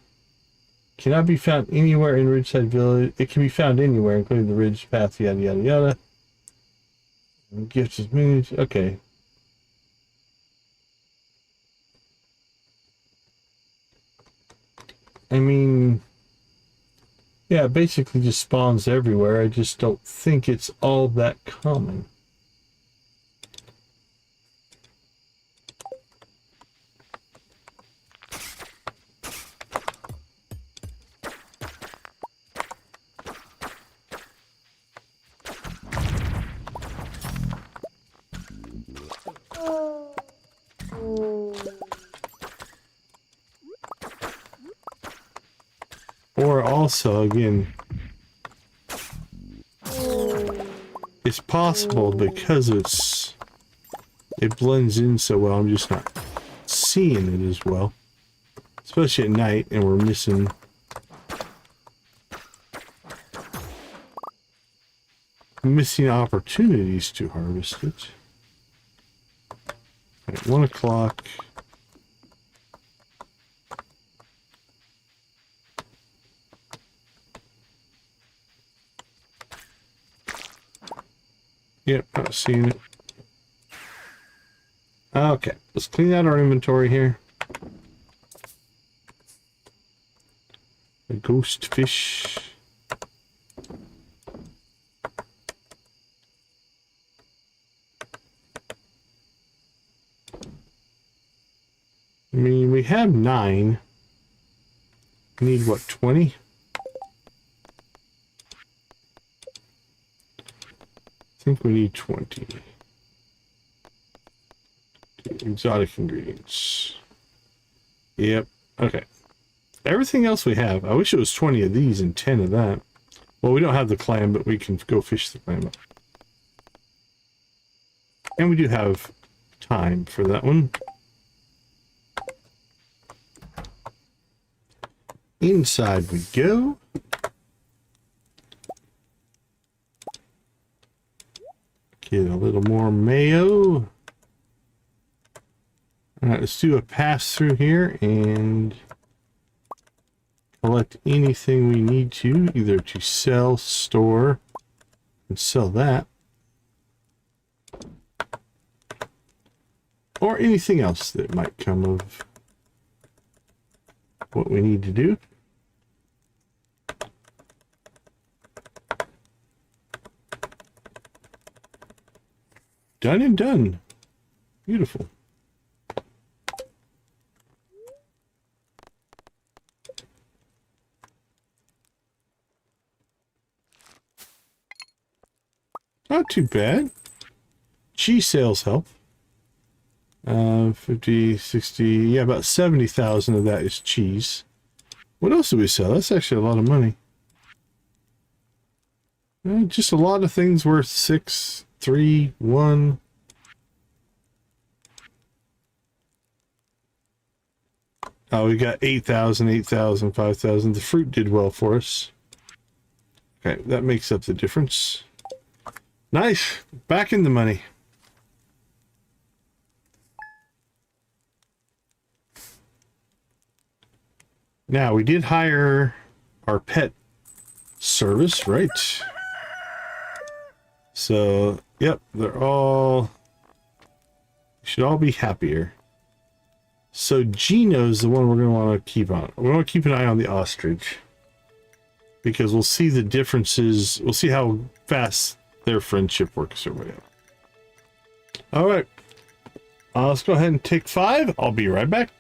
Cannot be found anywhere in Ridgeside Village. It can be found anywhere, including the Ridge Path, yada yada yada. Gifts as many, okay. I mean, yeah, it basically just spawns everywhere. I just don't think it's all that common. Or also, again, it's possible because it blends in so well, I'm just not seeing it as well. Especially at night, and we're missing opportunities to harvest it. At 1 o'clock. Yep, not seeing it. Okay, let's clean out our inventory here. A ghost fish. I mean, we have 9. We need what, 20? I think we need 20. Exotic ingredients. Yep. Okay. Everything else we have. I wish it was 20 of these and 10 of that. Well, we don't have the clam, but we can go fish the clam up. And we do have time for that one. Inside we go. Get a little more mayo. Alright, let's do a pass through here and collect anything we need to, either to sell, store, and sell that, or anything else that might come of what we need to do. Done and done. Beautiful. Not too bad. Cheese sales help. 50, 60, yeah, about 70,000 of that is cheese. What else do we sell? That's actually a lot of money. Just a lot of things worth 6, 3, 1. Oh, we got 8,000, 8,000, 5,000. The fruit did well for us. Okay, that makes up the difference. Nice. Back in the money. Now, we did hire our pet service, right? So, yep, they're all... should all be happier. So, Gino's the one we're going to want to keep on. We want to keep an eye on the ostrich. Because we'll see the differences. We'll see how fast their friendship works their way out. Alright. Let's go ahead and take 5. I'll be right back.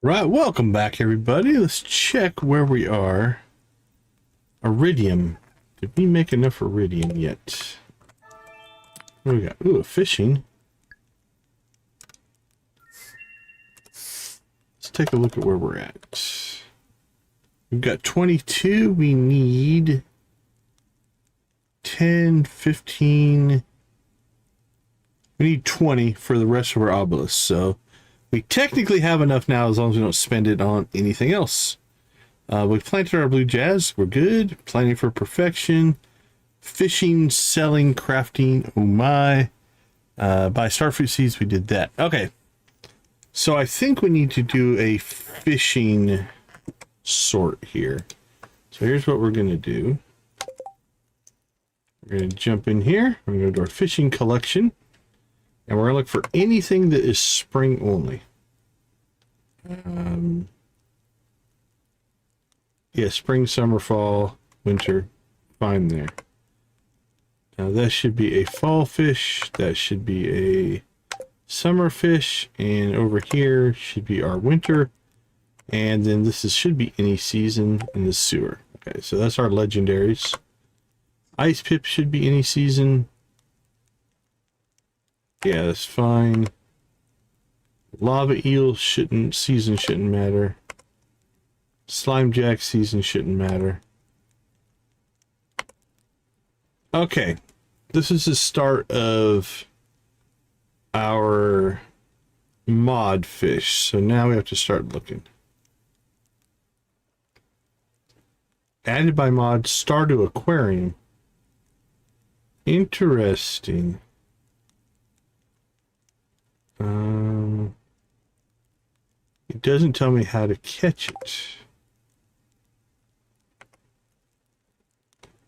Right, welcome back everybody. Let's check where we are. Iridium. Did we make enough iridium yet? What do we got? Ooh, fishing. Let's take a look at where we're at. We've got 22. We need 10, 15. We need 20 for the rest of our obelisks. So we technically have enough now as long as we don't spend it on anything else. We planted our blue jazz. We're good. Planning for perfection. Fishing, selling, crafting. Oh my. Buy starfruit seeds. We did that. Okay. So I think we need to do a fishing sort here. So here's what we're going to do. We're going to jump in here. We're going to go to our fishing collection. And we're going to look for anything that is spring only. Yeah, spring, summer, fall, winter. Fine there. Now that should be a fall fish. That should be a summer fish. And over here should be our winter. And then this should be any season in the sewer. Okay, so that's our legendaries. Ice pip should be any season. Yeah, that's fine. Lava eel season shouldn't matter. Slime jack season shouldn't matter. Okay, this is the start of our mod fish. So now we have to start looking. Added by mod Stardew Aquarium. Interesting. It doesn't tell me how to catch it.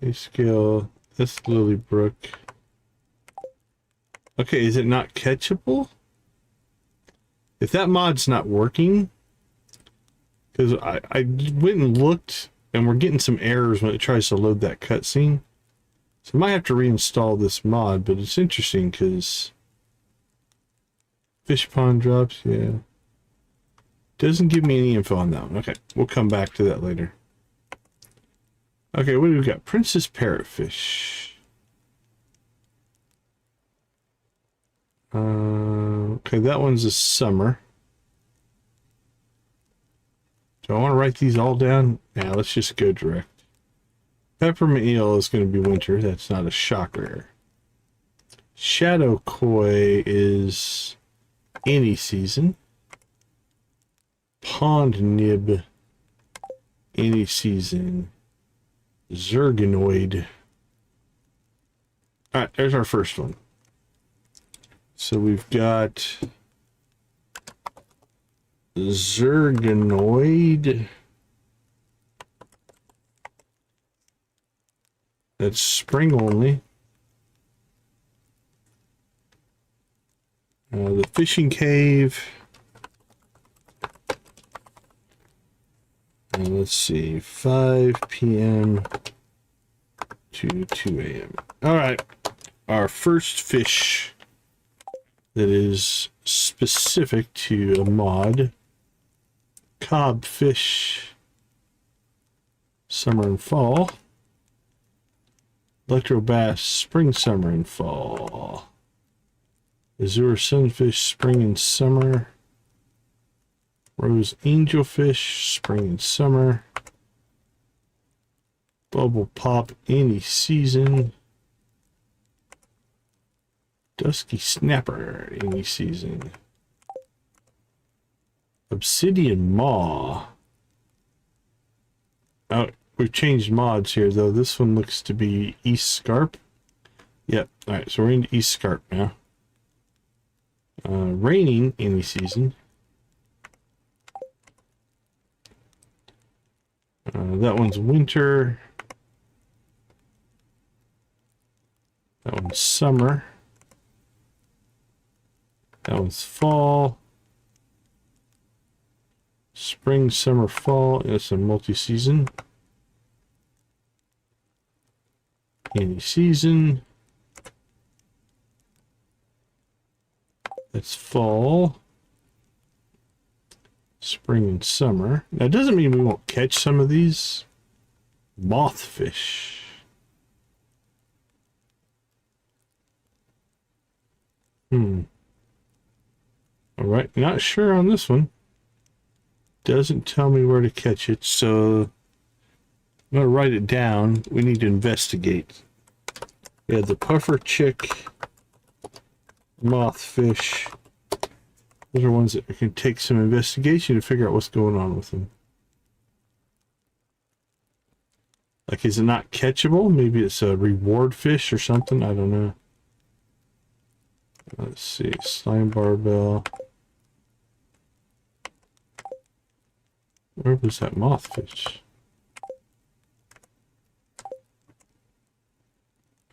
A skill. That's Lilybrook. Okay, is it not catchable? If that mod's not working, because I went and looked, and we're getting some errors when it tries to load that cutscene. So I might have to reinstall this mod, but it's interesting because fish pond drops, yeah. Doesn't give me any info on that one. Okay, we'll come back to that later. Okay, what do we got? Princess Parrotfish. Okay, that one's a summer. Do I want to write these all down? Yeah, let's just go direct. Peppermint eel is going to be winter. That's not a shocker. Shadow koi is any season. Pond nib, any season. Zergonoid. Alright, there's our first one. So we've got Zergonoid. That's spring only. The fishing cave. Let's see, 5 p.m. to 2 a.m. All right, our first fish that is specific to a mod. Cobfish, summer and fall. Electro bass, spring, summer, and fall. Azure sunfish, spring and summer. Rose angelfish, spring and summer. Bubble pop, any season. Dusky snapper, any season. Obsidian maw. Oh, we've changed mods here though. This one looks to be East Scarp. Yep. Alright, so we're into East Scarp now. Raining, any season. That one's winter. That one's summer. That one's fall. Spring, summer, fall. It's a multi-season. Any season. That's fall. spring and summer. Now, it doesn't mean we won't catch some of these mothfish. All right, not sure on this one. Doesn't tell me where to catch it, so I'm gonna write it down. We need to investigate. We have the puffer chick, mothfish. Those are ones that can take some investigation to figure out what's going on with them. Like, is it not catchable? Maybe it's a reward fish or something. I don't know. Let's see. Slime barbell. Where was that mothfish?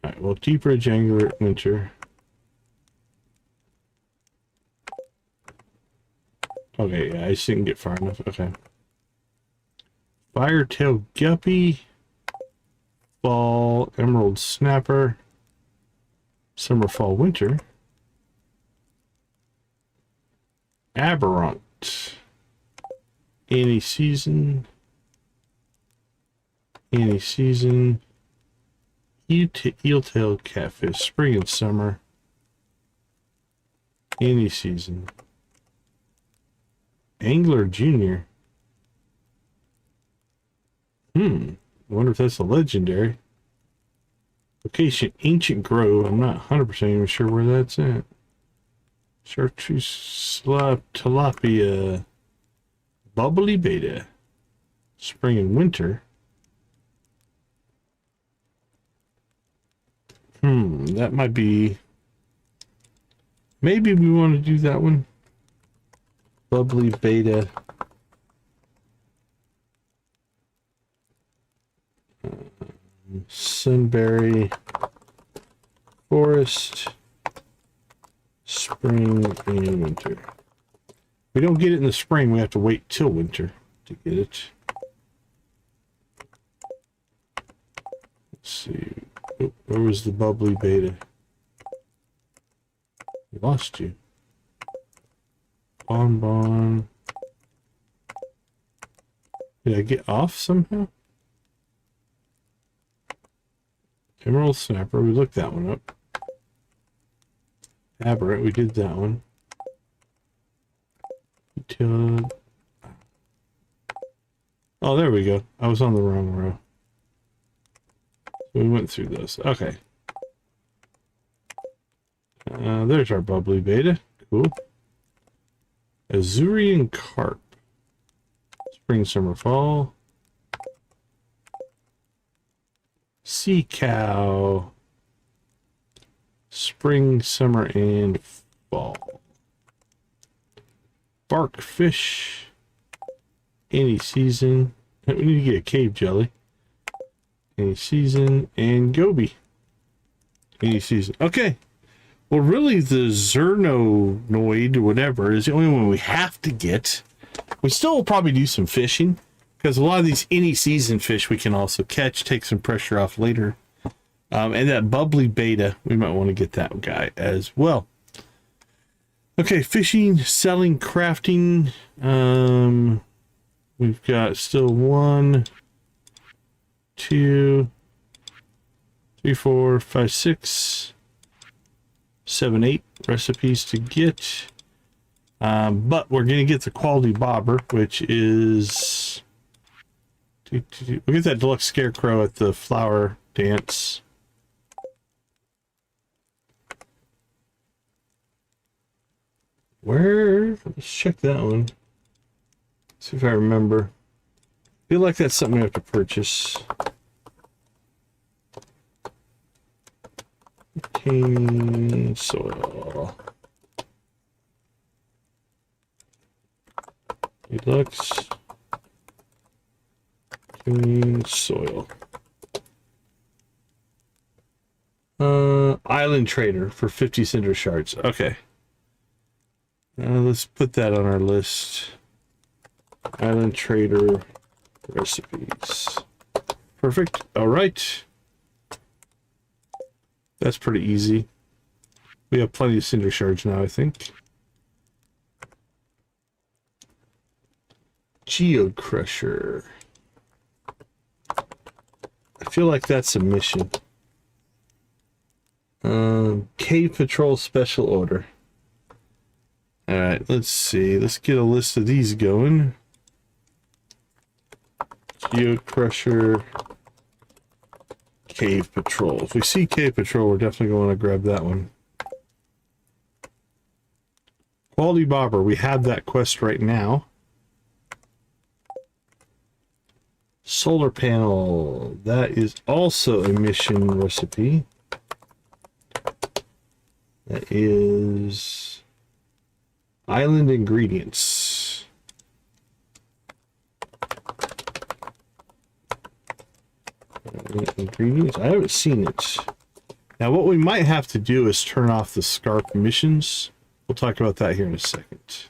Alright, well, deep ridge angler at winter. Okay, yeah, I just didn't get far enough. Okay. Firetail guppy. Fall emerald snapper. Summer, fall, winter. Aberrant. Any season. Any season. Eeltail catfish. Spring and summer. Any season. Angler Junior. I wonder if that's a legendary. Location, Ancient Grove. I'm not 100% even sure where that's at. Chartreuse tilapia. Bubbly beta. Spring and winter. That might be... Maybe we want to do that one. Bubbly beta. Sunberry forest. Spring and winter. We don't get it in the spring, we have to wait till winter to get it. Let's see. Oh, where was the bubbly beta? We lost you. Bonbon. Did I get off somehow? Emerald snapper, we looked that one up. Aberrant, we did that one. Oh, there we go. I was on the wrong row. So we went through those. Okay. There's our bubbly beta. Cool. Azurian carp. Spring, summer, fall. Sea cow. Spring, summer, and fall. Bark fish. Any season. We need to get a cave jelly. Any season. And goby. Any season. Okay. Well, really, the Zernonoid or whatever is the only one we have to get. We still will probably do some fishing, because a lot of these any season fish we can also catch, take some pressure off later. And that bubbly beta, we might want to get that guy as well. Okay, fishing, selling, crafting. We've got still 1, 2, 3, 4, 5, 6, 7, 8 recipes to get. But we're going to get the quality bobber, which is... We'll get that deluxe scarecrow at the flower dance. Where? Let's check that one. See if I remember. I feel like that's something we have to purchase. Cane soil. Deluxe cane soil. Island Trader for 50 cinder shards. Okay. Let's put that on our list. Island Trader recipes. Perfect. All right. That's pretty easy. We have plenty of cinder shards now, I think. Geocrusher. I feel like that's a mission. Cave Patrol Special Order. Alright, let's see. Let's get a list of these going. Geocrusher. Cave Patrol. If we see Cave Patrol, we're definitely going to grab that one. Quality Bobber. We have that quest right now. Solar panel. That is also a mission recipe. That is island ingredients. Ingredients? I haven't seen it. Now what we might have to do is turn off the Scarp missions. We'll talk about that here in a second.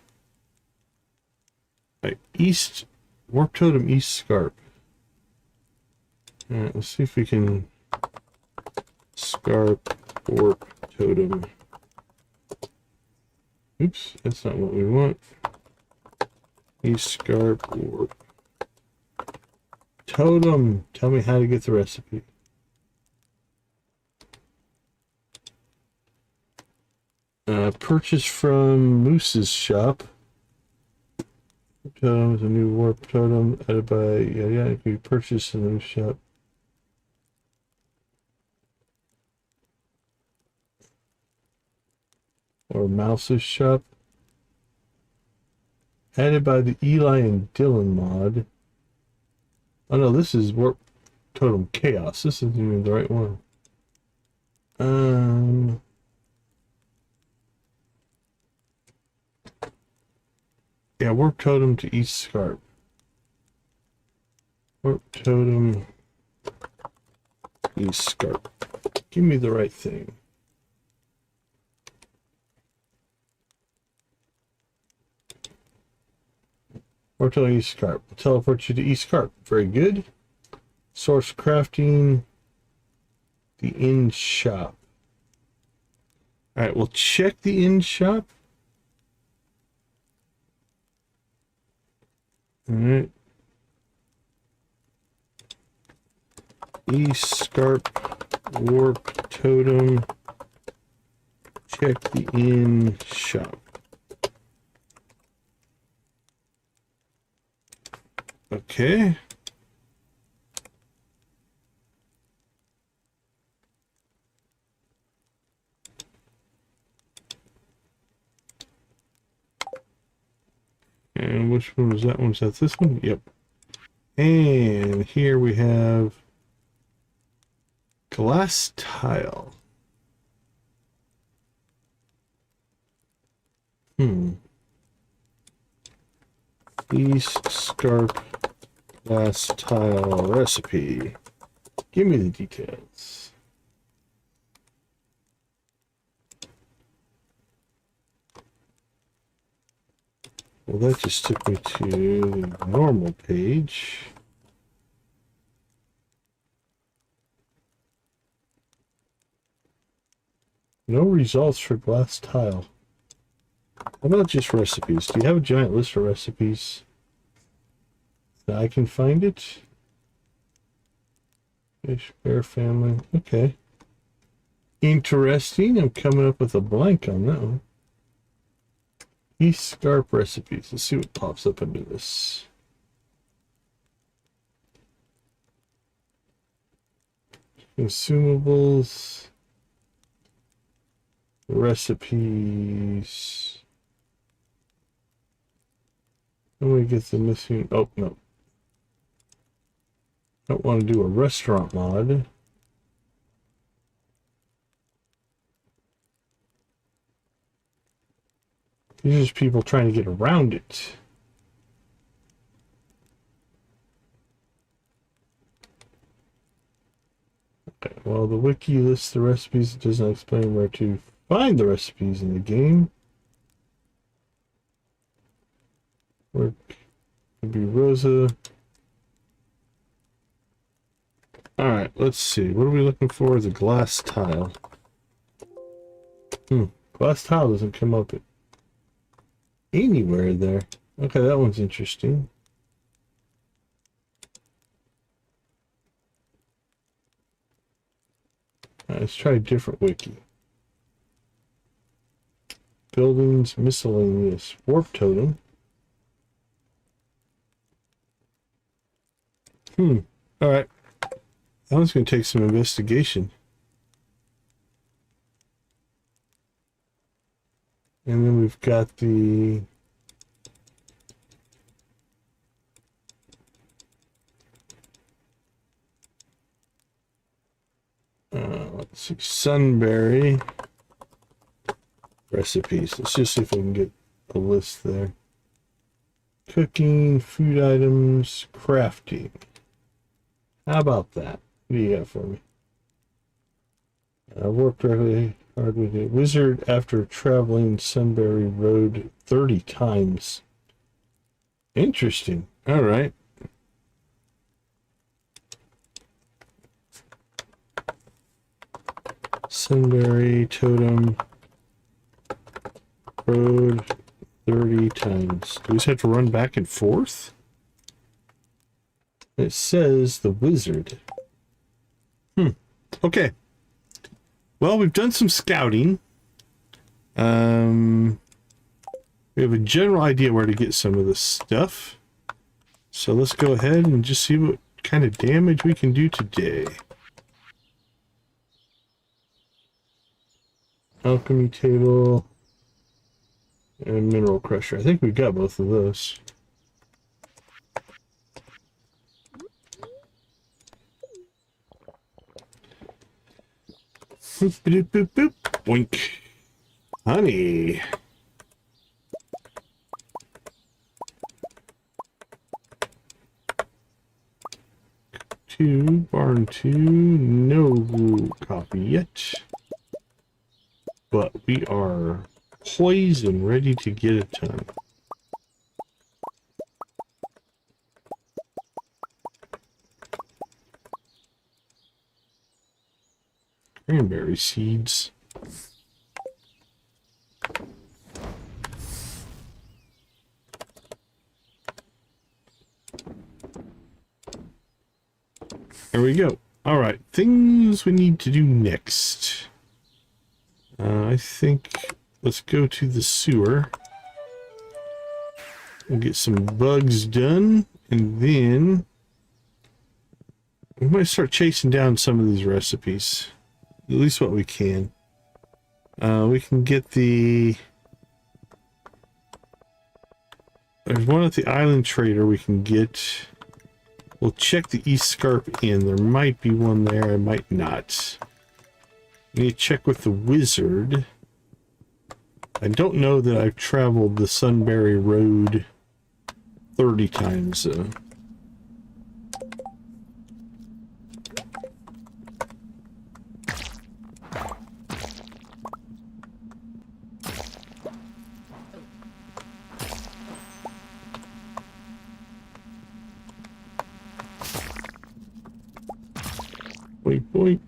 Right, East Warp Totem East Scarp. Alright, let's see if we can Scarp Warp Totem. Oops, that's not what we want. East Scarp Warp Totem. Tell me how to get the recipe. Purchase from Moose's shop. Totem is a new warp totem added by yeah, it can be purchased in the Moose shop. Or Mouse's shop. Added by the Eli and Dylan mod. Oh no, this is Warp Totem Chaos. This isn't even the right one. Yeah, Warp Totem to East Scarp. Warp Totem East Scarp. Give me the right thing. Or to East Scarp. We'll teleport you to East Scarp. Very good. Source crafting. The inn shop. Alright, we'll check the inn shop. Alright. East Scarp Warp Totem. Check the inn shop. Okay. And which one was that one? Is that this one? Yep. And here we have glass tile. East Scarp glass tile recipe. Give me the details. Well, that just took me to the normal page. No results for glass tile. How about just recipes? Do you have a giant list of recipes that I can find it? Fish, bear family. Okay. Interesting. I'm coming up with a blank on that one. East Scarp recipes. Let's see what pops up into this. Consumables. Recipes. Then we get the missing. Oh, no. Don't want to do a restaurant mod. These are just people trying to get around it. Okay, well, the wiki lists the recipes. It doesn't explain where to find the recipes in the game. Work could be Rosa. Alright, let's see. What are we looking for? The glass tile. Glass tile doesn't come up anywhere there. Okay, that one's interesting. let's try a different wiki. Buildings, miscellaneous, warp totem. All right. That one's going to take some investigation. And then we've got the let's see, Sunberry recipes. Let's just see if we can get a list there. Cooking, food items, crafting. How about that? What do you got for me? I worked really hard with a wizard after traveling Sunberry Road 30 times. Interesting. All right. Sunberry Totem Road 30 times. Do we just have to run back and forth? It says the wizard. Okay. Well, we've done some scouting. We have a general idea where to get some of this stuff. So let's go ahead and just see what kind of damage we can do today. Alchemy table and mineral crusher. I think we got both of those. Boop, boop, boop, boop. Boink. Honey. Barn 2, no copy yet. But we are poised and ready to get it done. Cranberry seeds. There we go. All right, things we need to do next. I think let's go to the sewer. We'll get some bugs done, and then we might start chasing down some of these recipes. At least what we can. We can get the... There's one at the Island Trader we can get. We'll check the East Scarp Inn. There might be one there, I might not. I need to check with the wizard. I don't know that I've traveled the Sunberry Road 30 times, though. Boink, boink.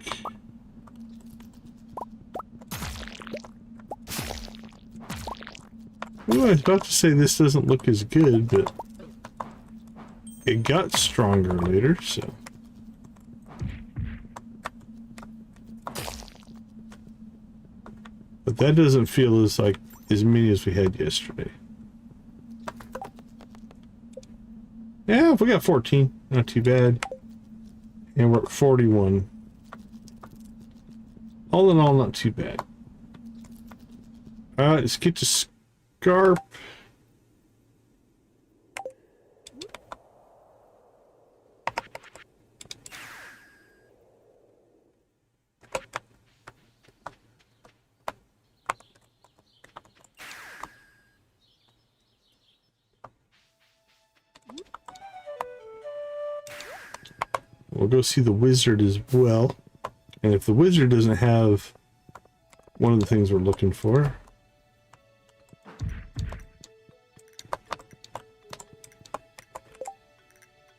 Ooh, I was about to say this doesn't look as good, but it got stronger later, so. But that doesn't feel as like as many as we had yesterday. Yeah, we got 14, not too bad. And we're at 41. All in all, not too bad. Alright, let's get to Scarp. We'll go see the wizard as well. And if the wizard doesn't have one of the things we're looking for.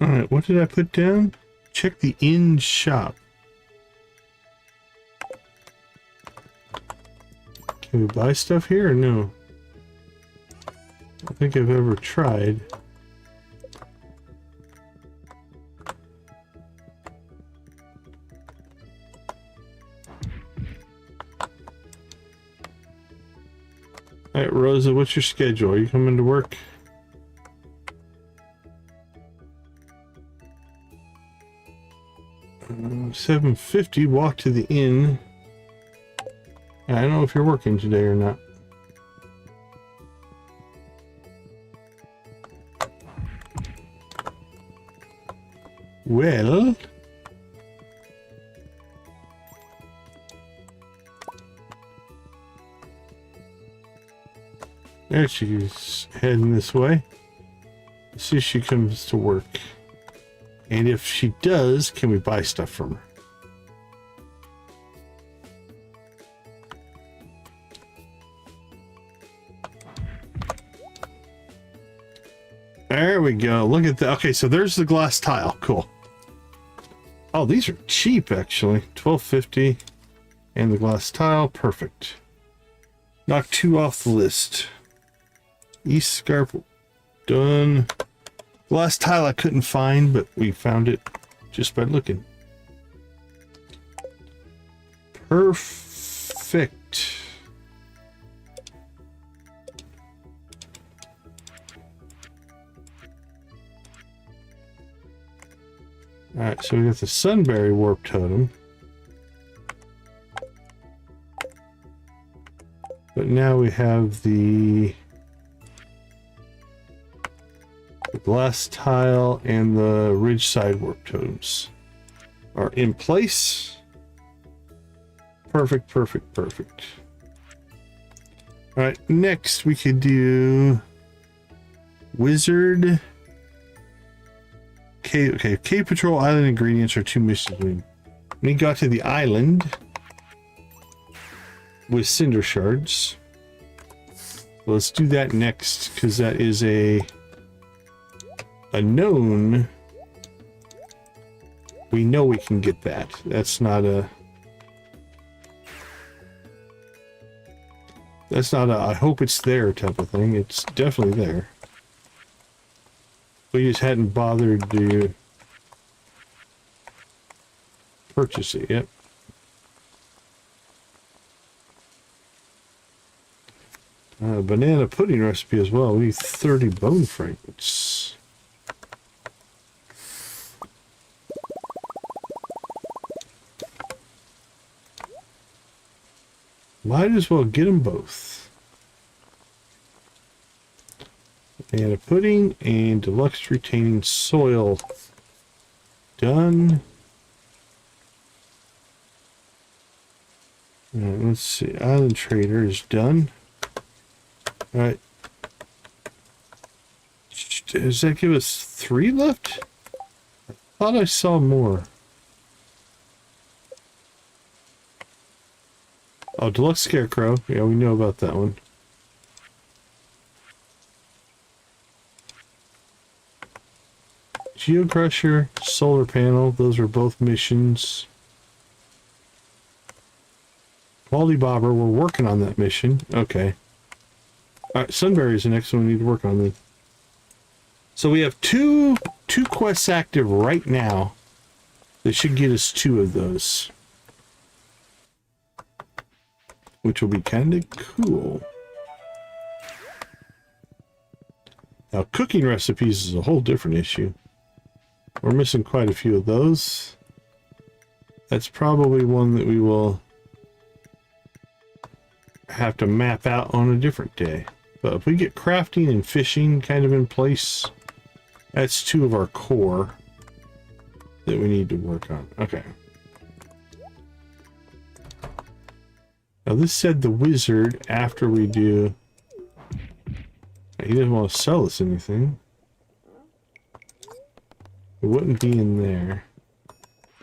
Alright, what did I put down? Check the inn shop. Can we buy stuff here or no? I don't think I've ever tried. All right, Rosa, what's your schedule? Are you coming to work? Uh, 7:50. Walk to the inn. I don't know if you're working today or not. Well, there she's heading this way. Let's see if she comes to work. And if she does, can we buy stuff from her? There we go. Look at that. Okay, so there's the glass tile. Cool. Oh, these are cheap, actually. $12.50. And the glass tile. Perfect. Knock 2 off the list. East Scarp. Done. Glass tile I couldn't find, but we found it just by looking. Perfect. Alright, so we got the Sunberry warp totem. But now we have the glass tile and the Ridgeside warp totems are in place. Perfect, perfect, perfect. Alright, next we could do Wizard. Okay, Cave Patrol Island ingredients are 2 missions. When we got to the island with cinder shards. Let's do that next, because that is a known. We know we can get that. That's not a I hope it's there type of thing. It's definitely there. We just hadn't bothered to purchase it yet. Banana pudding recipe as well. We need 30 bone fragments. Might as well get them both. Banana pudding and deluxe retaining soil. Done. Alright, let's see. Island Trader is done. Alright. Does that give us 3 left? I thought I saw more. Oh, Deluxe Scarecrow. Yeah, we know about that one. Geocrusher, solar panel, those are both missions. Baldy Bobber, we're working on that mission. Okay. Alright, Sunberry is the next one we need to work on then. So we have two quests active right now. That should get us 2 of those. Which will be kind of cool. Now, cooking recipes is a whole different issue. We're missing quite a few of those. That's probably one that we will have to map out on a different day. But if we get crafting and fishing kind of in place, that's 2 of our core that we need to work on. Okay. Now this said the wizard after we do... He doesn't want to sell us anything. It wouldn't be in there.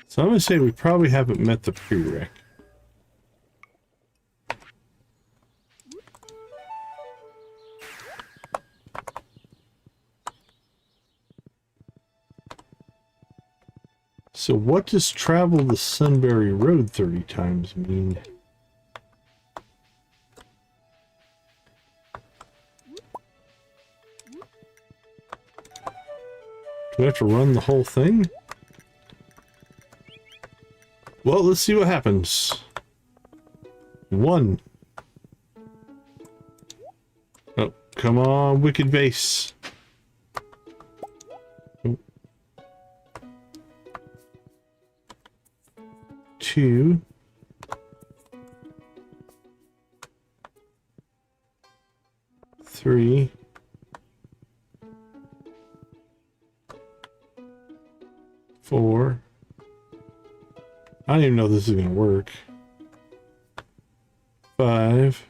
So I'm going to say we probably haven't met the prereq. So what does travel the Sunberry Road 30 times mean? Do we have to run the whole thing? Well, let's see what happens. 1. come on, wicked vase. 2. 3. 4. I don't even know if this is going to work. 5.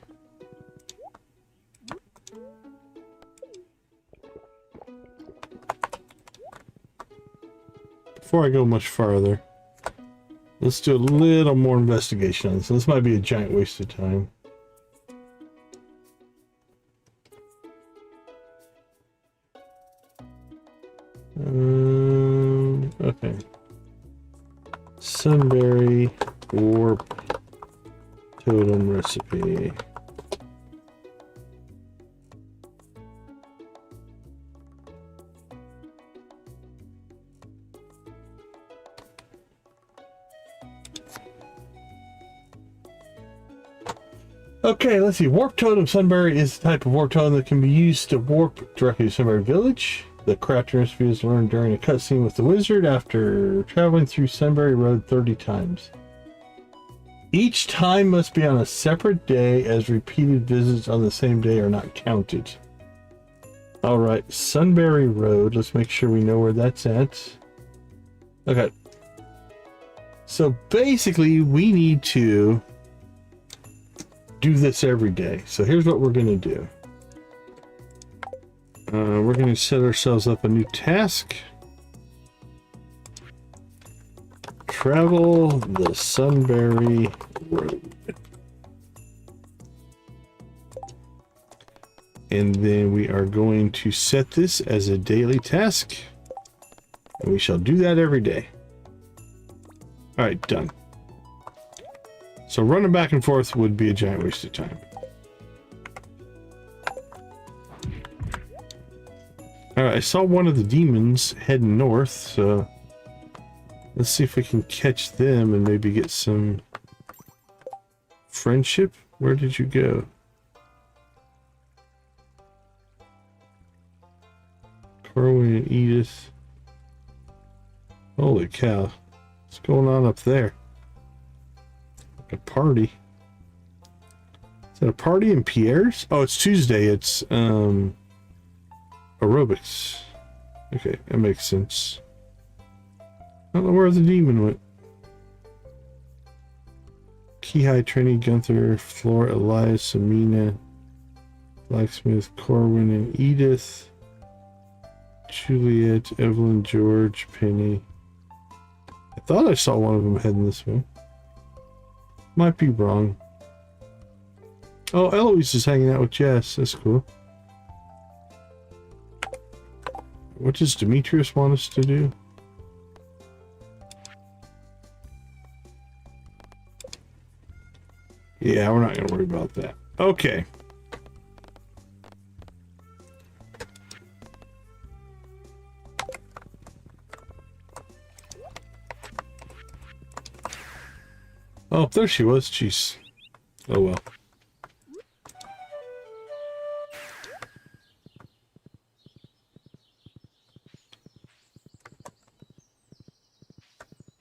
Before I go much farther, let's do a little more investigation on this. This might be a giant waste of time. Okay. Sunberry warp totem recipe. Okay, let's see. Warp Totem Sunberry is the type of warp totem that can be used to warp directly to Sunberry Village. The crafting recipe is learned during a cutscene with the wizard after traveling through Sunberry Road 30 times. Each time must be on a separate day, as repeated visits on the same day are not counted. Alright, Sunberry Road. Let's make sure we know where that's at. Okay. So basically, we need to do this every day. So here's what we're going to do. We're going to set ourselves up a new task. Travel the Sunberry Road. And then we are going to set this as a daily task. And we shall do that every day. Alright, done. So running back and forth would be a giant waste of time. Alright, I saw one of the demons heading north, so let's see if we can catch them and maybe get some friendship. Where did you go? Corwin and Edith. Holy cow. What's going on up there? A party. Is that a party in Pierre's? Oh, it's Tuesday. It's aerobics. Okay, that makes sense. I don't know where the demon went. Keyhigh, Trini, Gunther, Flora, Elias, Amina, Blacksmith, Corwin, and Edith. Juliet, Evelyn, George, Penny. I thought I saw one of them heading this way. Might be wrong. Oh, Eloise is hanging out with Jess. That's cool. What does Demetrius want us to do? Yeah, we're not going to worry about that. Okay. Oh, there she was. Jeez. Oh well.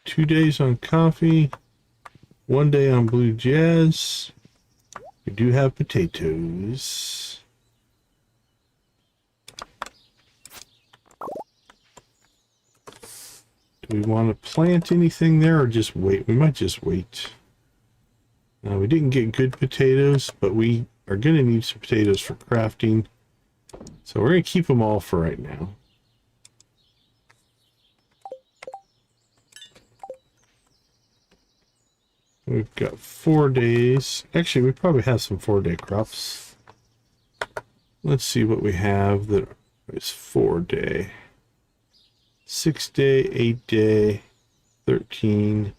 Two days on coffee, 1 day on blue jazz. We do have potatoes. Do we want to plant anything there or just wait? We might just wait. We didn't get good potatoes, but we are going to need some potatoes for crafting. So we're going to keep them all for right now. We've got 4 days. Actually, we probably have some 4-day crops. Let's see what we have that is 4-day. 6-day, 8-day, 13,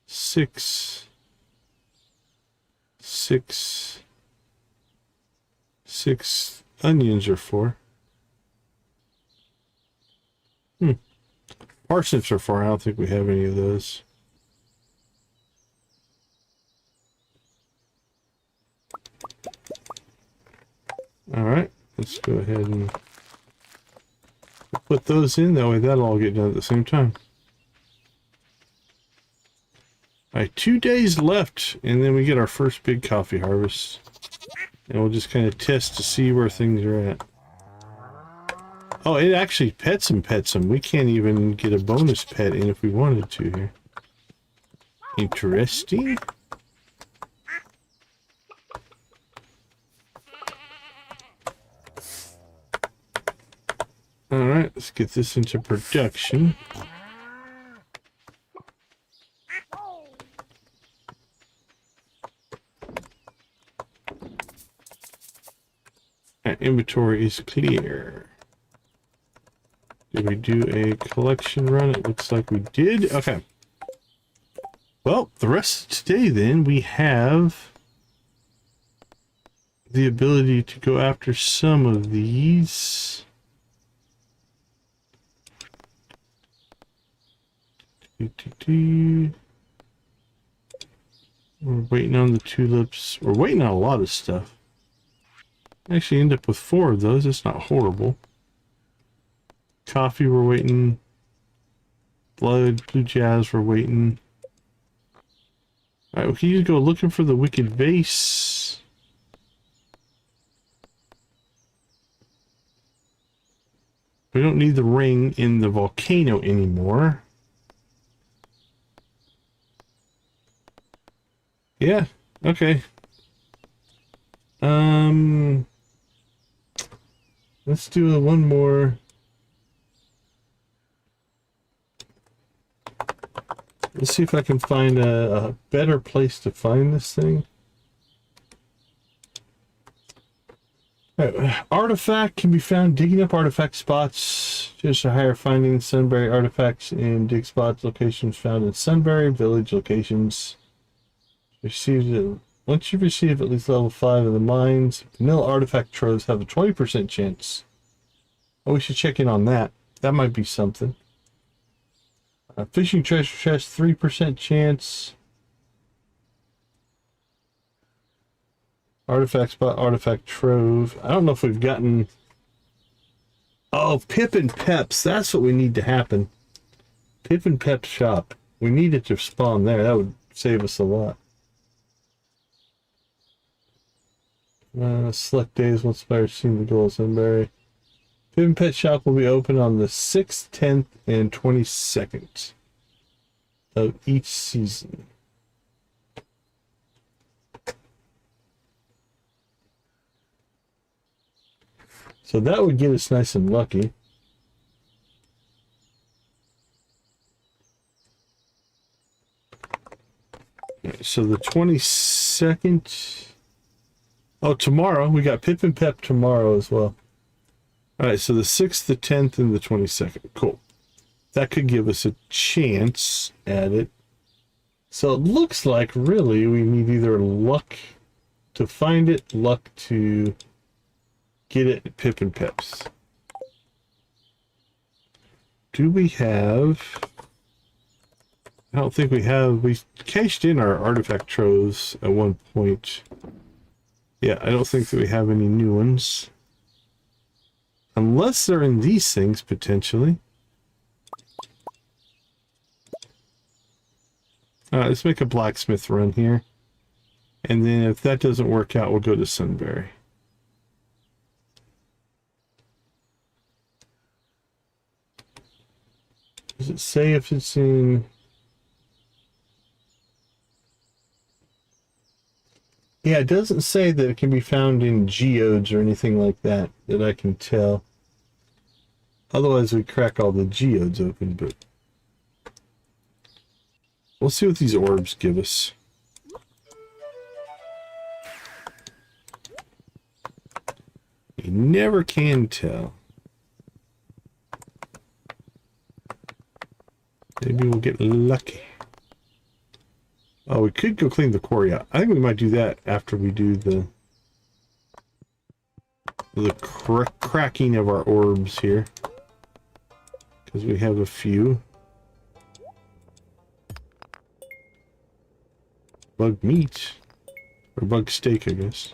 6, 6 onions are 4. Parsnips are 4. I don't think we have any of those. All right, let's go ahead and put those in. That way that'll all get done at the same time. All right, 2 days left, and then we get our first big coffee harvest. And we'll just kind of test to see where things are at. Oh, it actually pets them. We can't even get a bonus pet in if we wanted to here. Interesting. Alright, let's get this into production. Our inventory is clear. Did we do a collection run? It looks like we did. Okay. Well, the rest of today then, we have the ability to go after some of these. We're waiting on the tulips. We're waiting on a lot of stuff. Actually end up with 4 of those. It's not horrible. Coffee, we're waiting. Blood, blue jazz, we're waiting. Alright, we can either go looking for the wicked vase. We don't need the ring in the volcano anymore. Yeah, okay. Let's do one more. Let's see if I can find a better place to find this thing. Right. Artifact can be found digging up artifact spots. Just a higher finding Sunberry artifacts in dig spots locations found in Sunberry Village locations. Received it. Once you receive at least level 5 of the mines, vanilla artifact troves have a 20% chance. Oh, we should check in on that. That might be something. Fishing treasure chest, 3% chance. Artifact spot, artifact trove. I don't know if we've gotten... Oh, Pip and Pep's. That's what we need to happen. Pip and Pep's shop. We need it to spawn there. That would save us a lot. Select days once players seen the goal of Sunberry. Pip and Pet Shop will be open on the 6th, 10th, and 22nd of each season. So that would get us nice and lucky. So the 22nd... Oh, tomorrow. We got Pip and Pep tomorrow as well. Alright, so the 6th, the 10th, and the 22nd. Cool. That could give us a chance at it. So it looks like, really, we need either luck to find it, luck to get it at Pip and Pep's. Do we have... I don't think we have... We cashed in our artifact troves at one point. Yeah, I don't think that we have any new ones. Unless they're in these things, potentially. Alright, let's make a blacksmith run here. And then if that doesn't work out, we'll go to Sunberry. Does it say if it's in... Yeah, it doesn't say that it can be found in geodes or anything like that, that I can tell. Otherwise, we crack all the geodes open, but... We'll see what these orbs give us. You never can tell. Maybe we'll get lucky. Oh, we could go clean the quarry out. I think we might do that after we do the cracking of our orbs here. Because we have a few. Bug meat. Or bug steak, I guess.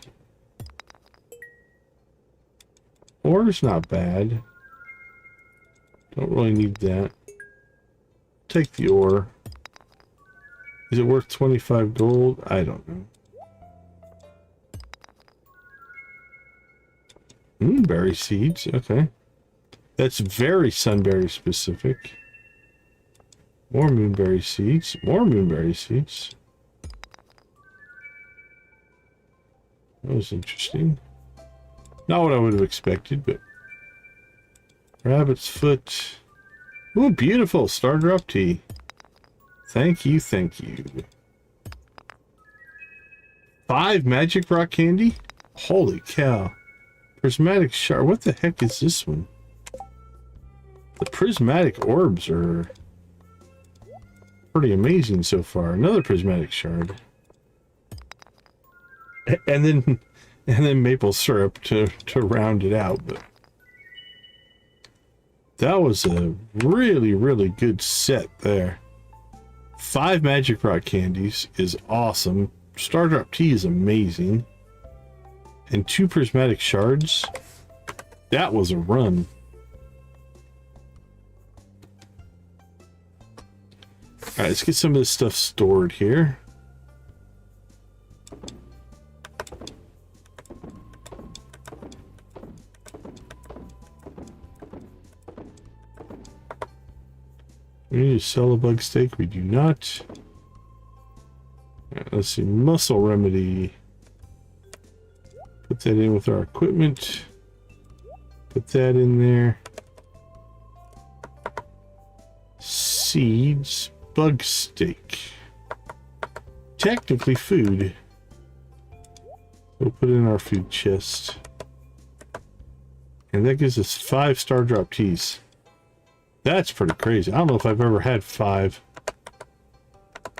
Ore's not bad. Don't really need that. Take the ore. Is it worth 25 gold? I don't know. Moonberry seeds, okay. That's very Sunberry specific. More moonberry seeds, more moonberry seeds. That was interesting. Not what I would have expected, but rabbit's foot. Ooh, beautiful Stardrop tea. Thank you, thank you. 5 magic rock candy? Holy cow. Prismatic shard. What the heck is this one? The prismatic orbs are pretty amazing so far. Another prismatic shard. And then maple syrup to round it out, but that was a really, really good set there. 5 magic rock candies is awesome. Stardrop tea is amazing. And 2 prismatic shards. That was a run. Alright, let's get some of this stuff stored here. We need to sell a bug steak. We do not. Right, let's see. Muscle remedy. Put that in with our equipment. Put that in there. Seeds. Bug steak. Technically food. We'll put it in our food chest. And that gives us 5 Stardrop teas. That's pretty crazy. I don't know if I've ever had 5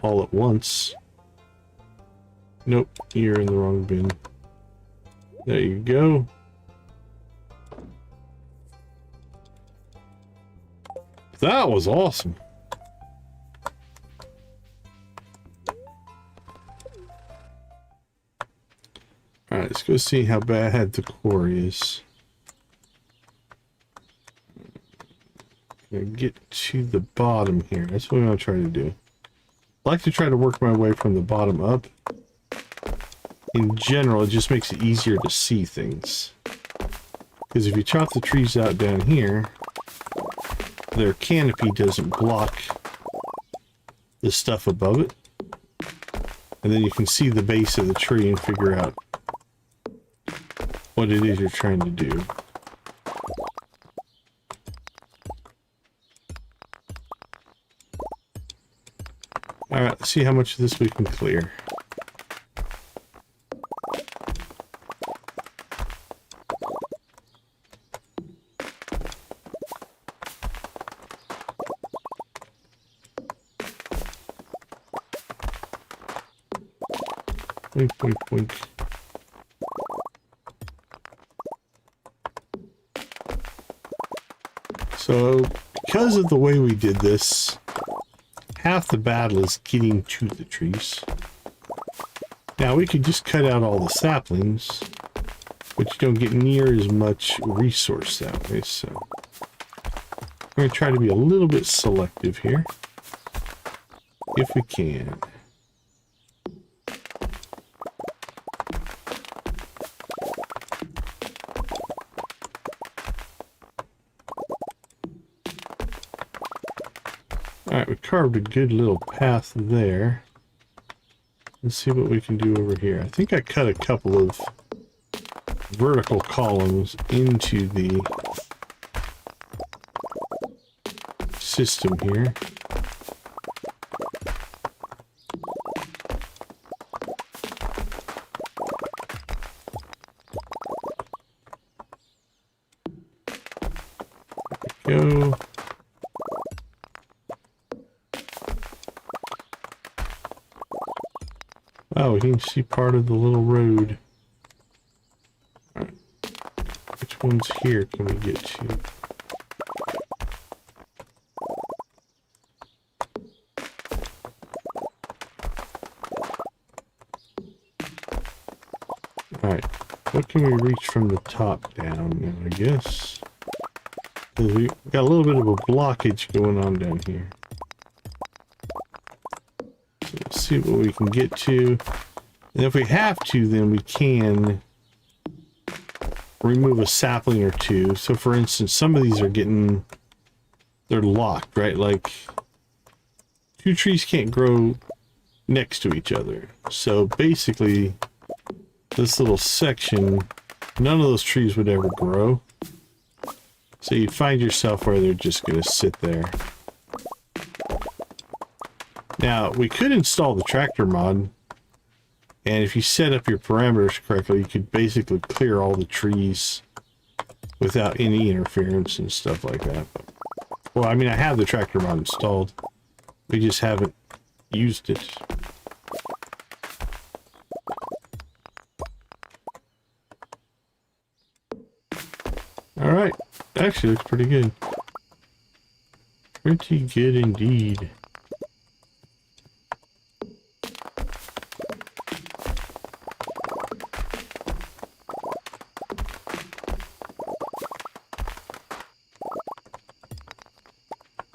all at once. Nope, you're in the wrong bin. There you go. That was awesome. Alright, let's go see how bad the quarry is. Get to the bottom here. That's what I'm going to try to do. I like to try to work my way from the bottom up. In general, it just makes it easier to see things. Because if you chop the trees out down here, their canopy doesn't block the stuff above it. And then you can see the base of the tree and figure out what it is you're trying to do. Alright, let's see how much of this we can clear. Boink, boink, boink. So, because of the way we did this, half the battle is getting to the trees. Now we could just cut out all the saplings, but you don't get near as much resource that way, so we're going to try to be a little bit selective here, if we can. Alright, we carved a good little path there. Let's see what we can do over here. I think I cut a couple of vertical columns into the system here. There we go. Oh, we can see part of the little road. Alright. Which ones here can we get to? Alright. What can we reach from the top down, I guess? Because we got a little bit of a blockage going on down here. So let's see what we can get to. And if we have to, then we can remove a sapling or two. So for instance, some of these are getting, they're locked, right? Like two trees can't grow next to each other. So basically this little section, none of those trees would ever grow. So you'd find yourself where they're just going to sit there. Now we could install the tractor mod, and if you set up your parameters correctly, you could basically clear all the trees without any interference and stuff like that. Well, I mean, I have the tractor mod installed. We just haven't used it. All right. Actually, looks pretty good. Pretty good indeed.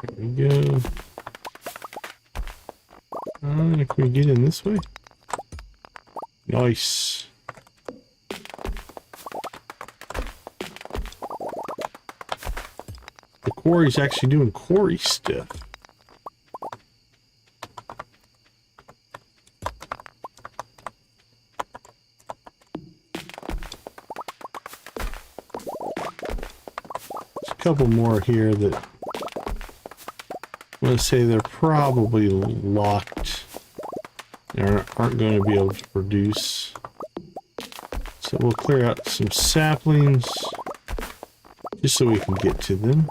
There we go. Can we get in this way? Nice. The quarry's actually doing quarry stuff. There's a couple more here that I'm going to say they're probably locked. They aren't going to be able to produce. So we'll clear out some saplings just so we can get to them.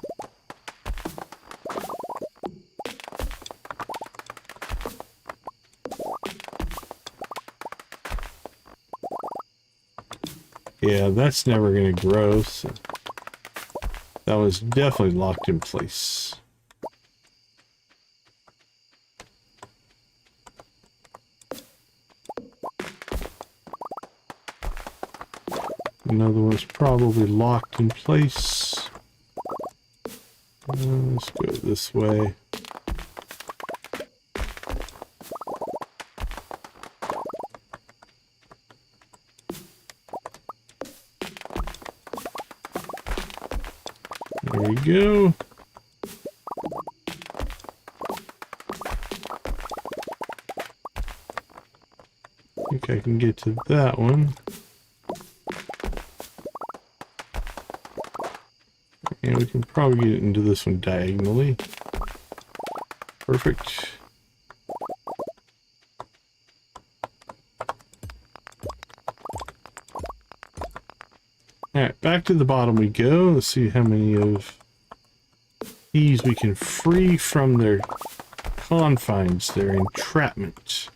Yeah, that's never going to grow, so that was definitely locked in place. Another one's probably locked in place. Let's go this way. There we go. I think I can get to that one. And we can probably get into this one diagonally. Perfect. Alright, back to the bottom we go. Let's see how many of these we can free from their confines, their entrapment.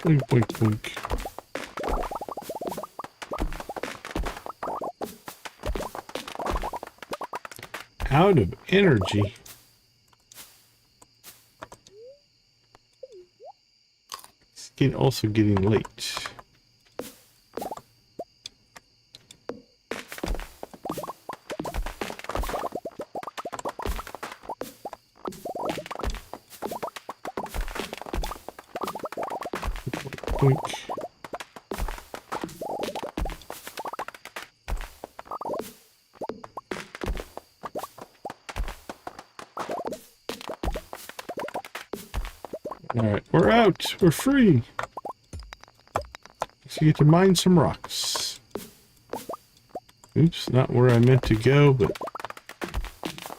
Boink, boink, boink. Out of energy. It's also getting late. Boink. Alright, we're out. We're free. So you get to mine some rocks. Oops, not where I meant to go, but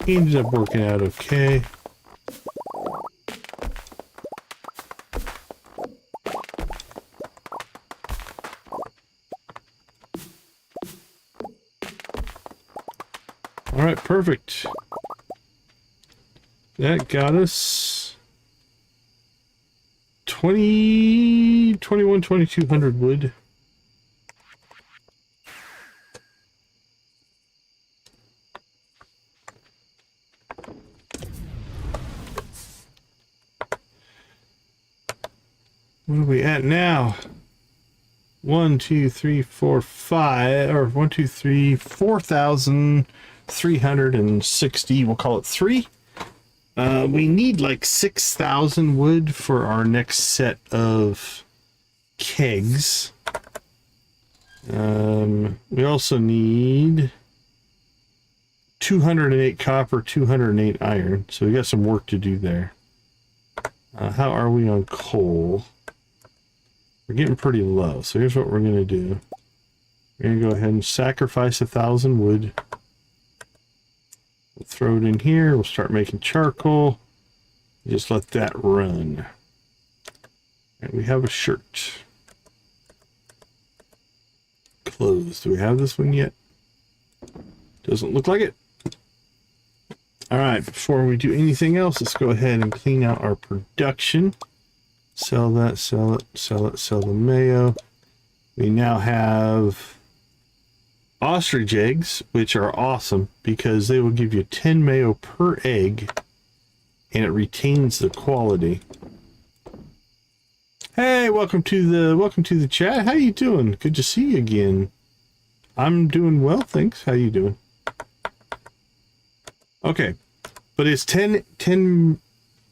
ended up working out okay. Alright, perfect. That got us 2200 wood. What are we at now? 1, 2, 3, 4, 5, or 1, 2, 3, 4,360. We'll call it 3. We need like 6,000 wood for our next set of kegs. We also need 208 copper, 208 iron. So we got some work to do there. How are we on coal? We're getting pretty low. So here's what we're going to do. We're going to go ahead and sacrifice 1,000 wood. We'll throw it in here. We'll start making charcoal. Just let that run. And we have a shirt. Clothes. Do we have this one yet? Doesn't look like it. All right, before we do anything else, let's go ahead and clean out our production. Sell that, sell it, sell it, sell the mayo. We now have ostrich eggs, which are awesome because they will give you 10 mayo per egg and it retains the quality. Hey, welcome to the chat. How you doing? Good to see you again. I'm doing well, thanks. How you doing? Okay. But it's 10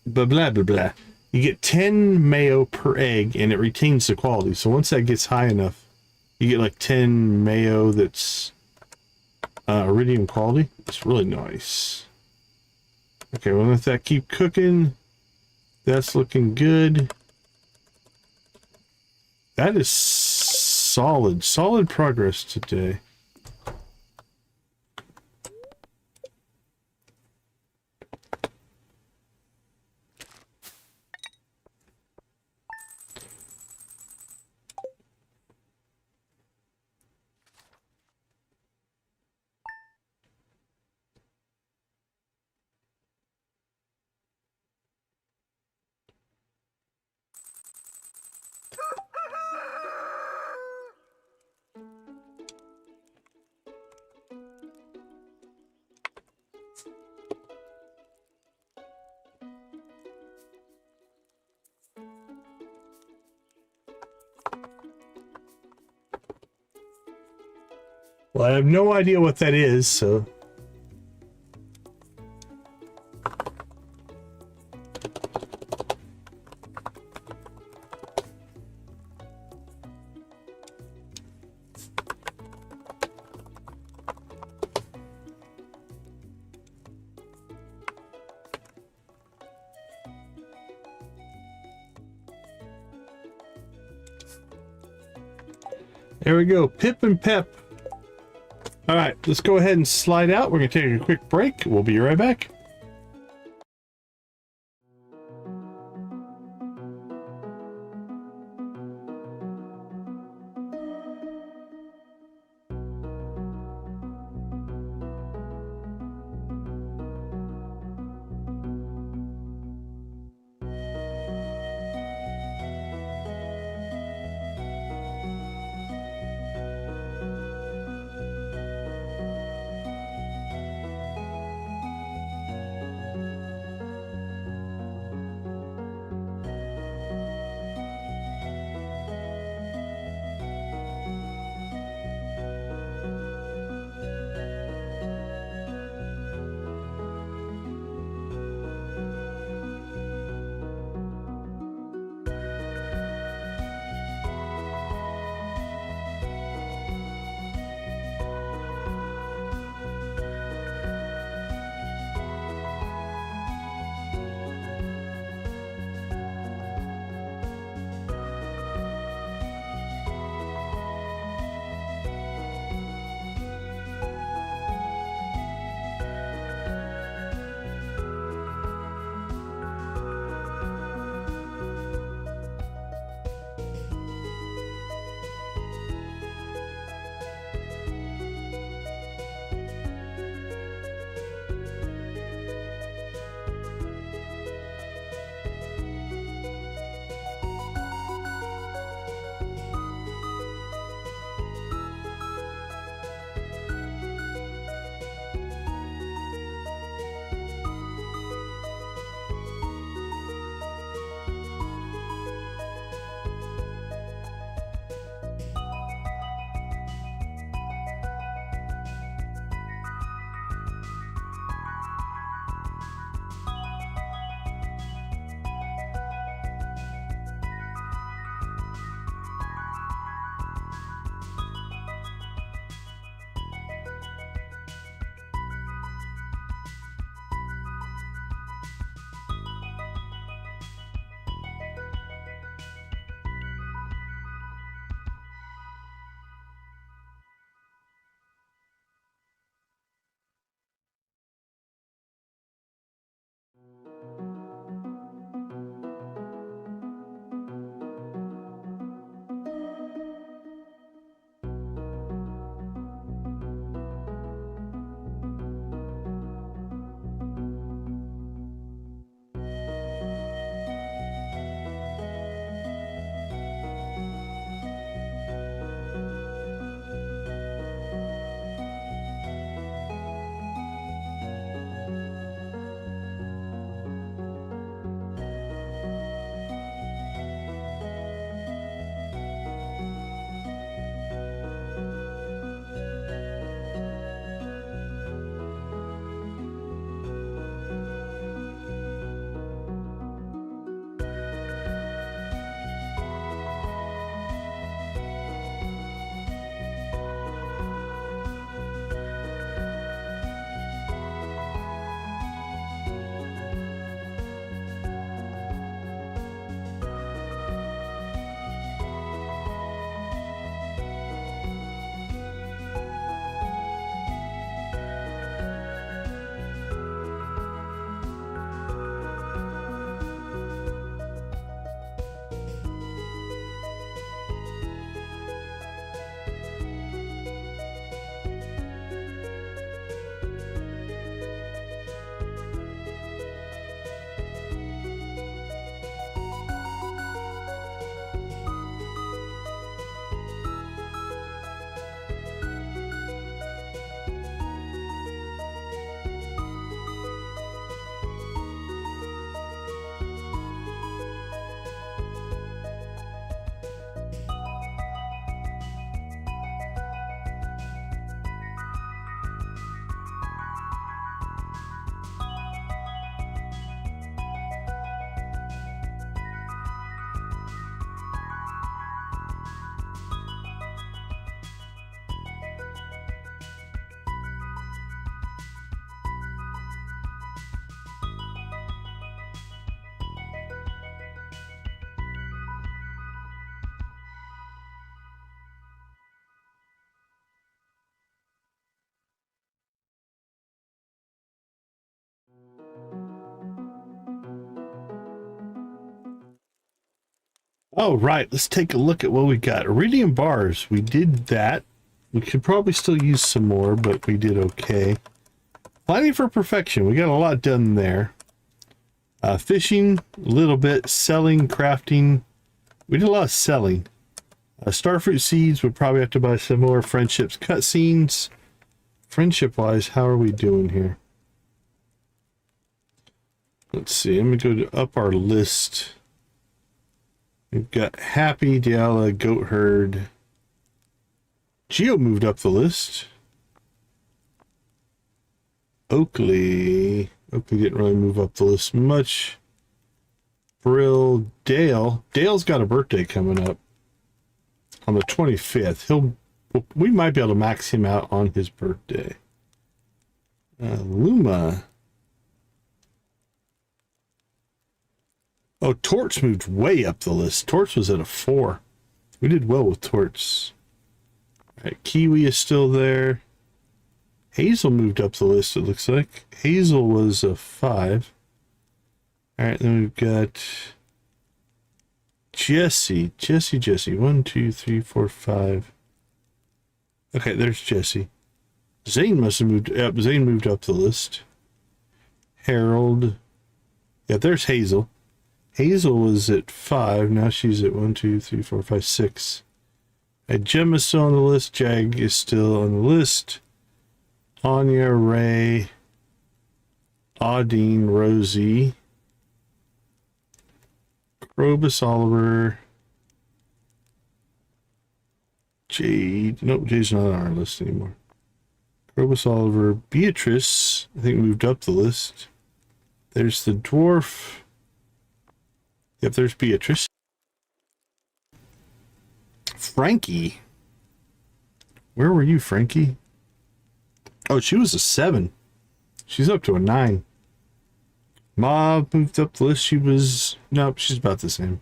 blah blah blah blah. You get 10 mayo per egg and it retains the quality. So once that gets high enough, you get like 10 mayo that's iridium quality. It's really nice. Okay, we'll let that keep cooking. That's looking good. That is solid progress today. Well, I have no idea what that is, so... There we go, Pip and Pep. All right, let's go ahead and slide out. We're going to take a quick break. We'll be right back. Oh, right. Let's take a look at what we got. Iridium bars. We did that. We could probably still use some more, but we did okay. Planning for perfection. We got a lot done there. Fishing, a little bit. Selling, crafting. We did a lot of selling. Starfruit seeds. We'll probably have to buy some more. Friendships, cutscenes. Friendship-wise, how are we doing here? Let's see. I'm going to go up our list. We've got Happy, Diala, Goat Herd. Geo moved up the list. Oakley didn't really move up the list much. Brill, Dale. Dale's got a birthday coming up on the 25th. We might be able to max him out on his birthday. Luma. Oh, Torch moved way up the list. Torch was at a 4. We did well with Torch. All right, Kiwi is still there. Hazel moved up the list, it looks like. Hazel was a 5. All right, then we've got Jesse. Jesse. 1, 2, 3, 4, 5. Okay, there's Jesse. Zane must have moved up. Zane moved up the list. Harold. Yeah, there's Hazel. Hazel was at 5. Now she's at 1, 2, 3, 4, 5, 6. Gemma's still on the list. Jag is still on the list. Anya, Ray, Audine, Rosie, Krobus, Oliver, Jade. Nope, Jade's not on our list anymore. Krobus, Oliver, Beatrice, I think moved up the list. There's the dwarf. Yep, there's Beatrice. Frankie. Where were you, Frankie? Oh, she was a 7. She's up to a 9. Mob moved up the list. She was... Nope, she's about the same.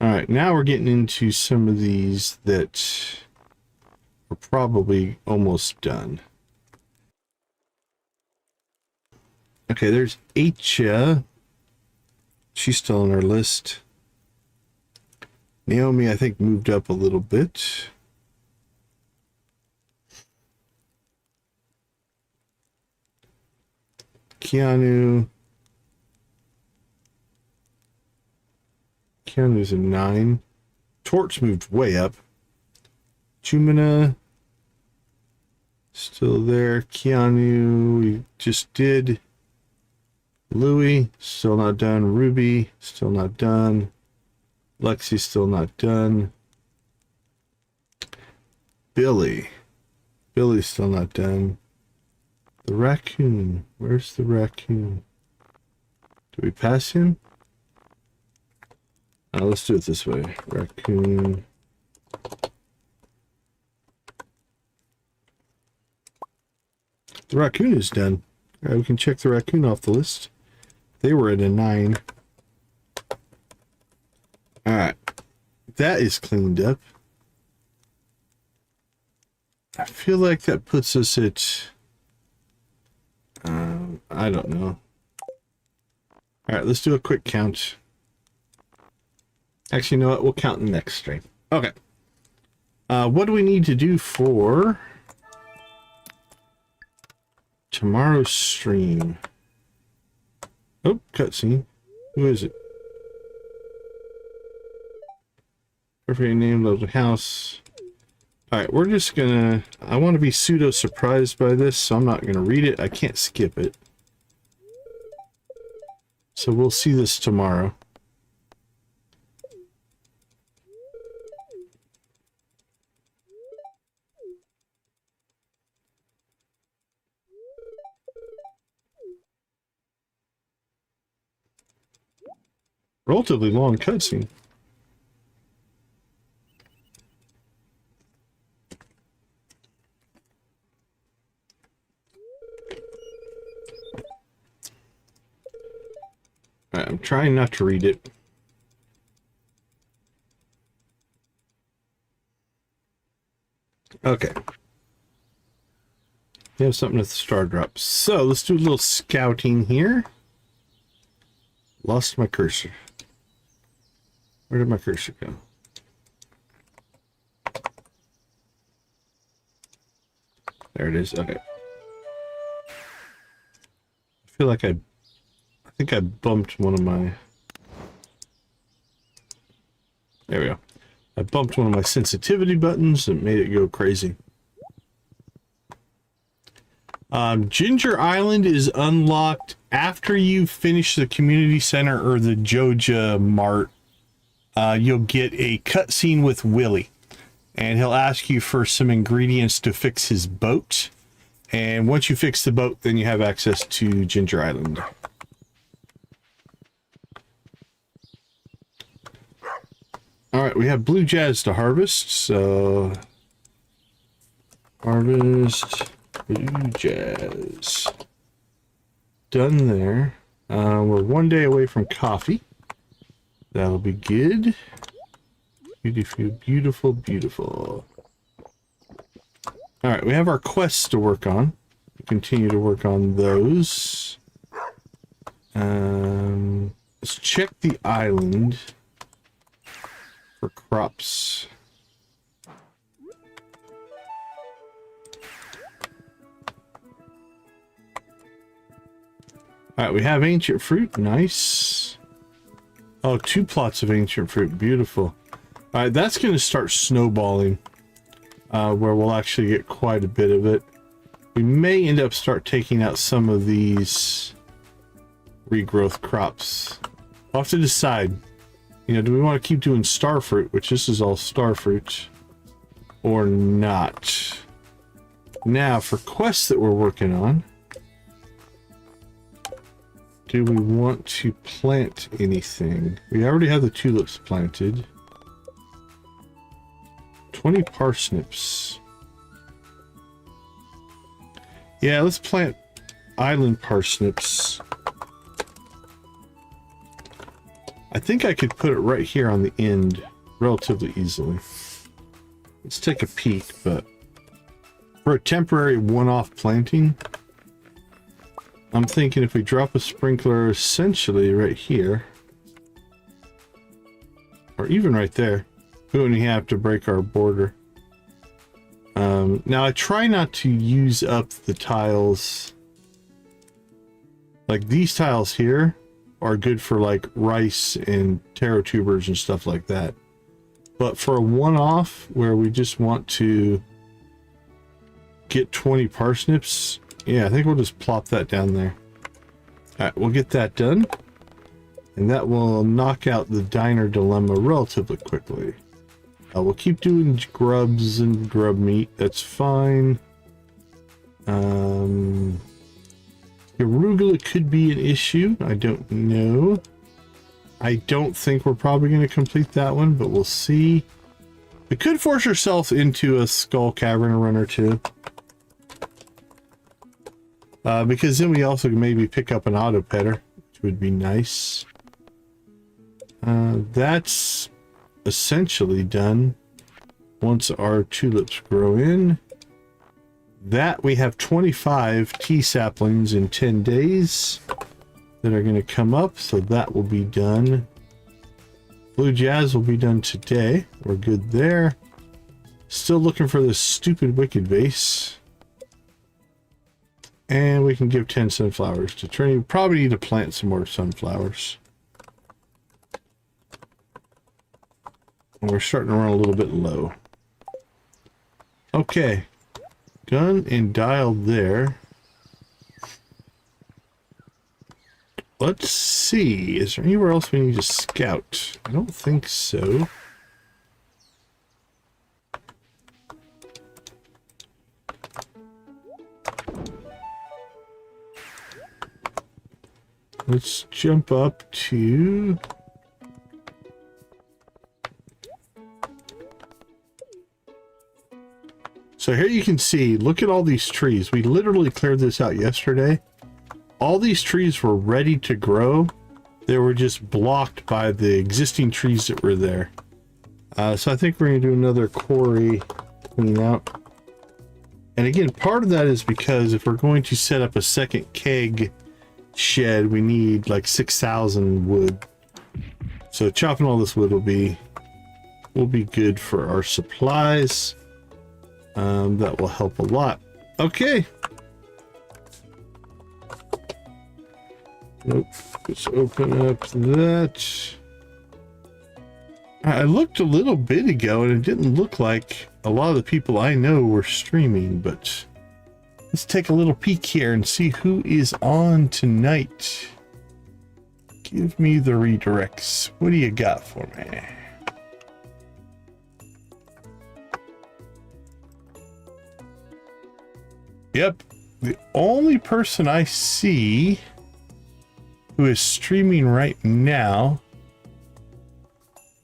Alright, now we're getting into some of these that are probably almost done. Okay, there's Acha. She's still on our list. Naomi, I think, moved up a little bit. Keanu's a 9. Torch moved way up. Jumina, still there. Keanu, we just did. Louie, still not done. Ruby, still not done. Lexi's still not done. Billy's still not done. The raccoon. Where's the raccoon? Do we pass him? Let's do it this way. Raccoon. The raccoon is done. All right, we can check the raccoon off the list. They were at a 9. All right, that is cleaned up. I feel like that puts us at, I don't know. All right, let's do a quick count. Actually, you know what? We'll count in the next stream. Okay. What do we need to do for tomorrow's stream? Oh, cutscene. Who is it? Perfect name, local house. Alright, we're just gonna... I want to be pseudo-surprised by this, so I'm not gonna read it. I can't skip it. So we'll see this tomorrow. Relatively long cutscene. Alright, I'm trying not to read it. Okay. We have something at the star drop. So let's do a little scouting here. Lost my cursor. Where did my cursor go? There it is. Okay. I feel like I think I bumped one of my... There we go. I bumped one of my sensitivity buttons and made it go crazy. Ginger Island is unlocked after you finish the community center or the Joja Mart. You'll get a cutscene with Willy, and he'll ask you for some ingredients to fix his boat. And once you fix the boat, then you have access to Ginger Island. All right, we have blue jazz to harvest, so harvest blue jazz. Done there. We're 1 day away from coffee. That'll be good. Beautiful, beautiful, beautiful. All right, we have our quests to work on. We'll continue to work on those. Let's check the island for crops. All right, we have ancient fruit. Nice. Oh, 2 plots of ancient fruit. Beautiful. All right, that's going to start snowballing, where we'll actually get quite a bit of it. We may end up start taking out some of these regrowth crops. We'll have to decide. You know, do we want to keep doing star fruit, which this is all star fruit, or not? Now, for quests that we're working on, do we want to plant anything? We already have the tulips planted. 20 parsnips. Yeah, let's plant island parsnips. I think I could put it right here on the end relatively easily. Let's take a peek, but for a temporary one-off planting, I'm thinking if we drop a sprinkler essentially right here, or even right there, we wouldn't have to break our border. Now I try not to use up the tiles. Like these tiles here are good for like rice and taro tubers and stuff like that. But for a one-off where we just want to get 20 parsnips, yeah, I think we'll just plop that down there. All right, we'll get that done. And that will knock out the diner dilemma relatively quickly. We'll keep doing grubs and grub meat. That's fine. Arugula could be an issue. I don't know. I don't think we're probably going to complete that one, but we'll see. We could force ourselves into a skull cavern run or two. Because then we also maybe pick up an auto petter, which would be nice. That's essentially done once our tulips grow in. That we have 25 tea saplings in 10 days that are going to come up, so that will be done. Blue jazz will be done today. We're good there. Still looking for this stupid wicked vase. And we can give 10 sunflowers to Trini. Probably need to plant some more sunflowers. And we're starting to run a little bit low. Okay. Done and dialed there. Let's see. Is there anywhere else we need to scout? I don't think so. Let's jump up to... So here you can see, look at all these trees. We literally cleared this out yesterday. All these trees were ready to grow. They were just blocked by the existing trees that were there. So I think we're going to do another quarry clean out. And again, part of that is because if we're going to set up a second keg shed, we need like 6,000 wood. So chopping all this wood will be good for our supplies. That will help a lot. Okay. Nope. Let's open up that. I looked a little bit ago and it didn't look like a lot of the people I know were streaming, but let's take a little peek here and see who is on tonight. Give me the redirects. What do you got for me? Yep, the only person I see who is streaming right now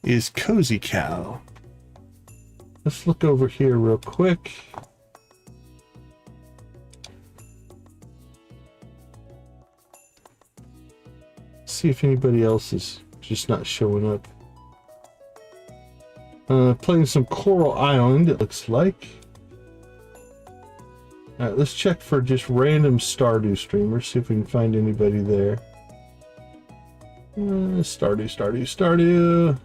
is Cozy Cow. Let's look over here real quick. See if anybody else is just not showing up. Playing some Coral Island, it looks like. All right, let's check for just random Stardew streamers, see if we can find anybody there. Stardew.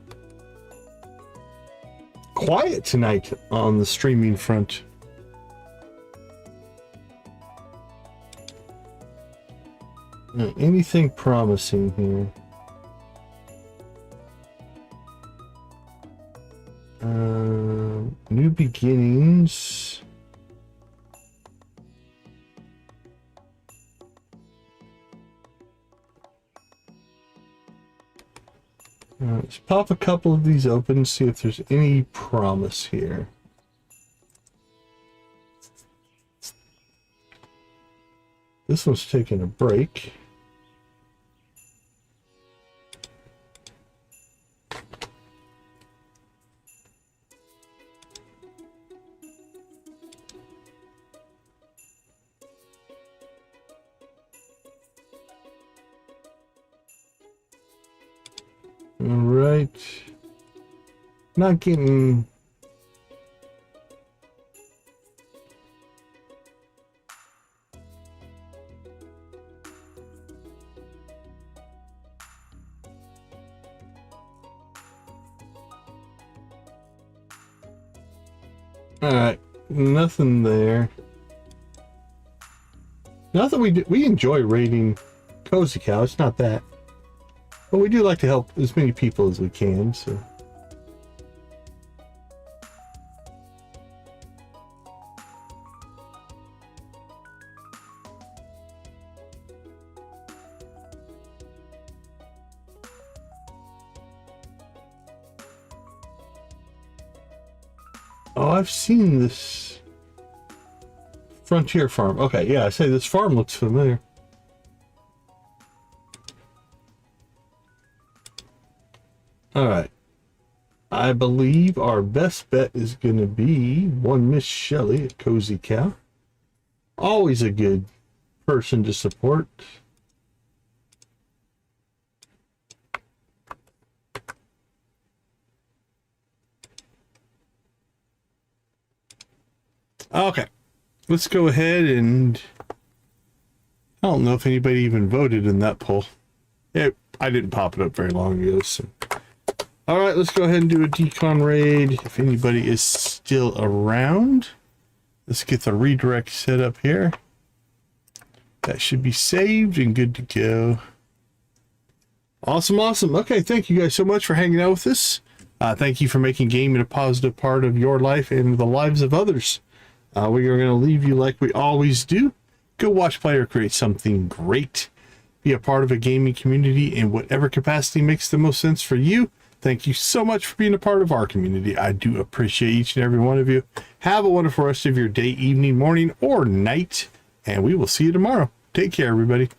Quiet tonight on the streaming front. Anything promising here? New beginnings. Let's pop a couple of these open and see if there's any promise here. This one's taking a break. All right. Not getting... All right, nothing there. Not that we enjoy raiding Cozy Cow, it's not that. But we do like to help as many people as we can, so. Oh, I've seen this Frontier Farm. Okay, yeah, I say this farm looks familiar. All right. I believe our best bet is going to be one Miss Shelley at Cozy Cow. Always a good person to support. Okay, let's go ahead and I don't know if anybody even voted in that poll. Yeah, I didn't pop it up very long ago. So. All right, let's go ahead and do a decon raid. If anybody is still around, let's get the redirect set up here. That should be saved and good to go. Awesome, awesome. Okay, thank you guys so much for hanging out with us. Thank you for making gaming a positive part of your life and the lives of others. We are going to leave you like we always do. Go watch, play, or create something great. Be a part of a gaming community in whatever capacity makes the most sense for you. Thank you so much for being a part of our community. I do appreciate each and every one of you. Have a wonderful rest of your day, evening, morning, or night, and we will see you tomorrow. Take care, everybody.